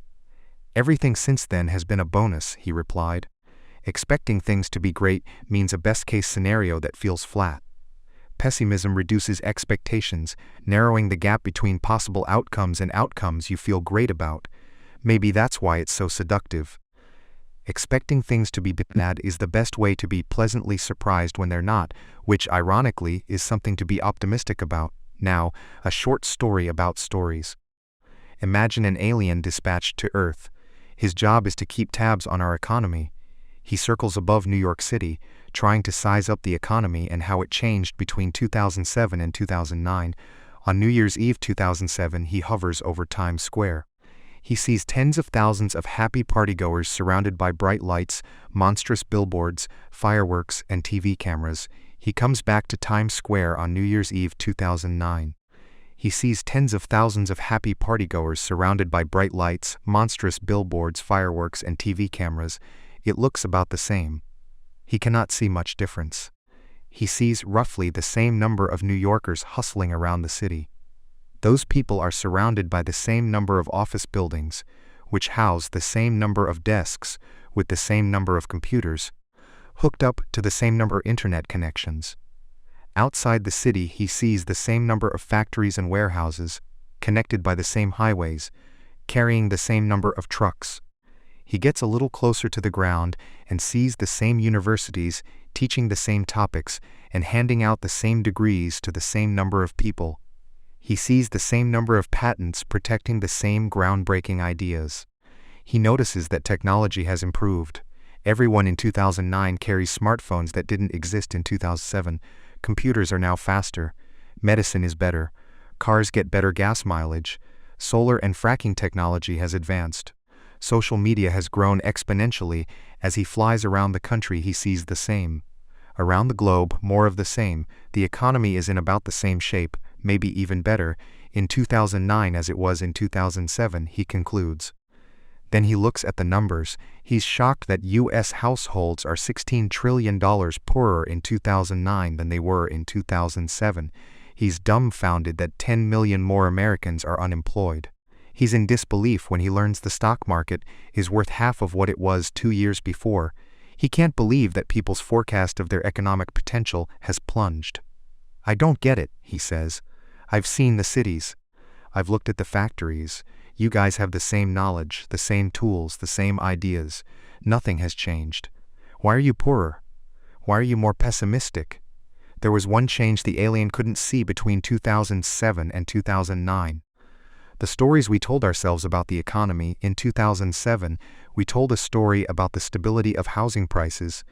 Everything since then has been a bonus," he replied. Expecting things to be great means a best-case scenario that feels flat. Pessimism reduces expectations, narrowing the gap between possible outcomes and outcomes you feel great about. Maybe that's why it's so seductive. Expecting things to be bad is the best way to be pleasantly surprised when they're not, which, ironically, is something to be optimistic about. Now, a short story about stories. Imagine an alien dispatched to Earth. His job is to keep tabs on our economy. He circles above New York City, trying to size up the economy and how it changed between 2007 and 2009. On New Year's Eve 2007, he hovers over Times Square. He sees tens of thousands of happy partygoers surrounded by bright lights, monstrous billboards, fireworks, and TV cameras. He comes back to Times Square on New Year's Eve 2009. He sees tens of thousands of happy partygoers surrounded by bright lights, monstrous billboards, fireworks, and TV cameras. It looks about the same. He cannot see much difference. He sees roughly the same number of New Yorkers hustling around the city. Those people are surrounded by the same number of office buildings, which house the same number of desks with the same number of computers, hooked up to the same number of internet connections. Outside the city, he sees the same number of factories and warehouses, connected by the same highways, carrying the same number of trucks. He gets a little closer to the ground and sees the same universities teaching the same topics and handing out the same degrees to the same number of people. He sees the same number of patents protecting the same groundbreaking ideas. He notices that technology has improved. Everyone in 2009 carries smartphones that didn't exist in 2007. Computers are now faster. Medicine is better. Cars get better gas mileage. Solar and fracking technology has advanced. Social media has grown exponentially. As he flies around the country, he sees the same. Around the globe, more of the same. The economy is in about the same shape, maybe even better, in 2009 as it was in 2007, he concludes. Then he looks at the numbers. He's shocked that U.S. households are $16 trillion poorer in 2009 than they were in 2007. He's dumbfounded that 10 million more Americans are unemployed. He's in disbelief when he learns the stock market is worth half of what it was 2 years before. He can't believe that people's forecast of their economic potential has plunged. "I don't get it," he says. "I've seen the cities. I've looked at the factories. You guys have the same knowledge, the same tools, the same ideas. Nothing has changed. Why are you poorer? Why are you more pessimistic?" There was one change the alien couldn't see between 2007 and 2009. The stories we told ourselves about the economy in 2007, we told a story about the stability of housing prices,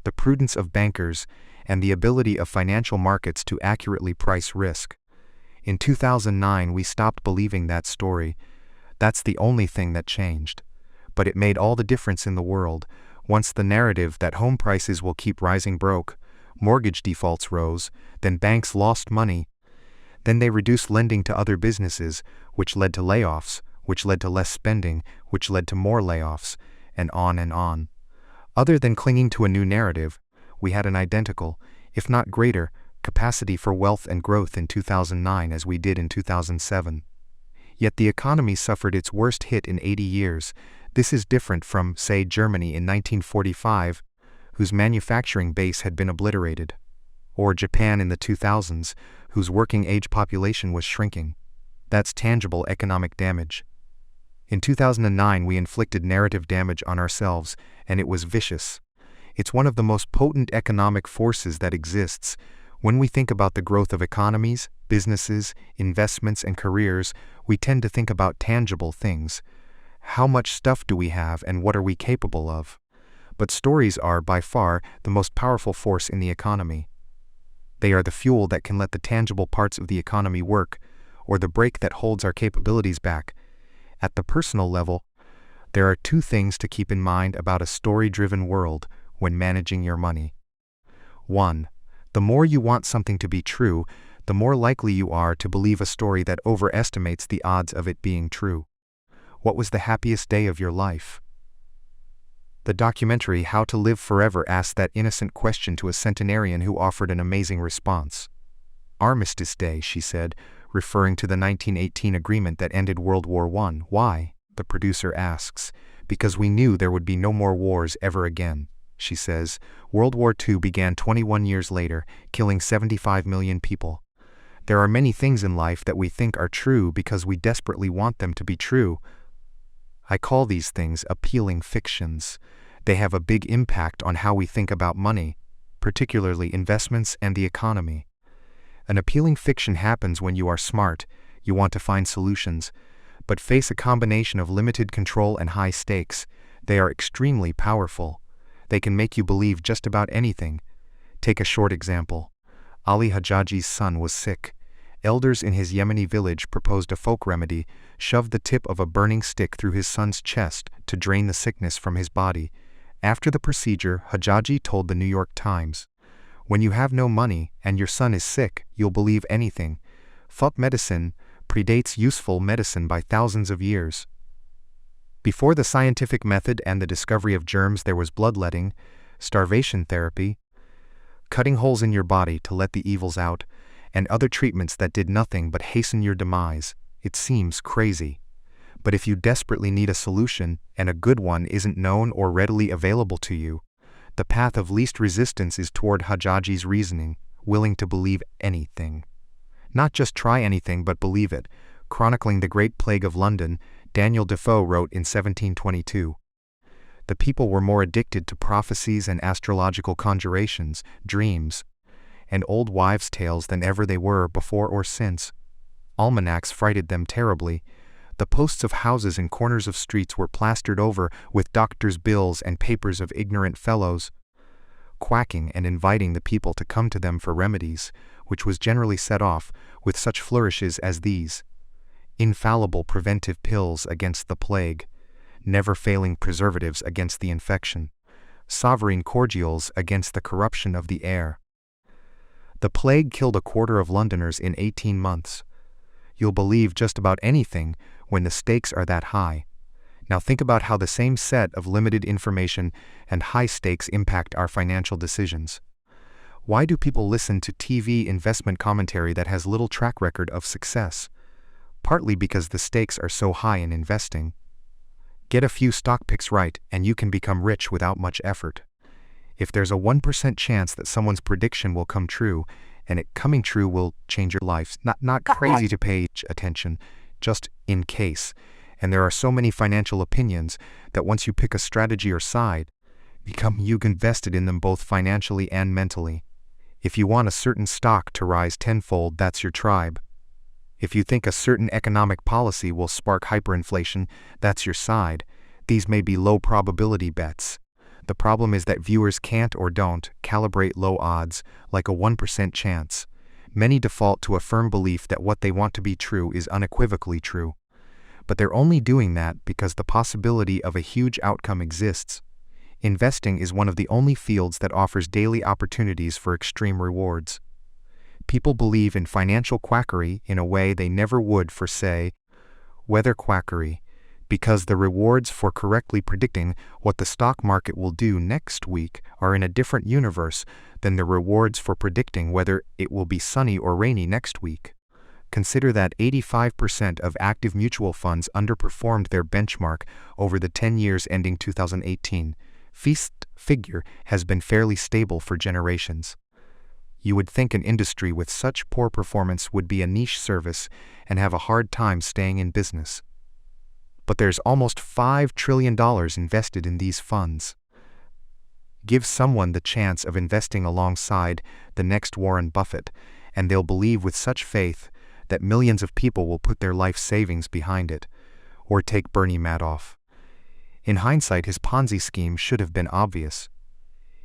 the prudence of bankers, and the ability of financial markets to accurately price risk. In 2009, we stopped believing that story. That's the only thing that changed. But it made all the difference in the world. Once the narrative that home prices will keep rising broke, mortgage defaults rose, then banks lost money. Then they reduced lending to other businesses, which led to layoffs, which led to less spending, which led to more layoffs, and on and on. Other than clinging to a new narrative, we had an identical, if not greater, capacity for wealth and growth in 2009 as we did in 2007. Yet the economy suffered its worst hit in 80 years. This is different from, say, Germany in 1945, whose manufacturing base had been obliterated, or Japan in the 2000s, whose working-age population was shrinking. That's tangible economic damage. In 2009, we inflicted narrative damage on ourselves, and it was vicious. It's one of the most potent economic forces that exists. When we think about the growth of economies, businesses, investments, and careers, we tend to think about tangible things. How much stuff do we have, and what are we capable of? But stories are, by far, the most powerful force in the economy. They are the fuel that can let the tangible parts of the economy work, or the brake that holds our capabilities back. At the personal level, there are two things to keep in mind about a story-driven world when managing your money. 1. The more you want something to be true, the more likely you are to believe a story that overestimates the odds of it being true. What was the happiest day of your life? The documentary How to Live Forever asked that innocent question to a centenarian who offered an amazing response. Armistice Day, she said, referring to the 1918 agreement that ended World War I. Why? The producer asks. Because we knew there would be no more wars ever again, she says. World War II began 21 years later, killing 75 million people. There are many things in life that we think are true because we desperately want them to be true. I call these things appealing fictions. They have a big impact on how we think about money, particularly investments and the economy. An appealing fiction happens when you are smart, you want to find solutions, but face a combination of limited control and high stakes. They are extremely powerful. They can make you believe just about anything. Take a short example. Ali Hajjaji's son was sick. Elders in his Yemeni village proposed a folk remedy, shoved the tip of a burning stick through his son's chest to drain the sickness from his body. After the procedure, Hajjaji told the New York Times, "When you have no money and your son is sick, you'll believe anything. Folk medicine predates useful medicine by thousands of years." Before the scientific method and the discovery of germs, there was bloodletting, starvation therapy, cutting holes in your body to let the evils out, and other treatments that did nothing but hasten your demise. It seems crazy. But if you desperately need a solution, and a good one isn't known or readily available to you, the path of least resistance is toward Hajjaji's reasoning, willing to believe anything. Not just try anything but believe it. Chronicling the Great Plague of London, Daniel Defoe wrote in 1722, "The people were more addicted to prophecies and astrological conjurations, dreams, and old wives' tales than ever they were before or since. Almanacs frighted them terribly. The posts of houses and corners of streets were plastered over with doctors' bills and papers of ignorant fellows, quacking and inviting the people to come to them for remedies, which was generally set off with such flourishes as these: infallible preventive pills against the plague, never-failing preservatives against the infection, sovereign cordials against the corruption of the air." The plague killed 1/4 of Londoners in 18 months. You'll believe just about anything when the stakes are that high. Now think about how the same set of limited information and high stakes impact our financial decisions. Why do people listen to TV investment commentary that has little track record of success? Partly because the stakes are so high in investing. Get a few stock picks right and you can become rich without much effort. If there's a 1% chance that someone's prediction will come true, and it coming true will change your life, not crazy to pay attention, just in case. And there are so many financial opinions that once you pick a strategy or side, you invested in them both financially and mentally. If you want a certain stock to rise tenfold, that's your tribe. If you think a certain economic policy will spark hyperinflation, that's your side. These may be low probability bets. The problem is that viewers can't or don't calibrate low odds, like a 1% chance. Many default to a firm belief that what they want to be true is unequivocally true. But they're only doing that because the possibility of a huge outcome exists. Investing is one of the only fields that offers daily opportunities for extreme rewards. People believe in financial quackery in a way they never would for, say, weather quackery, because the rewards for correctly predicting what the stock market will do next week are in a different universe than the rewards for predicting whether it will be sunny or rainy next week. Consider that 85% of active mutual funds underperformed their benchmark over the 10 years ending 2018. Figure has been fairly stable for generations. You would think an industry with such poor performance would be a niche service and have a hard time staying in business. But there's almost $5 trillion invested in these funds. Give someone the chance of investing alongside the next Warren Buffett, and they'll believe with such faith that millions of people will put their life savings behind it. Or take Bernie Madoff. In hindsight, his Ponzi scheme should have been obvious.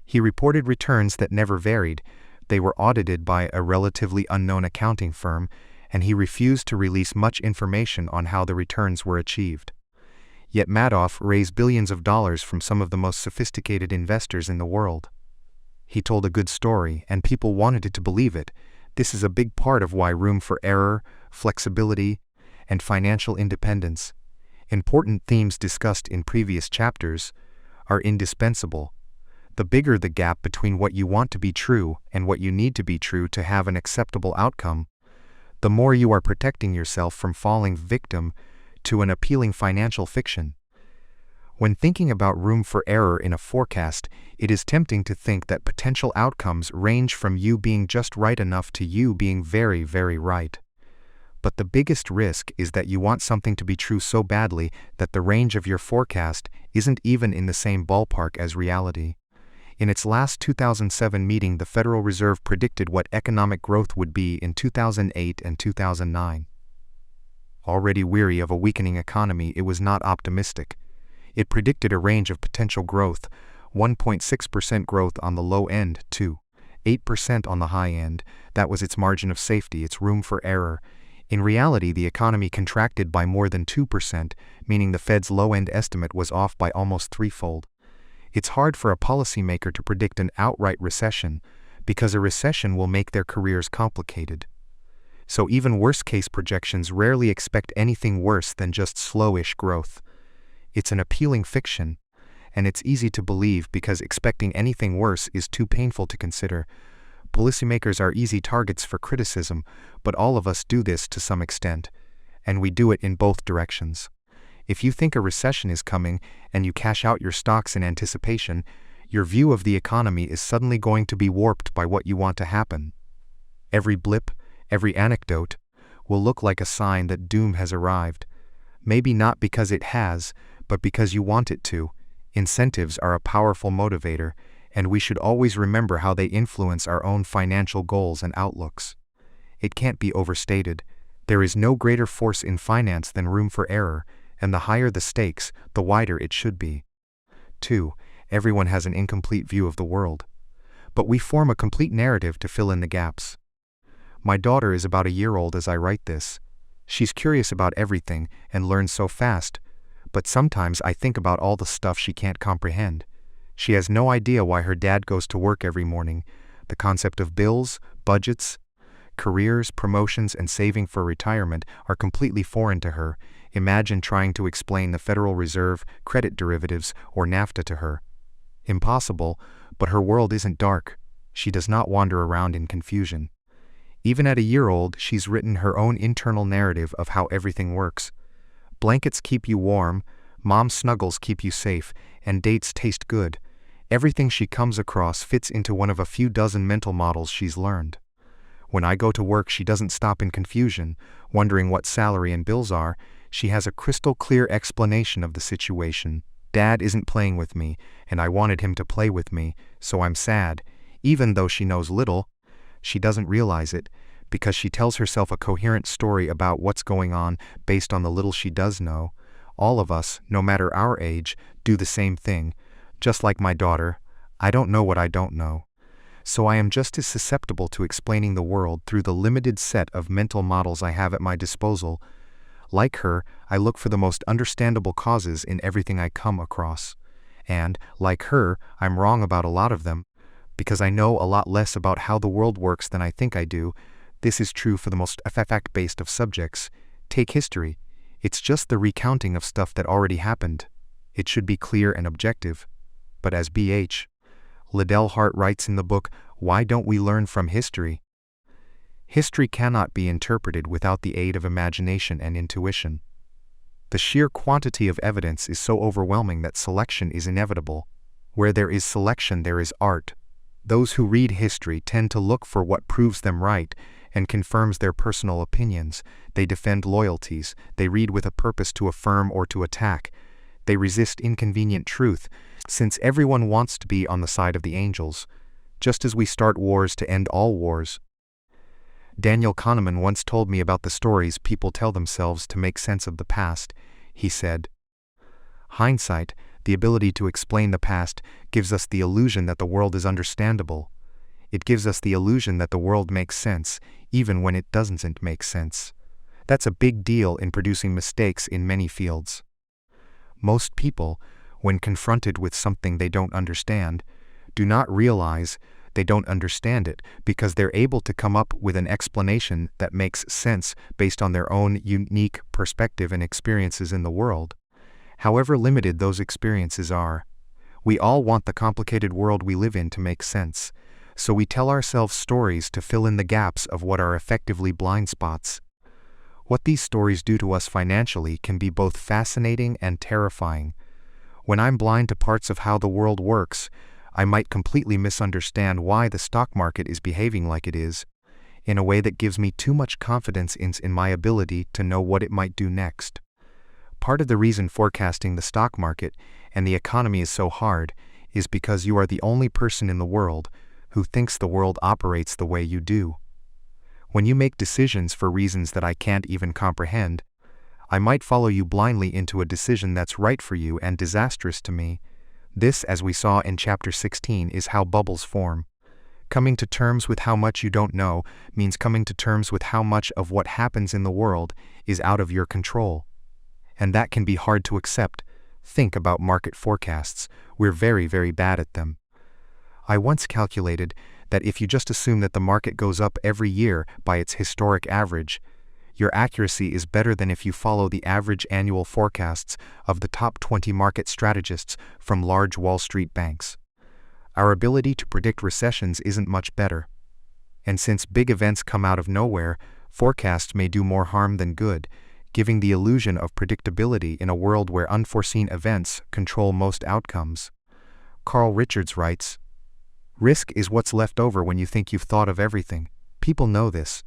He reported returns that never varied. They were audited by a relatively unknown accounting firm, and he refused to release much information on how the returns were achieved. Yet Madoff raised billions of dollars from some of the most sophisticated investors in the world. He told a good story, and people wanted to believe it. This is a big part of why room for error, flexibility, and financial independence, important themes discussed in previous chapters, are indispensable. The bigger the gap between what you want to be true and what you need to be true to have an acceptable outcome, the more you are protecting yourself from falling victim to an appealing financial fiction. When thinking about room for error in a forecast, it is tempting to think that potential outcomes range from you being just right enough to you being very, very right. But the biggest risk is that you want something to be true so badly that the range of your forecast isn't even in the same ballpark as reality. In its last 2007 meeting, the Federal Reserve predicted what economic growth would be in 2008 and 2009. Already weary of a weakening economy, it was not optimistic. It predicted a range of potential growth, 1.6% growth on the low end to 8% on the high end. That was its margin of safety, its room for error. In reality, the economy contracted by more than 2%, meaning the Fed's low-end estimate was off by almost threefold. It's hard for a policymaker to predict an outright recession, because a recession will make their careers complicated. So even worst-case projections rarely expect anything worse than just slowish growth. It's an appealing fiction, and it's easy to believe because expecting anything worse is too painful to consider. Policymakers are easy targets for criticism, but all of us do this to some extent, and we do it in both directions. If you think a recession is coming and you cash out your stocks in anticipation, your view of the economy is suddenly going to be warped by what you want to happen. Every blip, every anecdote, will look like a sign that doom has arrived. Maybe not because it has, but because you want it to. Incentives are a powerful motivator, and we should always remember how they influence our own financial goals and outlooks. It can't be overstated. There is no greater force in finance than room for error, and the higher the stakes, the wider it should be. 2. Everyone has an incomplete view of the world. But we form a complete narrative to fill in the gaps. My daughter is about a year old as I write this. She's curious about everything and learns so fast, but sometimes I think about all the stuff she can't comprehend. She has no idea why her dad goes to work every morning. The concept of bills, budgets, careers, promotions, and saving for retirement are completely foreign to her. Imagine trying to explain the Federal Reserve, credit derivatives, or NAFTA to her. Impossible, but her world isn't dark. She does not wander around in confusion. Even at a year old, she's written her own internal narrative of how everything works. Blankets keep you warm, mom snuggles keep you safe, and dates taste good. Everything she comes across fits into one of a few dozen mental models she's learned. When I go to work, she doesn't stop in confusion, wondering what salary and bills are. She has a crystal clear explanation of the situation. Dad isn't playing with me, and I wanted him to play with me, so I'm sad. Even though she knows little, she doesn't realize it, because she tells herself a coherent story about what's going on based on the little she does know. All of us, no matter our age, do the same thing. Just like my daughter, I don't know what I don't know. So I am just as susceptible to explaining the world through the limited set of mental models I have at my disposal. Like her, I look for the most understandable causes in everything I come across. And, like her, I'm wrong about a lot of them, because I know a lot less about how the world works than I think I do. This is true for the most fact-based of subjects. Take history. It's just the recounting of stuff that already happened. It should be clear and objective. But as B.H. Liddell Hart writes in the book, Why Don't We Learn from History? History cannot be interpreted without the aid of imagination and intuition. The sheer quantity of evidence is so overwhelming that selection is inevitable. Where there is selection, there is art. Those who read history tend to look for what proves them right and confirms their personal opinions. They defend loyalties. They read with a purpose to affirm or to attack. They resist inconvenient truth, since everyone wants to be on the side of the angels, just as we start wars to end all wars. Daniel Kahneman once told me about the stories people tell themselves to make sense of the past. He said, "Hindsight, the ability to explain the past, gives us the illusion that the world is understandable. It gives us the illusion that the world makes sense, even when it doesn't make sense. That's a big deal in producing mistakes in many fields." Most people, when confronted with something they don't understand, do not realize they don't understand it because they're able to come up with an explanation that makes sense based on their own unique perspective and experiences in the world. However limited those experiences are, we all want the complicated world we live in to make sense, so we tell ourselves stories to fill in the gaps of what are effectively blind spots. What these stories do to us financially can be both fascinating and terrifying. When I'm blind to parts of how the world works, I might completely misunderstand why the stock market is behaving like it is, in a way that gives me too much confidence in my ability to know what it might do next. Part of the reason forecasting the stock market and the economy is so hard is because you are the only person in the world who thinks the world operates the way you do. When you make decisions for reasons that I can't even comprehend, I might follow you blindly into a decision that's right for you and disastrous to me. This, as we saw in Chapter 16, is how bubbles form. Coming to terms with how much you don't know means coming to terms with how much of what happens in the world is out of your control. And that can be hard to accept. Think about market forecasts. We're very, very bad at them. I once calculated that if you just assume that the market goes up every year by its historic average, your accuracy is better than if you follow the average annual forecasts of the top 20 market strategists from large Wall Street banks. Our ability to predict recessions isn't much better. And since big events come out of nowhere, forecasts may do more harm than good, giving the illusion of predictability in a world where unforeseen events control most outcomes. Carl Richards writes, "Risk is what's left over when you think you've thought of everything. People know this.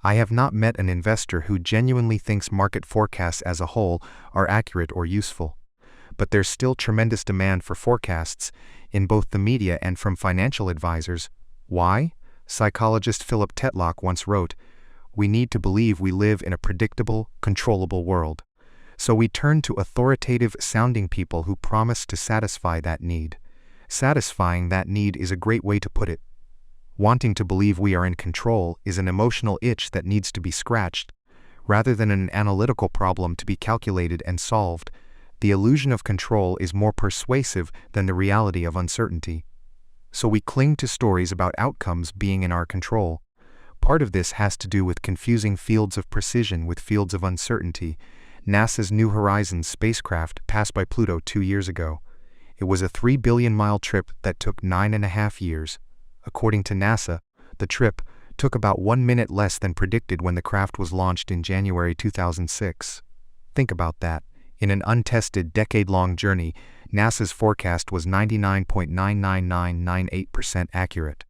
I have not met an investor who genuinely thinks market forecasts as a whole are accurate or useful. But there's still tremendous demand for forecasts in both the media and from financial advisors. Why? Psychologist Philip Tetlock once wrote, "We need to believe we live in a predictable, controllable world. So we turn to authoritative-sounding people who promise to satisfy that need. Satisfying that need is a great way to put it. Wanting to believe we are in control is an emotional itch that needs to be scratched, rather than an analytical problem to be calculated and solved. The illusion of control is more persuasive than the reality of uncertainty. So we cling to stories about outcomes being in our control. Part of this has to do with confusing fields of precision with fields of uncertainty. NASA's New Horizons spacecraft passed by Pluto 2 years ago. It was a 3 billion-mile trip that took 9.5 years. According to NASA, the trip took about 1 minute less than predicted when the craft was launched in January 2006. Think about that. In an untested, decade-long journey, NASA's forecast was 99.99998% accurate.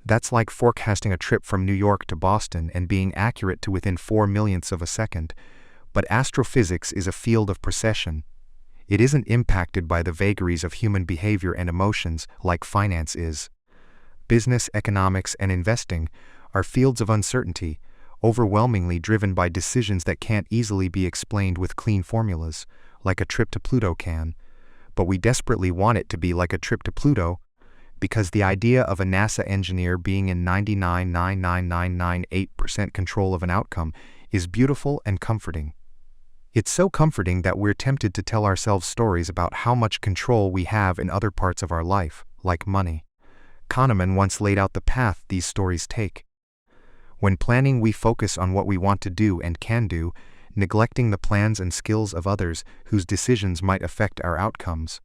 That's like forecasting a trip from New York to Boston and being accurate to within 4 millionths of a second. But astrophysics is a field of precision. It isn't impacted by the vagaries of human behavior and emotions like finance is. Business, economics, and investing are fields of uncertainty, overwhelmingly driven by decisions that can't easily be explained with clean formulas, like a trip to Pluto can. But we desperately want it to be like a trip to Pluto, because the idea of a NASA engineer being in 99.99998% control of an outcome is beautiful and comforting. It's so comforting that we're tempted to tell ourselves stories about how much control we have in other parts of our life, like money. Kahneman once laid out the path these stories take. When planning, we focus on what we want to do and can do, neglecting the plans and skills of others whose decisions might affect our outcomes.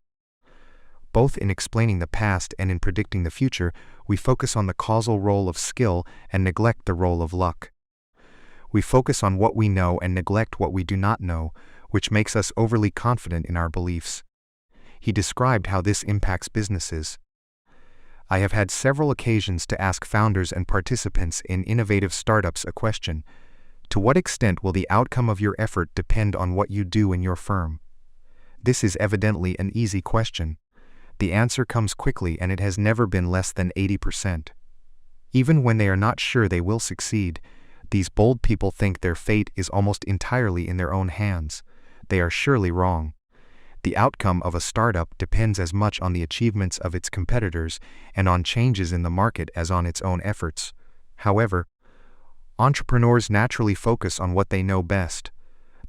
Both in explaining the past and in predicting the future, we focus on the causal role of skill and neglect the role of luck. We focus on what we know and neglect what we do not know, which makes us overly confident in our beliefs. He described how this impacts businesses. I have had several occasions to ask founders and participants in innovative startups a question: to what extent will the outcome of your effort depend on what you do in your firm? This is evidently an easy question. The answer comes quickly, and it has never been less than 80%. Even when they are not sure they will succeed, these bold people think their fate is almost entirely in their own hands. They are surely wrong. The outcome of a startup depends as much on the achievements of its competitors and on changes in the market as on its own efforts. However, entrepreneurs naturally focus on what they know best: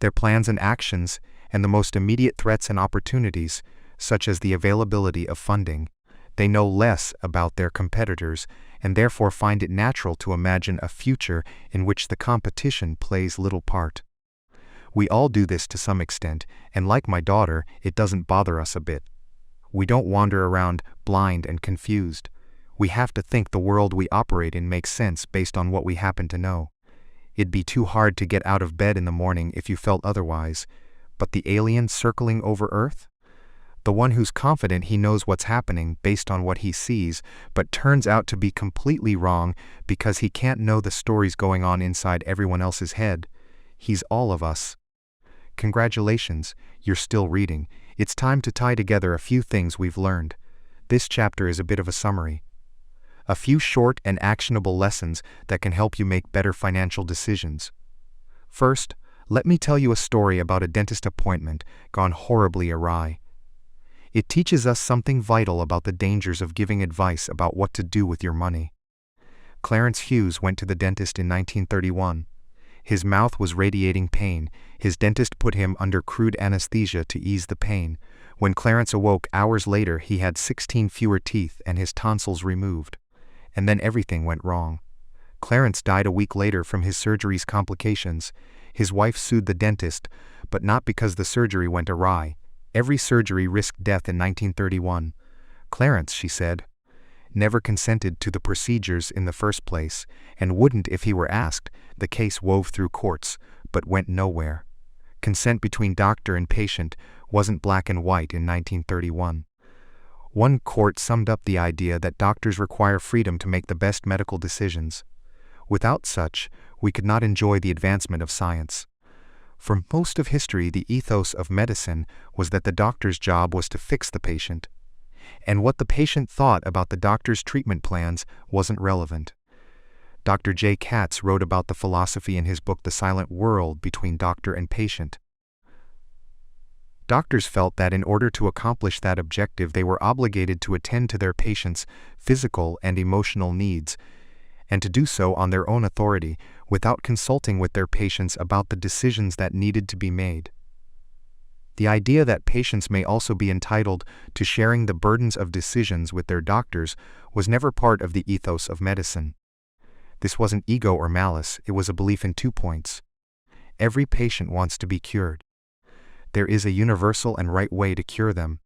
their plans and actions, and the most immediate threats and opportunities, such as the availability of funding. They know less about their competitors, and therefore find it natural to imagine a future in which the competition plays little part. We all do this to some extent, and like my daughter, it doesn't bother us a bit. We don't wander around blind and confused. We have to think the world we operate in makes sense based on what we happen to know. It'd be too hard to get out of bed in the morning if you felt otherwise. But the alien circling over Earth? The one who's confident he knows what's happening based on what he sees, but turns out to be completely wrong because he can't know the stories going on inside everyone else's head. He's all of us. Congratulations, you're still reading. It's time to tie together a few things we've learned. This chapter is a bit of a summary. A few short and actionable lessons that can help you make better financial decisions. First, let me tell you a story about a dentist appointment gone horribly awry. It teaches us something vital about the dangers of giving advice about what to do with your money. Clarence Hughes went to the dentist in 1931. His mouth was radiating pain. His dentist put him under crude anesthesia to ease the pain. When Clarence awoke hours later, he had 16 fewer teeth and his tonsils removed. And then everything went wrong. Clarence died a week later from his surgery's complications. His wife sued the dentist, but not because the surgery went awry. Every surgery risked death in 1931. Clarence, she said, never consented to the procedures in the first place, and wouldn't if he were asked. The case wove through courts, but went nowhere. Consent between doctor and patient wasn't black and white in 1931. One court summed up the idea that doctors require freedom to make the best medical decisions. Without such, we could not enjoy the advancement of science. For most of history, the ethos of medicine was that the doctor's job was to fix the patient, and what the patient thought about the doctor's treatment plans wasn't relevant. Dr. J. Katz wrote about the philosophy in his book The Silent World Between Doctor and Patient. Doctors felt that in order to accomplish that objective, they were obligated to attend to their patients' physical and emotional needs, and to do so on their own authority, without consulting with their patients about the decisions that needed to be made. The idea that patients may also be entitled to sharing the burdens of decisions with their doctors was never part of the ethos of medicine. This wasn't ego or malice, it was a belief in 2 points. Every patient wants to be cured. There is a universal and right way to cure them.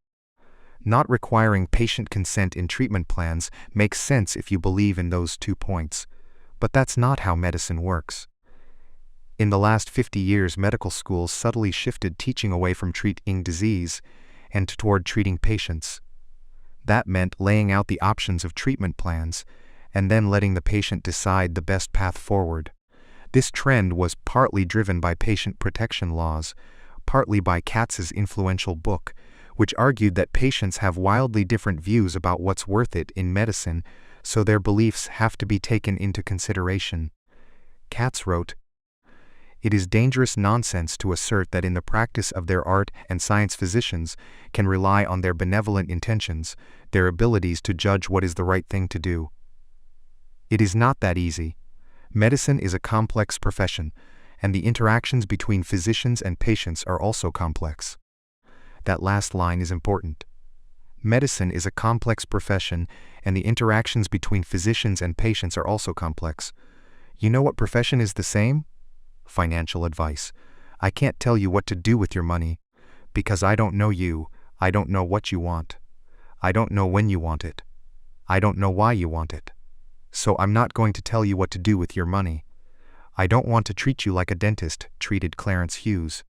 Not requiring patient consent in treatment plans makes sense if you believe in those 2 points, but that's not how medicine works. In the last 50 years, medical schools subtly shifted teaching away from treating disease and toward treating patients. That meant laying out the options of treatment plans and then letting the patient decide the best path forward. This trend was partly driven by patient protection laws, partly by Katz's influential book, which argued that patients have wildly different views about what's worth it in medicine, so their beliefs have to be taken into consideration. Katz wrote, "It is dangerous nonsense to assert that in the practice of their art and science physicians can rely on their benevolent intentions, their abilities to judge what is the right thing to do. It is not that easy. Medicine is a complex profession, and the interactions between physicians and patients are also complex." That last line is important. Medicine is a complex profession, and the interactions between physicians and patients are also complex. You know what profession is the same? Financial advice. I can't tell you what to do with your money, because I don't know you. I don't know what you want. I don't know when you want it. I don't know why you want it. So I'm not going to tell you what to do with your money. I don't want to treat you like a dentist treated Clarence Hughes.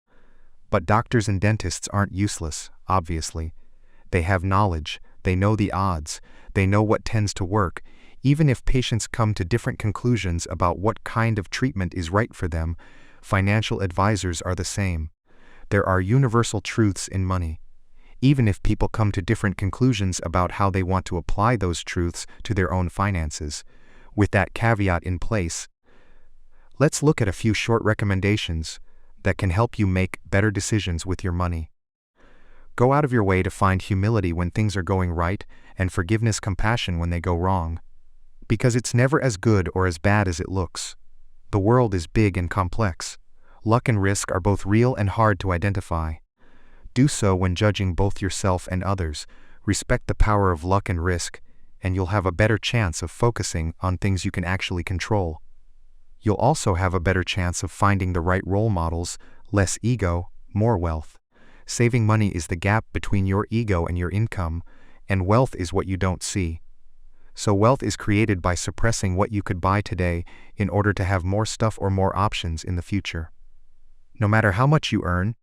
But doctors and dentists aren't useless, obviously. They have knowledge, they know the odds, They know what tends to work, even if patients come to different conclusions about what kind of treatment is right for them. Financial advisors are the same. There are universal truths in money. Even if people come to different conclusions about how they want to apply those truths to their own finances. With that caveat in place, let's look at a few short recommendations that can help you make better decisions with your money. Go out of your way to find humility when things are going right and forgiveness, compassion when they go wrong. Because it's never as good or as bad as it looks. The world is big and complex. Luck and risk are both real and hard to identify. Do so when judging both yourself and others. Respect the power of luck and risk, and you'll have a better chance of focusing on things you can actually control. You'll also have a better chance of finding the right role models, less ego, more wealth. Saving money is the gap between your ego and your income, and wealth is what you don't see. So wealth is created by suppressing what you could buy today in order to have more stuff or more options in the future. No matter how much you earn,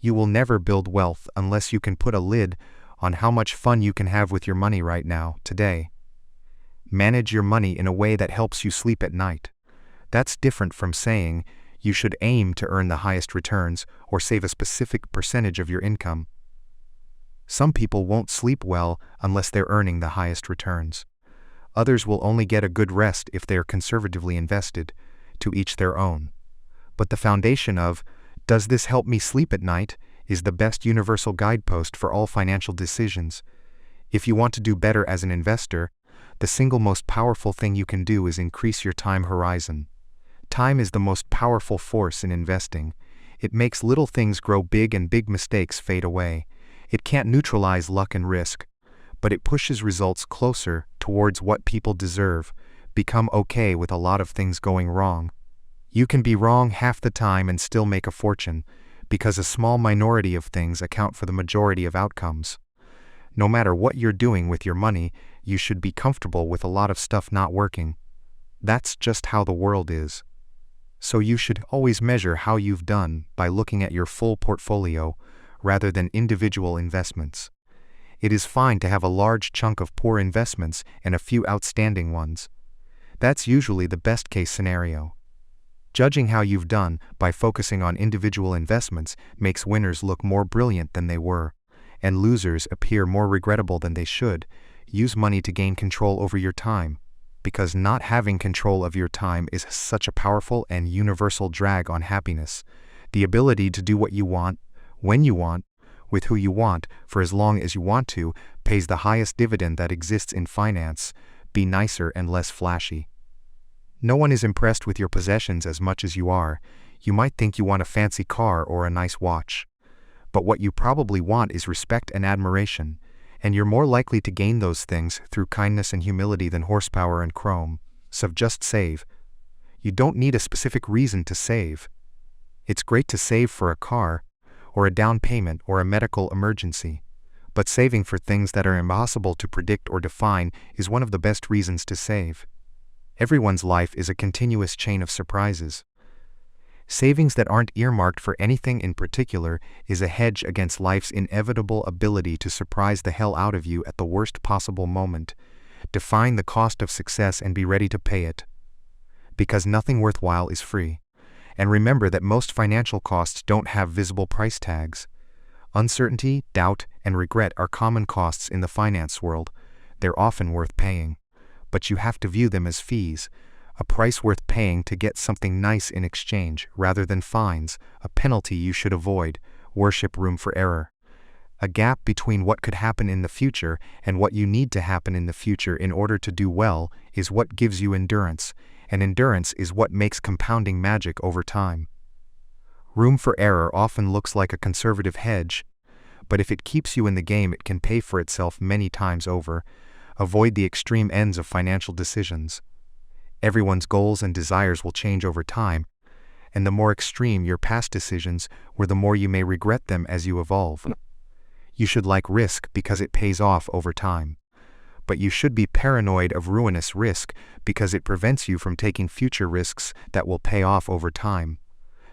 you will never build wealth unless you can put a lid on how much fun you can have with your money right now, today. Manage your money in a way that helps you sleep at night. That's different from saying you should aim to earn the highest returns or save a specific percentage of your income. Some people won't sleep well unless they're earning the highest returns. Others will only get a good rest if they are conservatively invested, to each their own. But the foundation of, "Does this help me sleep at night?" is the best universal guidepost for all financial decisions. If you want to do better as an investor, the single most powerful thing you can do is increase your time horizon. Time is the most powerful force in investing. It makes little things grow big and big mistakes fade away. It can't neutralize luck and risk, but it pushes results closer towards what people deserve. Become okay with a lot of things going wrong. You can be wrong half the time and still make a fortune, because a small minority of things account for the majority of outcomes. No matter what you're doing with your money, you should be comfortable with a lot of stuff not working. That's just how the world is. So you should always measure how you've done by looking at your full portfolio rather than individual investments. It is fine to have a large chunk of poor investments and a few outstanding ones. That's usually the best case scenario. Judging how you've done by focusing on individual investments makes winners look more brilliant than they were, and losers appear more regrettable than they should. Use money to gain control over your time, because not having control of your time is such a powerful and universal drag on happiness. The ability to do what you want, when you want, with who you want, for as long as you want to, pays the highest dividend that exists in finance. Be nicer and less flashy. No one is impressed with your possessions as much as you are. You might think you want a fancy car or a nice watch. But what you probably want is respect and admiration, and you're more likely to gain those things through kindness and humility than horsepower and chrome. So just save. You don't need a specific reason to save. It's great to save for a car, or a down payment or a medical emergency. But saving for things that are impossible to predict or define is one of the best reasons to save. Everyone's life is a continuous chain of surprises. Savings that aren't earmarked for anything in particular is a hedge against life's inevitable ability to surprise the hell out of you at the worst possible moment. Define the cost of success and be ready to pay it. Because nothing worthwhile is free. And remember that most financial costs don't have visible price tags. Uncertainty, doubt, and regret are common costs in the finance world. They're often worth paying. But you have to view them as fees, a price worth paying to get something nice in exchange, rather than fines, a penalty you should avoid. Worship room for error. A gap between what could happen in the future and what you need to happen in the future in order to do well is what gives you endurance, and endurance is what makes compounding magic over time. Room for error often looks like a conservative hedge, but if it keeps you in the game, it can pay for itself many times over. Avoid the extreme ends of financial decisions. Everyone's goals and desires will change over time, and the more extreme your past decisions were, the more you may regret them as you evolve. You should like risk because it pays off over time. But you should be paranoid of ruinous risk because it prevents you from taking future risks that will pay off over time.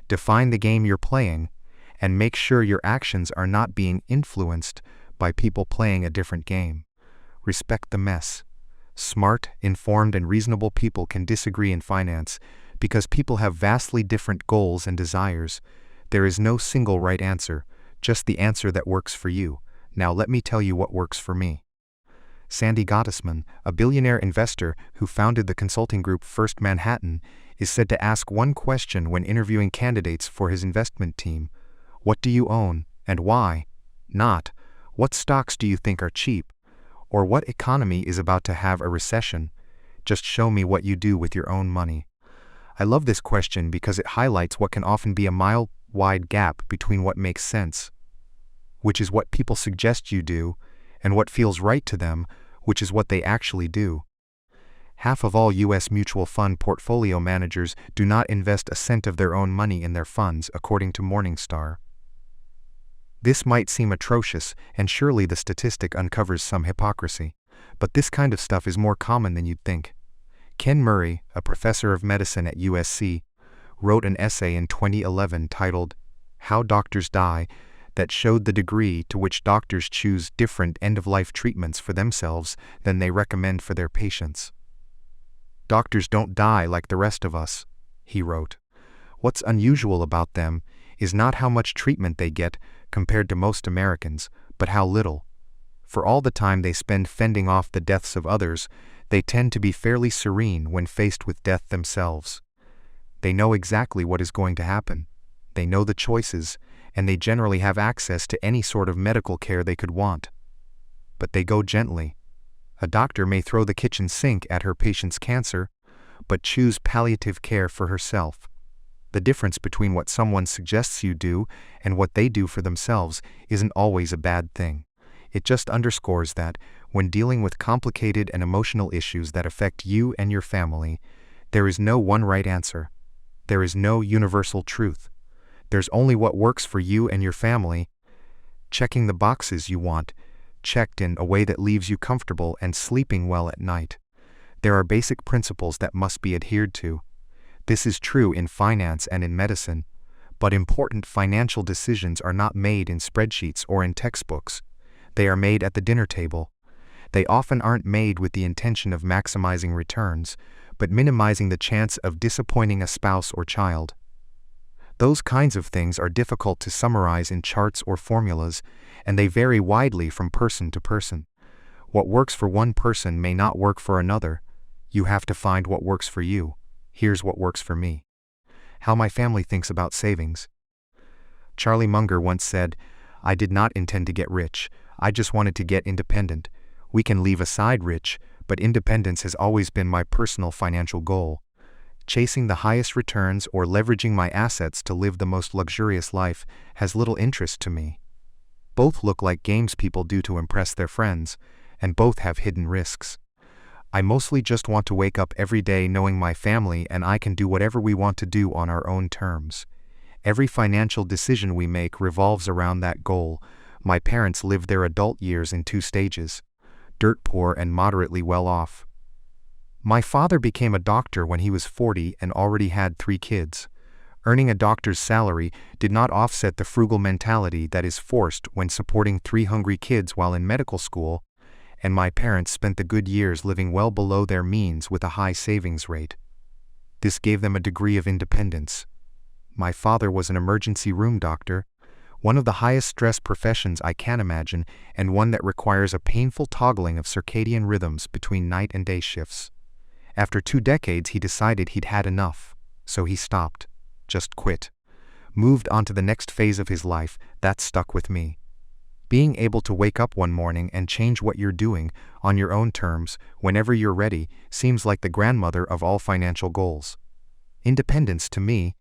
Define the game you're playing, and make sure your actions are not being influenced by people playing a different game. Respect the mess. Smart, informed, and reasonable people can disagree in finance because people have vastly different goals and desires. There is no single right answer, just the answer that works for you. Now let me tell you what works for me. Sandy Gottesman, a billionaire investor who founded the consulting group First Manhattan, is said to ask one question when interviewing candidates for his investment team: what do you own, and why? Not, what stocks do you think are cheap? Or what economy is about to have a recession? Just show me what you do with your own money. I love this question because it highlights what can often be a mile-wide gap between what makes sense, which is what people suggest you do, and what feels right to them, which is what they actually do. Half of all U.S. mutual fund portfolio managers do not invest a cent of their own money in their funds, according to Morningstar. This might seem atrocious, and surely the statistic uncovers some hypocrisy, but this kind of stuff is more common than you'd think. Ken Murray, a professor of medicine at USC, wrote an essay in 2011 titled "How Doctors Die" that showed the degree to which doctors choose different end-of-life treatments for themselves than they recommend for their patients. Doctors don't die like the rest of us, he wrote. What's unusual about them is not how much treatment they get compared to most Americans, but how little. For all the time they spend fending off the deaths of others, they tend to be fairly serene when faced with death themselves. They know exactly what is going to happen. They know the choices, and they generally have access to any sort of medical care they could want. But they go gently. A doctor may throw the kitchen sink at her patient's cancer, but choose palliative care for herself. The difference between what someone suggests you do and what they do for themselves isn't always a bad thing. It just underscores that, when dealing with complicated and emotional issues that affect you and your family, there is no one right answer. There is no universal truth. There's only what works for you and your family. Checking the boxes you want, checked in a way that leaves you comfortable and sleeping well at night. There are basic principles that must be adhered to. This is true in finance and in medicine, but important financial decisions are not made in spreadsheets or in textbooks. They are made at the dinner table. They often aren't made with the intention of maximizing returns, but minimizing the chance of disappointing a spouse or child. Those kinds of things are difficult to summarize in charts or formulas, and they vary widely from person to person. What works for one person may not work for another. You have to find what works for you. Here's what works for me. How my family thinks about savings. Charlie Munger once said, "I did not intend to get rich. I just wanted to get independent. We can leave aside rich, but independence has always been my personal financial goal. Chasing the highest returns or leveraging my assets to live the most luxurious life has little interest to me." Both look like games people do to impress their friends, and both have hidden risks. I mostly just want to wake up every day knowing my family and I can do whatever we want to do on our own terms. Every financial decision we make revolves around that goal. My parents lived their adult years in 2 stages: dirt poor and moderately well off. My father became a doctor when he was 40 and already had 3 kids. Earning a doctor's salary did not offset the frugal mentality that is forced when supporting 3 hungry kids while in medical school, and my parents spent the good years living well below their means with a high savings rate. This gave them a degree of independence. My father was an emergency room doctor, one of the highest stress professions I can imagine, and one that requires a painful toggling of circadian rhythms between night and day shifts. After 2 decades, he decided he'd had enough, so he stopped, just quit, moved on to the next phase of his life. That stuck with me. Being able to wake up one morning and change what you're doing on your own terms whenever you're ready seems like the grandmother of all financial goals. Independence, to me,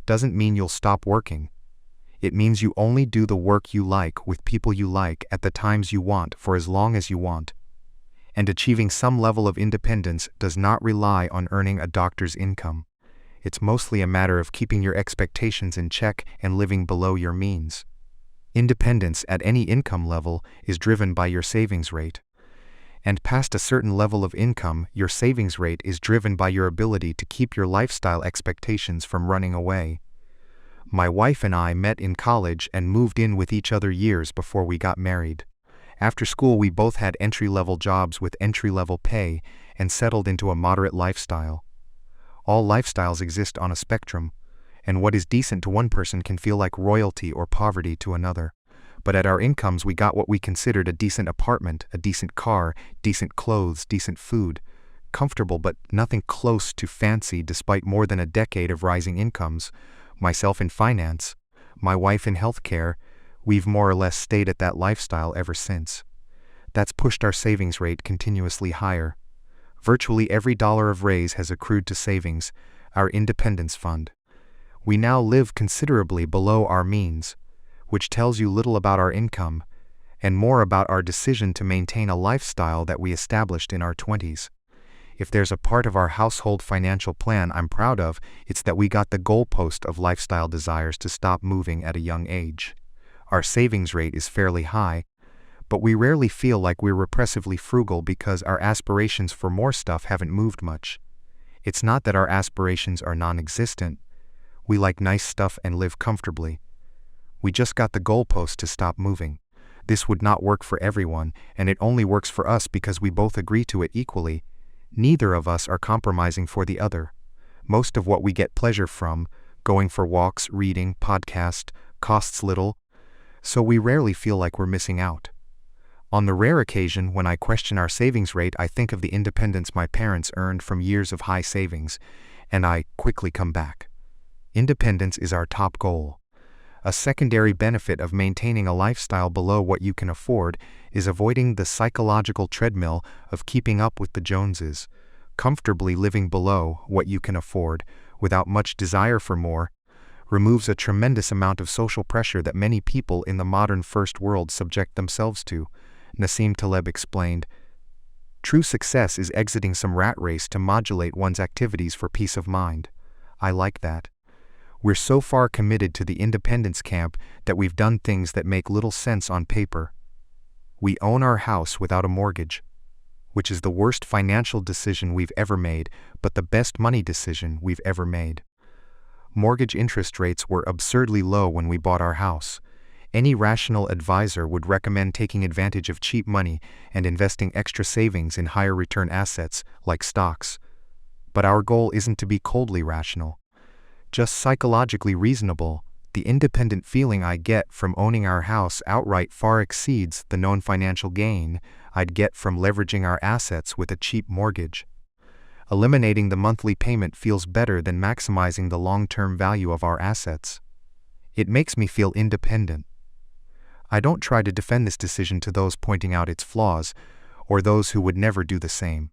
doesn't mean you'll stop working. It means you only do the work you like with people you like at the times you want for as long as you want. And achieving some level of independence does not rely on earning a doctor's income. It's mostly a matter of keeping your expectations in check and living below your means. Independence at any income level is driven by your savings rate. And past a certain level of income, your savings rate is driven by your ability to keep your lifestyle expectations from running away. My wife and I met in college and moved in with each other years before we got married. After school, we both had entry-level jobs with entry-level pay and settled into a moderate lifestyle. All lifestyles exist on a spectrum, and what is decent to one person can feel like royalty or poverty to another. But at our incomes, we got what we considered a decent apartment, a decent car, decent clothes, decent food. Comfortable, but nothing close to fancy despite more than a decade of rising incomes. Myself in finance, my wife in healthcare, we've more or less stayed at that lifestyle ever since. That's pushed our savings rate continuously higher. Virtually every dollar of raise has accrued to savings, our independence fund. We now live considerably below our means, which tells you little about our income, and more about our decision to maintain a lifestyle that we established in our 20s. If there's a part of our household financial plan I'm proud of, it's that we got the goalpost of lifestyle desires to stop moving at a young age. Our savings rate is fairly high, but we rarely feel like we're repressively frugal because our aspirations for more stuff haven't moved much. It's not that our aspirations are non-existent. We like nice stuff and live comfortably. We just got the goalpost to stop moving. This would not work for everyone, and it only works for us because we both agree to it equally. Neither of us are compromising for the other. Most of what we get pleasure from, going for walks, reading, podcast, costs little, so we rarely feel like we're missing out. On the rare occasion when I question our savings rate, I think of the independence my parents earned from years of high savings, and I quickly come back. Independence is our top goal. A secondary benefit of maintaining a lifestyle below what you can afford is avoiding the psychological treadmill of keeping up with the Joneses. Comfortably living below what you can afford, without much desire for more, removes a tremendous amount of social pressure that many people in the modern first world subject themselves to. Nassim Taleb explained, "True success is exiting some rat race to modulate one's activities for peace of mind." I like that. We're so far committed to the independence camp that we've done things that make little sense on paper. We own our house without a mortgage, which is the worst financial decision we've ever made, but the best money decision we've ever made. Mortgage interest rates were absurdly low when we bought our house. Any rational advisor would recommend taking advantage of cheap money and investing extra savings in higher return assets like stocks. But our goal isn't to be coldly rational, just psychologically reasonable. The independent feeling I get from owning our house outright far exceeds the known financial gain I'd get from leveraging our assets with a cheap mortgage. Eliminating the monthly payment feels better than maximizing the long-term value of our assets. It makes me feel independent. I don't try to defend this decision to those pointing out its flaws, or those who would never do the same.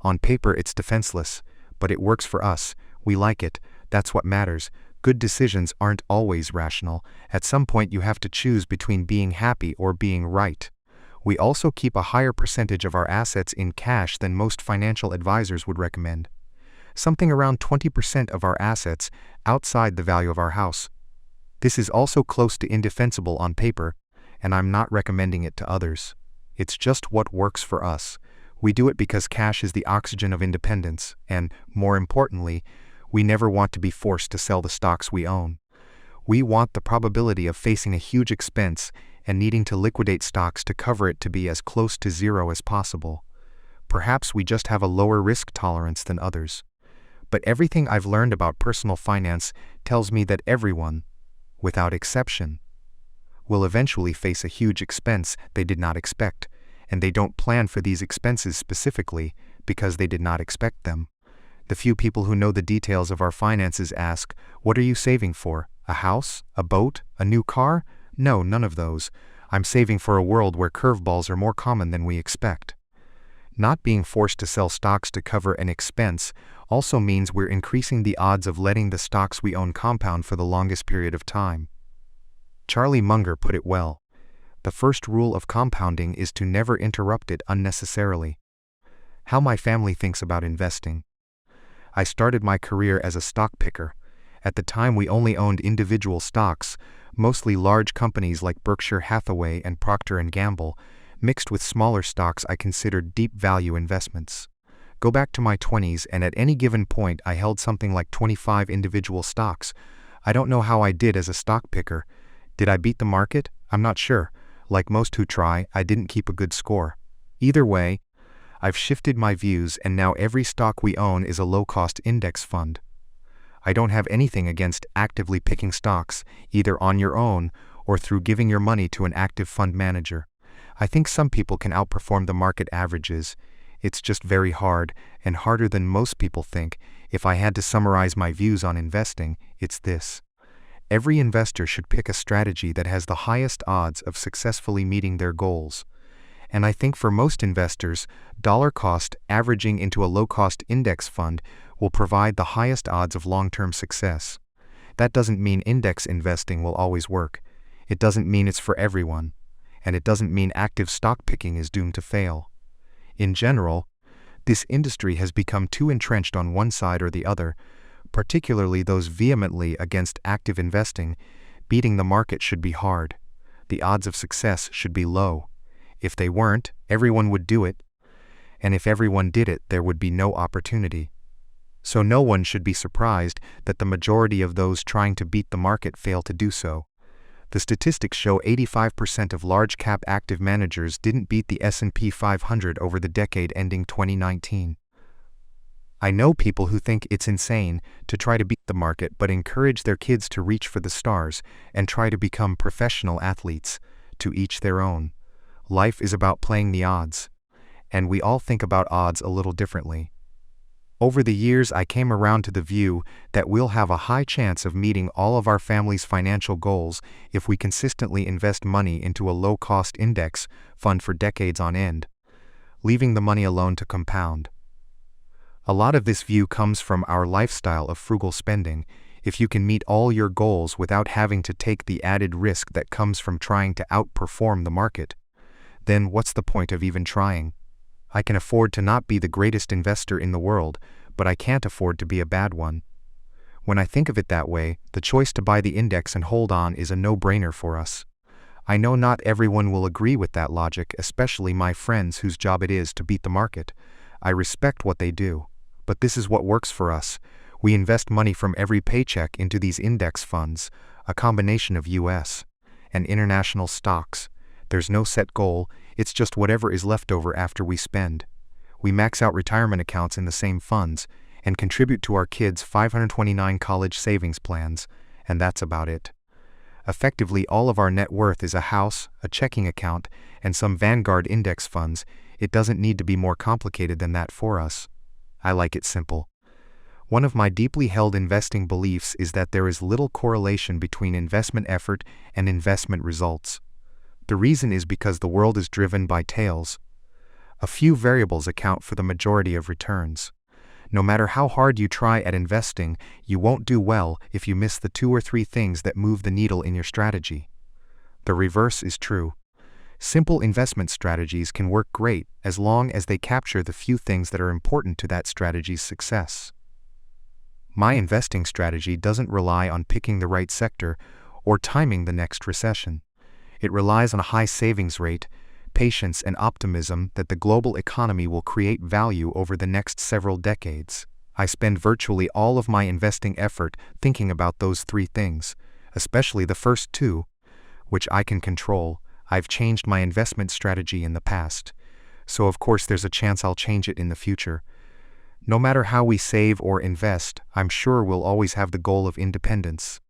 On paper it's defenseless, but it works for us. We like it. That's what matters. Good decisions aren't always rational. At some point you have to choose between being happy or being right. We also keep a higher percentage of our assets in cash than most financial advisors would recommend. Something around 20% of our assets outside the value of our house. This is also close to indefensible on paper, and I'm not recommending it to others. It's just what works for us. We do it because cash is the oxygen of independence, and, more importantly, we never want to be forced to sell the stocks we own. We want the probability of facing a huge expense and needing to liquidate stocks to cover it to be as close to zero as possible. Perhaps we just have a lower risk tolerance than others. But everything I've learned about personal finance tells me that everyone, without exception, will eventually face a huge expense they did not expect, and they don't plan for these expenses specifically because they did not expect them. The few people who know the details of our finances ask, "What are you saving for? A house? A boat? A new car?" No, none of those. I'm saving for a world where curveballs are more common than we expect. Not being forced to sell stocks to cover an expense also means we're increasing the odds of letting the stocks we own compound for the longest period of time. Charlie Munger put it well. The first rule of compounding is to never interrupt it unnecessarily. How my family thinks about investing. I started my career as a stock picker. At the time we only owned individual stocks, mostly large companies like Berkshire Hathaway and Procter & Gamble, mixed with smaller stocks I considered deep value investments. Go back to my 20s and at any given point I held something like 25 individual stocks. I don't know how I did as a stock picker. Did I beat the market? I'm not sure. Like most who try, I didn't keep a good score. Either way, I've shifted my views and now every stock we own is a low-cost index fund. I don't have anything against actively picking stocks, either on your own or through giving your money to an active fund manager. I think some people can outperform the market averages. It's just very hard, and harder than most people think. If I had to summarize my views on investing, it's this. Every investor should pick a strategy that has the highest odds of successfully meeting their goals. And I think for most investors, dollar cost averaging into a low-cost index fund will provide the highest odds of long-term success. That doesn't mean index investing will always work. It doesn't mean it's for everyone. And it doesn't mean active stock picking is doomed to fail. In general, this industry has become too entrenched on one side or the other, particularly those vehemently against active investing. Beating the market should be hard. The odds of success should be low. If they weren't, everyone would do it. And if everyone did it, there would be no opportunity. So no one should be surprised that the majority of those trying to beat the market fail to do so. The statistics show 85% of large-cap active managers didn't beat the S&P 500 over the decade ending 2019. I know people who think it's insane to try to beat the market but encourage their kids to reach for the stars and try to become professional athletes. To each their own. Life is about playing the odds. And we all think about odds a little differently. Over the years, I came around to the view that we'll have a high chance of meeting all of our family's financial goals if we consistently invest money into a low-cost index fund for decades on end, leaving the money alone to compound. A lot of this view comes from our lifestyle of frugal spending. If you can meet all your goals without having to take the added risk that comes from trying to outperform the market, then what's the point of even trying? I can afford to not be the greatest investor in the world, but I can't afford to be a bad one. When I think of it that way, the choice to buy the index and hold on is a no-brainer for us. I know not everyone will agree with that logic, especially my friends whose job it is to beat the market. I respect what they do, but this is what works for us. We invest money from every paycheck into these index funds, a combination of U.S. and international stocks. There's no set goal, it's just whatever is left over after we spend. We max out retirement accounts in the same funds, and contribute to our kids' 529 college savings plans, and that's about it. Effectively, all of our net worth is a house, a checking account, and some Vanguard index funds. It doesn't need to be more complicated than that for us. I like it simple. One of my deeply held investing beliefs is that there is little correlation between investment effort and investment results. The reason is because the world is driven by tails. A few variables account for the majority of returns. No matter how hard you try at investing, you won't do well if you miss the 2 or 3 things that move the needle in your strategy. The reverse is true. Simple investment strategies can work great as long as they capture the few things that are important to that strategy's success. My investing strategy doesn't rely on picking the right sector or timing the next recession. It relies on a high savings rate, patience, and optimism that the global economy will create value over the next several decades. I spend virtually all of my investing effort thinking about those 3 things, especially the first 2, which I can control. I've changed my investment strategy in the past, so of course there's a chance I'll change it in the future. No matter how we save or invest, I'm sure we'll always have the goal of independence.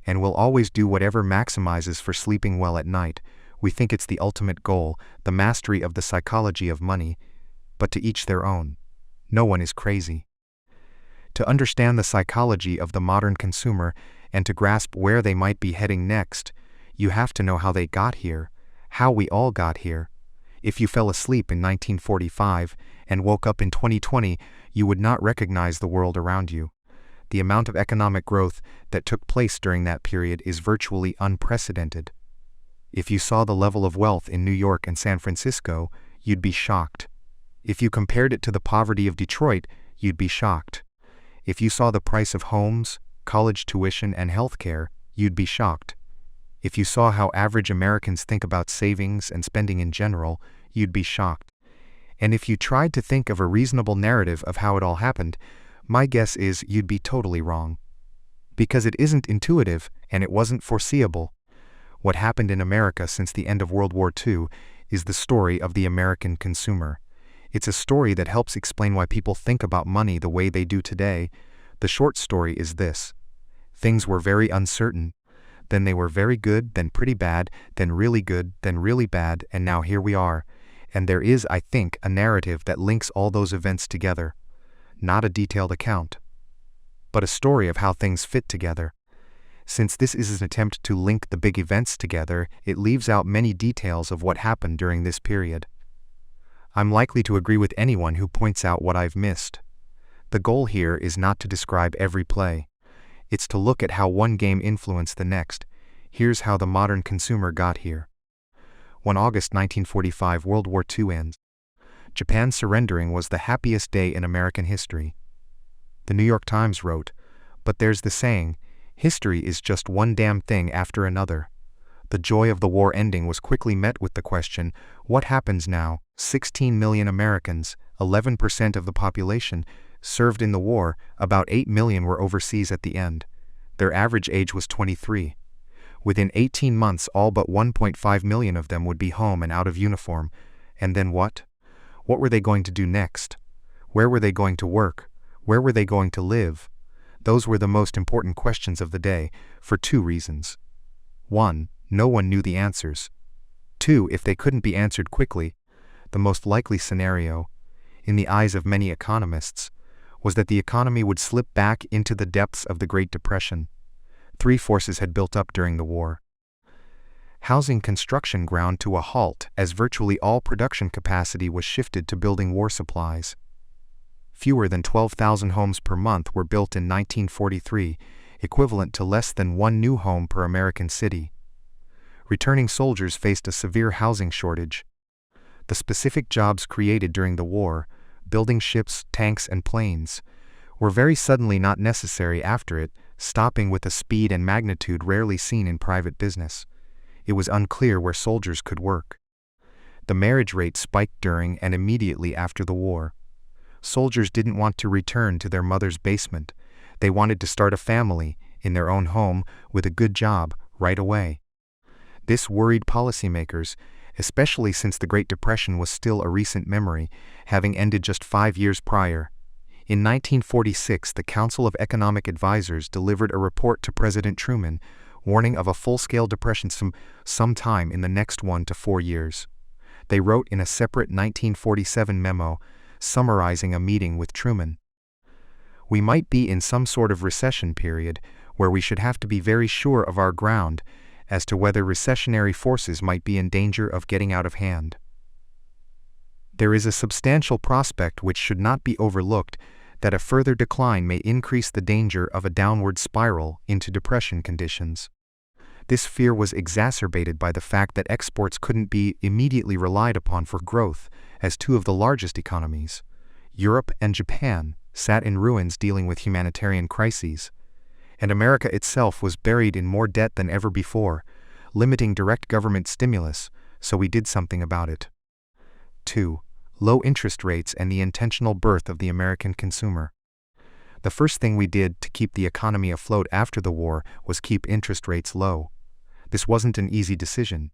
And we'll always do whatever maximizes for sleeping well at night. We think it's the ultimate goal, the mastery of the psychology of money, but to each their own. No one is crazy. To understand the psychology of the modern consumer and to grasp where they might be heading next, you have to know how they got here, how we all got here. If you fell asleep in 1945 and woke up in 2020, you would not recognize the world around you. The amount of economic growth that took place during that period is virtually unprecedented. If you saw the level of wealth in New York and San Francisco, you'd be shocked. If you compared it to the poverty of Detroit, you'd be shocked. If you saw the price of homes, college tuition, and health care, you'd be shocked. If you saw how average Americans think about savings and spending in general, you'd be shocked. And if you tried to think of a reasonable narrative of how it all happened, my guess is you'd be totally wrong. Because it isn't intuitive, and it wasn't foreseeable. What happened in America since the end of World War II is the story of the American consumer. It's a story that helps explain why people think about money the way they do today. The short story is this: things were very uncertain, then they were very good, then pretty bad, then really good, then really bad, and now here we are. And there is, I think, a narrative that links all those events together. Not a detailed account, but a story of how things fit together. Since this is an attempt to link the big events together, it leaves out many details of what happened during this period. I'm likely to agree with anyone who points out what I've missed. The goal here is not to describe every play. It's to look at how one game influenced the next. Here's how the modern consumer got here. 1 August 1945, World War II ends. Japan surrendering was the happiest day in American history. The New York Times wrote, "But there's the saying, history is just one damn thing after another." The joy of the war ending was quickly met with the question, what happens now? 16 million Americans, 11% of the population, served in the war. About 8 million were overseas at the end. Their average age was 23. Within 18 months, all but 1.5 million of them would be home and out of uniform. And then what? What were they going to do next? Where were they going to work? Where were they going to live? Those were the most important questions of the day, for two reasons. 1. No one knew the answers. 2. If they couldn't be answered quickly, the most likely scenario, in the eyes of many economists, was that the economy would slip back into the depths of the Great Depression. 3 forces had built up during the war. Housing construction ground to a halt as virtually all production capacity was shifted to building war supplies. Fewer than 12,000 homes per month were built in 1943, equivalent to less than one new home per American city. Returning soldiers faced a severe housing shortage. The specific jobs created during the war, building ships, tanks, and planes, were very suddenly not necessary after it, stopping with a speed and magnitude rarely seen in private business. It was unclear where soldiers could work. The marriage rate spiked during and immediately after the war. Soldiers didn't want to return to their mother's basement. They wanted to start a family, in their own home, with a good job, right away. This worried policymakers, especially since the Great Depression was still a recent memory, having ended just 5 years prior. In 1946, the Council of Economic Advisers delivered a report to President Truman, warning of a full-scale depression sometime in the next 1 to 4 years. They wrote in a separate 1947 memo, summarizing a meeting with Truman. "We might be in some sort of recession period, where we should have to be very sure of our ground as to whether recessionary forces might be in danger of getting out of hand. There is a substantial prospect which should not be overlooked that a further decline may increase the danger of a downward spiral into depression conditions." This fear was exacerbated by the fact that exports couldn't be immediately relied upon for growth, as two of the largest economies, Europe and Japan, sat in ruins dealing with humanitarian crises, and America itself was buried in more debt than ever before, limiting direct government stimulus, so we did something about it. 2. Low interest rates and the intentional birth of the American consumer. The first thing we did to keep the economy afloat after the war was keep interest rates low. This wasn't an easy decision,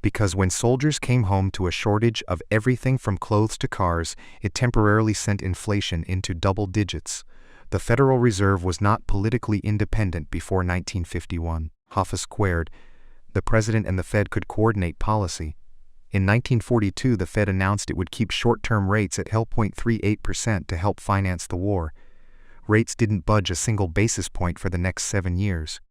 because when soldiers came home to a shortage of everything from clothes to cars, it temporarily sent inflation into double digits. The Federal Reserve was not politically independent before 1951. Half a squared, the president and the Fed could coordinate policy. In 1942, the Fed announced it would keep short-term rates at 0.38% to help finance the war. Rates didn't budge a single basis point for the next 7 years.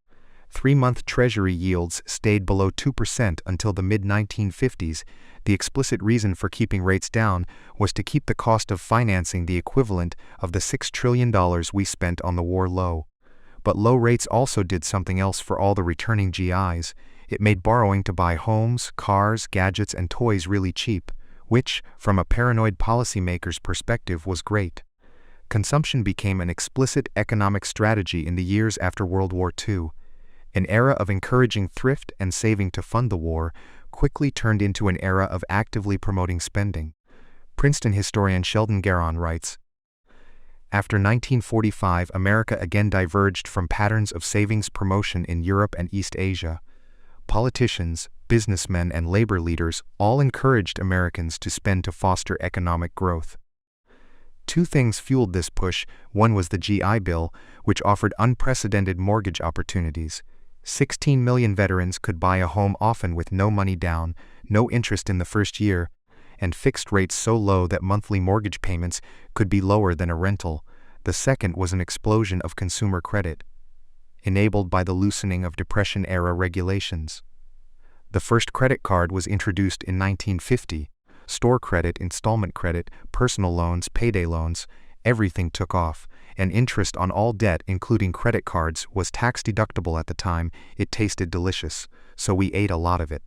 3-month Treasury yields stayed below 2% until the mid-1950s. The explicit reason for keeping rates down was to keep the cost of financing the equivalent of the $6 trillion we spent on the war low. But low rates also did something else for all the returning GIs. It made borrowing to buy homes, cars, gadgets, and toys really cheap, which, from a paranoid policymaker's perspective, was great. Consumption became an explicit economic strategy in the years after World War II. An era of encouraging thrift and saving to fund the war quickly turned into an era of actively promoting spending. Princeton historian Sheldon Garon writes, "After 1945, America again diverged from patterns of savings promotion in Europe and East Asia. politicians, businessmen, and labor leaders all encouraged Americans to spend to foster economic growth. Two things fueled this push. One was the GI Bill, which offered unprecedented mortgage opportunities. 16 million veterans could buy a home, often with no money down, no interest in the first year, and fixed rates so low that monthly mortgage payments could be lower than a rental. The second was an explosion of consumer credit, enabled by the loosening of Depression-era regulations. The first credit card was introduced in 1950. Store credit, installment credit, personal loans, payday loans, everything took off, and interest on all debt, including credit cards, was tax-deductible at the time. It tasted delicious, so we ate a lot of it.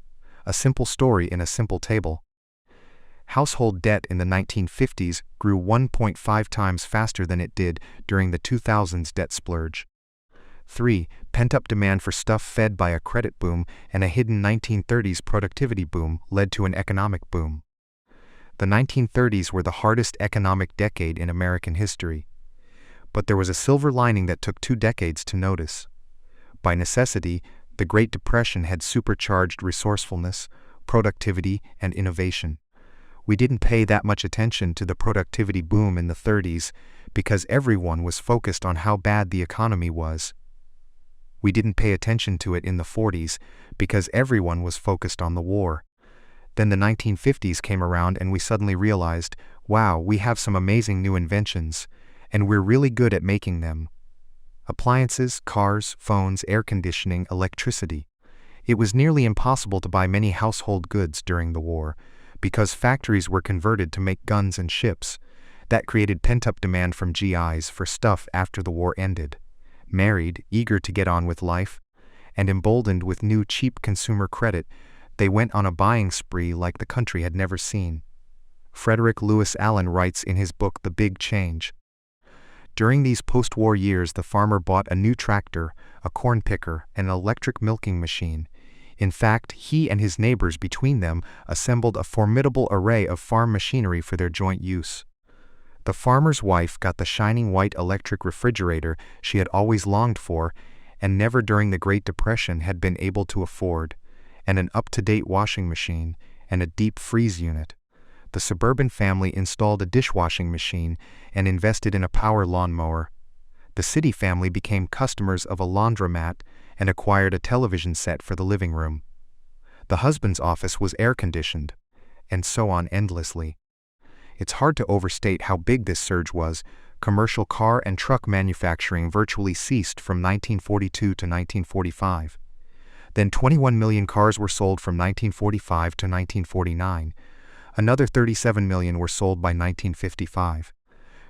A simple story in a simple table. Household debt in the 1950s grew 1.5 times faster than it did during the 2000s debt splurge. 3. Pent-up demand for stuff, fed by a credit boom and a hidden 1930s productivity boom, led to an economic boom. The 1930s were the hardest economic decade in American history. But there was a silver lining that took 2 decades to notice. By necessity, the Great Depression had supercharged resourcefulness, productivity, and innovation. We didn't pay that much attention to the productivity boom in the 30s because everyone was focused on how bad the economy was. We didn't pay attention to it in the 40s because everyone was focused on the war. Then the 1950s came around and we suddenly realized, wow, we have some amazing new inventions, and we're really good at making them. Appliances, cars, phones, air conditioning, electricity. It was nearly impossible to buy many household goods during the war, because factories were converted to make guns and ships. That created pent-up demand from GIs for stuff after the war ended. Married, eager to get on with life, and emboldened with new cheap consumer credit, they went on a buying spree like the country had never seen. Frederick Lewis Allen writes in his book The Big Change. During these post-war years, the farmer bought a new tractor, a corn picker, and an electric milking machine. In fact, he and his neighbors between them assembled a formidable array of farm machinery for their joint use. The farmer's wife got the shining white electric refrigerator she had always longed for and never during the Great Depression had been able to afford, and an up-to-date washing machine and a deep freeze unit. The suburban family installed a dishwashing machine and invested in a power lawnmower. The city family became customers of a laundromat and acquired a television set for the living room. The husband's office was air-conditioned, and so on endlessly. It's hard to overstate how big this surge was. Commercial car and truck manufacturing virtually ceased from 1942 to 1945. Then 21 million cars were sold from 1945 to 1949. Another 37 million were sold by 1955.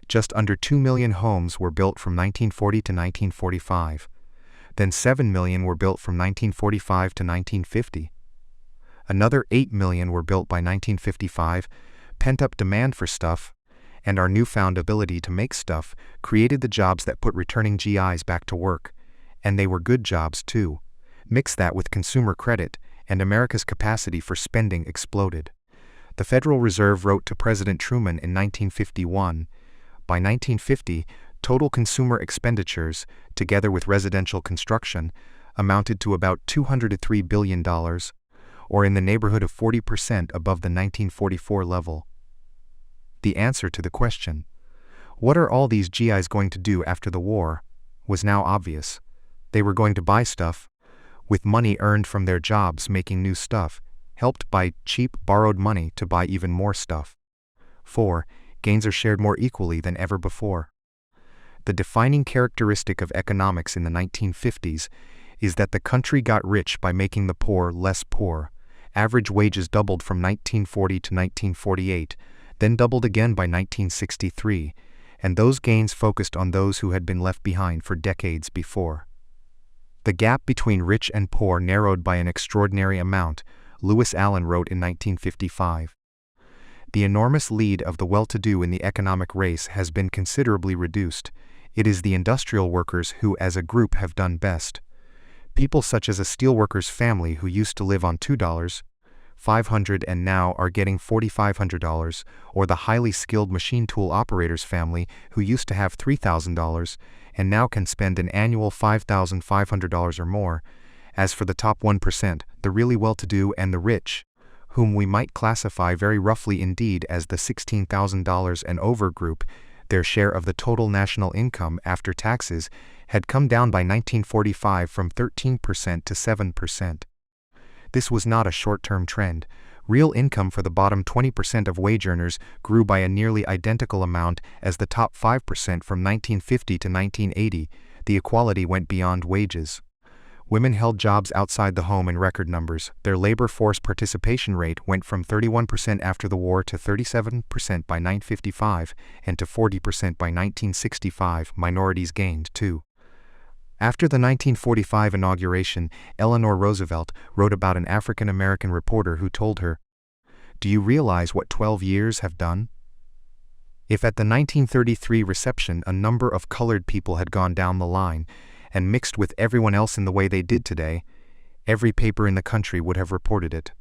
Just under 2 million homes were built from 1940 to 1945. Then 7 million were built from 1945 to 1950. Another 8 million were built by 1955. Pent-up demand for stuff, and our newfound ability to make stuff, created the jobs that put returning GIs back to work. And they were good jobs too. Mix that with consumer credit, and America's capacity for spending exploded. The Federal Reserve wrote to President Truman in 1951, by 1950, total consumer expenditures, together with residential construction, amounted to about $203 billion, or in the neighborhood of 40% above the 1944 level. The answer to the question, what are all these GIs going to do after the war, was now obvious. They were going to buy stuff, with money earned from their jobs making new stuff, helped by cheap borrowed money to buy even more stuff. 4. Gains are shared more equally than ever before. The defining characteristic of economics in the 1950s is that the country got rich by making the poor less poor. Average wages doubled from 1940 to 1948, then doubled again by 1963, and those gains focused on those who had been left behind for decades before. The gap between rich and poor narrowed by an extraordinary amount, Lewis Allen wrote in 1955. The enormous lead of the well-to-do in the economic race has been considerably reduced. It is the industrial workers who, as a group, have done best. People such as a steelworker's family who used to live on $2,500 and now are getting $4,500, or the highly skilled machine tool operator's family who used to have $3,000 and now can spend an annual $5,500 or more, As for the top 1%, the really well-to-do and the rich, whom we might classify very roughly indeed as the $16,000 and over group, their share of the total national income after taxes had come down by 1945 from 13% to 7%. This was not a short-term trend. Real income for the bottom 20% of wage earners grew by a nearly identical amount as the top 5% from 1950 to 1980. The equality went beyond wages. Women held jobs outside the home in record numbers. Their labor force participation rate went from 31% after the war to 37% by 1955 and to 40% by 1965. Minorities gained, too. After the 1945 inauguration, Eleanor Roosevelt wrote about an African American reporter who told her, "Do you realize what 12 years have done?" If at the 1933 reception a number of colored people had gone down the line and mixed with everyone else in the way they did today, every paper in the country would have reported it.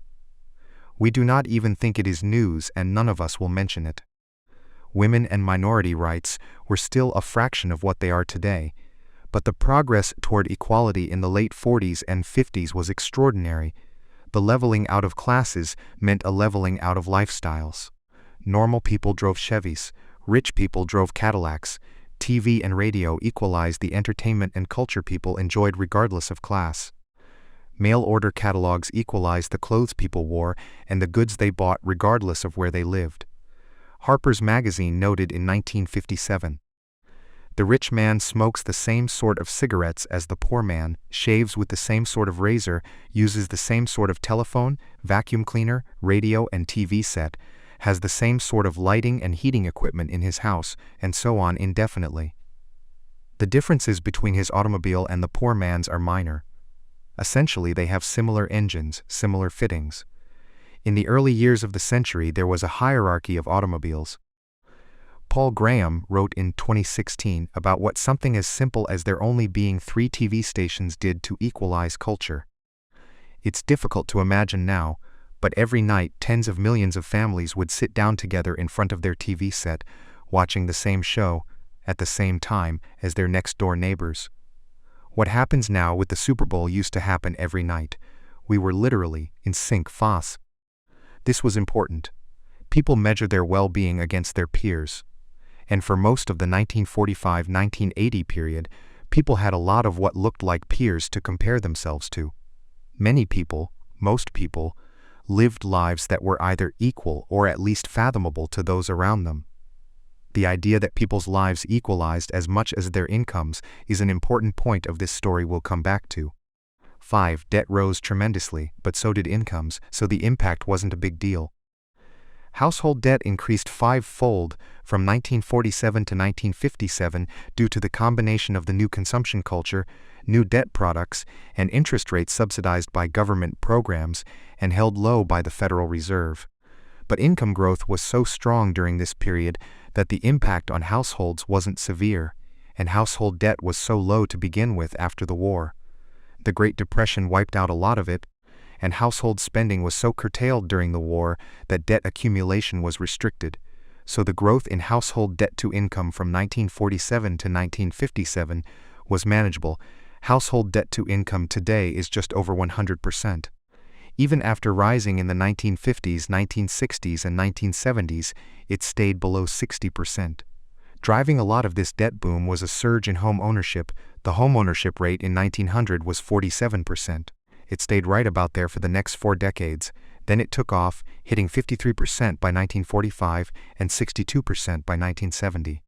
We do not even think it is news, and none of us will mention it. Women and minority rights were still a fraction of what they are today, but the progress toward equality in the late 40s and 50s was extraordinary. The leveling out of classes meant a leveling out of lifestyles. Normal people drove Chevys, rich people drove Cadillacs. TV and radio equalized the entertainment and culture people enjoyed regardless of class. Mail-order catalogs equalized the clothes people wore and the goods they bought regardless of where they lived. Harper's Magazine noted in 1957, "The rich man smokes the same sort of cigarettes as the poor man, shaves with the same sort of razor, uses the same sort of telephone, vacuum cleaner, radio and TV set, has the same sort of lighting and heating equipment in his house, and so on indefinitely. The differences between his automobile and the poor man's are minor. Essentially, they have similar engines, similar fittings. In the early years of the century, there was a hierarchy of automobiles." Paul Graham wrote in 2016 about what something as simple as there only being 3 TV stations did to equalize culture. It's difficult to imagine now, but every night tens of millions of families would sit down together in front of their TV set, watching the same show, at the same time as their next-door neighbors. What happens now with the Super Bowl used to happen every night. We were literally in sync face. This was important. People measure their well-being against their peers. And for most of the 1945-1980 period, people had a lot of what looked like peers to compare themselves to. Many people, most people, lived lives that were either equal or at least fathomable to those around them. The idea that people's lives equalized as much as their incomes is an important point of this story we'll come back to. 5. Debt rose tremendously, but so did incomes, so the impact wasn't a big deal. Household debt increased 5-fold from 1947 to 1957 due to the combination of the new consumption culture, new debt products, and interest rates subsidized by government programs and held low by the Federal Reserve. But income growth was so strong during this period that the impact on households wasn't severe, and household debt was so low to begin with after the war. The Great Depression wiped out a lot of it, and household spending was so curtailed during the war that debt accumulation was restricted, so the growth in household debt to income from 1947 to 1957 was manageable. Household debt to income today is just over 100%. Even after rising in the 1950s, 1960s, and 1970s, it stayed below 60%. Driving a lot of this debt boom was a surge in home ownership. The home ownership rate in 1900 was 47%. It stayed right about there for the next 4 decades. Then it took off, hitting 53% by 1945 and 62% by 1970.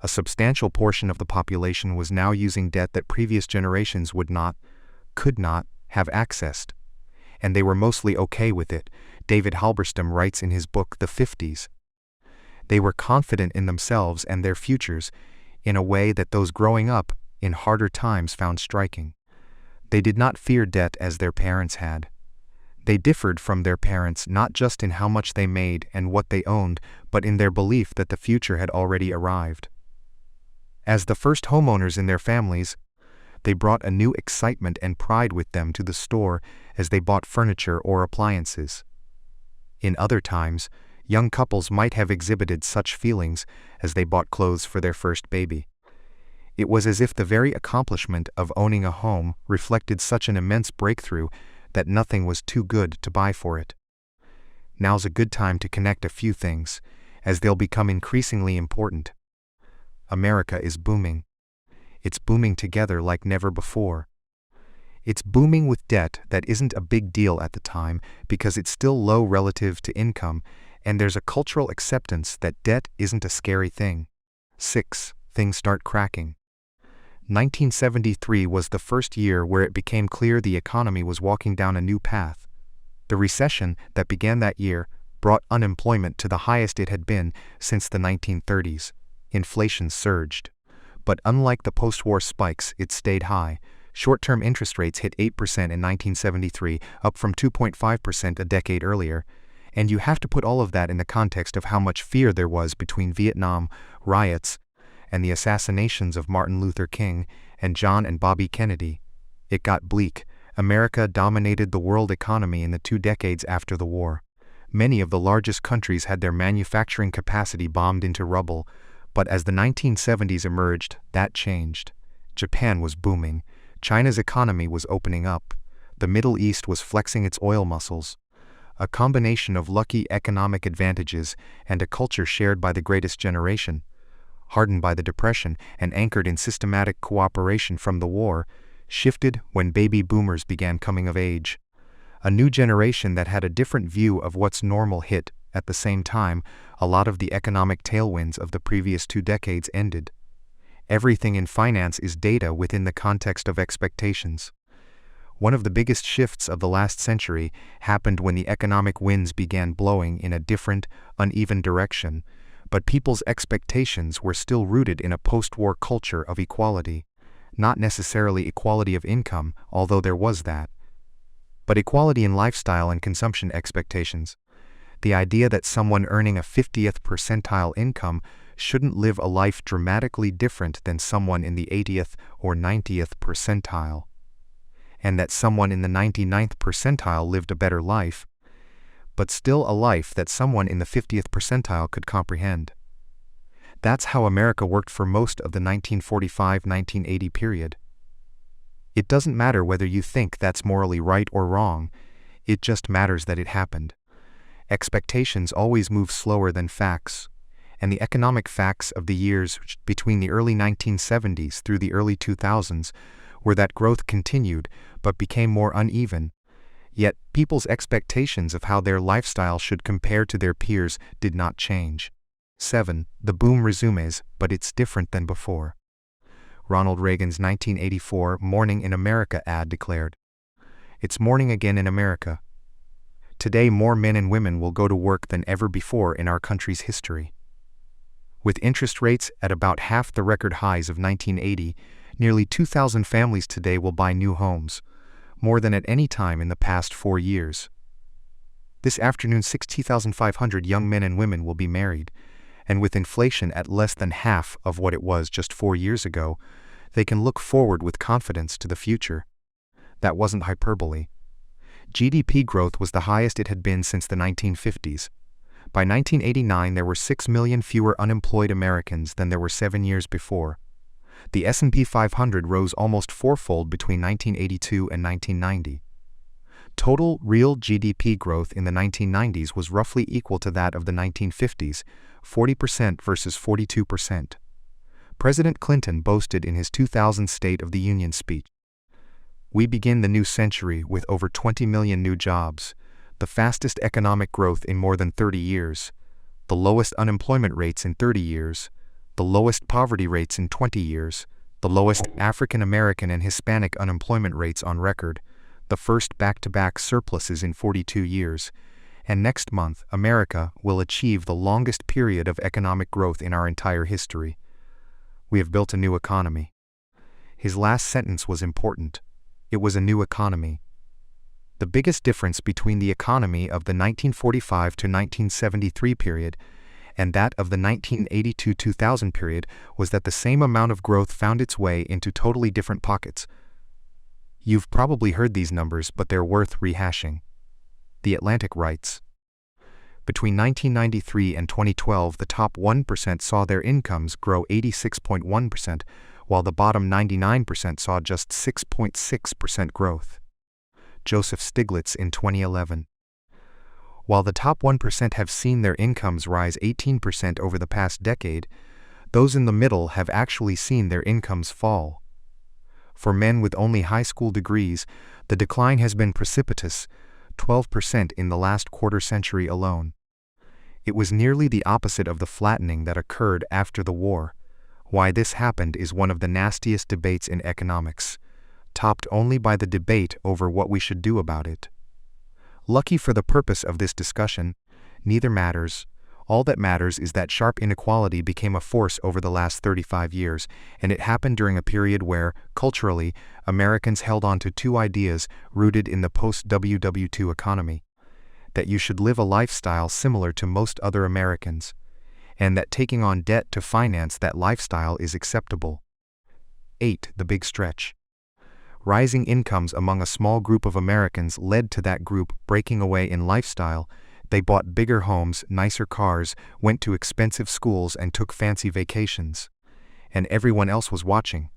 A substantial portion of the population was now using debt that previous generations could not, have accessed. And they were mostly okay with it, David Halberstam writes in his book The 50s. They were confident in themselves and their futures in a way that those growing up in harder times found striking. They did not fear debt as their parents had. They differed from their parents not just in how much they made and what they owned, but in their belief that the future had already arrived. As the first homeowners in their families, they brought a new excitement and pride with them to the store as they bought furniture or appliances. In other times, young couples might have exhibited such feelings as they bought clothes for their first baby. It was as if the very accomplishment of owning a home reflected such an immense breakthrough that nothing was too good to buy for it. Now's a good time to connect a few things, as they'll become increasingly important. America is booming. It's booming together like never before. It's booming with debt that isn't a big deal at the time because it's still low relative to income, and there's a cultural acceptance that debt isn't a scary thing. 6. Things start cracking. 1973 was the first year where it became clear the economy was walking down a new path. The recession that began that year brought unemployment to the highest it had been since the 1930s. Inflation surged. But unlike the post-war spikes, it stayed high. Short-term interest rates hit 8% in 1973, up from 2.5% a decade earlier. And you have to put all of that in the context of how much fear there was between Vietnam riots and the assassinations of Martin Luther King and John and Bobby Kennedy. It got bleak. America dominated the world economy in the 2 decades after the war. Many of the largest countries had their manufacturing capacity bombed into rubble, but as the 1970s emerged, that changed. Japan was booming. China's economy was opening up. The Middle East was flexing its oil muscles. A combination of lucky economic advantages and a culture shared by the greatest generation, hardened by the Depression and anchored in systematic cooperation from the war, shifted when baby boomers began coming of age. A new generation that had a different view of what's normal hit. At the same time, a lot of the economic tailwinds of the previous 2 decades ended. Everything in finance is data within the context of expectations. One of the biggest shifts of the last century happened when the economic winds began blowing in a different, uneven direction, but people's expectations were still rooted in a post-war culture of equality. Not necessarily equality of income, although there was that, but equality in lifestyle and consumption expectations. The idea that someone earning a 50th percentile income shouldn't live a life dramatically different than someone in the 80th or 90th percentile, and that someone in the 99th percentile lived a better life, but still a life that someone in the 50th percentile could comprehend. That's how America worked for most of the 1945-1980 period. It doesn't matter whether you think that's morally right or wrong, it just matters that it happened. Expectations always move slower than facts, and the economic facts of the years between the early 1970s through the early 2000s were that growth continued but became more uneven. Yet people's expectations of how their lifestyle should compare to their peers did not change. 7. The boom resumes, but it's different than before. Ronald Reagan's 1984 Morning in America ad declared, "It's morning again in America. Today more men and women will go to work than ever before in our country's history." With interest rates at about half the record highs of 1980, nearly 2,000 families today will buy new homes, more than at any time in the past 4 years. This afternoon 60,500 young men and women will be married, and with inflation at less than half of what it was just 4 years ago, they can look forward with confidence to the future. That wasn't hyperbole. GDP growth was the highest it had been since the 1950s. By 1989, there were 6 million fewer unemployed Americans than there were 7 years before. The S&P 500 rose almost fourfold between 1982 and 1990. Total real GDP growth in the 1990s was roughly equal to that of the 1950s, 40% versus 42%. President Clinton boasted in his 2000 State of the Union speech, "We begin the new century with over 20 million new jobs, the fastest economic growth in more than 30 years, the lowest unemployment rates in 30 years, the lowest poverty rates in 20 years, the lowest African American and Hispanic unemployment rates on record, the first back-to-back surpluses in 42 years, and next month America will achieve the longest period of economic growth in our entire history. We have built a new economy." His last sentence was important. It was a new economy. The biggest difference between the economy of the 1945 to 1973 period and that of the 1980-2000 period was that the same amount of growth found its way into totally different pockets. You've probably heard these numbers, but they're worth rehashing. The Atlantic writes, "Between 1993 and 2012, the top 1% saw their incomes grow 86.1%, while the bottom 99% saw just 6.6% growth. Joseph Stiglitz in 2011. While the top 1% have seen their incomes rise 18% over the past decade, those in the middle have actually seen their incomes fall. For men with only high school degrees, the decline has been precipitous, 12% in the last quarter century alone. It was nearly the opposite of the flattening that occurred after the war. Why this happened is one of the nastiest debates in economics, topped only by the debate over what we should do about it. Lucky for the purpose of this discussion, neither matters. All that matters is that sharp inequality became a force over the last 35 years, and it happened during a period where, culturally, Americans held on to two ideas rooted in the post-WW2 economy: that you should live a lifestyle similar to most other Americans, and that taking on debt to finance that lifestyle is acceptable. 8. The big stretch. Rising incomes among a small group of Americans led to that group breaking away in lifestyle. They bought bigger homes, nicer cars, went to expensive schools, and took fancy vacations. And everyone else was watching.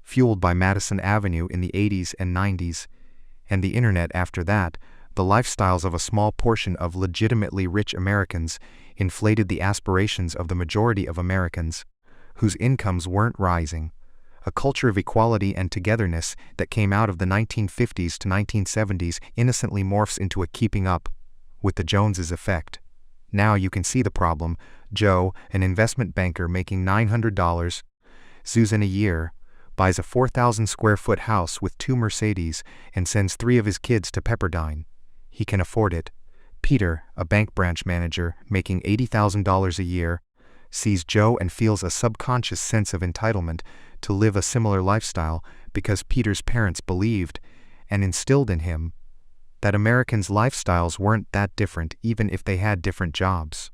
Fueled by Madison Avenue in the 80s and 90s, and the internet after that, the lifestyles of a small portion of legitimately rich Americans inflated the aspirations of the majority of Americans, whose incomes weren't rising. A culture of equality and togetherness that came out of the 1950s to 1970s innocently morphs into a keeping up with the Joneses effect. Now you can see the problem. Joe, an investment banker making $900 a year, buys a 4,000 square foot house with 2 Mercedes and sends 3 of his kids to Pepperdine. He can afford it. Peter, a bank branch manager making $80,000 a year, sees Joe and feels a subconscious sense of entitlement to live a similar lifestyle because Peter's parents believed and instilled in him that Americans' lifestyles weren't that different even if they had different jobs.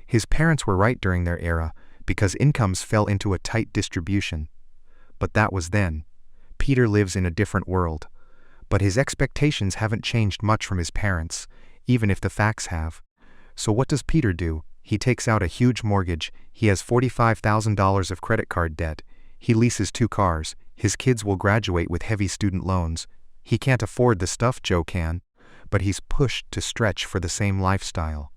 His parents were right during their era because incomes fell into a tight distribution. But that was then. Peter lives in a different world. But his expectations haven't changed much from his parents, even if the facts have. So what does Peter do? He takes out a huge mortgage. He has $45,000 of credit card debt. He leases 2 cars. His kids will graduate with heavy student loans. He can't afford the stuff Joe can, but he's pushed to stretch for the same lifestyle.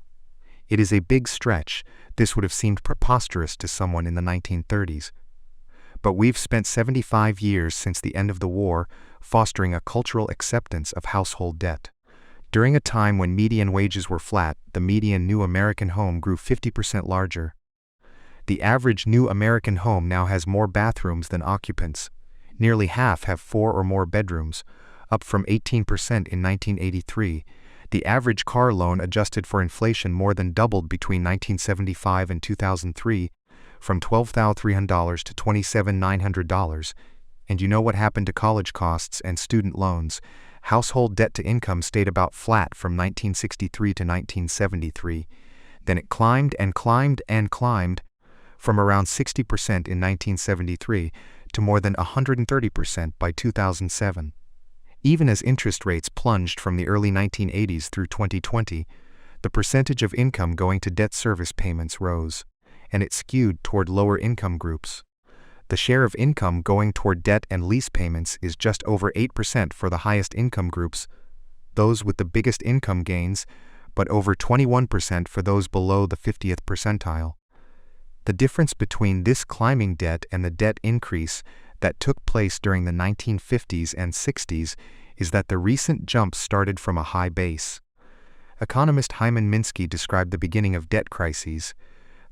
It is a big stretch. This would have seemed preposterous to someone in the 1930s. But we've spent 75 years since the end of the war fostering a cultural acceptance of household debt. During a time when median wages were flat, the median new American home grew 50% larger. The average new American home now has more bathrooms than occupants. Nearly half have 4 or more bedrooms, up from 18% in 1983. The average car loan adjusted for inflation more than doubled between 1975 and 2003, from $12,300 to $27,900. And you know what happened to college costs and student loans? Household debt to income stayed about flat from 1963 to 1973. Then it climbed and climbed and climbed, from around 60% in 1973 to more than 130% by 2007. Even as interest rates plunged from the early 1980s through 2020, the percentage of income going to debt service payments rose, and it skewed toward lower income groups. The share of income going toward debt and lease payments is just over 8% for the highest income groups, those with the biggest income gains, but over 21% for those below the 50th percentile. The difference between this climbing debt and the debt increase that took place during the 1950s and 60s is that the recent jump started from a high base. Economist Hyman Minsky described the beginning of debt crises,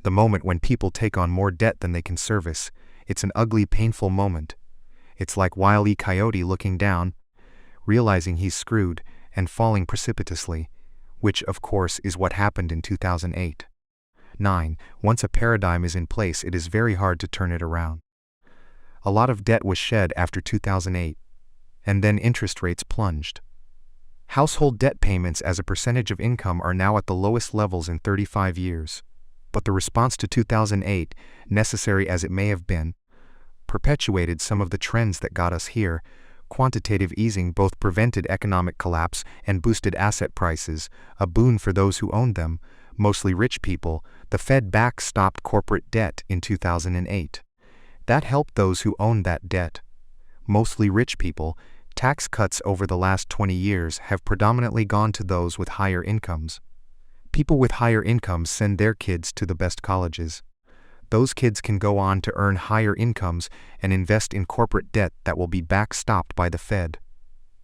the moment when people take on more debt than they can service. It's an ugly, painful moment. It's like Wile E. Coyote looking down, realizing he's screwed, and falling precipitously, which, of course, is what happened in 2008. 9. Once a paradigm is in place, it is very hard to turn it around. A lot of debt was shed after 2008, and then interest rates plunged. Household debt payments as a percentage of income are now at the lowest levels in 35 years. But the response to 2008, necessary as it may have been, perpetuated some of the trends that got us here. Quantitative easing both prevented economic collapse and boosted asset prices, a boon for those who owned them, mostly rich people. The Fed backstopped corporate debt in 2008. That helped those who owned that debt. Mostly rich people. Tax cuts over the last 20 years have predominantly gone to those with higher incomes. People with higher incomes send their kids to the best colleges. Those kids can go on to earn higher incomes and invest in corporate debt that will be backstopped by the Fed,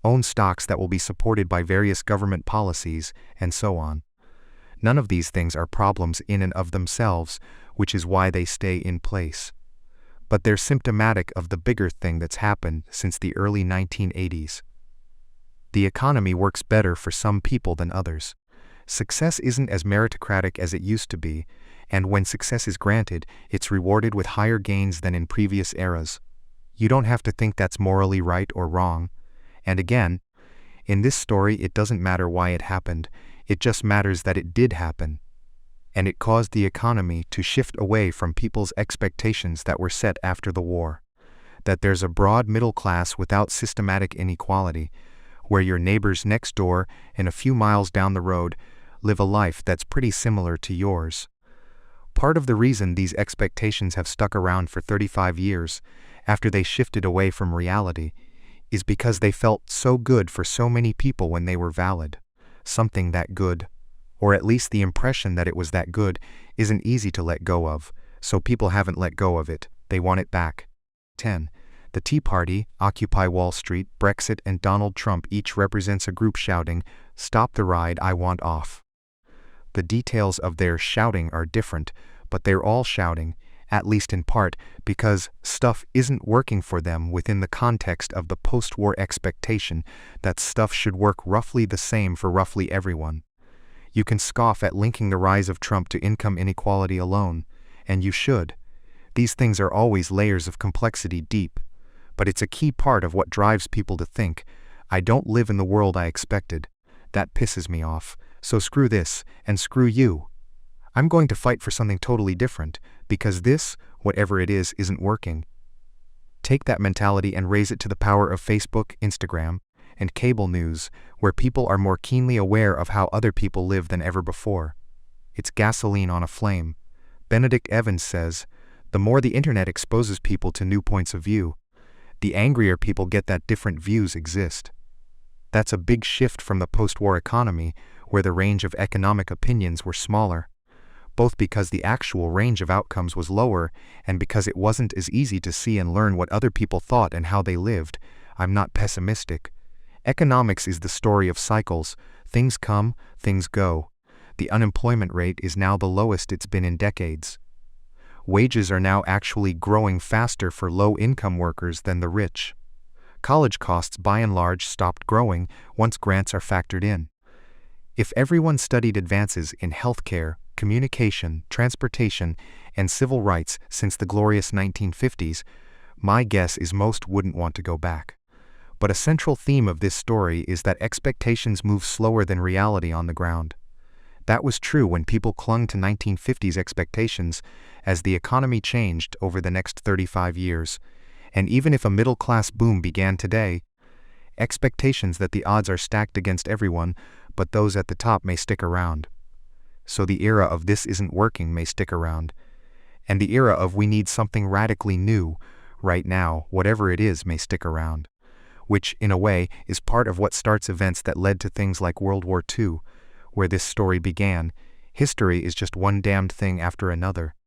own stocks that will be supported by various government policies, and so on. None of these things are problems in and of themselves, which is why they stay in place. But they're symptomatic of the bigger thing that's happened since the early 1980s. The economy works better for some people than others. Success isn't as meritocratic as it used to be, and when success is granted, it's rewarded with higher gains than in previous eras. You don't have to think that's morally right or wrong. And again, in this story it doesn't matter why it happened, it just matters that it did happen. And it caused the economy to shift away from people's expectations that were set after the war. That there's a broad middle class without systematic inequality, where your neighbors next door and a few miles down the road live a life that's pretty similar to yours. Part of the reason these expectations have stuck around for 35 years, after they shifted away from reality, is because they felt so good for so many people when they were valid. Something that good, or at least the impression that it was that good, isn't easy to let go of, so people haven't let go of it, they want it back. 10. The Tea Party, Occupy Wall Street, Brexit, and Donald Trump each represents a group shouting, "Stop the ride, I want off." The details of their shouting are different, but they're all shouting, at least in part, because stuff isn't working for them within the context of the post-war expectation that stuff should work roughly the same for roughly everyone. You can scoff at linking the rise of Trump to income inequality alone, and you should. These things are always layers of complexity deep, but it's a key part of what drives people to think, I don't live in the world I expected. That pisses me off, so screw this, and screw you. I'm going to fight for something totally different, because this, whatever it is, isn't working. Take that mentality and raise it to the power of Facebook, Instagram, and cable news, where people are more keenly aware of how other people live than ever before. It's gasoline on a flame. Benedict Evans says, the more the internet exposes people to new points of view, the angrier people get that different views exist. That's a big shift from the post-war economy, where the range of economic opinions were smaller, both because the actual range of outcomes was lower and because it wasn't as easy to see and learn what other people thought and how they lived. I'm not pessimistic. Economics is the story of cycles. Things come, things go. The unemployment rate is now the lowest it's been in decades. Wages are now actually growing faster for low-income workers than the rich. College costs by and large stopped growing once grants are factored in. If everyone studied advances in healthcare, communication, transportation, and civil rights since the glorious 1950s, my guess is most wouldn't want to go back. But a central theme of this story is that expectations move slower than reality on the ground. That was true when people clung to 1950s expectations as the economy changed over the next 35 years, and even if a middle-class boom began today, expectations that the odds are stacked against everyone, but those at the top may stick around. So the era of this isn't working may stick around, and the era of we need something radically new, right now, whatever it is, may stick around. Which, in a way, is part of what starts events that led to things like World War II, where this story began. History is just one damned thing after another.